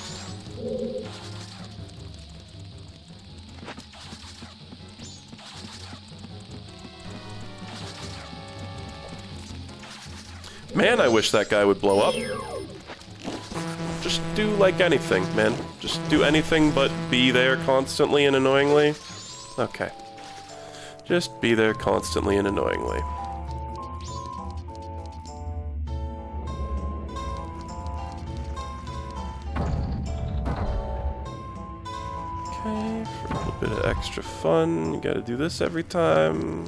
Man, I wish that guy would blow up. Just do like anything, man. Just do anything but be there constantly and annoyingly. Okay. Just be there constantly and annoyingly. Okay, for a little bit of extra fun, you gotta do this every time.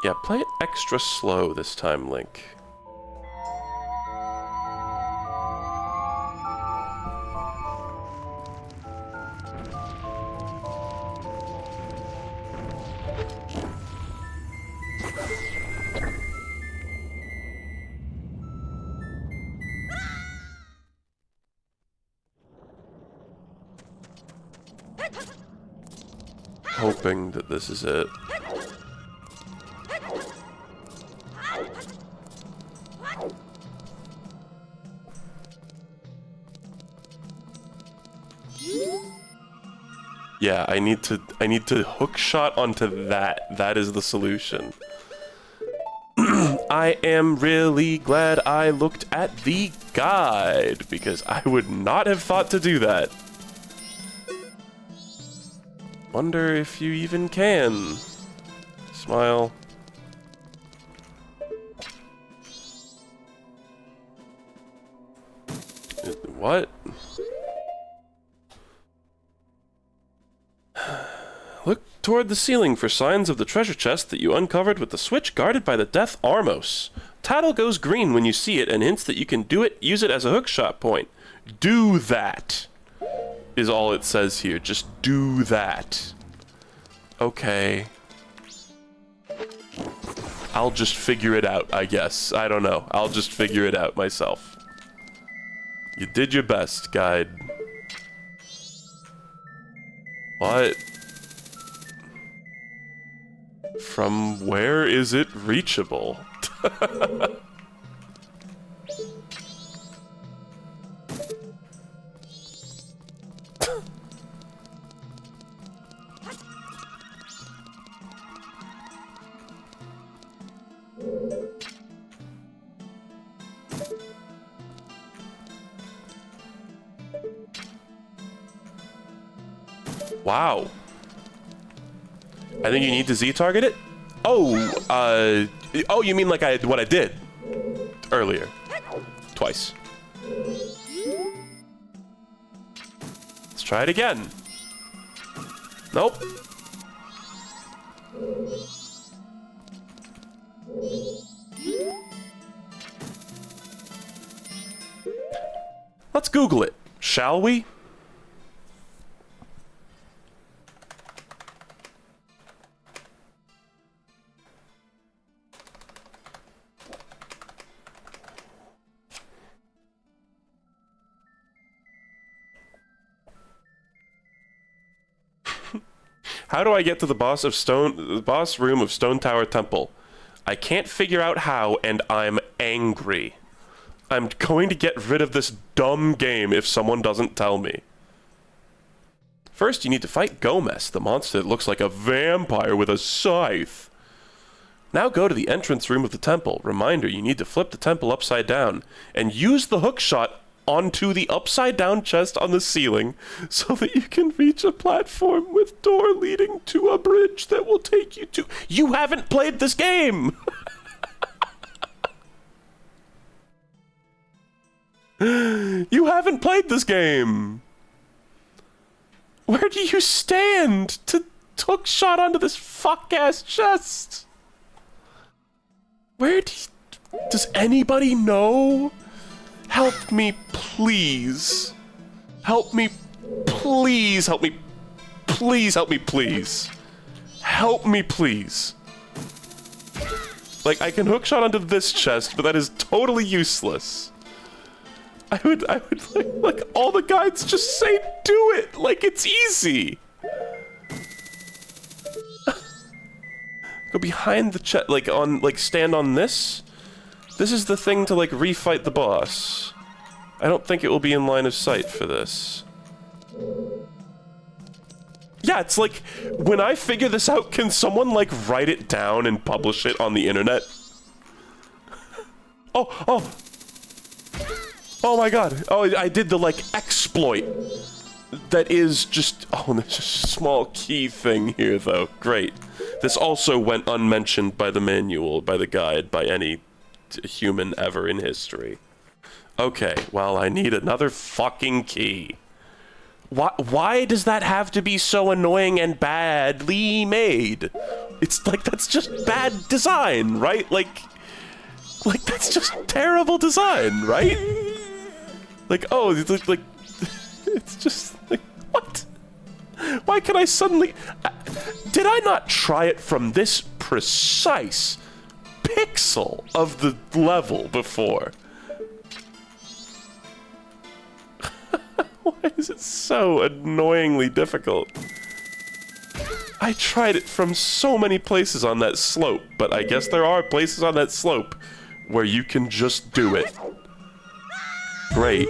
Yeah, play it extra slow this time, Link. Hoping that this is it. Yeah, I need to hook shot onto that. That is the solution. I am really glad I looked at the guide, because I would not have thought to do that. Wonder if you even can. Smile. What? Look toward the ceiling for signs of the treasure chest that you uncovered with the switch guarded by the Death Armos. Tattle goes green when you see it and hints that you can use it as a hookshot point. Do that, is all it says here. Just do that. Okay. I'll just figure it out, I guess. I don't know. I'll just figure it out myself. You did your best, guide. What? From where is it reachable? Wow. I think you need to Z-target it? Oh, oh, you mean like what I did earlier. Twice. Let's try it again. Nope. Let's Google it, shall we? How do I get to the boss room of Stone Tower Temple? I can't figure out how, and I'm angry. I'm going to get rid of this dumb game if someone doesn't tell me. First, you need to fight Gomez, the monster that looks like a vampire with a scythe. Now go to the entrance room of the temple. Reminder, you need to flip the temple upside down and use the hook shot onto the upside down chest on the ceiling so that you can reach a platform with door leading to a bridge that will take you to... You haven't played this game! You haven't played this game! Where do you stand to hook shot onto this fuck-ass chest? Where do you... Does anybody know? Help me, please. Help me, Please help me. Please help me, please. Help me, please. Like, I can hookshot onto this chest, but that is totally useless. I would like, all the guides just say do it! Like, it's easy! Go behind the chest, like, stand on this? This is the thing to, like, refight the boss. I don't think it will be in line of sight for this. Yeah, it's like, when I figure this out, can someone, like, write it down and publish it on the internet? Oh my god. Oh, I did the, like, exploit. That is just... Oh, there's a small key thing here, though. Great. This also went unmentioned by the manual, by the guide, by any human ever in history. Okay, well, I need another fucking key. Why does that have to be so annoying and badly made? It's like, that's just bad design, right? Like that's just terrible design, right? Like, oh, it's like, it's just like, what? Why can I suddenly... did I not try it from this precise pixel of the level before? Why is it so annoyingly difficult? I tried it from so many places on that slope, but I guess there are places on that slope where you can just do it. Great.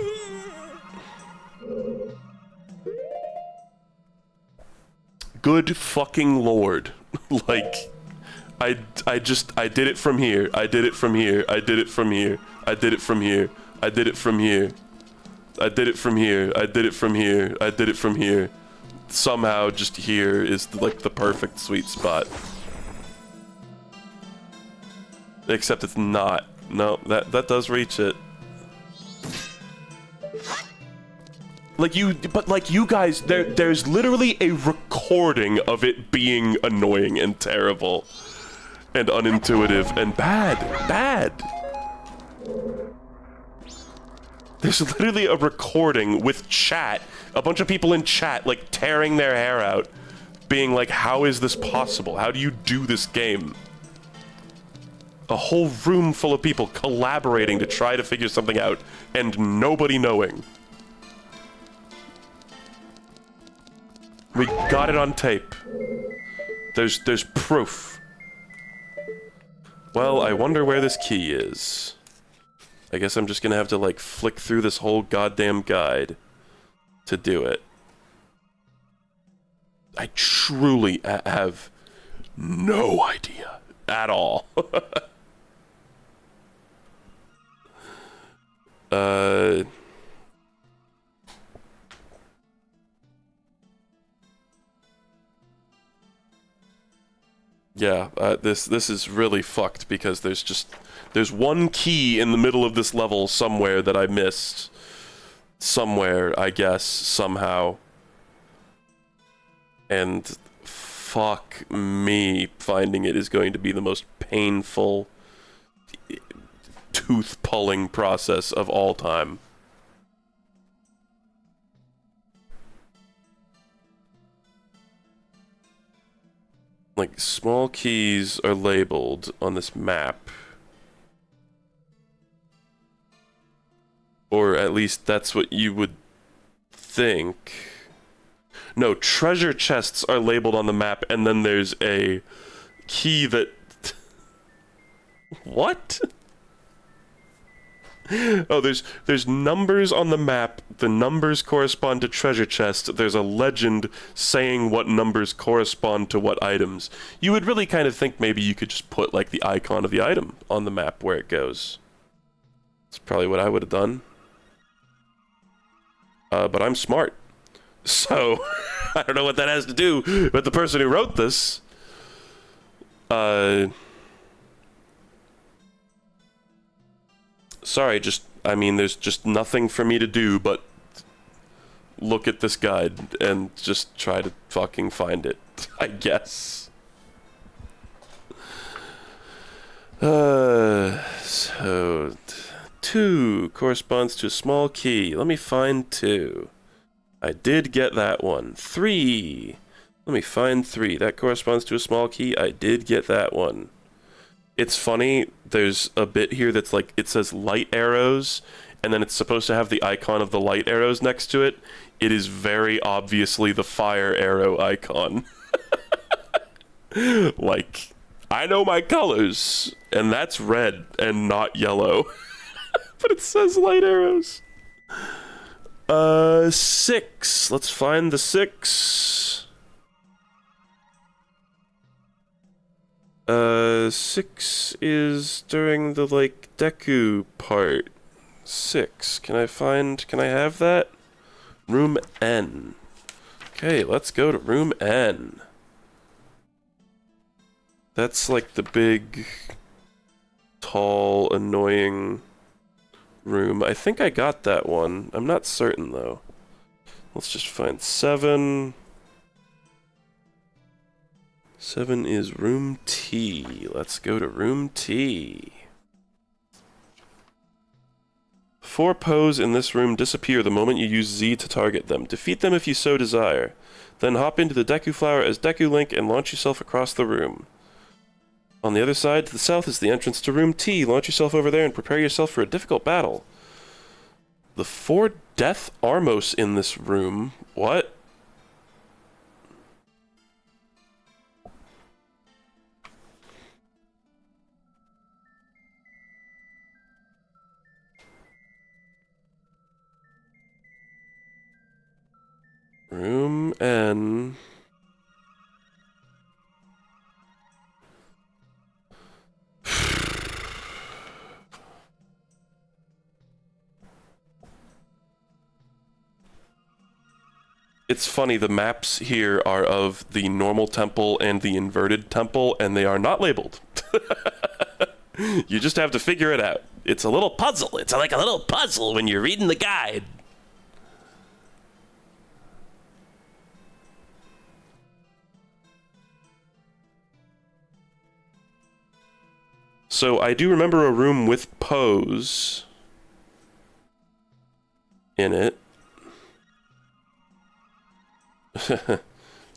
Good fucking lord. Like, I did it from here. I did it from here. I did it from here. I did it from here. I did it from here. I did it from here. I did it from here. I did it from here. Somehow, just here is like the perfect sweet spot. Except it's not. No, that does reach it. Like you guys, there's literally a recording of it being annoying and terrible, and unintuitive and bad. There's literally a recording with chat, a bunch of people in chat, like, tearing their hair out, being like, how is this possible? How do you do this game? A whole room full of people collaborating to try to figure something out, and nobody knowing. We got it on tape. There's proof. Well, I wonder where this key is. I guess I'm just gonna have to, like, flick through this whole goddamn guide to do it. I truly have no idea at all. Yeah, this is really fucked because there's one key in the middle of this level somewhere that I missed. Somewhere, I guess, somehow. And fuck me, finding it is going to be the most painful, tooth-pulling process of all time. Like, small keys are labeled on this map. Or at least that's what you would think. No, treasure chests are labeled on the map, and then there's a key that... What? Oh, there's numbers on the map. The numbers correspond to treasure chests. There's a legend saying what numbers correspond to what items. You would really kind of think maybe you could just put, like, the icon of the item on the map where it goes. That's probably what I would have done. But I'm smart. So, I don't know what that has to do with the person who wrote this. Sorry, I mean, there's just nothing for me to do but look at this guide and just try to fucking find it, I guess. So, 2 corresponds to a small key. Let me find 2. I did get that one. 3. Let me find 3. That corresponds to a small key. I did get that one. It's funny, there's a bit here that's like, it says light arrows, and then it's supposed to have the icon of the light arrows next to it. It is very obviously the fire arrow icon. Like, I know my colors, and that's red and not yellow. But it says light arrows. 6. Let's find the 6. 6 is during the, like, Deku part. 6. Can I have that? Room N. Okay, let's go to room N. That's like the big, tall, annoying room. I think I got that one. I'm not certain, though. Let's just find 7. 7 is room T. Let's go to room T. 4 Poes in this room disappear the moment you use Z to target them. Defeat them if you so desire. Then hop into the Deku Flower as Deku Link and launch yourself across the room. On the other side, to the south, is the entrance to room T. Launch yourself over there and prepare yourself for a difficult battle. The 4 Death Armos in this room. What? Room N. It's funny, the maps here are of the normal temple and the inverted temple, and they are not labeled. You just have to figure it out. It's a little puzzle. It's like a little puzzle when you're reading the guide. So I do remember a room with Pose in it.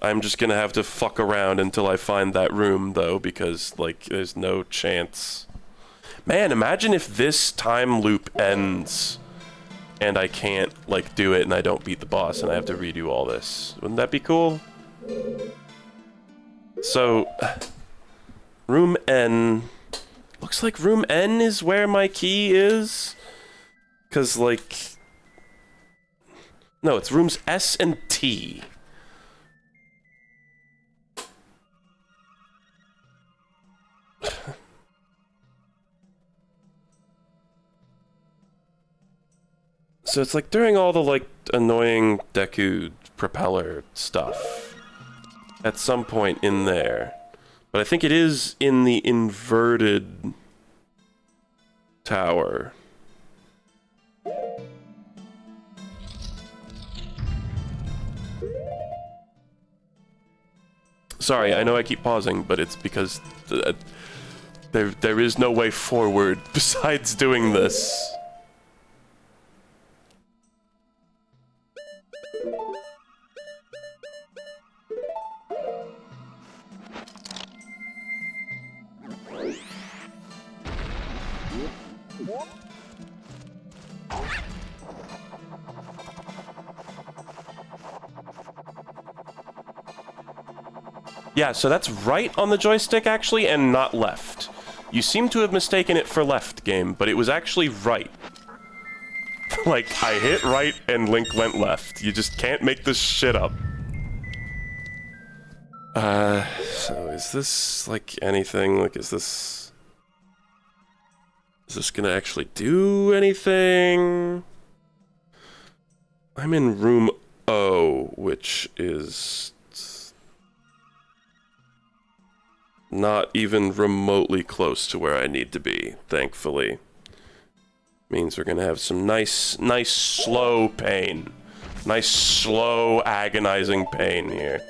I'm just gonna have to fuck around until I find that room, though, because, like, there's no chance. Man, imagine if this time loop ends and I can't, like, do it and I don't beat the boss and I have to redo all this. Wouldn't that be cool? So, room N. Looks like room N is where my key is. 'Cause, like... No, it's rooms S and T. So it's like during all the, like, annoying Deku propeller stuff. At some point in there. But I think it is in the inverted tower. Sorry, I know I keep pausing, but it's because there is no way forward besides doing this. Yeah, so that's right on the joystick, actually, and not left. You seem to have mistaken it for left, game, but it was actually right. Like, I hit right and Link went left. You just can't make this shit up. So is this, like, anything? Like, is this gonna actually do anything? I'm in room O, which is... not even remotely close to where I need to be, thankfully. Means we're gonna have some nice slow pain. Nice, slow, agonizing pain here.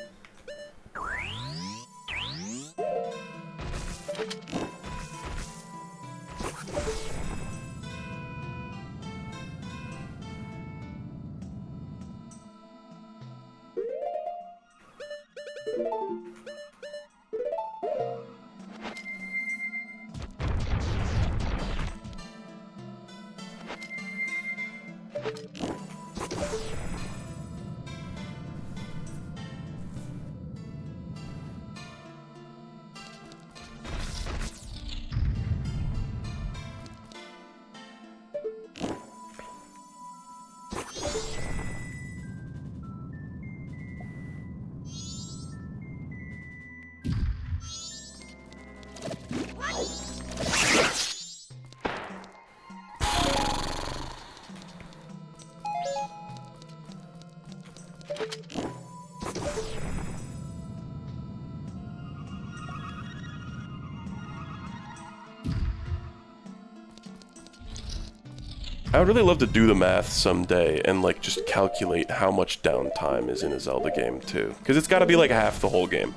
I would really love to do the math someday and, like, just calculate how much downtime is in a Zelda game, too. Because it's gotta be, like, half the whole game.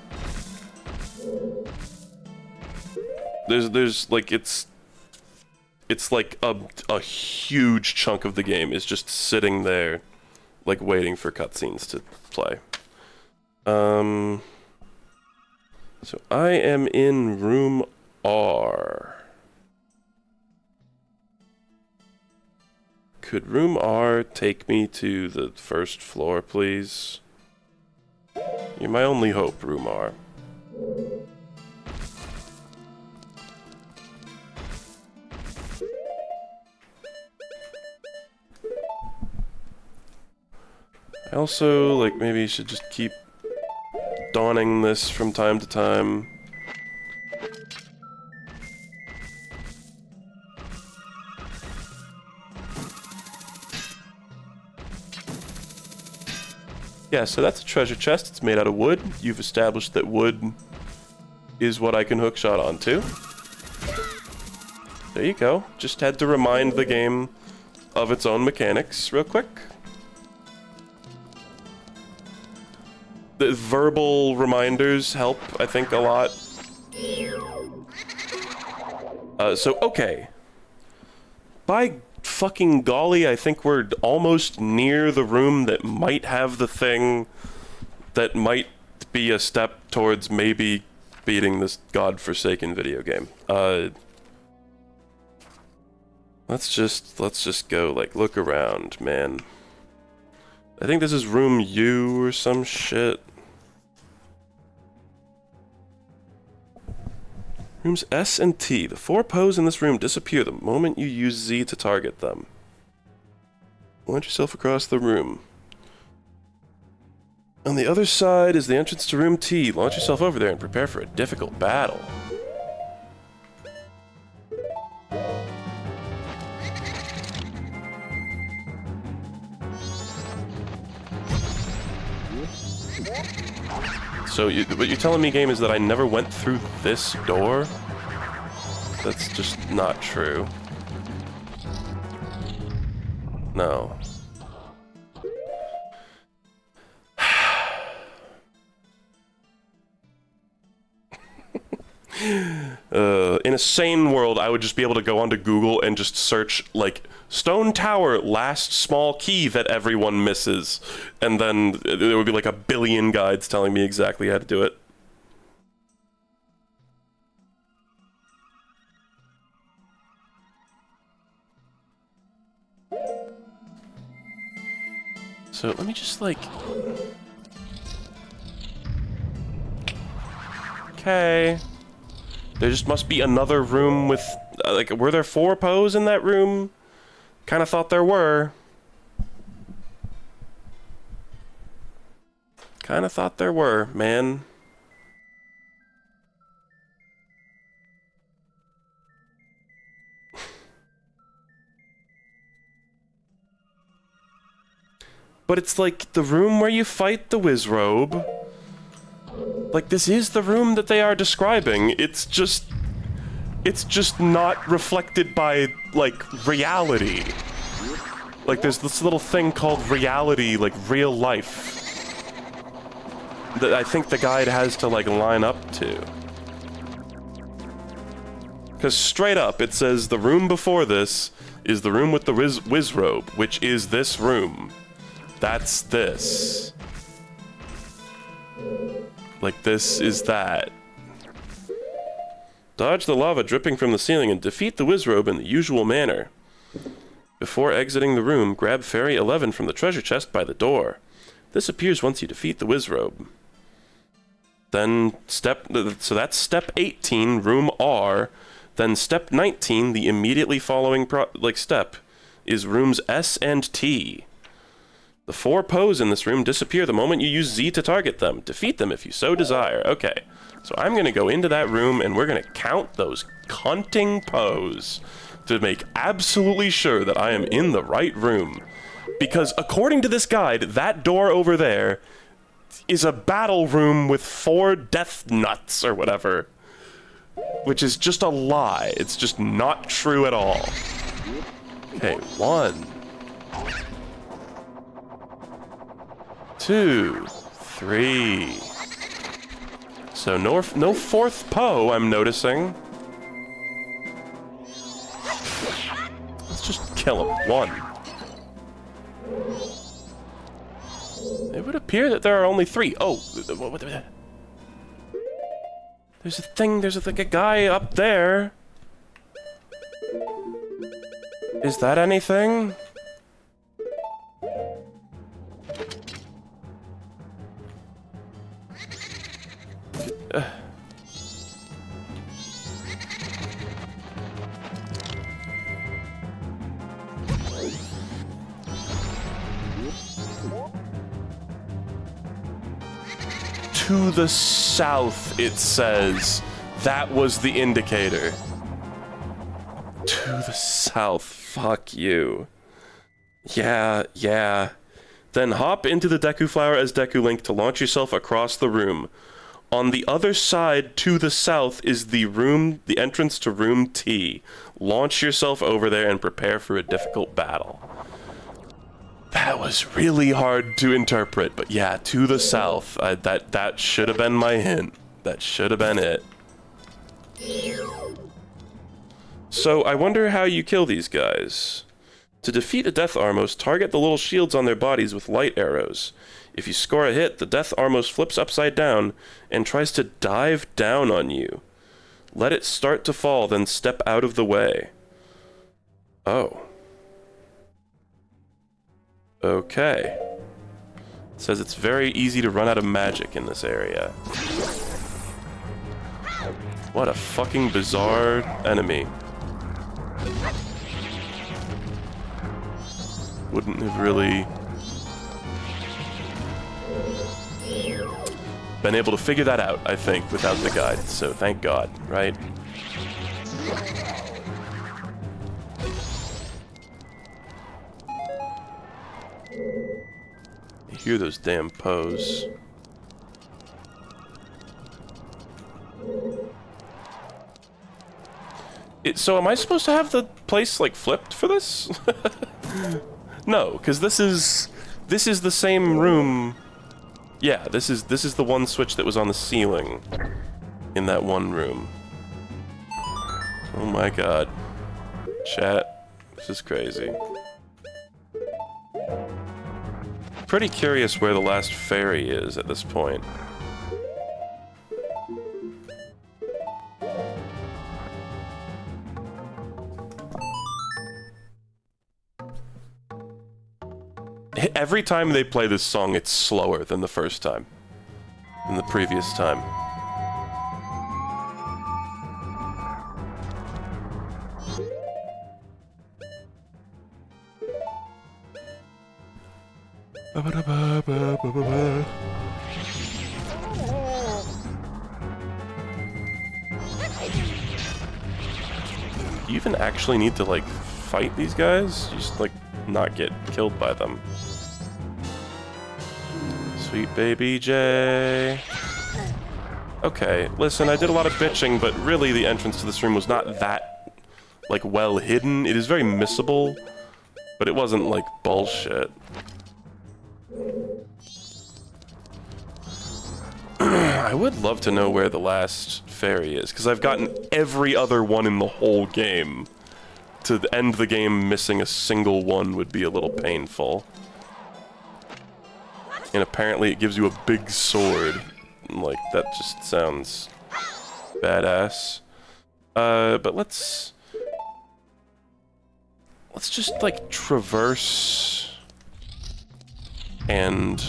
There's like, it's like a huge chunk of the game is just sitting there, like, waiting for cutscenes to play. So I am in room R. Could room R take me to the first floor, please? You're my only hope, room R. I also, like, maybe should just keep donning this from time to time. Yeah, so that's a treasure chest. It's made out of wood. You've established that wood is what I can hookshot onto. There you go. Just had to remind the game of its own mechanics real quick. The verbal reminders help, I think, a lot. So, okay. By fucking golly, I think we're almost near the room that might have the thing that might be a step towards maybe beating this godforsaken video game. Let's just go, like, look around, man. I think this is room U or some shit. Rooms S and T. The 4 Poes in this room disappear the moment you use Z to target them. Launch yourself across the room. On the other side is the entrance to room T. Launch yourself over there and prepare for a difficult battle. So what you're telling me, game, is that I never went through this door? That's just not true. No. In a sane world, I would just be able to go onto Google and just search, like, Stone Tower, last small key that everyone misses. And then there would be like a billion guides telling me exactly how to do it. So let me just, like... Okay. There just must be another room with... like, were there 4 Poes in that room? Kinda thought there were. Kinda thought there were, man. But it's like the room where you fight the Wizrobe. Like, this is the room that they are describing. It's just not reflected by, like, reality. Like, there's this little thing called reality, like, real life, that I think the guide has to, like, line up to. Because straight up, it says the room before this is the room with the Wizrobe, which is this room. That's this. Like, this is that. Dodge the lava dripping from the ceiling and defeat the Wizrobe in the usual manner. Before exiting the room, grab Fairy 11 from the treasure chest by the door. This appears once you defeat the Wizrobe. Then so that's step 18, room R. Then step 19, the immediately following step, is rooms S and T. The 4 Poes in this room disappear the moment you use Z to target them. Defeat them if you so desire. Okay. So I'm going to go into that room, and we're going to count those cunting Poes to make absolutely sure that I am in the right room. Because according to this guide, that door over there is a battle room with 4 death nuts or whatever. Which is just a lie. It's just not true at all. Okay, 1, 2, 3. So no fourth Poe, I'm noticing. Let's just kill him. 1. It would appear that there are only 3. Oh, there's a thing, there's like a guy up there. Is that anything? To the south, it says. That was the indicator. To the south. Fuck you. Yeah. Then hop into the Deku Flower as Deku Link to launch yourself across the room. On the other side, to the south, is the entrance to room T. Launch yourself over there and prepare for a difficult battle. That was really hard to interpret, but yeah, to the south. That should have been my hint. That should have been it. So, I wonder how you kill these guys. To defeat the Death Armos, target the little shields on their bodies with light arrows. If you score a hit, the Death Armos flips upside down and tries to dive down on you. Let it start to fall, then step out of the way. Oh. Okay. It says it's very easy to run out of magic in this area. What a fucking bizarre enemy. Wouldn't have really been able to figure that out, I think, without the guide, so thank God, right? You hear those damn Poes. So am I supposed to have the place, like, flipped for this? No, because this is the same room. Yeah, this is the one switch that was on the ceiling in that one room. Oh my god. Chat, this is crazy. Pretty curious where the last fairy is at this point. Every time they play this song, it's slower than the first time. Than the previous time. Do you even actually need to, like, fight these guys? You just, like, not get killed by them. Sweet baby J. Okay, listen, I did a lot of bitching, but really the entrance to this room was not that, like, well hidden. It is very missable, but it wasn't, like, bullshit. I would love to know where the last fairy is, because I've gotten every other one in the whole game. To end the game missing a single one would be a little painful. And apparently it gives you a big sword. Like, that just sounds badass. But let's just, like, traverse and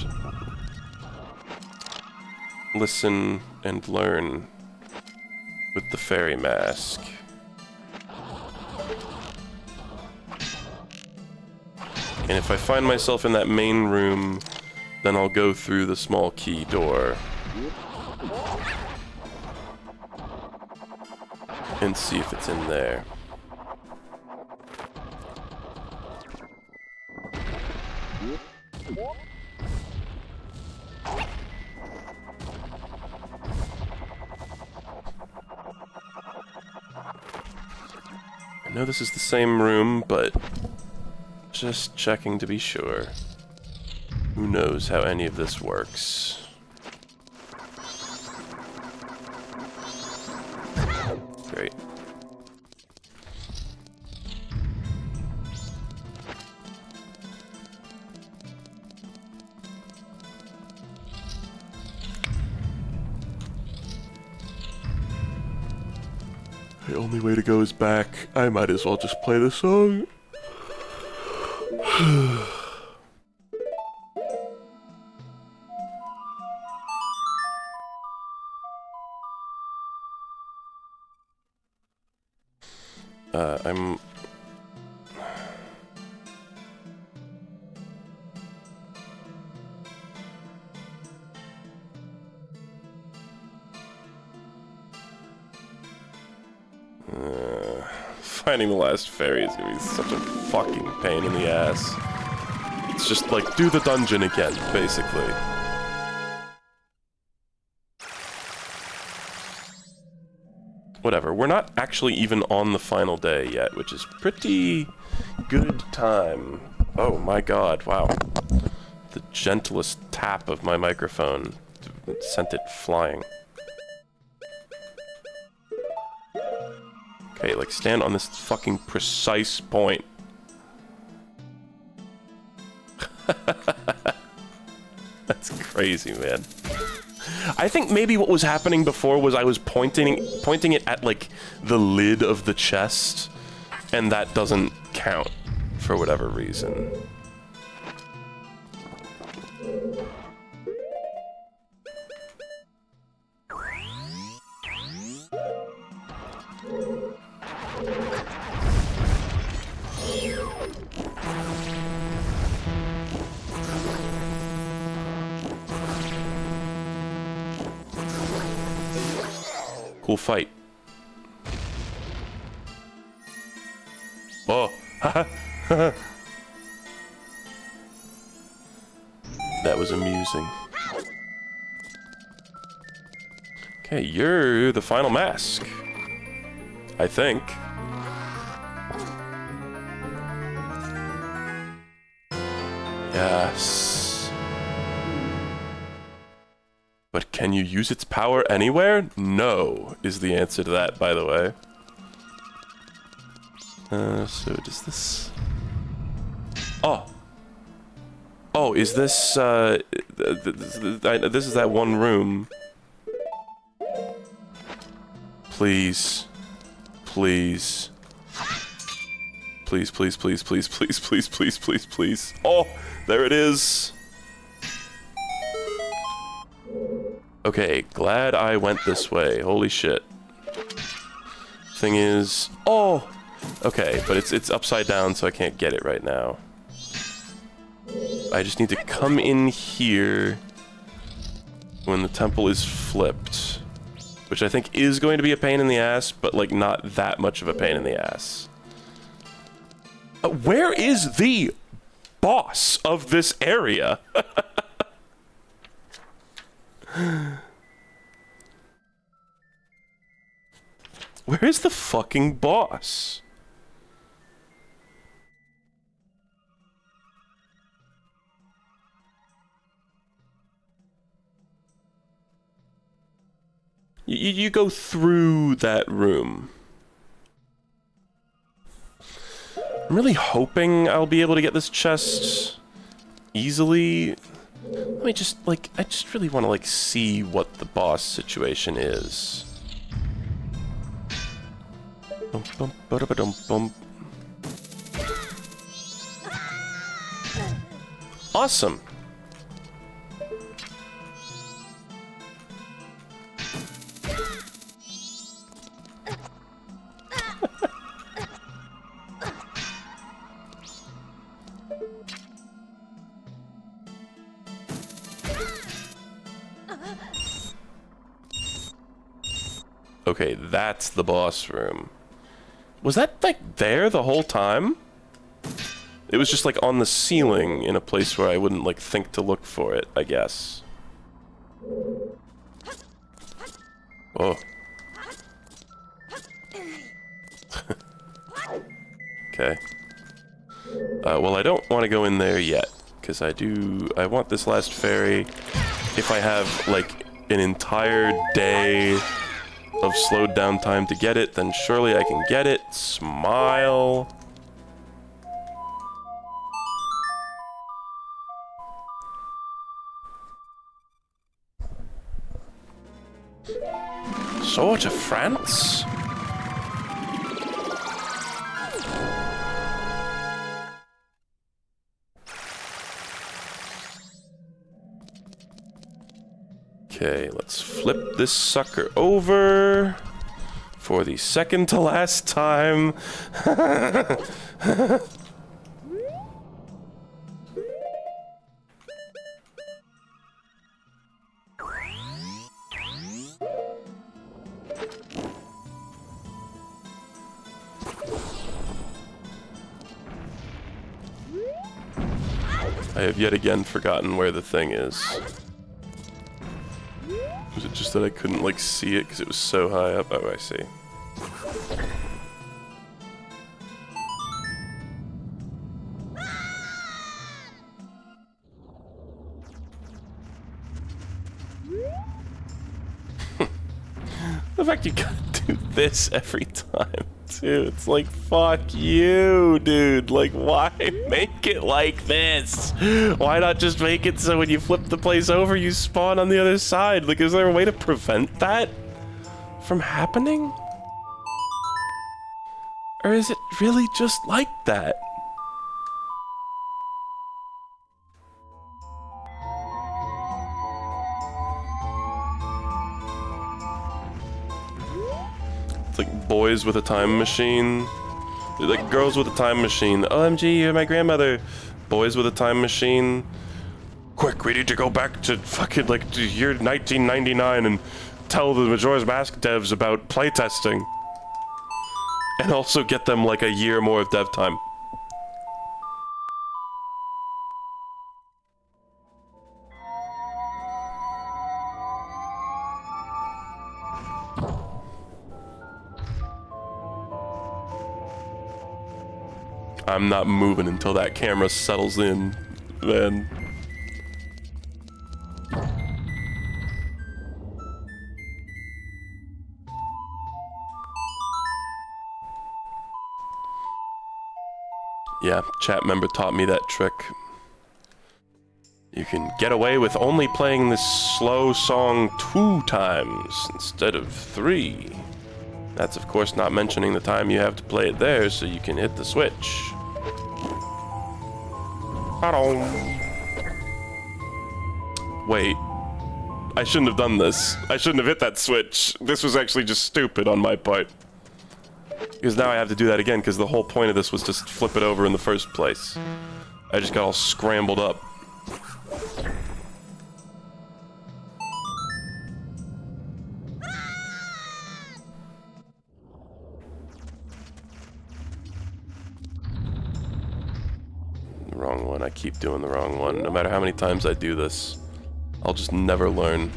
listen and learn with the fairy mask. And if I find myself in that main room, then I'll go through the small key door and see if it's in there. I know this is the same room, but Just checking to be sure. Who knows how any of this works? Great. The only way to go is back. I might as well just play the song. I'm... finding the last fairy is gonna be such a fucking pain in the ass. It's just like, do the dungeon again, basically. Whatever, we're not actually even on the final day yet, which is pretty good time. Oh my god, wow. The gentlest tap of my microphone sent it flying. Okay, like, stand on this fucking precise point. That's crazy, man. I think maybe what was happening before was I was pointing it at, like, the lid of the chest, and that doesn't count for whatever reason. Cool fight. Oh, that was amusing. Okay, you're the final mask. I think. Yes. But can you use its power anywhere? No, is the answer to that, by the way. So does this... Oh! Oh, is this, this is that one room. Please. Please. Please, please, please, please, please, please, please, please, please. Oh, there it is. Okay, glad I went this way. Holy shit. Thing is... Oh! Okay, but it's upside down, so I can't get it right now. I just need to come in here when the temple is flipped. Which I think is going to be a pain in the ass, but, like, not that much of a pain in the ass. Where is the boss of this area? Where is the fucking boss? You go through that room. I'm really hoping I'll be able to get this chest easily. Let me just, like, I just really want to, like, see what the boss situation is. Bum, bum, ba-da-ba-dum, bum. Awesome. Okay, that's the boss room. Was that, like, there the whole time? It was just, like, on the ceiling in a place where I wouldn't, like, think to look for it, I guess. Oh. Okay. Well, I don't want to go in there yet, because I want this last ferry. If I have, like, an entire day of slowed down time to get it, then surely I can get it. Smile. Sword of France? Okay, let's flip this sucker over for the second to last time. I have yet again forgotten where the thing is. Was it just that I couldn't, like, see it because it was so high up? Oh, I see. The fact you gotta do this every time, too. It's like, fuck you, dude. Like, why make it like this? Why not just make it so when you flip the place over, you spawn on the other side? Like, is there a way to prevent that from happening? Or is it really just like that? It's like boys with a time machine. Like girls with a time machine. OMG, you're my grandmother. Boys with a time machine. Quick, we need to go back to fucking like the year 1999 and tell the Majora's Mask devs about playtesting. And also get them like a year more of dev time. I'm not moving until that camera settles in, man. Yeah, chat member taught me that trick. You can get away with only playing this slow song 2 times instead of 3. That's of course not mentioning the time you have to play it there so you can hit the switch. Wait, I shouldn't have done this. I shouldn't have hit that switch. This was actually just stupid on my part. Because now I have to do that again, because the whole point of this was just flip it over in the first place. I just got all scrambled up. Wrong one. I keep doing the wrong one. No matter how many times I do this, I'll just never learn.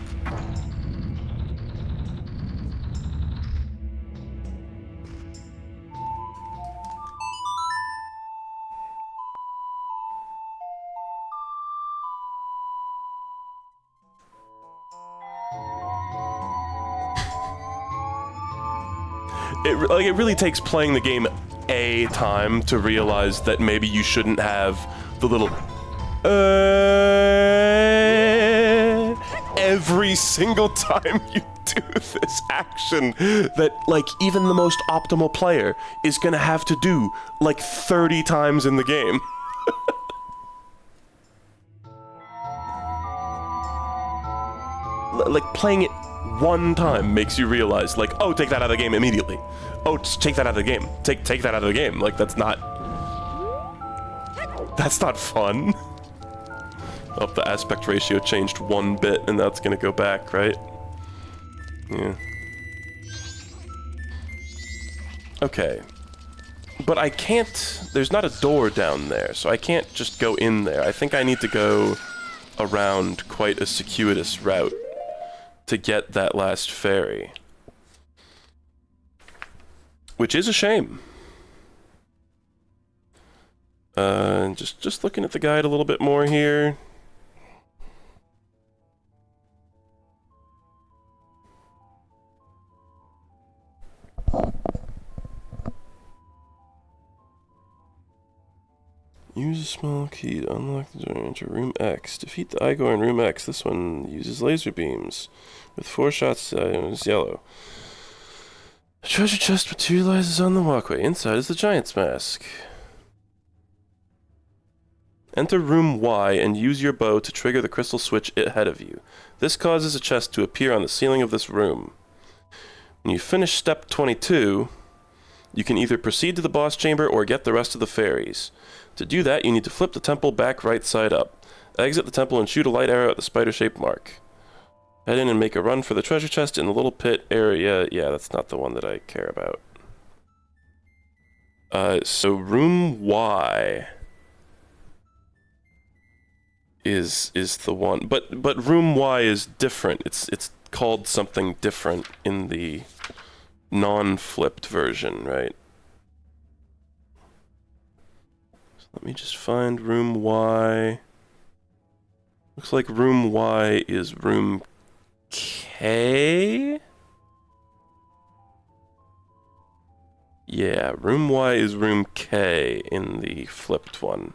It really takes playing the game a time to realize that maybe you shouldn't have the little every single time you do this action that, like, even the most optimal player is gonna have to do like 30 times in the game. Like, playing it one time makes you realize, like, oh, take that out of the game immediately. Oh, just take that out of the game. Take that out of the game. Like, that's not fun. Oh, the aspect ratio changed 1 bit, and that's gonna go back, right? Yeah. Okay. But I can't... There's not a door down there, so I can't just go in there. I think I need to go around quite a circuitous route to get that last ferry. Which is a shame. Just looking at the guide a little bit more here. Use a small key to unlock the door into room X. Defeat the Igor in room X. This one uses laser beams. With 4 shots, it's yellow. The treasure chest materializes on the walkway. Inside is the giant's mask. Enter room Y and use your bow to trigger the crystal switch ahead of you. This causes a chest to appear on the ceiling of this room. When you finish step 22, you can either proceed to the boss chamber or get the rest of the fairies. To do that, you need to flip the temple back right side up. Exit the temple and shoot a light arrow at the spider-shaped mark. Head in and make a run for the treasure chest in the little pit area. Yeah, that's not the one that I care about. So room Y is the one, but room Y is different. It's called something different in the non-flipped version, right? So let me just find room Y. Looks like room Y is room K? Yeah, room Y is room K in the flipped one.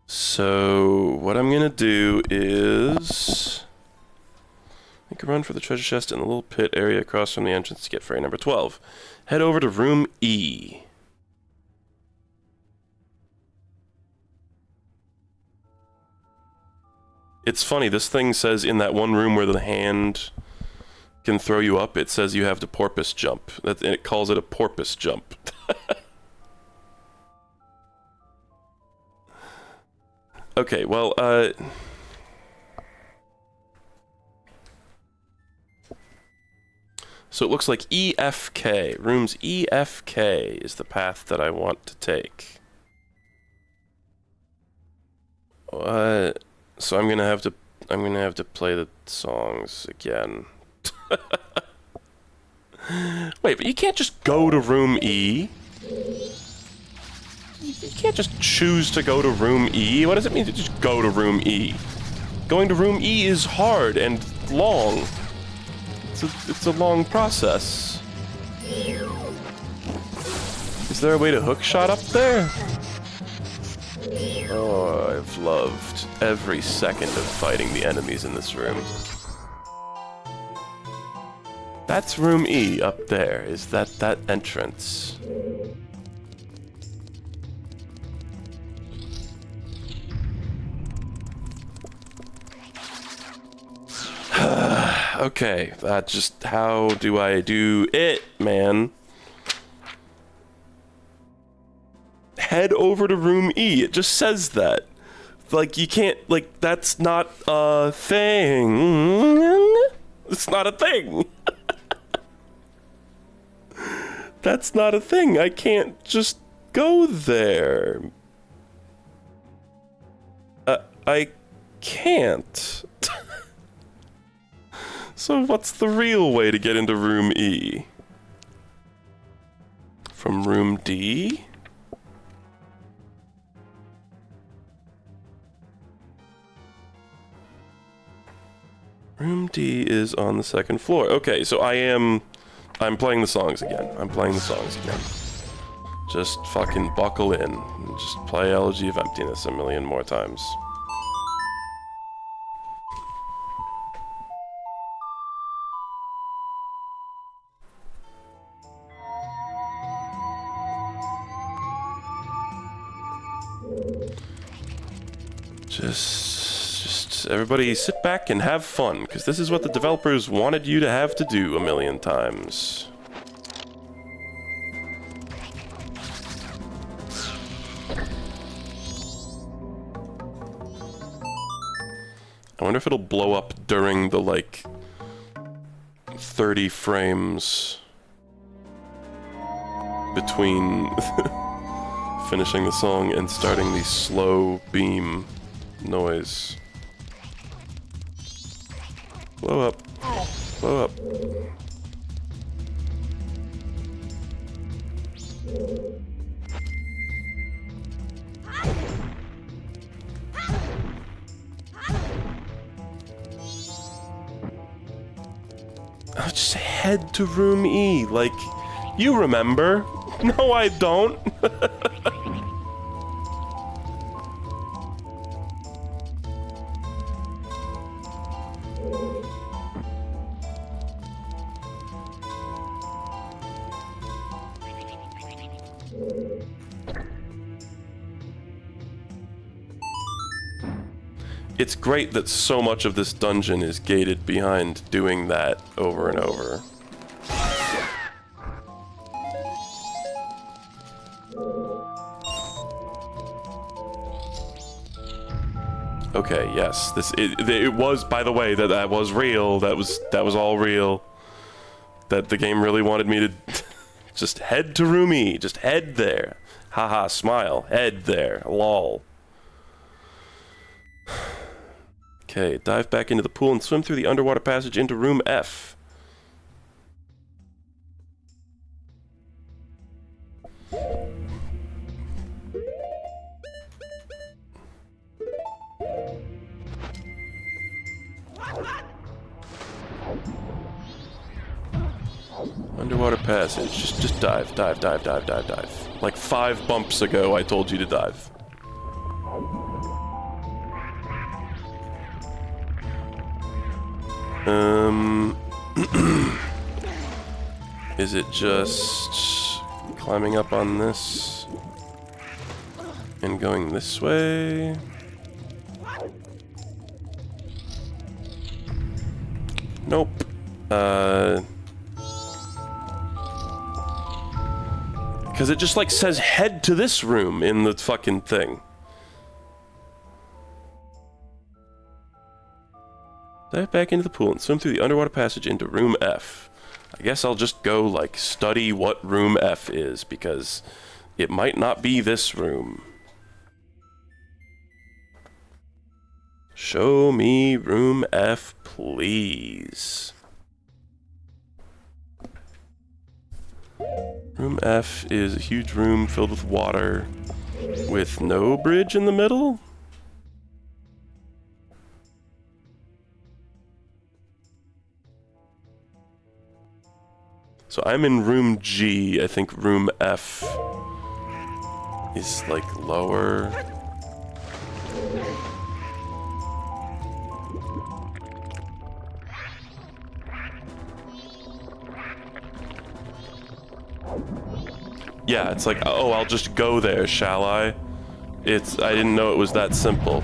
So, what I'm gonna do is make a run for the treasure chest in the little pit area across from the entrance to get fairy number 12. Head over to room E. It's funny, this thing says in that one room where the hand can throw you up, it says you have to porpoise jump. And it calls it a porpoise jump. Okay, well, so it looks like EFK. Rooms EFK is the path that I want to take. So I'm gonna have to play the songs again. Wait, but you can't just go to room E. You can't just choose to go to room E. What does it mean to just go to room E? Going to room E is hard and long. It's a long process. Is there a way to hookshot up there? Oh, I've loved every second of fighting the enemies in this room. That's room E up there. Is that entrance? Okay, just how do I do it, man? Head over to room E. It just says that. Like, you can't, like, that's not a thing. It's not a thing. That's not a thing. I can't just go there. I can't. So what's the real way to get into room E? From room D? Room D is on the second floor. Okay, so I'm playing the songs again. I'm playing the songs again. Just fucking buckle in. And just play Elegy of Emptiness a million more times. Just everybody sit back and have fun, because this is what the developers wanted you to have to do a million times. I wonder if it'll blow up during the, like, 30 frames between finishing the song and starting the slow beam noise. Blow up. Blow up. I'll just head to room E, like, you remember. No, I don't. It's great that so much of this dungeon is gated behind doing that over and over. Okay, yes, it was, by the way, that was real. That was all real. That the game really wanted me to just head to room E, just head there. Haha, smile, head there, lol. Okay, dive back into the pool and swim through the underwater passage into room F. Underwater passage. Just dive, dive, dive, dive, dive, dive. Like 5 bumps ago, I told you to dive. Is it just climbing up on this and going this way? Nope. Because it just like says head to this room in the fucking thing. Dive back into the pool and swim through the underwater passage into room F. I guess I'll just go, like, study what room F is, because it might not be this room. Show me room F, please. Room F is a huge room filled with water with no bridge in the middle? So I'm in room G. I think room F is like lower. Yeah, it's like, oh, I'll just go there, shall I? I didn't know it was that simple.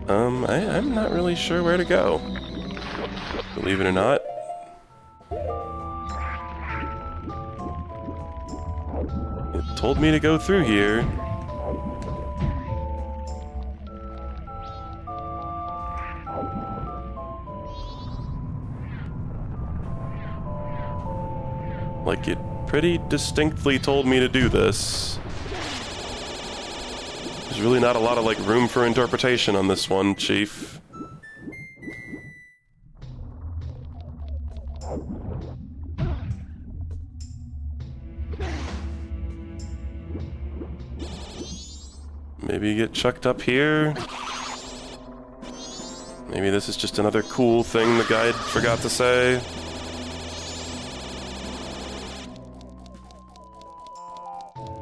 I'm not really sure where to go. Believe it or not. It told me to go through here. Like, it pretty distinctly told me to do this. There's really not a lot of, like, room for interpretation on this one, Chief. Maybe get chucked up here. Maybe this is just another cool thing the guide forgot to say.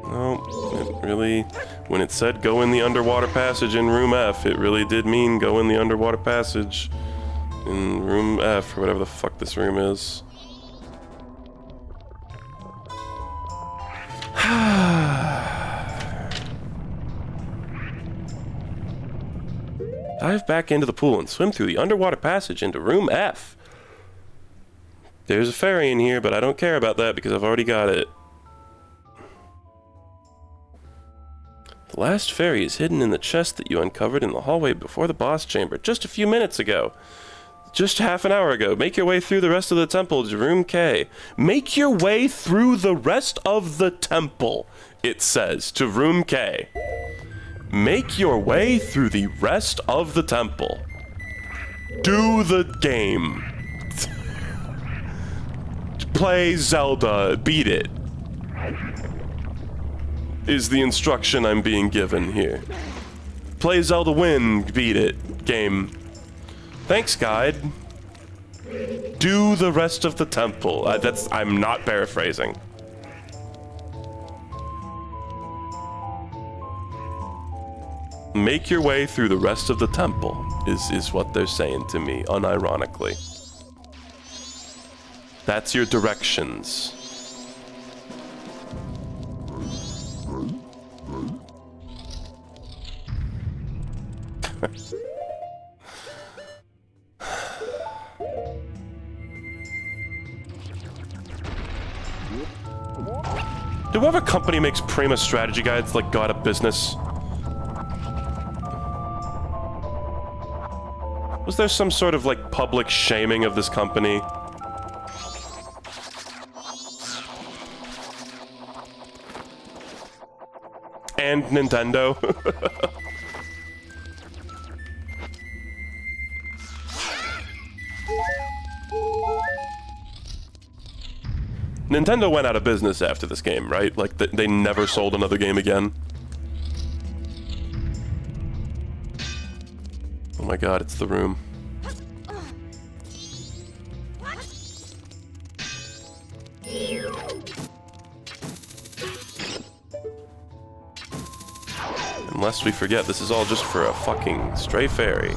No, it really... When it said go in the underwater passage in room F, it really did mean go in the underwater passage in room F, or whatever the fuck this room is. Dive back into the pool and swim through the underwater passage into room F. There's a fairy in here, but I don't care about that because I've already got it. The last fairy is hidden in the chest that you uncovered in the hallway before the boss chamber just a few minutes ago. Just half an hour ago. Make your way through the rest of the temple to room K. Make your way through the rest of the temple, it says, to room K. Make your way through the rest of the temple. Do the game. Play Zelda, beat it. Is the instruction I'm being given here. Play Zelda, win, beat it. Game. Thanks, guide. Do the rest of the temple. I'm not paraphrasing. Make your way through the rest of the temple, is what they're saying to me, unironically. That's your directions. Do whatever company makes Prima strategy guides like go out of business? Was there some sort of like public shaming of this company? And Nintendo? Nintendo went out of business after this game, right? Like, they never sold another game again. Oh my god, it's the room. Unless we forget, this is all just for a fucking stray fairy.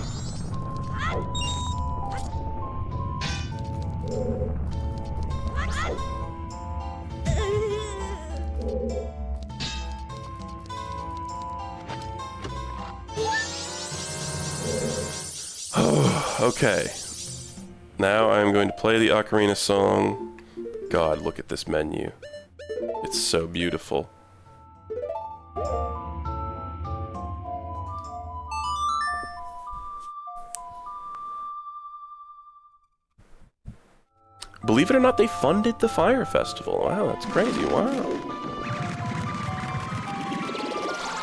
Okay. Now I'm going to play the ocarina song. God, look at this menu. It's so beautiful. Believe it or not, they funded the Fire Festival. Wow, that's crazy. Wow.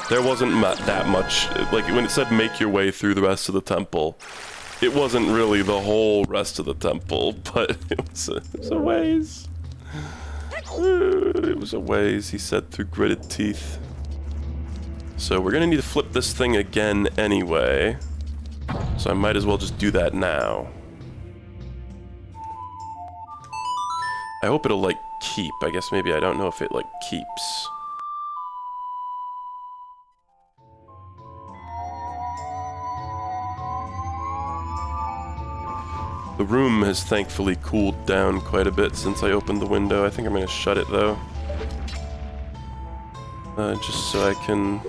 There wasn't that much, like when it said make your way through the rest of the temple, it wasn't really the whole rest of the temple, but it was a ways. It was a ways, he said through gritted teeth. So we're gonna need to flip this thing again anyway, so I might as well just do that now. I hope it'll, like, keep. I guess maybe I don't know if it, like, keeps. The room has thankfully cooled down quite a bit since I opened the window. I think I'm gonna shut it, though. Just so I can...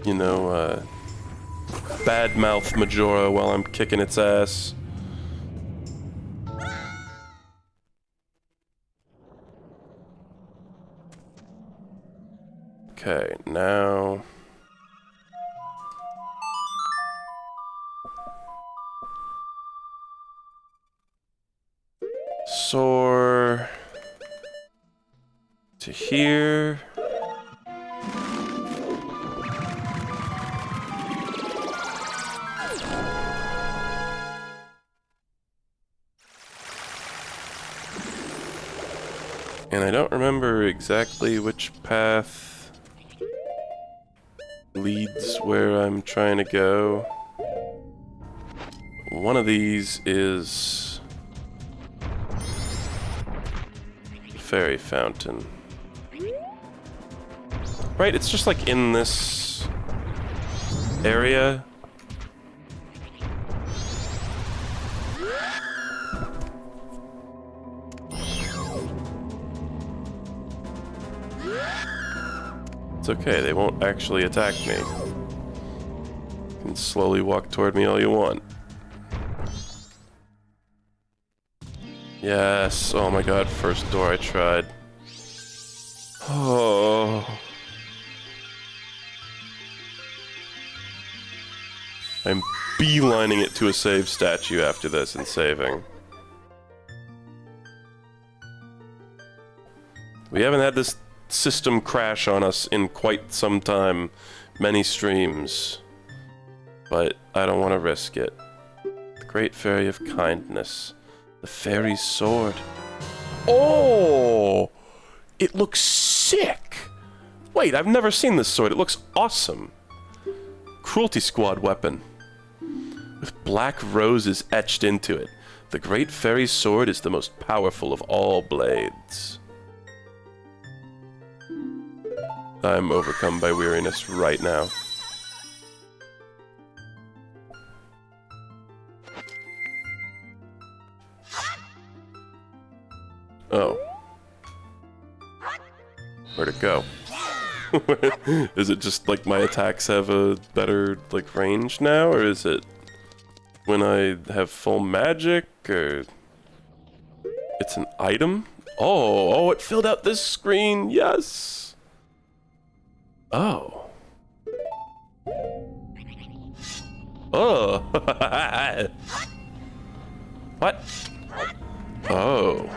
you know, badmouth Majora while I'm kicking its ass. Okay, now... soar... to here... and I don't remember exactly which path leads where I'm trying to go. One of these is the fairy fountain. Right, it's just like in this area. It's okay, they won't actually attack me. You can slowly walk toward me all you want. Yes, oh my god, first door I tried. Oh. I'm beelining it to a save statue after this and saving. We haven't had this system crash on us in quite some time, many streams, but I don't want to risk it. Great Fairy of Kindness. The Fairy's Sword. Oh! It looks sick! Wait, I've never seen this sword. It looks awesome. Cruelty Squad weapon. With black roses etched into it. The Great Fairy's Sword is the most powerful of all blades. I'm overcome by weariness right now. Oh. Where'd it go? Is it just like my attacks have a better like range now, or is it when I have full magic, or it's an item? Oh, it filled out this screen. Yes. Oh. Oh. What? Oh.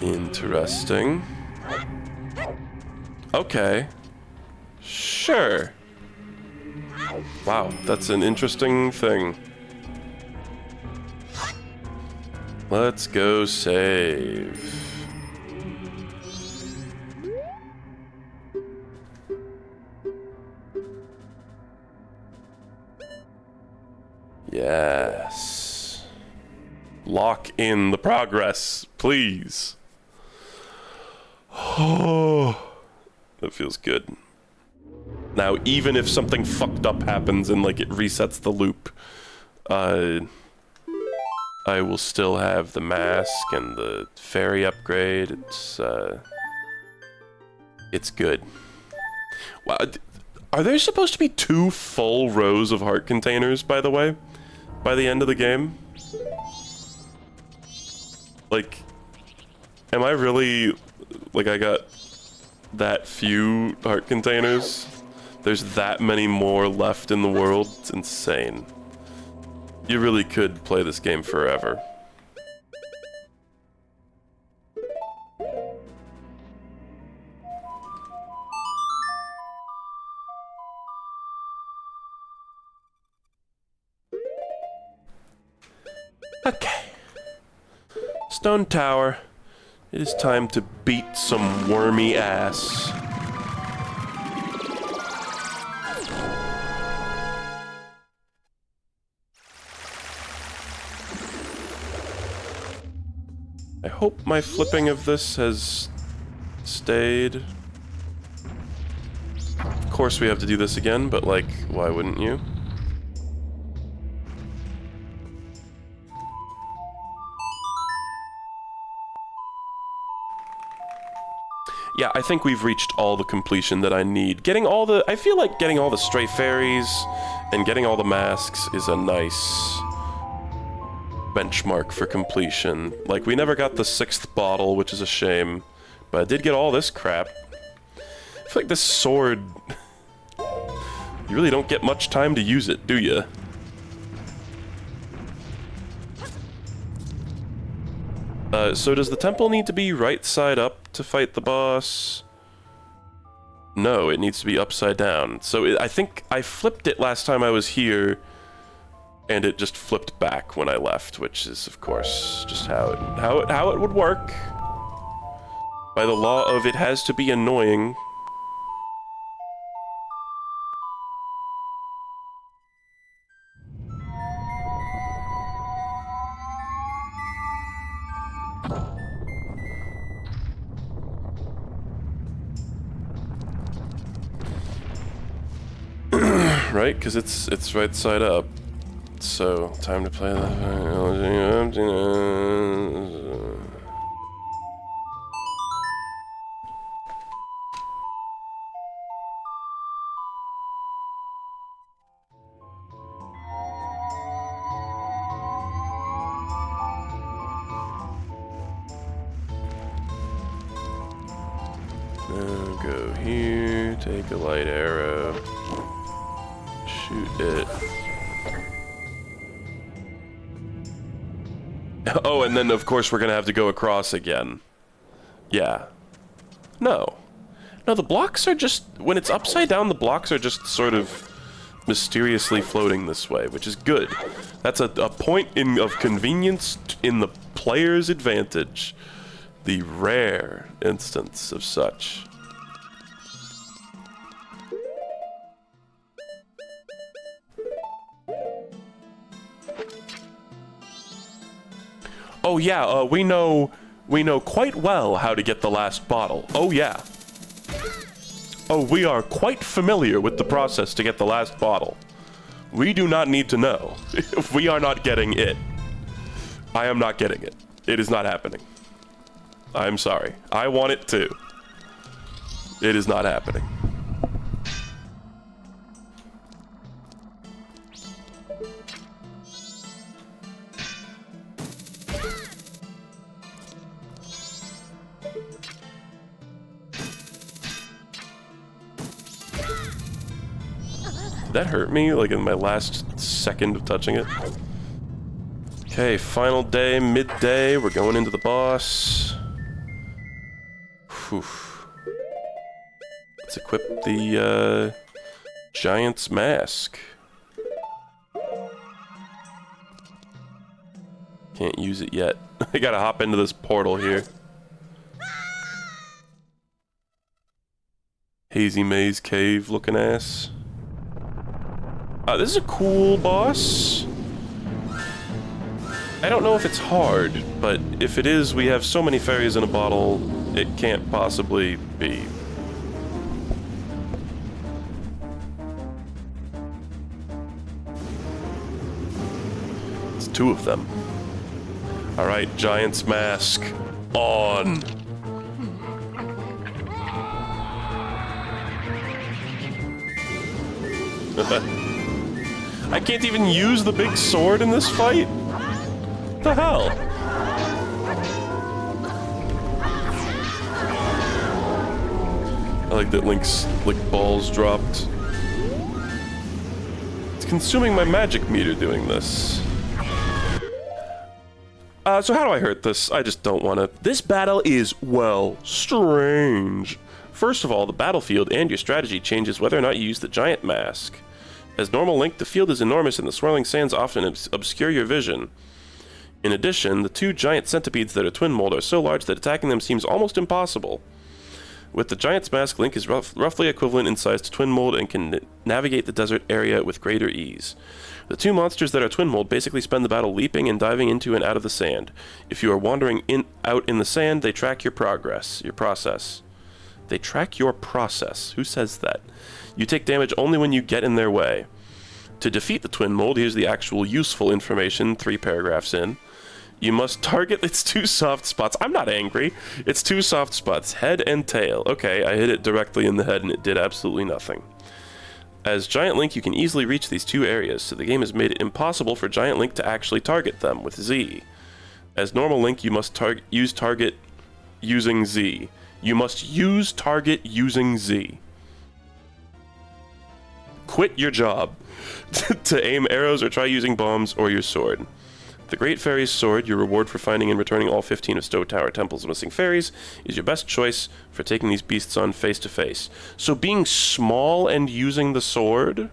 Interesting. Okay. Sure. Wow, that's an interesting thing. Let's go save. Yes. Lock in the progress, please. Oh, that feels good. Now, even if something fucked up happens and, like, it resets the loop, I will still have the mask and the fairy upgrade. It's good. Wow, are there supposed to be 2 full rows of heart containers, by the way, by the end of the game? Like, am I really, like, I got that few heart containers? There's that many more left in the world? It's insane. You really could play this game forever. Okay. Stone Tower. It is time to beat some wormy ass. I hope my flipping of this has stayed. Of course we have to do this again, but like, why wouldn't you? Yeah, I think we've reached all the completion that I need. I feel like getting all the stray fairies and getting all the masks is a nice benchmark for completion. Like, we never got the 6th bottle, which is a shame, but I did get all this crap. I feel like this sword, you really don't get much time to use it, do you? So does the temple need to be right side up to fight the boss? No, it needs to be upside down. So I think I flipped it last time I was here, and it just flipped back when I left, which is, of course, just how it would work. By the law of it has to be annoying. Right, because it's right side up. So, time to play the... Now go here, take a light arrow. Shoot it. Oh, and then of course we're gonna have to go across again. Yeah. No. No, the blocks are just... When it's upside down, the blocks are just sort of... mysteriously floating this way, which is good. That's a point of convenience in the player's advantage. The rare instance of such. Oh yeah, we know quite well how to get the last bottle. Oh yeah. Oh, we are quite familiar with the process to get the last bottle. We do not need to know. We are not getting it. I am not getting it. It is not happening. I'm sorry. I want it too. It is not happening. Did that hurt me, like in my last second of touching it? Okay, final day, midday, we're going into the boss. Whew. Let's equip the, Giant's Mask. Can't use it yet. I gotta hop into this portal here. Hazy Maze Cave looking ass. This is a cool boss. I don't know if it's hard, but if it is, we have so many fairies in a bottle, it can't possibly be. It's two of them. Alright, Giant's Mask, on! I can't even use the big sword in this fight? What the hell? I like that Link's, like, balls dropped. It's consuming my magic meter doing this. So how do I hurt this? I just don't want to. This battle is, well, strange. First of all, the battlefield and your strategy changes whether or not you use the Giant Mask. As normal Link, the field is enormous and the swirling sands often obscure your vision. In addition, the two giant centipedes that are twin mold are so large that attacking them seems almost impossible. With the Giant's Mask, Link is roughly equivalent in size to twin mold and can navigate the desert area with greater ease. The two monsters that are twin mold basically spend the battle leaping and diving into and out of the sand. If you are wandering out in the sand, they track your process. They track your process. Who says that? You take damage only when you get in their way. To defeat the twin mold, here's the actual useful information 3 paragraphs in. You must target its 2 soft spots. I'm not angry. It's 2 soft spots, head and tail. Okay, I hit it directly in the head and it did absolutely nothing. As Giant Link, you can easily reach these 2 areas, so the game has made it impossible for Giant Link to actually target them with Z. As normal Link, you must use target using Z. You must use target using Z. Quit your job to aim arrows or try using bombs or your sword. The Great Fairy's Sword, your reward for finding and returning all 15 of Stowe Tower Temple's missing fairies, is your best choice for taking these beasts on face to face. So being small and using the sword?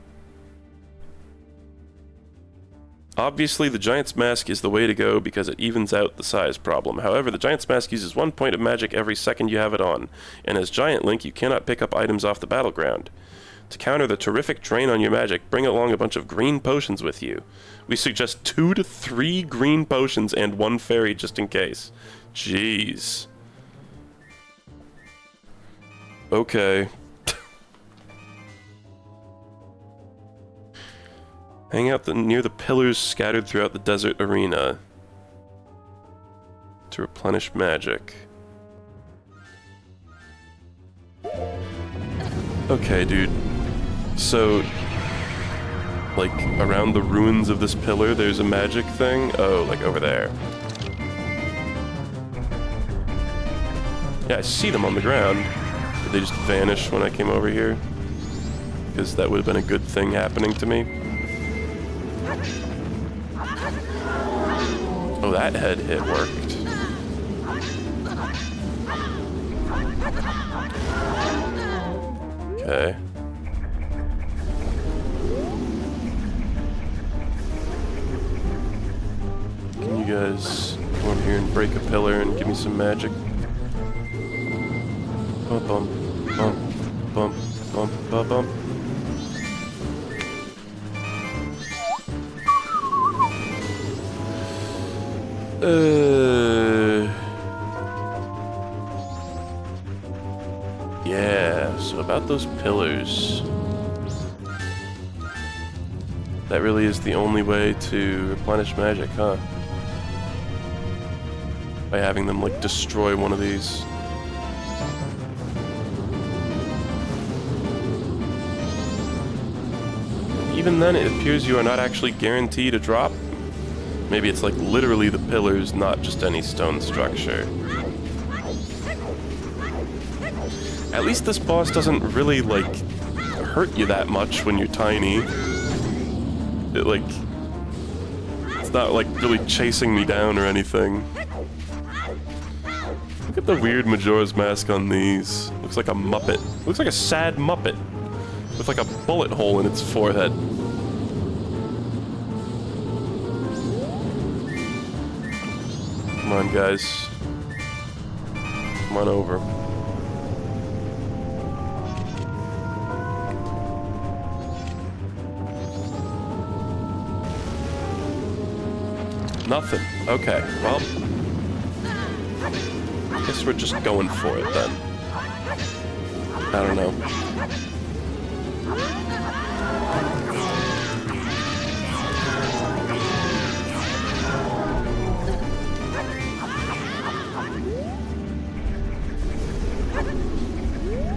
Obviously, the Giant's Mask is the way to go because it evens out the size problem. However, the Giant's Mask uses 1 point of magic every second you have it on, and as Giant Link, you cannot pick up items off the battleground. To counter the terrific drain on your magic, bring along a bunch of green potions with you. We suggest 2 to 3 green potions and 1 fairy just in case. Jeez. Okay. Hang out near the pillars scattered throughout the desert arena to replenish magic. Okay, dude. So, like, around the ruins of this pillar, there's a magic thing? Oh, like over there. Yeah, I see them on the ground. Did they just vanish when I came over here? Because that would have been a good thing happening to me. Oh, that head hit worked. Okay. pillar and give me some magic. Bump, bump, bump, bump, bump, bump, bump. Yeah, so about those pillars. That really is the only way to replenish magic, huh? By having them, like, destroy one of these. Even then, it appears you are not actually guaranteed a drop. Maybe it's, like, literally the pillars, not just any stone structure. At least this boss doesn't really, like, hurt you that much when you're tiny. It, like, it's not, like, really chasing me down or anything. Look at the weird Majora's Mask on these. Looks like a Muppet. Looks like a sad Muppet with, like, a bullet hole in its forehead. Come on, guys. Come on over. Nothing. Okay, well, I guess we're just going for it then. I don't know.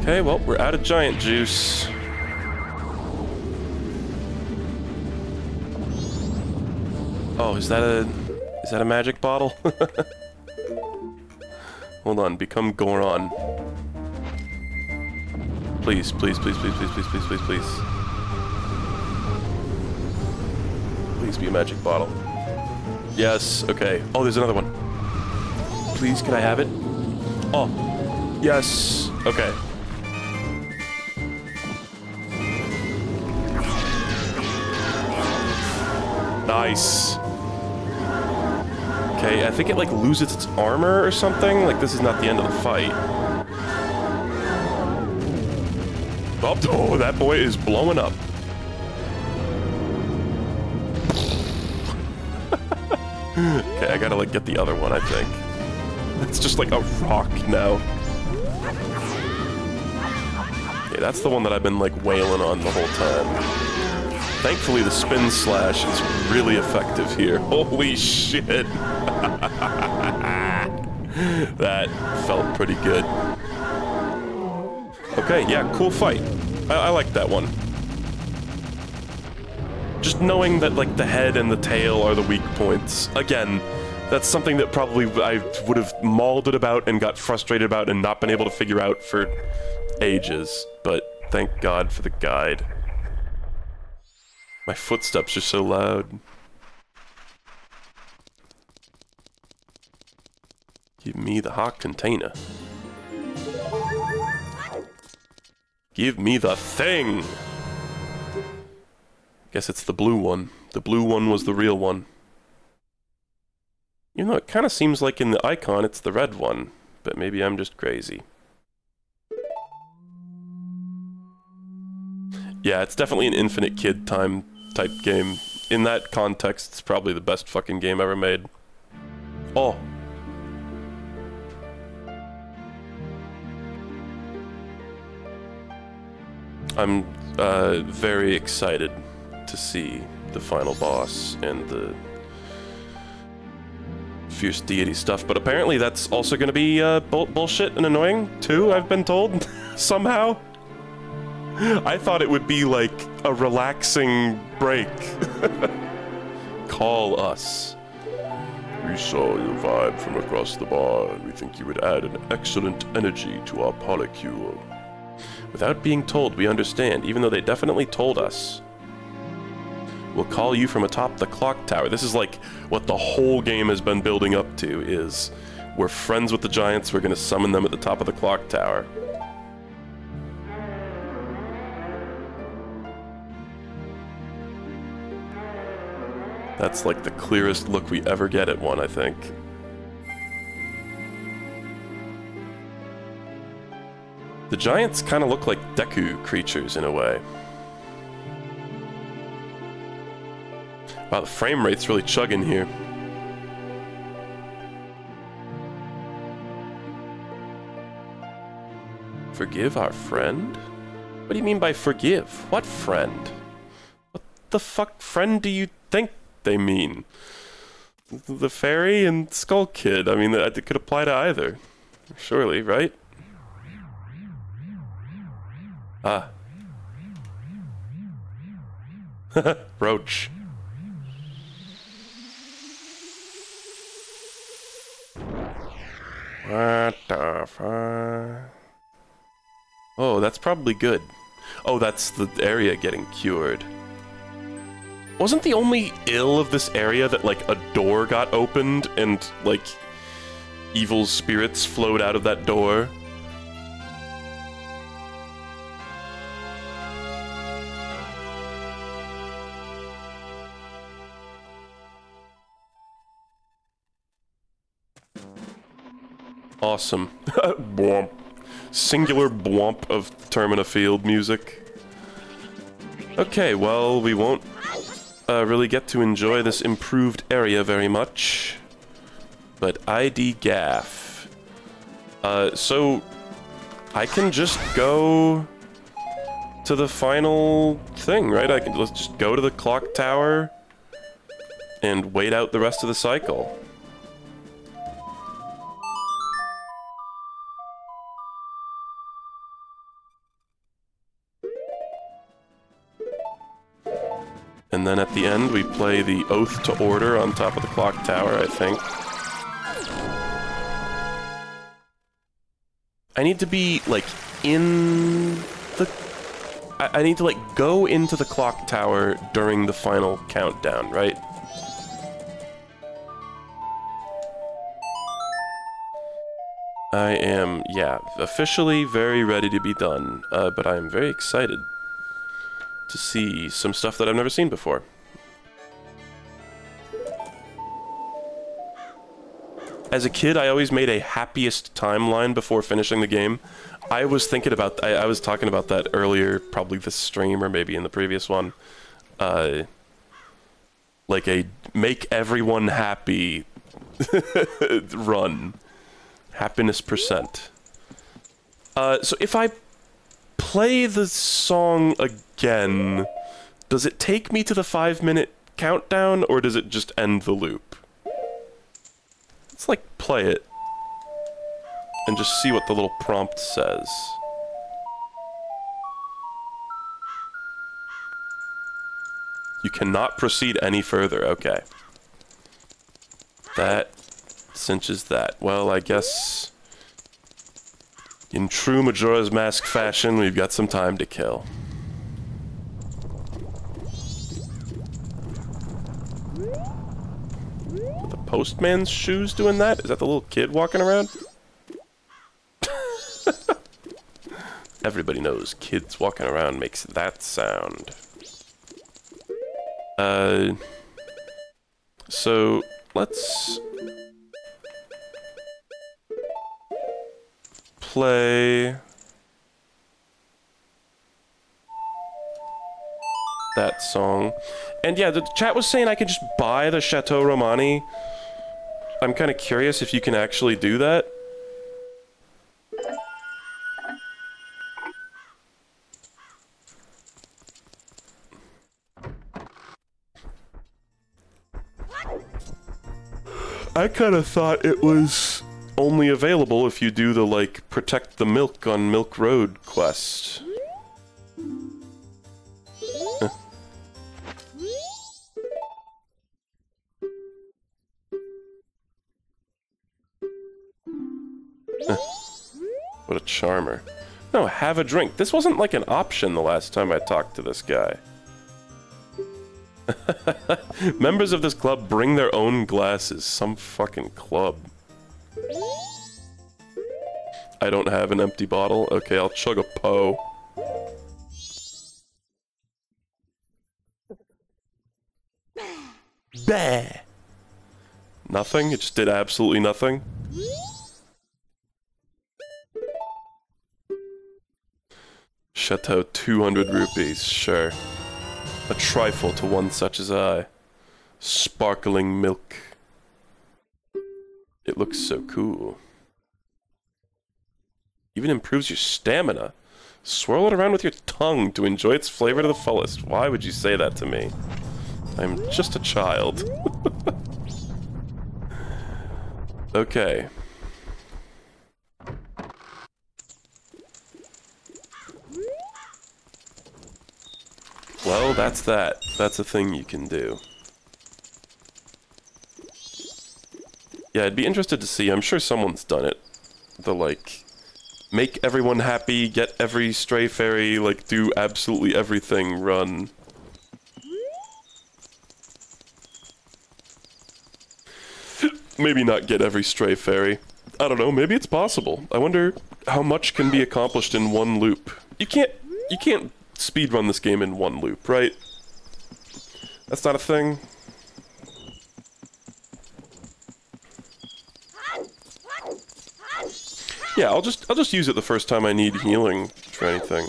Okay, well, we're out of giant juice. Oh, is that a magic bottle? Hold on, become Goron. Please, please, please, please, please, please, please, please, please. Please be a magic bottle. Yes, okay. Oh, there's another one. Please, can I have it? Oh, yes. Okay. Nice. Okay, I think it, like, loses its armor or something. Like, this is not the end of the fight. Oh, that boy is blowing up. Okay, I gotta, like, get the other one, I think. It's just, like, a rock now. Okay, that's the one that I've been, like, wailing on the whole time. Thankfully, the spin slash is really effective here. Holy shit! That felt pretty good. Okay, yeah, cool fight. I like that one. Just knowing that, like, the head and the tail are the weak points. Again, that's something that probably I would have mauled about and got frustrated about and not been able to figure out for ages. But thank God for the guide. My footsteps are so loud. Give me the hot container. Give me the thing! Guess it's the blue one. The blue one was the real one. You know, it kind of seems like in the icon it's the red one, but maybe I'm just crazy. Yeah, it's definitely an infinite kid time type game. In that context, it's probably the best fucking game ever made. Oh. I'm very excited to see the final boss and the fierce deity stuff, but apparently that's also going to be bullshit and annoying too, I've been told, somehow. I thought it would be like a relaxing break. Call us. We saw your vibe from across the bar, and we think you would add an excellent energy to our polycule. Without being told, we understand, even though they definitely told us. We'll call you from atop the clock tower. This is like what the whole game has been building up to, is we're friends with the giants, we're going to summon them at the top of the clock tower. That's like the clearest look we ever get at one, I think. The giants kind of look like Deku creatures in a way. Wow, the frame rate's really chugging here. Forgive our friend? What do you mean by forgive? What friend? What the fuck friend do you think they mean? The fairy and Skull Kid. I mean, it could apply to either. Surely, right? Ah. Roach. What the fuck? Oh, that's probably good. Oh, that's the area getting cured. Wasn't the only ill of this area that, like, a door got opened and, like, evil spirits flowed out of that door? Awesome. Bwomp. Singular bwomp of Termina Field music. Okay, well, we won't really get to enjoy this improved area very much. But ID gaff. So I can just go to the final thing, right? Let's just go to the clock tower and wait out the rest of the cycle. And then at the end, we play the Oath to Order on top of the clock tower, I think. I need to be, like, in the... I need to, like, go into the clock tower during the final countdown, right? I am, yeah, officially very ready to be done, but I am very excited to see some stuff that I've never seen before. As a kid, I always made a happiest timeline before finishing the game. I was thinking about... I was talking about that earlier, probably this stream or maybe in the previous one. Like a make everyone happy run. Happiness percent. So if I play the song again, does it take me to the 5-minute countdown, or does it just end the loop? Let's, like, play it and just see what the little prompt says. You cannot proceed any further. Okay. That cinches that. Well, I guess in true Majora's Mask fashion, we've got some time to kill. The postman's shoes doing that? Is that the little kid walking around? Everybody knows kids walking around makes that sound. So let's play that song. And yeah, the chat was saying I could just buy the Chateau Romani. I'm kind of curious if you can actually do that. I kind of thought it was only available if you do the, like, protect the milk on Milk Road quest. What a charmer. No, have a drink. This wasn't like an option the last time I talked to this guy. Members of this club bring their own glasses. Some fucking club. I don't have an empty bottle. Okay, I'll chug a po. Bah! Nothing? It just did absolutely nothing? Chateau, 200 rupees, sure. A trifle to one such as I. Sparkling milk. It looks so cool. Even improves your stamina. Swirl it around with your tongue to enjoy its flavor to the fullest. Why would you say that to me? I'm just a child. Okay. Well, that's that. That's a thing you can do. Yeah, I'd be interested to see. I'm sure someone's done it. The, like, make everyone happy, get every stray fairy, like, do absolutely everything run. Maybe not get every stray fairy. I don't know, maybe it's possible. I wonder how much can be accomplished in one loop. You can't speedrun this game in one loop, right? That's not a thing. Yeah, I'll just use it the first time I need healing for anything.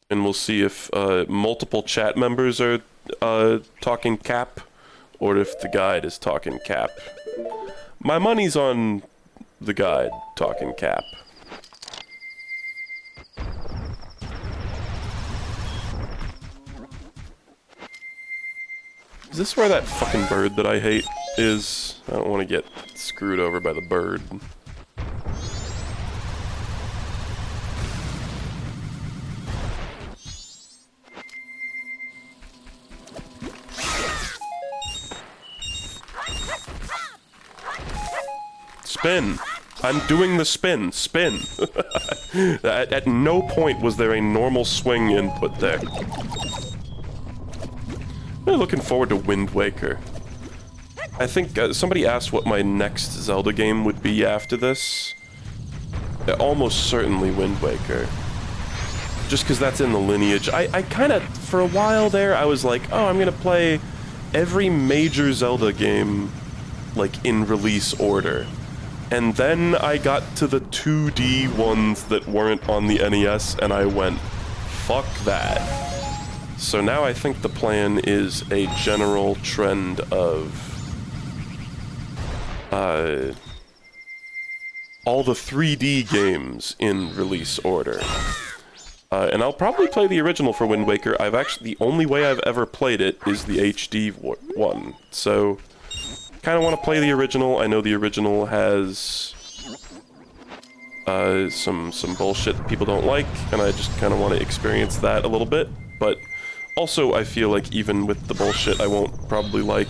And we'll see if multiple chat members are talking cap, or if the guide is talking cap. My money's on the guide talking cap. Is this where that fucking bird that I hate is? I don't want to get screwed over by the bird. Spin! I'm doing the spin! Spin! At no point was there a normal swing input there. I'm really looking forward to Wind Waker. I think somebody asked what my next Zelda game would be after this. Almost certainly Wind Waker. Just because that's in the lineage. I kind of, for a while there, I was like, oh, I'm gonna play every major Zelda game, like, in release order. And then I got to the 2D ones that weren't on the NES, and I went, fuck that. So now I think the plan is a general trend of all the 3D games in release order. And I'll probably play the original for Wind Waker. The only way I've ever played it is the HD one. So, kind of want to play the original. I know the original has some bullshit that people don't like, and I just kind of want to experience that a little bit. But also, I feel like even with the bullshit, I won't probably like.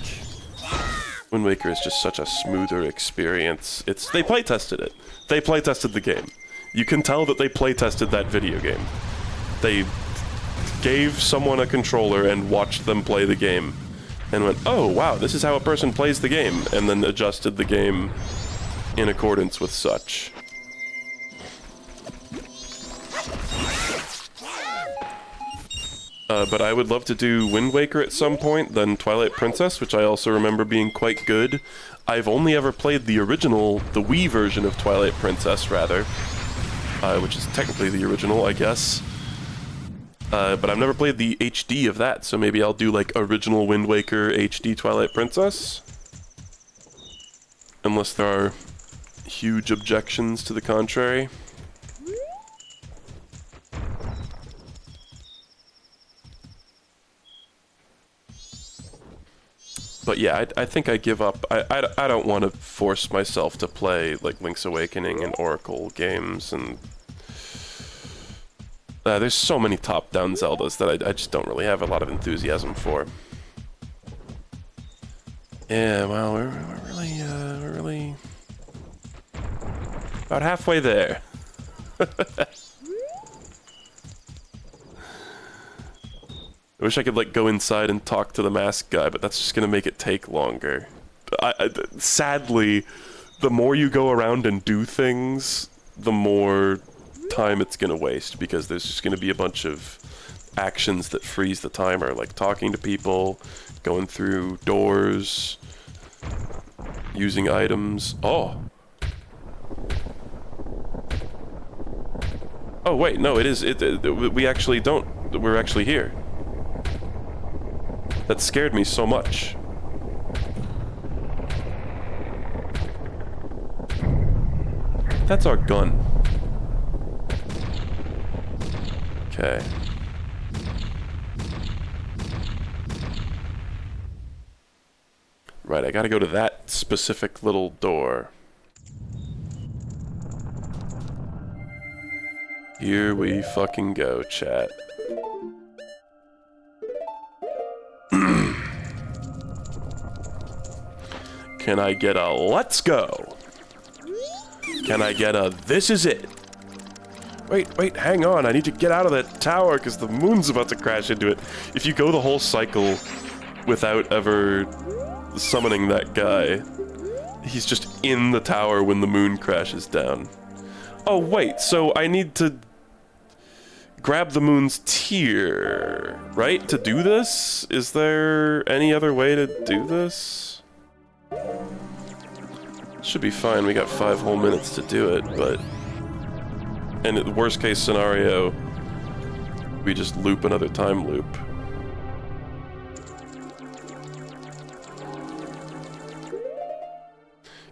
Wind Waker is just such a smoother experience. They playtested it. They playtested the game. You can tell that they playtested that video game. They gave someone a controller and watched them play the game, and went, oh wow, this is how a person plays the game, and then adjusted the game in accordance with such. But I would love to do Wind Waker at some point, then Twilight Princess, which I also remember being quite good. I've only ever played the original, the Wii version of Twilight Princess, rather. Which is technically the original, I guess. But I've never played the HD of that, so maybe I'll do, like, original Wind Waker HD Twilight Princess. Unless there are huge objections to the contrary. But yeah, I think I give up. I don't want to force myself to play, like, Link's Awakening and Oracle games, and there's so many top-down Zeldas that I just don't really have a lot of enthusiasm for. Yeah, well, we're really about halfway there. I wish I could, like, go inside and talk to the mask guy, but that's just gonna make it take longer. Sadly, the more you go around and do things, the more time it's gonna waste, because there's just gonna be a bunch of actions that freeze the timer, like talking to people, going through doors, using items. Oh! Oh wait, no, it is. We actually don't. We're actually here. That scared me so much. That's our gun. Okay. Right, I gotta go to that specific little door. Here we fucking go, chat. Can I get a let's go? Can I get a this is it? Wait, hang on. I need to get out of that tower because the moon's about to crash into it. If you go the whole cycle without ever summoning that guy, he's just in the tower when the moon crashes down. Oh, wait, so I need to grab the moon's tear, right? To do this? Is there any other way to do this? Should be fine. We got 5 whole minutes to do it, but... And in the worst case scenario, we just loop another time loop.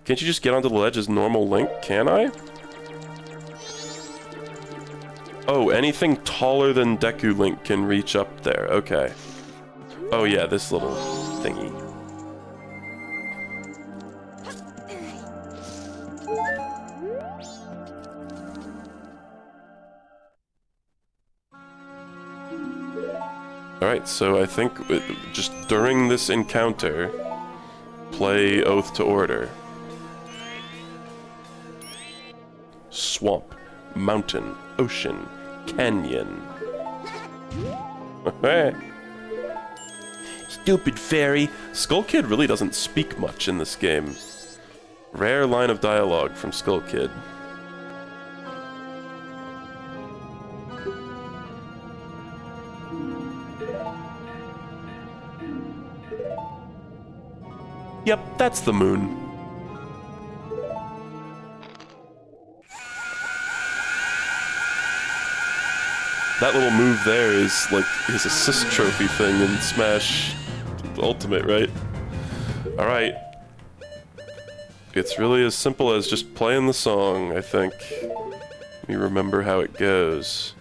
Can't you just get onto the ledge as normal Link? Can I? Oh, anything taller than Deku Link can reach up there. Okay. Oh yeah, this little thingy. Alright, so I think just during this encounter, play Oath to Order. Swamp, mountain, ocean, canyon. Stupid fairy. Skull Kid really doesn't speak much in this game. Rare line of dialogue from Skull Kid. Yep, that's the moon. That little move there is like his assist trophy thing in Smash Ultimate, right? Alright. It's really as simple as just playing the song, I think. Let me remember how it goes.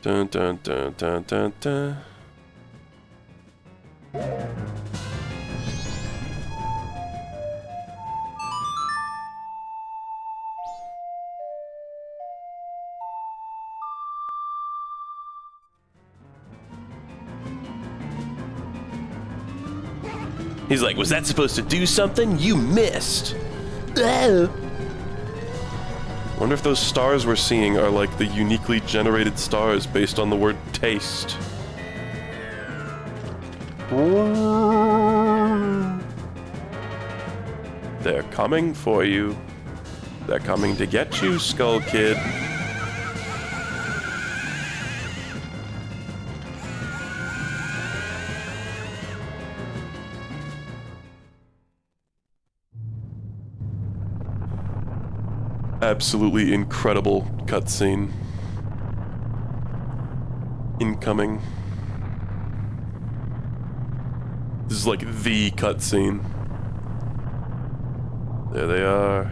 Dun dun dun dun dun dun. He's like, was that supposed to do something? You missed! Oh. Wonder if those stars we're seeing are like the uniquely generated stars based on the word taste. They're coming for you. They're coming to get you, Skull Kid. Absolutely incredible cutscene. Incoming. This is like the cutscene. There they are.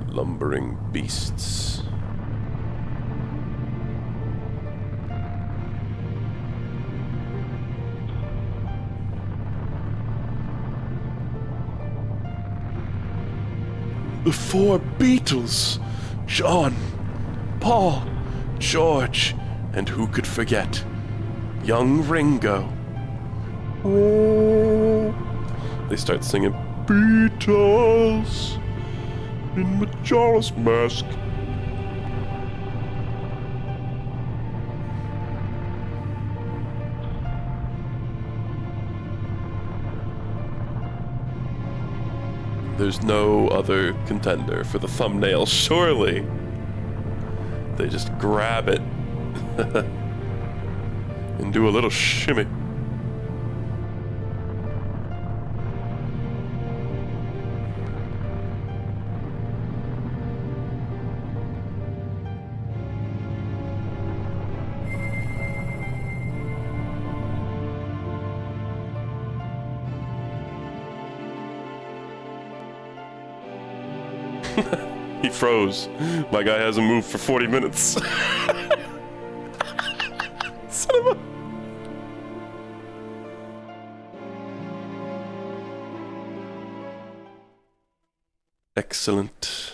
Lumbering beasts. The 4 Beatles! John, Paul, George, and who could forget? Young Ringo. Oh. They start singing Beatles in Majora's Mask. There's no other contender for the thumbnail, surely. They just grab it and do a little shimmy. He froze. My guy hasn't moved for 40 minutes. Son of a... Excellent.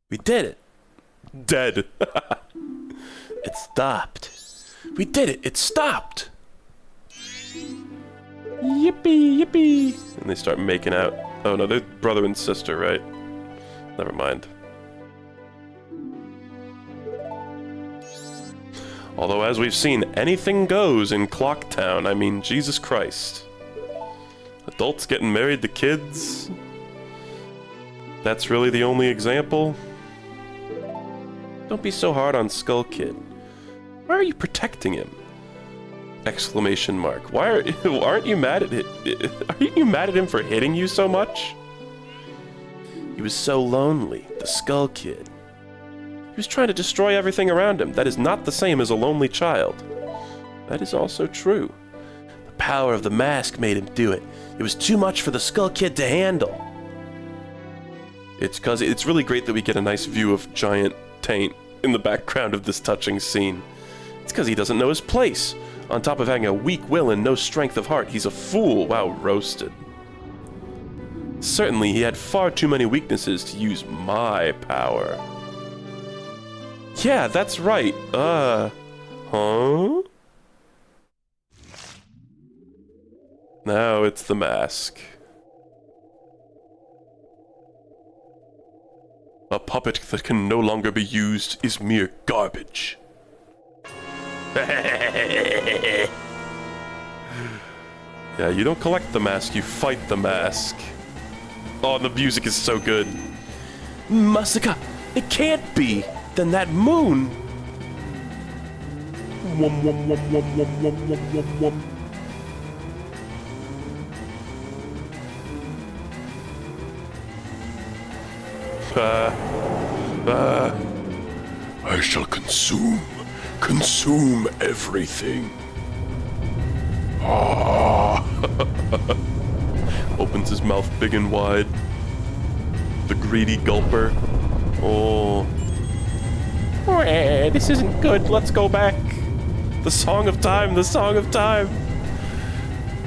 We did it.
Dead.
It stopped. We did it. It stopped.
Yippee, yippee. And they start making out. Oh no, they're brother and sister, right? Never mind. Although, as we've seen, anything goes in Clocktown. I mean, Jesus Christ. Adults getting married to kids. That's really the only example. Don't be so hard on Skull Kid. Why are you protecting him? Exclamation mark. Why aren't you mad at it? Aren't you mad at him for hitting you so much?
He was so lonely, the Skull Kid.
He was trying to destroy everything around him. That is not the same as a lonely child. That is also true.
The power of the mask made him do it. It was too much for the Skull Kid to handle.
It's because it's really great that we get a nice view of Giant Taint in the background of this touching scene. It's because he doesn't know his place. On top of having a weak will and no strength of heart, he's a fool. Wow, roasted. Certainly, he had far too many weaknesses to use my power. Yeah, that's right. Huh? Now it's the mask. A puppet that can no longer be used is mere garbage. Yeah, you don't collect the mask, you fight the mask. Oh, and the music is so good.
Masaka, it can't be. Then that moon.
Wum, wum, wum, wum, wum, wum, wum, wum, wum. I shall consume everything. Ah. Opens his mouth big and wide. The greedy gulper. Oh. This isn't good. Let's go back. The Song of Time, the Song of Time.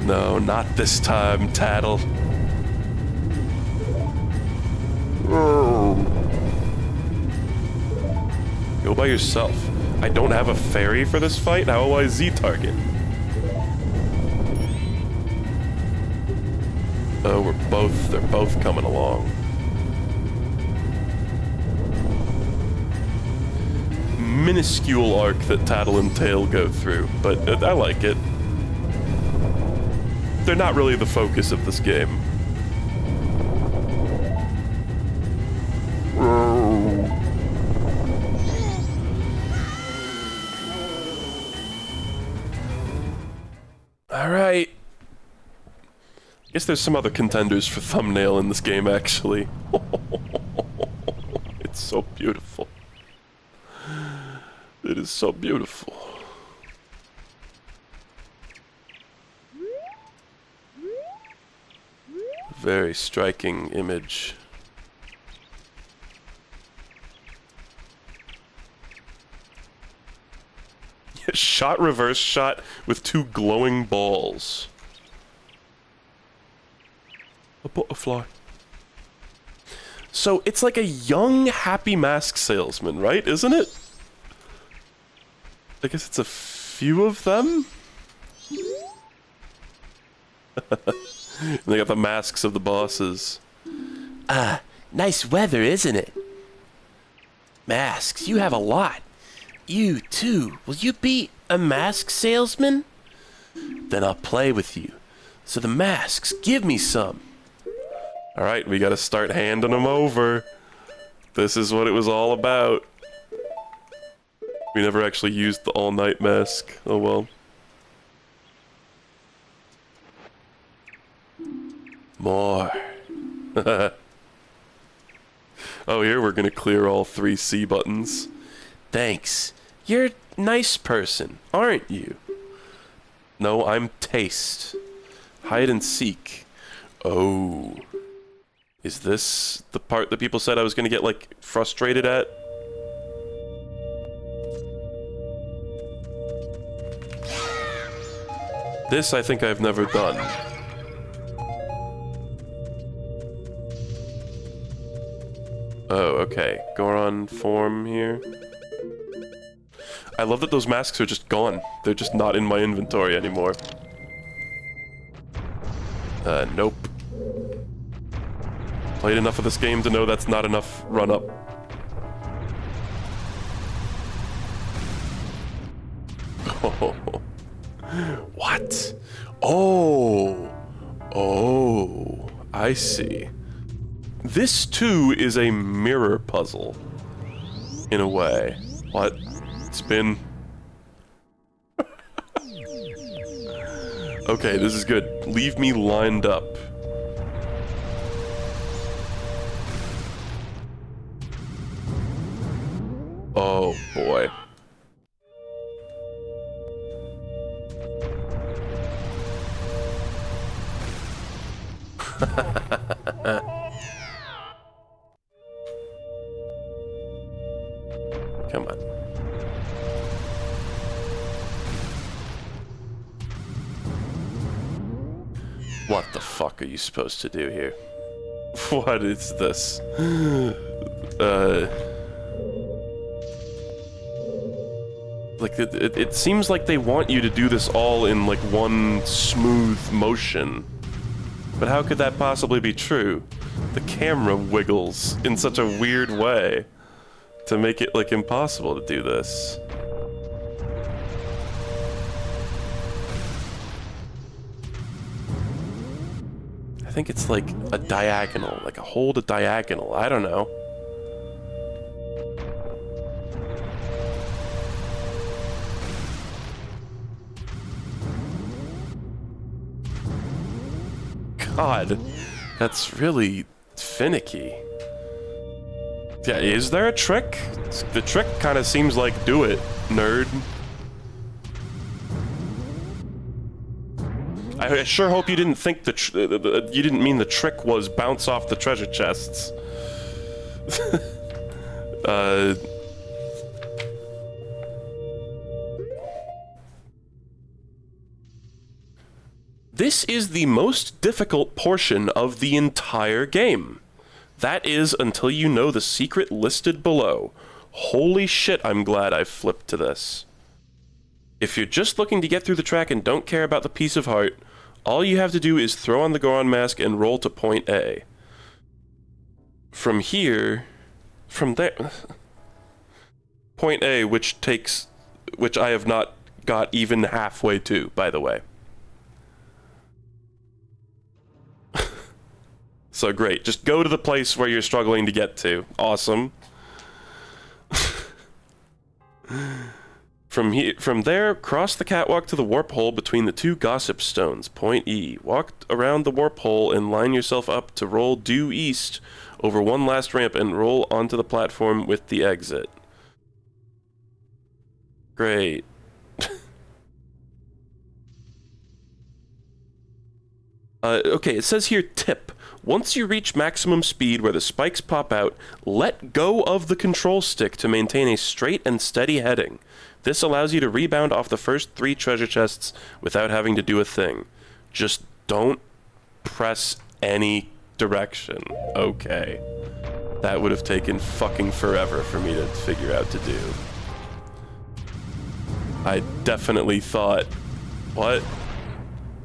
No, not this time, Tattle. Go by yourself. I don't have a fairy for this fight. How will I Z-target? Oh, they're both coming along. Minuscule arc that Tattle and Tail go through, but I like it. They're not really the focus of this game. Alright. I guess there's some other contenders for thumbnail in this game, actually. It's so beautiful. It is so beautiful. Very striking image. Shot reverse shot with two glowing balls. A butterfly. So it's like a young, happy mask salesman, right? Isn't it? I guess it's a few of them? And they got the masks of the bosses.
Nice weather, isn't it? Masks, you have a lot. You, too. Will you be a mask salesman? Then I'll play with you. So the masks, give me some.
Alright, we gotta start handing them over. This is what it was all about. We never actually used the all-night mask. Oh well.
More.
Oh, here we're gonna clear all 3 C buttons.
Thanks. You're a nice person, aren't you?
No, I'm Taste. Hide and seek. Oh. Is this the part that people said I was gonna get, like, frustrated at? This I think I've never done. Oh, okay. Goron form here. I love that those masks are just gone. They're just not in my inventory anymore. Nope. Played enough of this game to know that's not enough run-up. Oh. What? Oh. Oh. I see. This, too, is a mirror puzzle. In a way. What? Spin. Okay, this is good. Leave me lined up. Oh, boy. Come on. What the fuck are you supposed to do here? What is this? Like, it seems like they want you to do this all in, like, one smooth motion. But how could that possibly be true? The camera wiggles in such a weird way to make it, like, impossible to do this. I think it's like a diagonal, like a hold a diagonal, I don't know. God, that's really finicky. Yeah, is there a trick? The trick kind of seems like do it, nerd. I sure hope you didn't think you didn't mean the trick was bounce off the treasure chests. This is the most difficult portion of the entire game. That is until you know the secret listed below. Holy shit, I'm glad I flipped to this. If you're just looking to get through the track and don't care about the piece of heart, all you have to do is throw on the Goron mask and roll to point A. From there... Point A, which I have not got even halfway to, by the way. So great, just go to the place where you're struggling to get to. Awesome. From there, cross the catwalk to the warp hole between the two gossip stones. Point E. Walk around the warp hole and line yourself up to roll due east over one last ramp and roll onto the platform with the exit. Great. Okay, it says here tip. Once you reach maximum speed where the spikes pop out, let go of the control stick to maintain a straight and steady heading. This allows you to rebound off the first 3 treasure chests without having to do a thing. Just don't press any direction. Okay. That would have taken fucking forever for me to figure out to do. I definitely thought, what?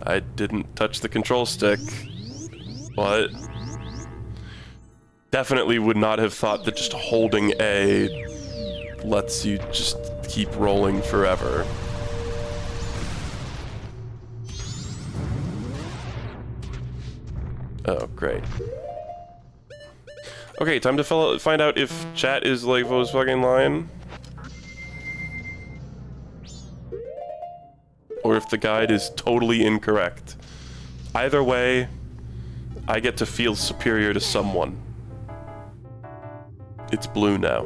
I didn't touch the control stick. What? Definitely would not have thought that just holding A lets you just keep rolling forever. Oh, great. Okay, time to find out if chat is like was fucking lying. Or if the guide is totally incorrect. Either way, I get to feel superior to someone. It's blue now.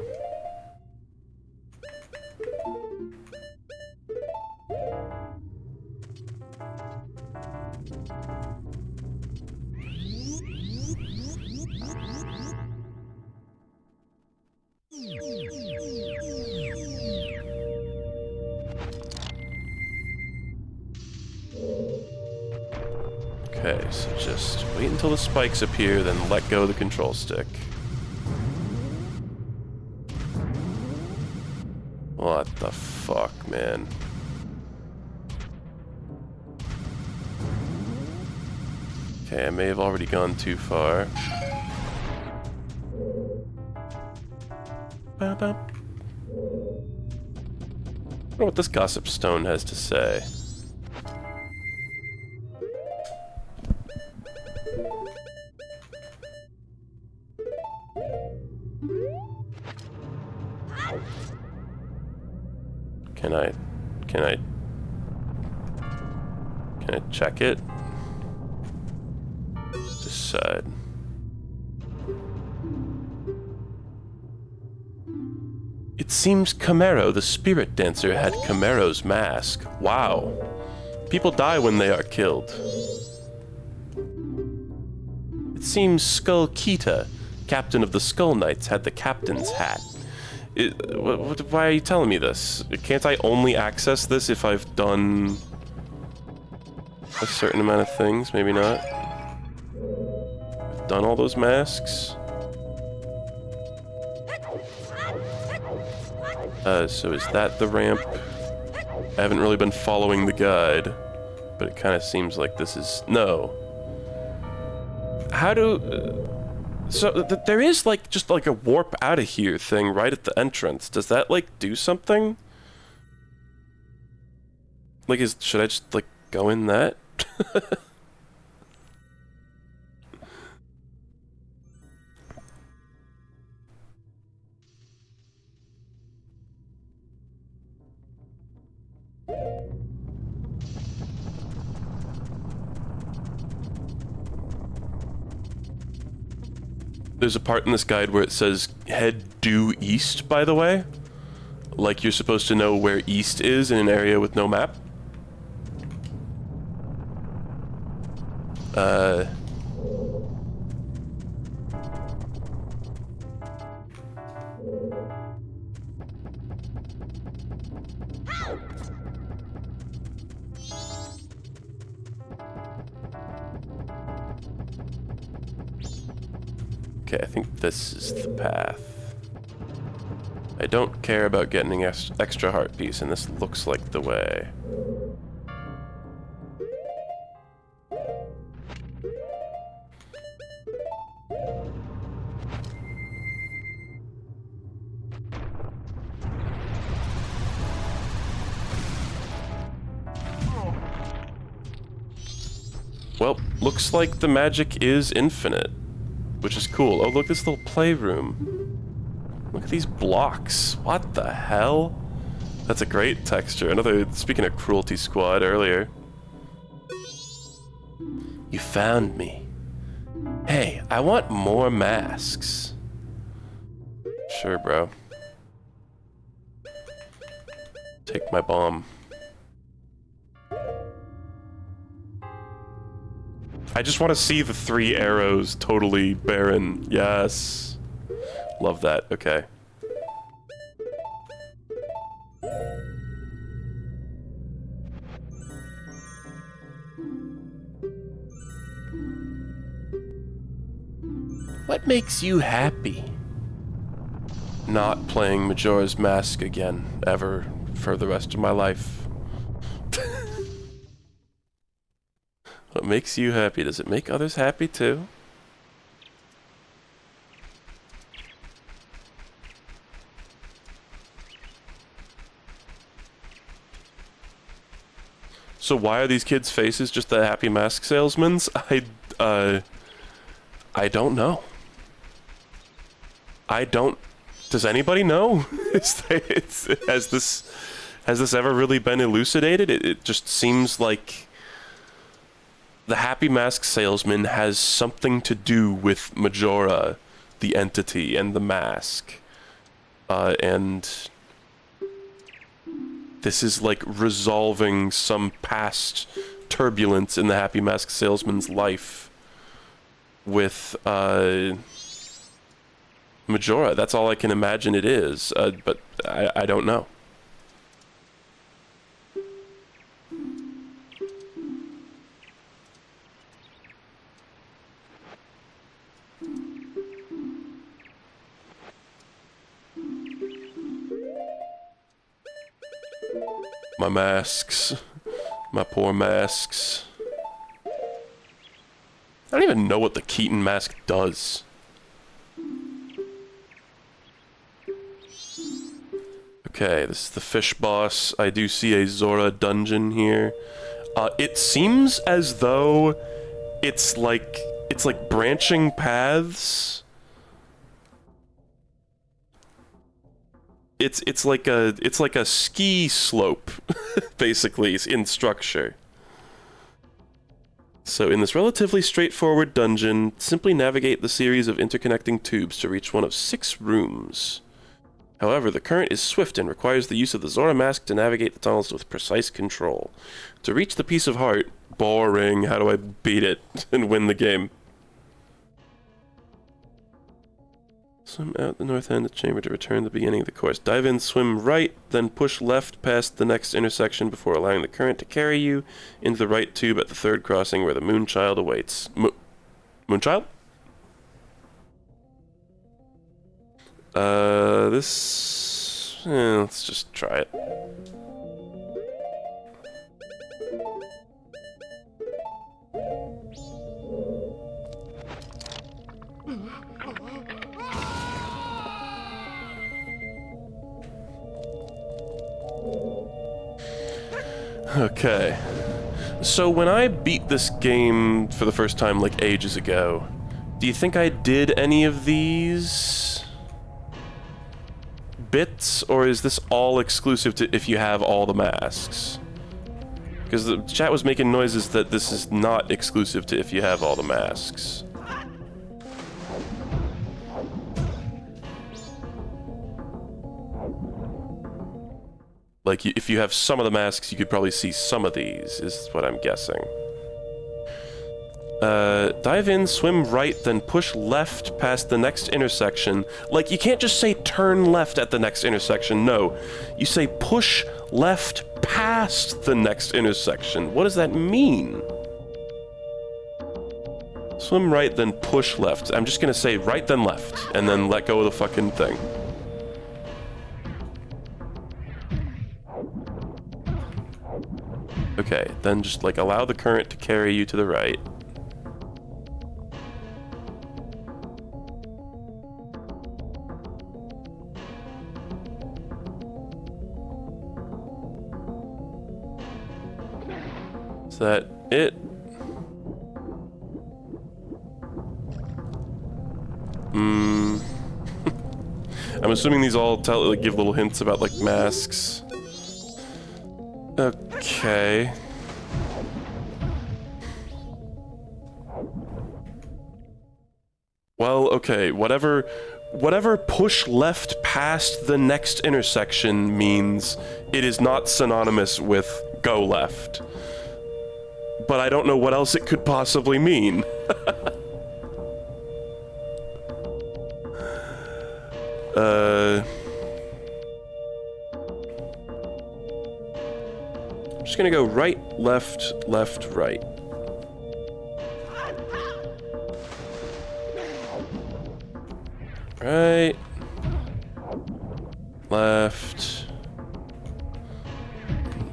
Okay, so just wait until the spikes appear, then let go of the control stick. What the fuck, man? Okay, I may have already gone too far. I wonder what this gossip stone has to say. Can I check it? This side. It seems Camaro, the spirit dancer, had Camaro's mask. Wow. People die when they are killed. It seems Skull Kita, captain of the Skull Knights, had the captain's hat. Why are you telling me this? Can't I only access this if I've done a certain amount of things? Maybe not. I've done all those masks. So is that the ramp? I haven't really been following the guide, but it kind of seems like this is... No. How do... there is, like, just, like, a warp out of here thing right at the entrance. Does that, like, do something? Like, should I just, like, go in that? There's a part in this guide where it says, head due east, by the way. Like you're supposed to know where east is in an area with no map. Okay, I think this is the path. I don't care about getting an extra heart piece, and this looks like the way. Well, looks like the magic is infinite, which is cool. Oh, look, this little playroom. Look at these blocks. What the hell? That's a great texture. Another, speaking of Cruelty Squad earlier. You found me. Hey, I want more masks. Sure, bro. Take my bomb. I just want to see the 3 arrows totally barren. Yes. Love that. Okay. What makes you happy? Not playing Majora's Mask again, ever, for the rest of my life. What makes you happy? Does it make others happy too? So why are these kids' faces just the happy mask salesman's? I don't know. Does anybody know? Has this ever really been elucidated? It just seems like the happy mask salesman has something to do with Majora, the entity, and the mask. And this is like resolving some past turbulence in the happy mask salesman's life with Majora. That's all I can imagine it is, but I don't know. My masks. My poor masks. I don't even know what the Keaton mask does. Okay, this is the fish boss. I do see a Zora dungeon here. It seems as though it's like branching paths. It's like a ski slope, basically, in structure. So in this relatively straightforward dungeon, simply navigate the series of interconnecting tubes to reach one of 6 rooms. However, the current is swift and requires the use of the Zora mask to navigate the tunnels with precise control. To reach the piece of heart, boring, how do I beat it and win the game? Swim out the north end of the chamber to return to the beginning of the course. Dive in, swim right, then push left past the next intersection before allowing the current to carry you into the right tube at the 3rd crossing where the Moonchild awaits. Moonchild? Let's just try it. Okay. So when I beat this game for the first time like ages ago, do you think I did any of these bits, or is this all exclusive to if you have all the masks? Because the chat was making noises that this is not exclusive to if you have all the masks. Like, if you have some of the masks, you could probably see some of these, is what I'm guessing. Dive in, swim right, then push left past the next intersection. Like, you can't just say turn left at the next intersection, no. You say push left past the next intersection. What does that mean? Swim right, then push left. I'm just gonna say right, then left, and then let go of the fucking thing. Okay, then just, like, allow the current to carry you to the right. Is that it? I'm assuming these all give little hints about, like, masks. Okay. Well, okay, whatever push left past the next intersection means, it is not synonymous with go left. But I don't know what else it could possibly mean. I'm just gonna go right, left, left, right. Right. Left.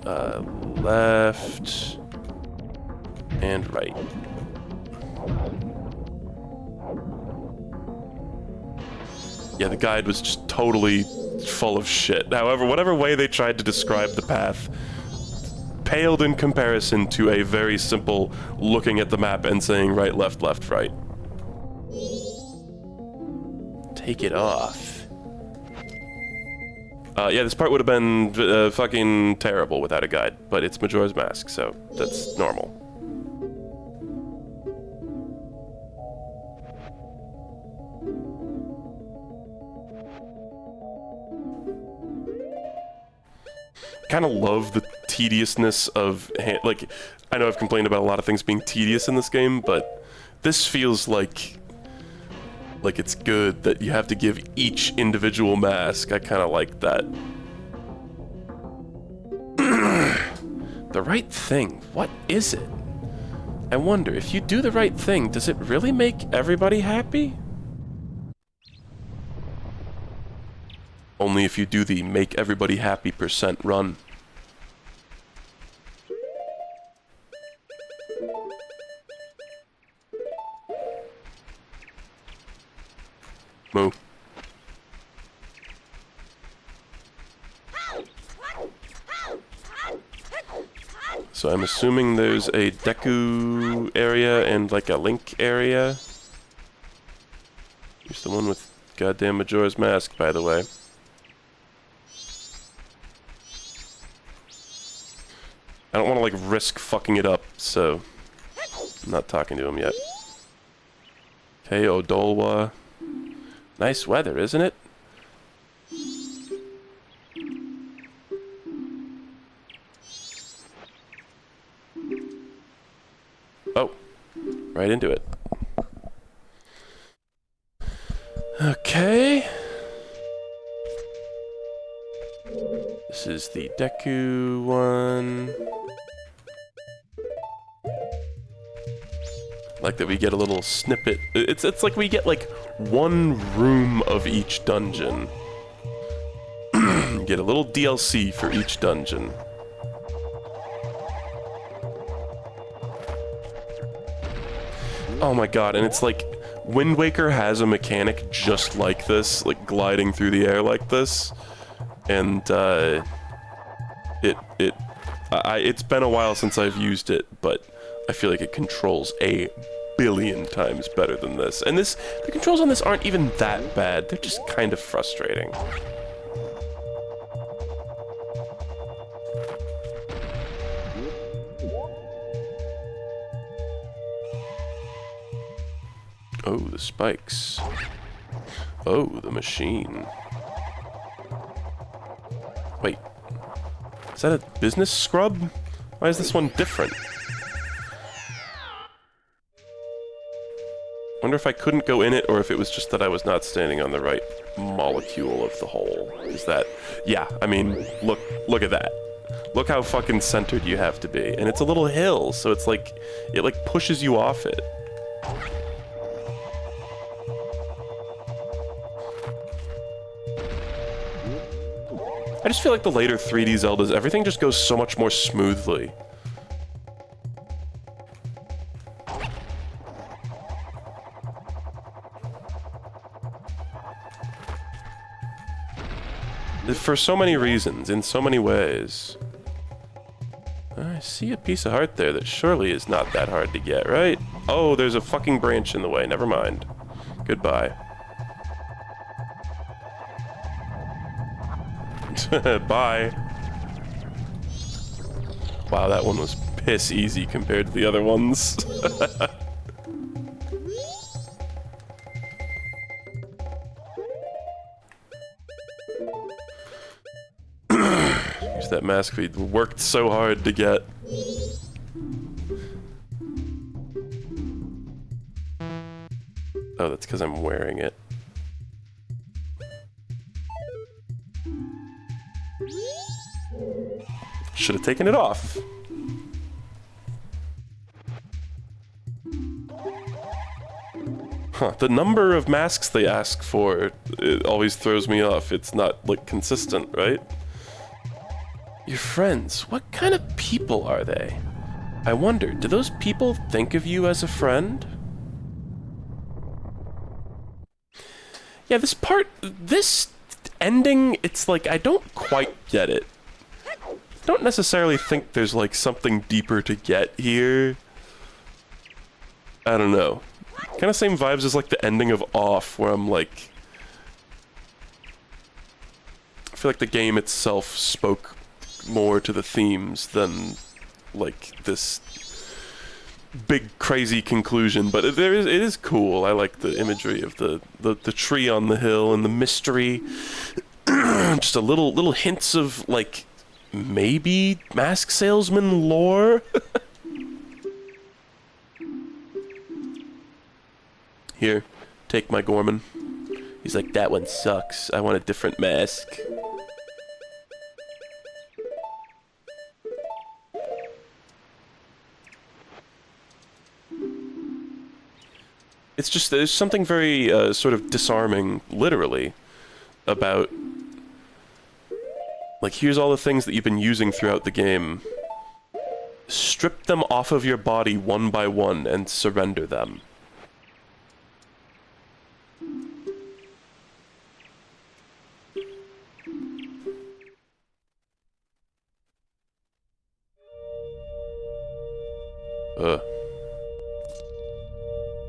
Left. And right. Yeah, the guide was just totally full of shit. However, whatever way they tried to describe the path paled in comparison to a very simple looking at the map and saying right, left, left, right. Take it off. Yeah, this part would have been fucking terrible without a guide, but it's Majora's Mask, so that's normal. Kind of love the tediousness of, like, I know I've complained about a lot of things being tedious in this game, but this feels like it's good that you have to give each individual mask. I kind of like that. The right thing, what is it? I wonder, if you do the right thing, does it really make everybody happy? Only if you do the make everybody happy % run. Moo. So I'm assuming there's a Deku area and like a Link area. Here's the one with goddamn Majora's Mask, by the way. I don't want to like risk fucking it up, so I'm not talking to him yet. Okay, Odolwa. Nice weather, isn't it? Oh, right into it. Okay. This is the Deku one. Like that we get a little snippet. It's like we get like one room of each dungeon. Get a little DLC for each dungeon. Oh my god, and it's like Wind Waker has a mechanic just like this, like gliding through the air like this. And it's been a while since I've used it, but I feel like it controls a billion times better than this. And the controls on this aren't even that bad. They're just kind of frustrating. Oh, the spikes. Oh, the machine. Wait. Is that a business scrub? Why is this one different? Wonder if I couldn't go in it, or if it was just that I was not standing on the right molecule of the hole. Is that... Yeah, I mean, look at that. Look how fucking centered you have to be. And it's a little hill, so it's like... It like pushes you off it. I just feel like the later 3D Zeldas, everything just goes so much more smoothly. For so many reasons, in so many ways. I see a piece of heart there that surely is not that hard to get, right? Oh, there's a fucking branch in the way, never mind. Goodbye. Bye. Wow, that one was piss easy compared to the other ones. Use that mask we worked so hard to get. Oh, that's because I'm wearing it. Should have taken it off. Huh, the number of masks they ask for, it always throws me off. It's not, like, consistent, right? Your friends, what kind of people are they? I wonder, do those people think of you as a friend? Yeah, this ending, it's like, I don't quite get it. I don't necessarily think there's like something deeper to get here. I don't know. Kind of same vibes as like the ending of Off, where I'm like... I feel like the game itself spoke more to the themes than like this big crazy conclusion, but it is cool. I like the imagery of the tree on the hill and the mystery. Just a little hints of like maybe mask salesman lore. Here, take my Gorman. He's like, that one sucks. I want a different mask. It's just, there's something very, sort of disarming, literally, about... Like, here's all the things that you've been using throughout the game. Strip them off of your body one by one and surrender them.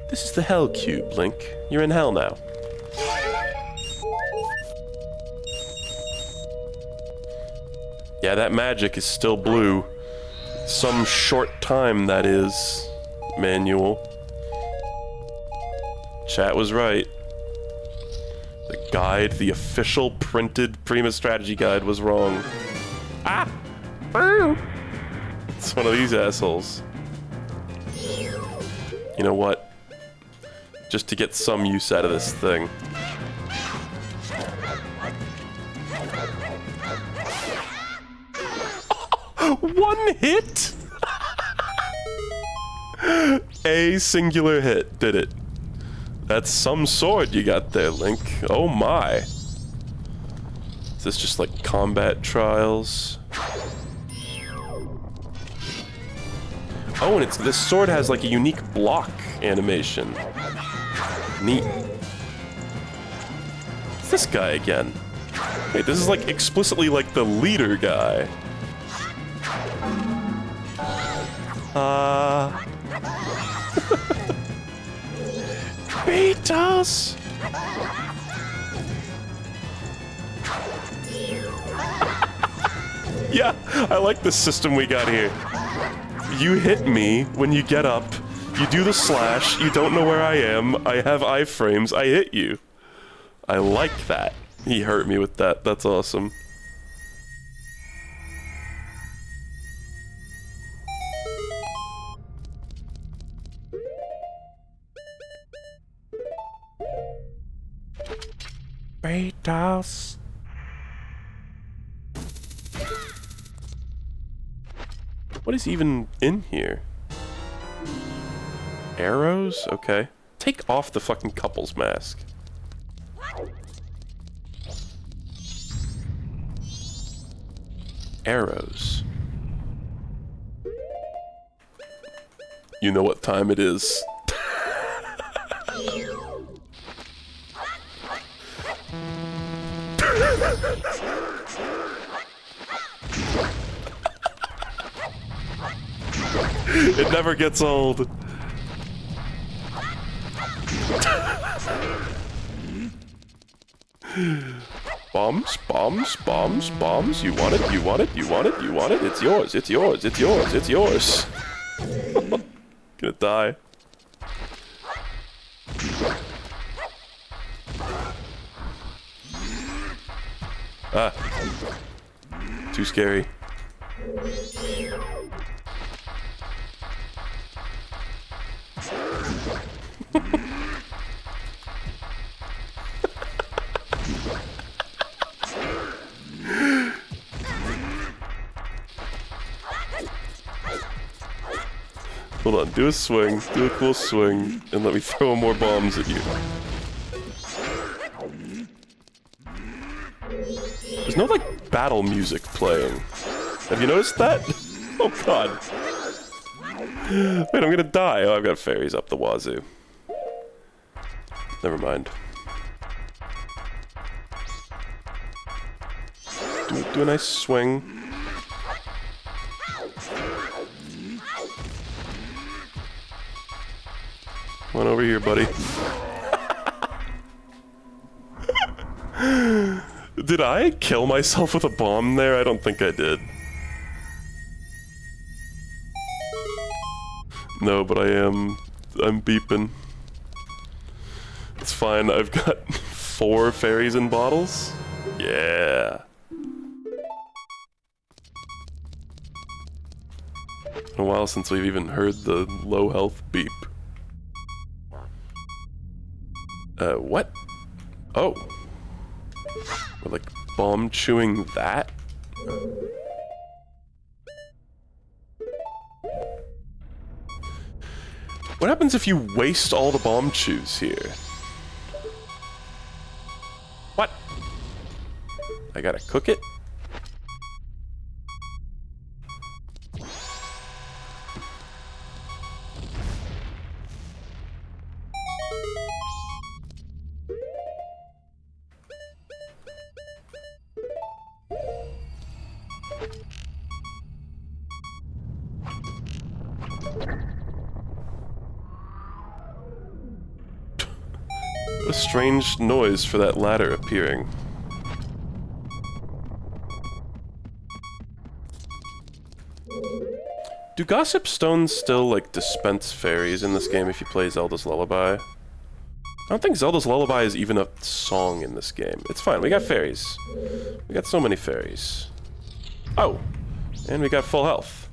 This is the Hell Cube, Link. You're in hell now. Yeah, that magic is still blue. Some short time, that is. Manual. Chat was right. The guide, the official printed Prima strategy guide was wrong. Ah! It's one of these assholes. You know what? Just to get some use out of this thing. One hit? A singular hit did it. That's some sword you got there, Link. Oh my. Is this just like combat trials? Oh, and this sword has like a unique block animation. Neat. It's this guy again. Wait, this is like explicitly like the leader guy. Beatles! Yeah, I like this system we got here. You hit me when you get up, you do the slash, you don't know where I am, I have iframes, I hit you. I like that. He hurt me with that, that's awesome. Beatles. What is even in here? Arrows? Okay. Take off the fucking couple's mask. Arrows. You know what time it is. It never gets old. Bombs, bombs, bombs, bombs. You want it, you want it, you want it, you want it. It's yours, it's yours, it's yours, it's yours. Gonna die. Ah. Too scary. Hold on, do a swing, do a cool swing, and let me throw more bombs at you. There's no, like, battle music playing. Have you noticed that? Oh god. Wait, I'm gonna die. Oh, I've got fairies up the wazoo. Never mind. Do a nice swing. Come on over here, buddy. Did I kill myself with a bomb there? I don't think I did. No, but I'm beeping. It's fine, I've got 4 fairies in bottles. Yeah. Been a while since we've even heard the low health beep. What? Oh. We're like bomb chewing that? What happens if you waste all the bomb chews here? What? I gotta cook it? What a strange noise for that ladder appearing. Do gossip stones still, like, dispense fairies in this game if you play Zelda's Lullaby? I don't think Zelda's Lullaby is even a song in this game. It's fine, we got fairies. We got so many fairies. Oh! And we got full health.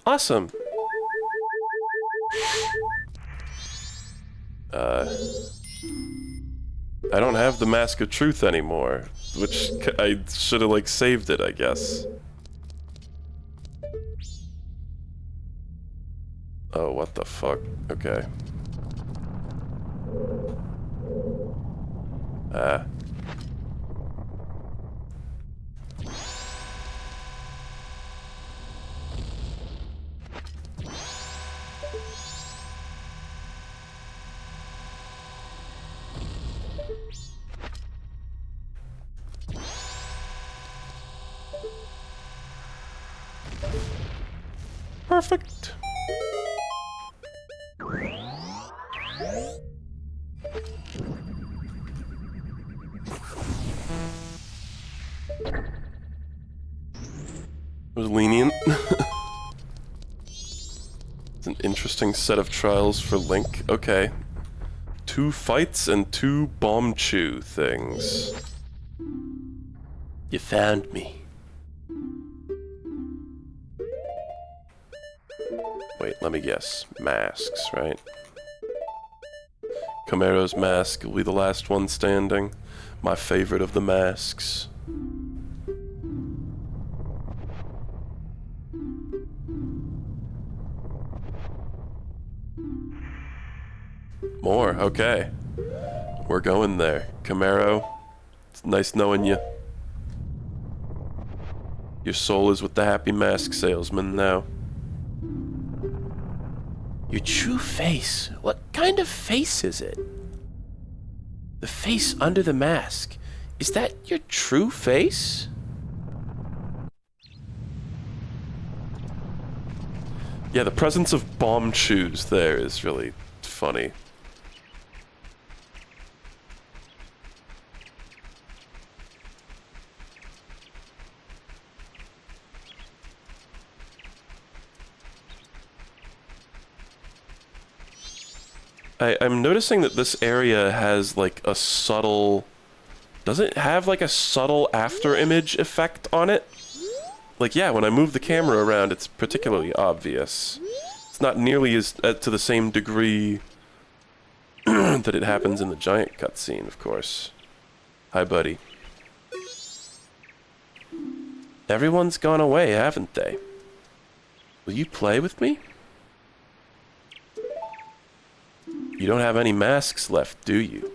Awesome! I don't have the Mask of Truth anymore, which I should have, like, saved it, I guess. Oh, what the fuck? Okay. Perfect. It was lenient. It's an interesting set of trials for Link. Okay. 2 fights and 2 bomb chew things.
You found me.
Wait, let me guess. Masks, right? Camaro's mask will be the last one standing. My favorite of the masks. More, okay. We're going there. Camaro, it's nice knowing you. Your soul is with the happy mask salesman now.
Your true face? What kind of face is it? The face under the mask. Is that your true face?
Yeah, the presence of bomb chews there is really funny. I'm noticing that this area has like a subtle... Does it have like a subtle after image effect on it? Like, yeah, when I move the camera around, it's particularly obvious. It's not nearly as to the same degree that it happens in the giant cutscene, of course. Hi, buddy. Everyone's gone away, haven't they? Will you play with me? You don't have any masks left, do you?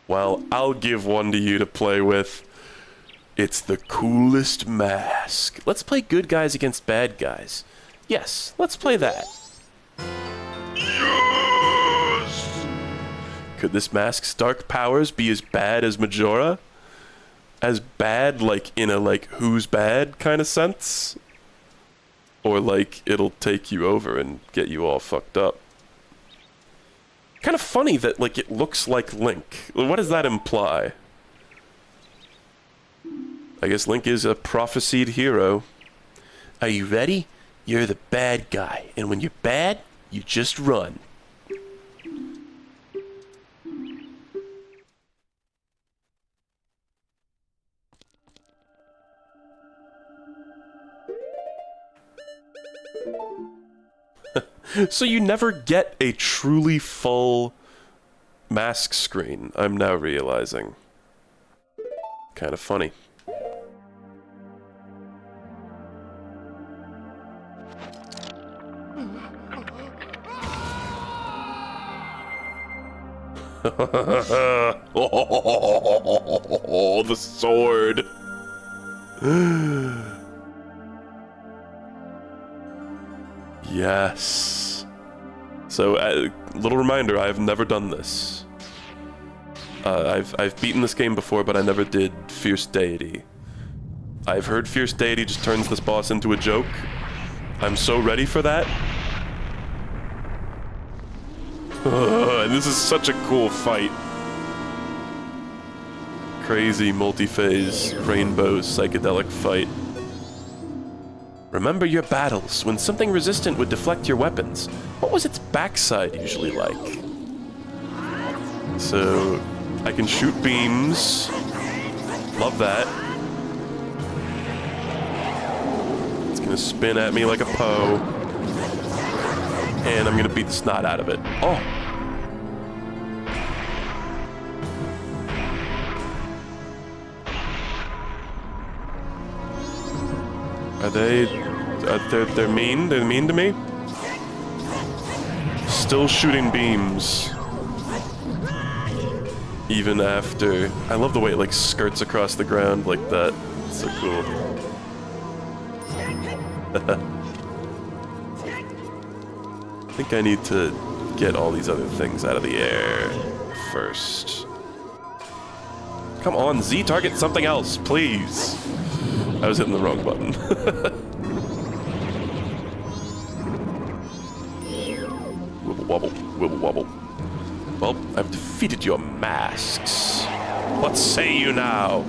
Well, I'll give one to you to play with. It's the coolest mask. Let's play good guys against bad guys. Yes, let's play that. Yes! Could this mask's dark powers be as bad as Majora? As bad, like, in a, like, who's bad kind of sense? Or, like, it'll take you over and get you all fucked up. Kind of funny that, like, it looks like Link. What does that imply? I guess Link is a prophesied hero.
Are you ready? You're the bad guy, and when you're bad, you just run.
So you never get a truly full mask screen, I'm now realizing. Kind of funny. Oh, the sword. Yes. So, little reminder, I've never done this. I've beaten this game before, but I never did Fierce Deity. I've heard Fierce Deity just turns this boss into a joke. I'm so ready for that. And this is such a cool fight. Crazy multi-phase rainbow psychedelic fight. Remember your battles. When something resistant would deflect your weapons, what was its backside usually like? So, I can shoot beams. Love that. It's gonna spin at me like a Poe. And I'm gonna beat the snot out of it. Oh! Are they... they're mean? They're mean to me? Still shooting beams. Even after... I love the way it, like, skirts across the ground like that. It's so cool. I think I need to get all these other things out of the air first. Come on, Z, target something else, please. I was hitting the wrong button. Wibble wobble, wibble wobble. Well, I've defeated your masks. What say you now?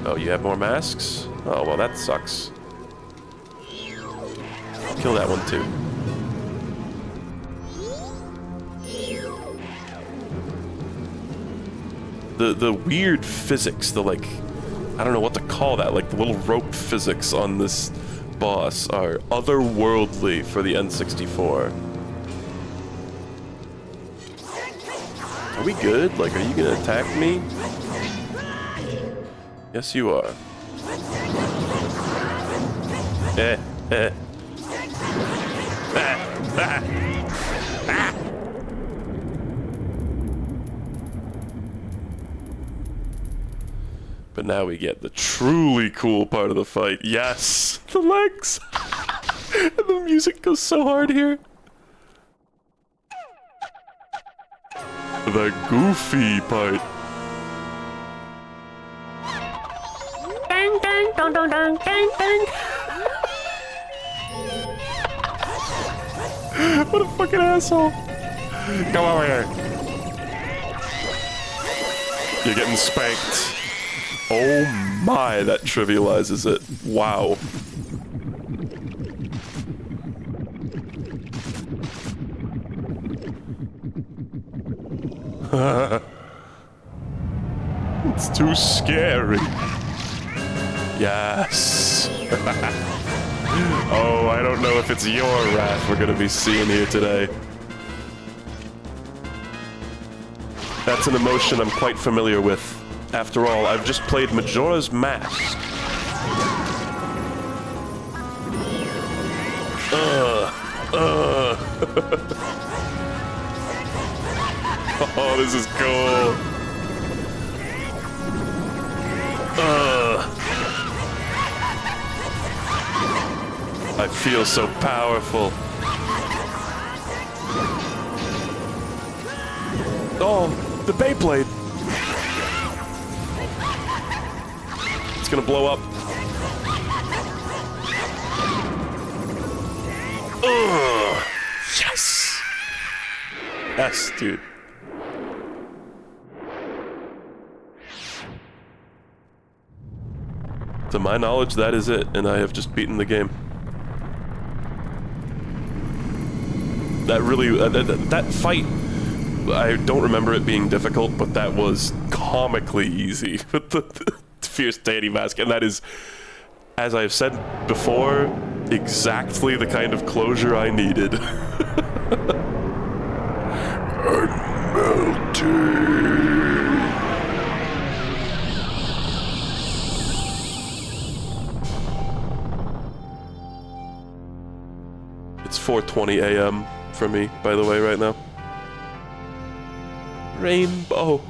Oh, you have more masks? Oh, well, that sucks. I'll kill that one, too. The weird physics, the, like... I don't know what to call that, like the little rope physics on this boss are otherworldly for the N64. Are we good? Like, are you gonna attack me? Yes, you are. But now we get the truly cool part of the fight. Yes! The legs! And the music goes so hard here. The goofy part.
Dang, dang, dong, dong, dong, dang, dang.
What a fucking asshole. Come over here. You're getting spanked. Oh my, that trivializes it. Wow. It's too scary. Yes. Oh, I don't know if it's your wrath we're gonna be seeing here today. That's an emotion I'm quite familiar with. After all, I've just played Majora's Mask. Oh, this is cool. I feel so powerful. Oh, the Beyblade. It's gonna blow up. Yes! Yes, dude. To my knowledge, that is it, and I have just beaten the game. That really, that fight, I don't remember it being difficult, but that was comically easy with the Fierce Deity Mask, and that is, as I've said before, exactly the kind of closure I needed. I'm melting. It's 4:20 a.m. for me, by the way, right now. Rainbow.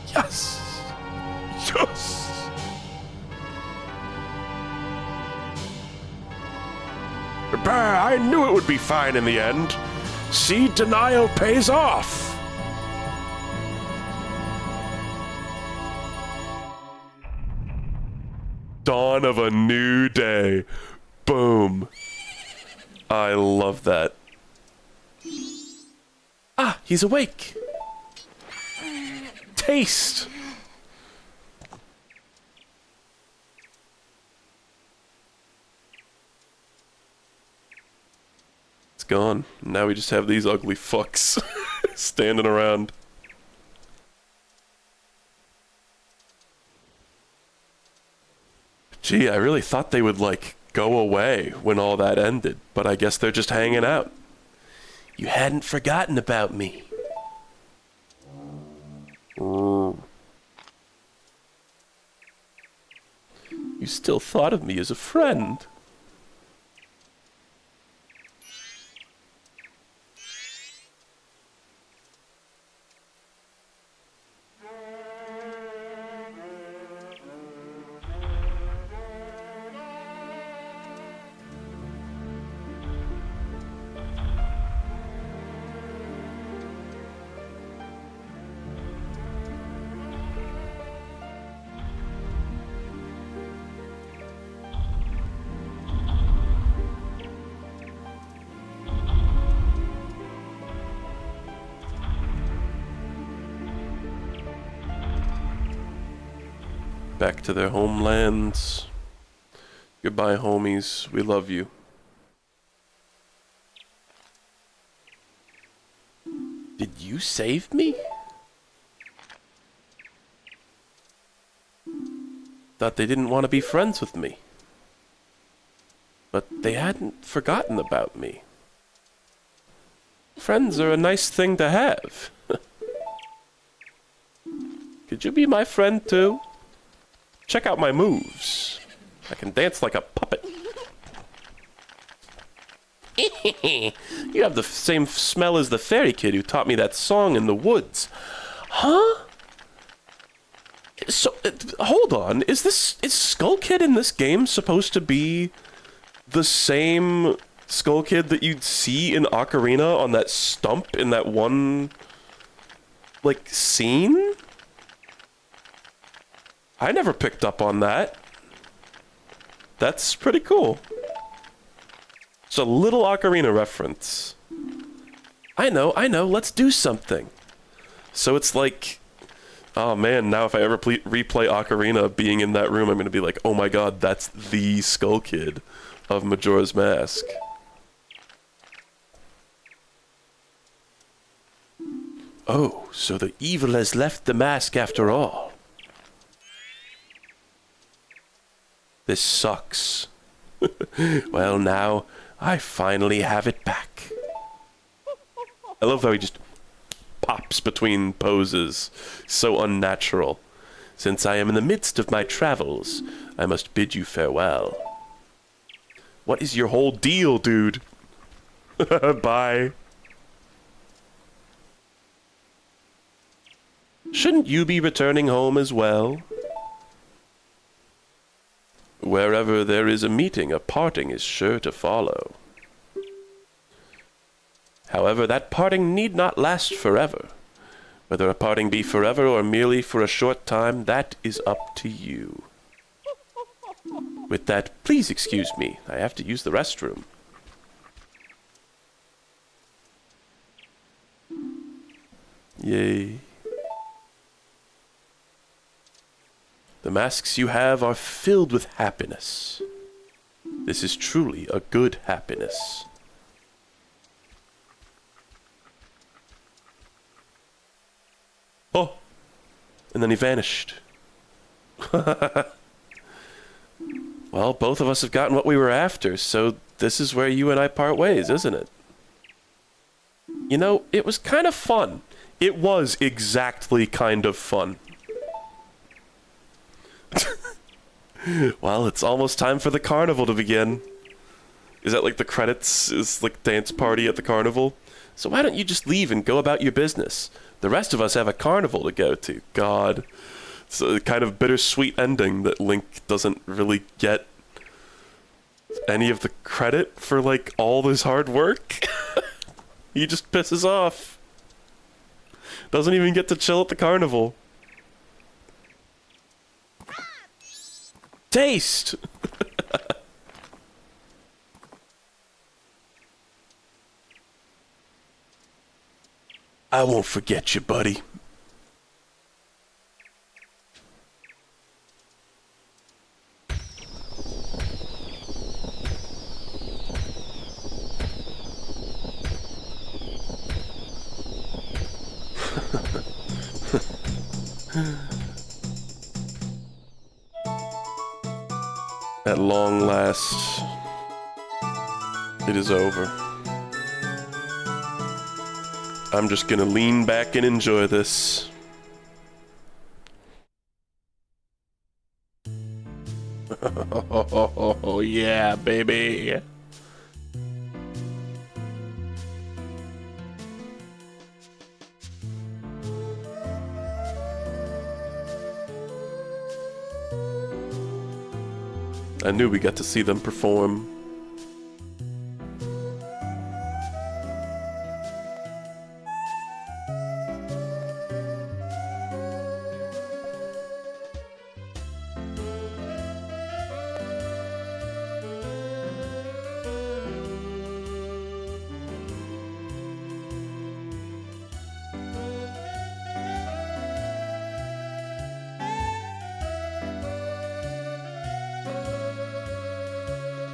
Yes. Yes. Bah, I knew it would be fine in the end. See, denial pays off. Dawn of a new day. Boom. I love that. Ah, he's awake. Taste. It's gone. Now we just have these ugly fucks standing around. Gee, I really thought they would, like, go away when all that ended, but I guess they're just hanging out.
You hadn't forgotten about me.
You still thought of me as a friend. Back to their homelands. Goodbye, homies. We love you.
Did you save me?
Thought they didn't want to be friends with me. But they hadn't forgotten about me. Friends are a nice thing to have. Could you be my friend too? Check out my moves. I can dance like a puppet. You have the same smell as the fairy kid who taught me that song in the woods. Huh? So, hold on. Is Skull Kid in this game supposed to be the same Skull Kid that you'd see in Ocarina on that stump in that one, like, scene? I never picked up on that. That's pretty cool. It's a little Ocarina reference. I know, let's do something. So it's like, oh man, now if I ever replay Ocarina being in that room, I'm gonna be like, oh my god, that's the Skull Kid of Majora's Mask.
Oh, so the evil has left the mask after all. This sucks. Well, now, I finally have it back.
I love how he just pops between poses. So unnatural.
Since I am in the midst of my travels, I must bid you farewell.
What is your whole deal, dude? Bye.
Shouldn't you be returning home as well?
Wherever there is a meeting, a parting is sure to follow.
However, that parting need not last forever. Whether a parting be forever or merely for a short time, that is up to you. With that, please excuse me. I have to use the restroom.
Yay.
The masks you have are filled with happiness. This is truly a good happiness.
Oh! And then he vanished.
Well, both of us have gotten what we were after, so this is where you and I part ways, isn't it?
You know, it was kind of fun. It was exactly kind of fun.
Well, it's almost time for the carnival to begin.
Is that like the credits? Is like dance party at the carnival? So why don't you just leave and go about your business? The rest of us have a carnival to go to. God. It's a kind of bittersweet ending that Link doesn't really get any of the credit for, like, all this hard work. He just pisses off. Doesn't even get to chill at the carnival. Taste! I won't forget you, buddy. At long last, it is over. I'm just gonna lean back and enjoy this. Oh, yeah, baby. I knew we got to see them perform.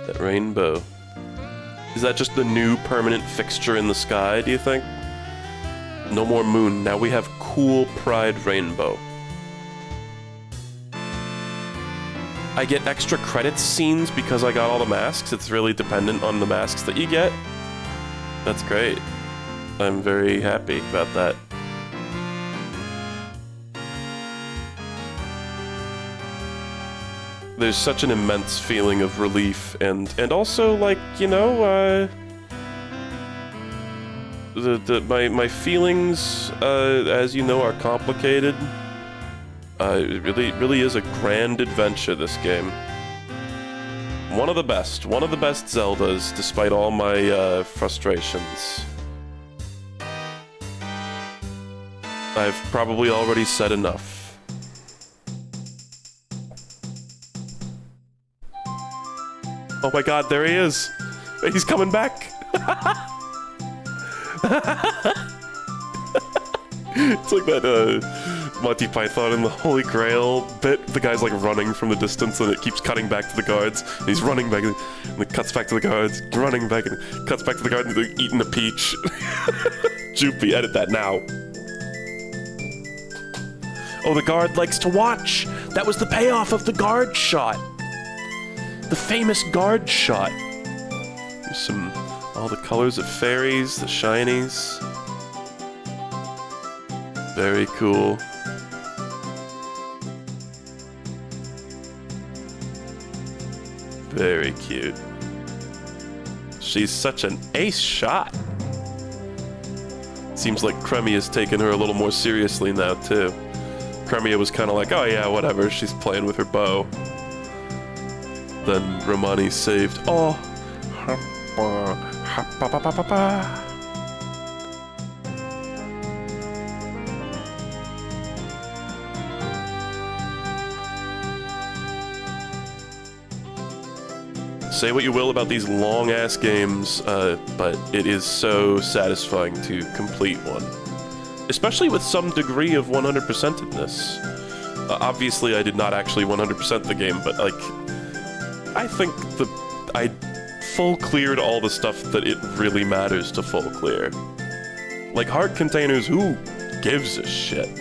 That rainbow. Is that just the new permanent fixture in the sky, do you think? No more moon, now we have cool Pride Rainbow. I get extra credits scenes because I got all the masks. It's really dependent on the masks that you get. That's great. I'm very happy about that. There's such an immense feeling of relief and also, like, you know, my feelings, as you know, are complicated. It really is a grand adventure, this game. One of the best Zeldas, despite all my frustrations. I've probably already said enough. Oh my god, there he is! He's coming back! It's like that, Monty Python and the Holy Grail bit. The guy's like running from the distance and it keeps cutting back to the guards. And he's running back and it cuts back to the guards, running back and cuts back to the guards and they're eating a peach. Joopy, edit that now. Oh, the guard likes to watch! That was the payoff of the guard shot! The famous guard shot. There's all the colors of fairies, the shinies. Very cool. Very cute. She's such an ace shot. Seems like Cremia's taken her a little more seriously now, too. Cremia was kind of like, oh yeah, whatever, she's playing with her bow. Then Romani saved. Oh. Say what you will about these long-ass games, but it is so satisfying to complete one. Especially with some degree of 100%edness. Obviously, I did not actually 100% the game, but, like, I think I full cleared all the stuff that it really matters to full clear. Like heart containers, who gives a shit?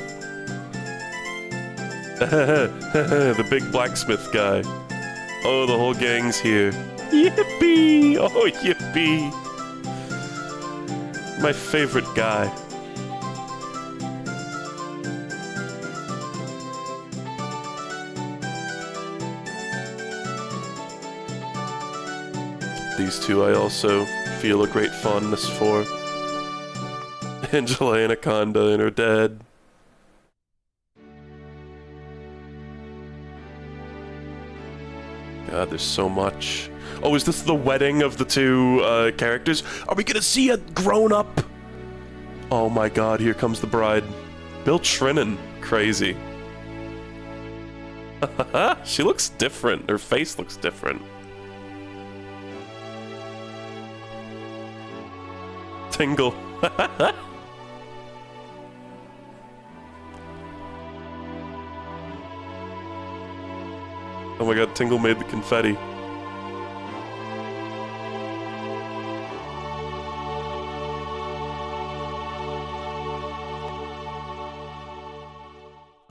The big blacksmith guy. Oh, the whole gang's here. Yippee! Oh, yippee! My favorite guy. The these two I also feel a great fondness for. Angela Anaconda and her dad. God, there's so much. Oh, is this the wedding of the two characters? Are we gonna see a grown-up? Oh my god, here comes the bride. Bill Trinan. Crazy. She looks different. Her face looks different. Tingle. Oh my god, Tingle made the confetti.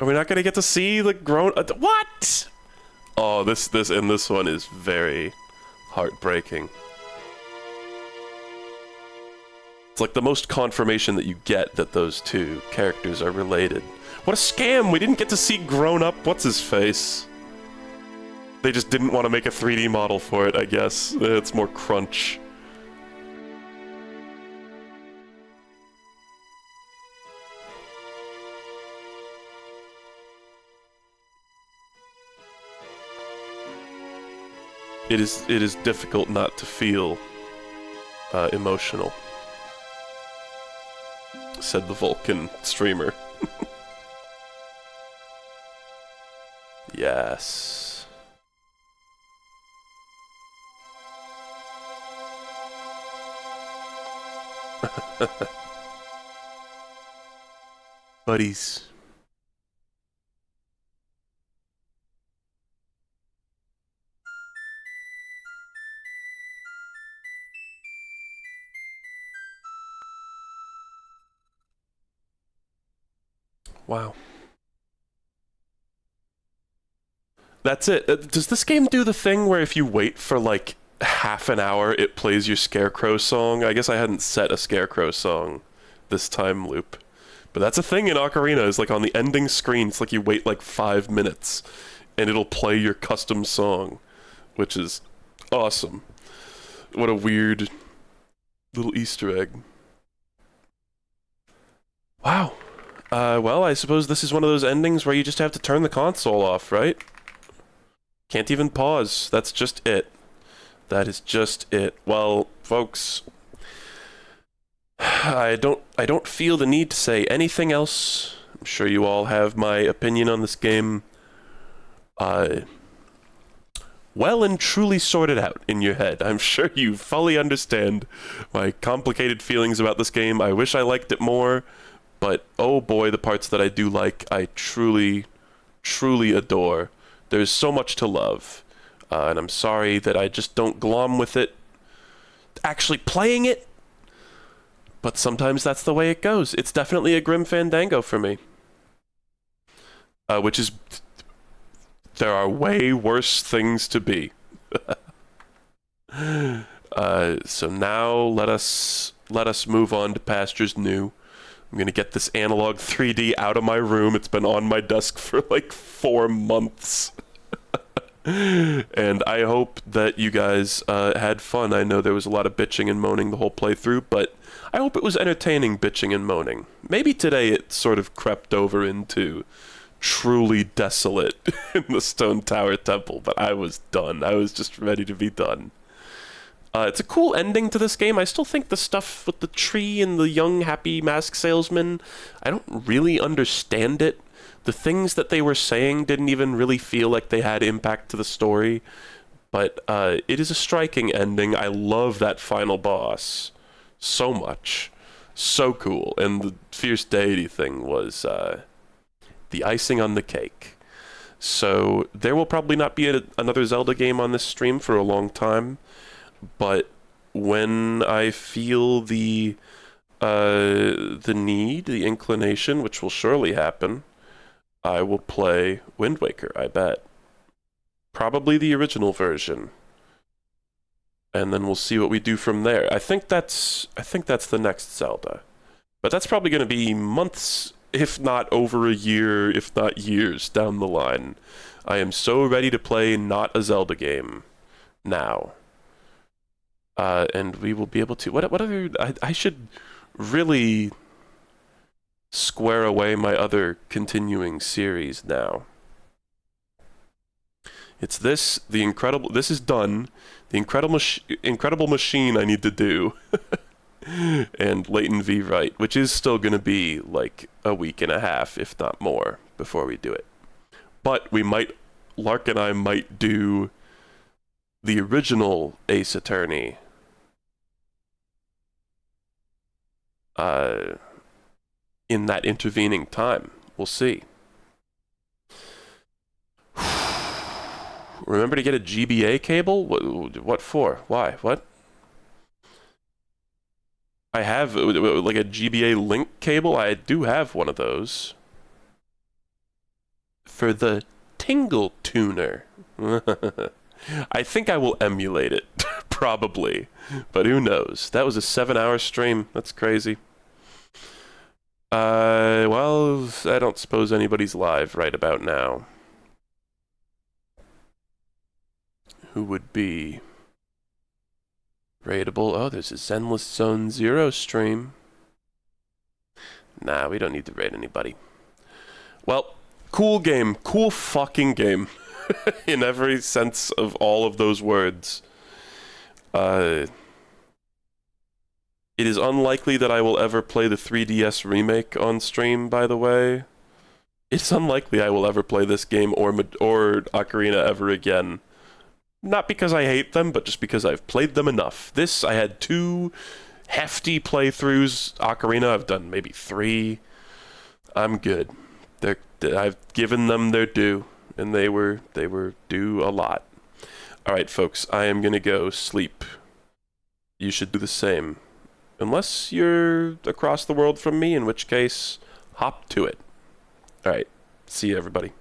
Are we not gonna get to see the grown... what? Oh, this one is very heartbreaking. It's like the most confirmation that you get that those two characters are related. What a scam! We didn't get to see grown-up what's-his-face. They just didn't want to make a 3D model for it, I guess. It's more crunch. It is difficult not to feel emotional, said the Vulcan streamer. Yes. Buddies. Wow. That's it. Does this game do the thing where if you wait for like half an hour, it plays your Scarecrow song? I guess I hadn't set a Scarecrow song this time loop. But that's a thing in Ocarina, is like on the ending screen, it's like you wait like 5 minutes and it'll play your custom song, which is awesome. What a weird little Easter egg. Wow. Well, I suppose this is one of those endings where you just have to turn the console off, right? Can't even pause. That's just it. That is just it. Well, folks, I don't feel the need to say anything else. I'm sure you all have my opinion on this game well and truly sorted out in your head. I'm sure you fully understand my complicated feelings about this game. I wish I liked it more, but oh boy, the parts that I do like, I truly, truly adore. There's so much to love, and I'm sorry that I just don't glom with it actually playing it, but sometimes that's the way it goes. It's definitely a Grim Fandango for me. Which is... there are way worse things to be. So now let us move on to pastures new. I'm gonna get this analog 3D out of my room. It's been on my desk for like 4 months. And I hope that you guys had fun. I know there was a lot of bitching and moaning the whole playthrough, but I hope it was entertaining bitching and moaning. Maybe today it sort of crept over into truly desolate in the Stone Tower Temple, but I was done. I was just ready to be done. It's a cool ending to this game. I still think the stuff with the tree and the young, happy mask salesman, I don't really understand it. The things that they were saying didn't even really feel like they had impact to the story, but it is a striking ending. I love that final boss so much. So cool. And the Fierce Deity thing was the icing on the cake. So there will probably not be another Zelda game on this stream for a long time, but when I feel the need, the inclination, which will surely happen, I will play Wind Waker, I bet. Probably the original version. And then we'll see what we do from there. I think that's the next Zelda. But that's probably going to be months, if not over a year, if not years down the line. I am so ready to play not a Zelda game now. And we will be able to... What other... I should really square away my other continuing series now. It's this, the incredible... This is done. The incredible machine I need to do. And Leighton V. Wright, which is still going to be like a week and a half, if not more, before we do it. But we might... Lark and I might do the original Ace Attorney in that intervening time. We'll see. Remember to get a GBA cable? What for? Why? What? I have like a GBA link cable. I do have one of those. For the Tingle Tuner. I think I will emulate it. Probably. But who knows? That was a 7-hour stream. That's crazy. Well, I don't suppose anybody's live right about now. Who would be raidable? Oh, there's a Zenless Zone Zero stream. Nah, we don't need to raid anybody. Well, cool game. Cool fucking game. In every sense of all of those words. It is unlikely that I will ever play the 3DS remake on stream, by the way. It's unlikely I will ever play this game or Ocarina ever again. Not because I hate them, but just because I've played them enough. This, I had 2 hefty playthroughs. Ocarina, I've done maybe 3. I'm good. I've given them their due, and they were due a lot. Alright, folks, I am gonna go sleep. You should do the same. Unless you're across the world from me, in which case, hop to it. Alright, see you, everybody.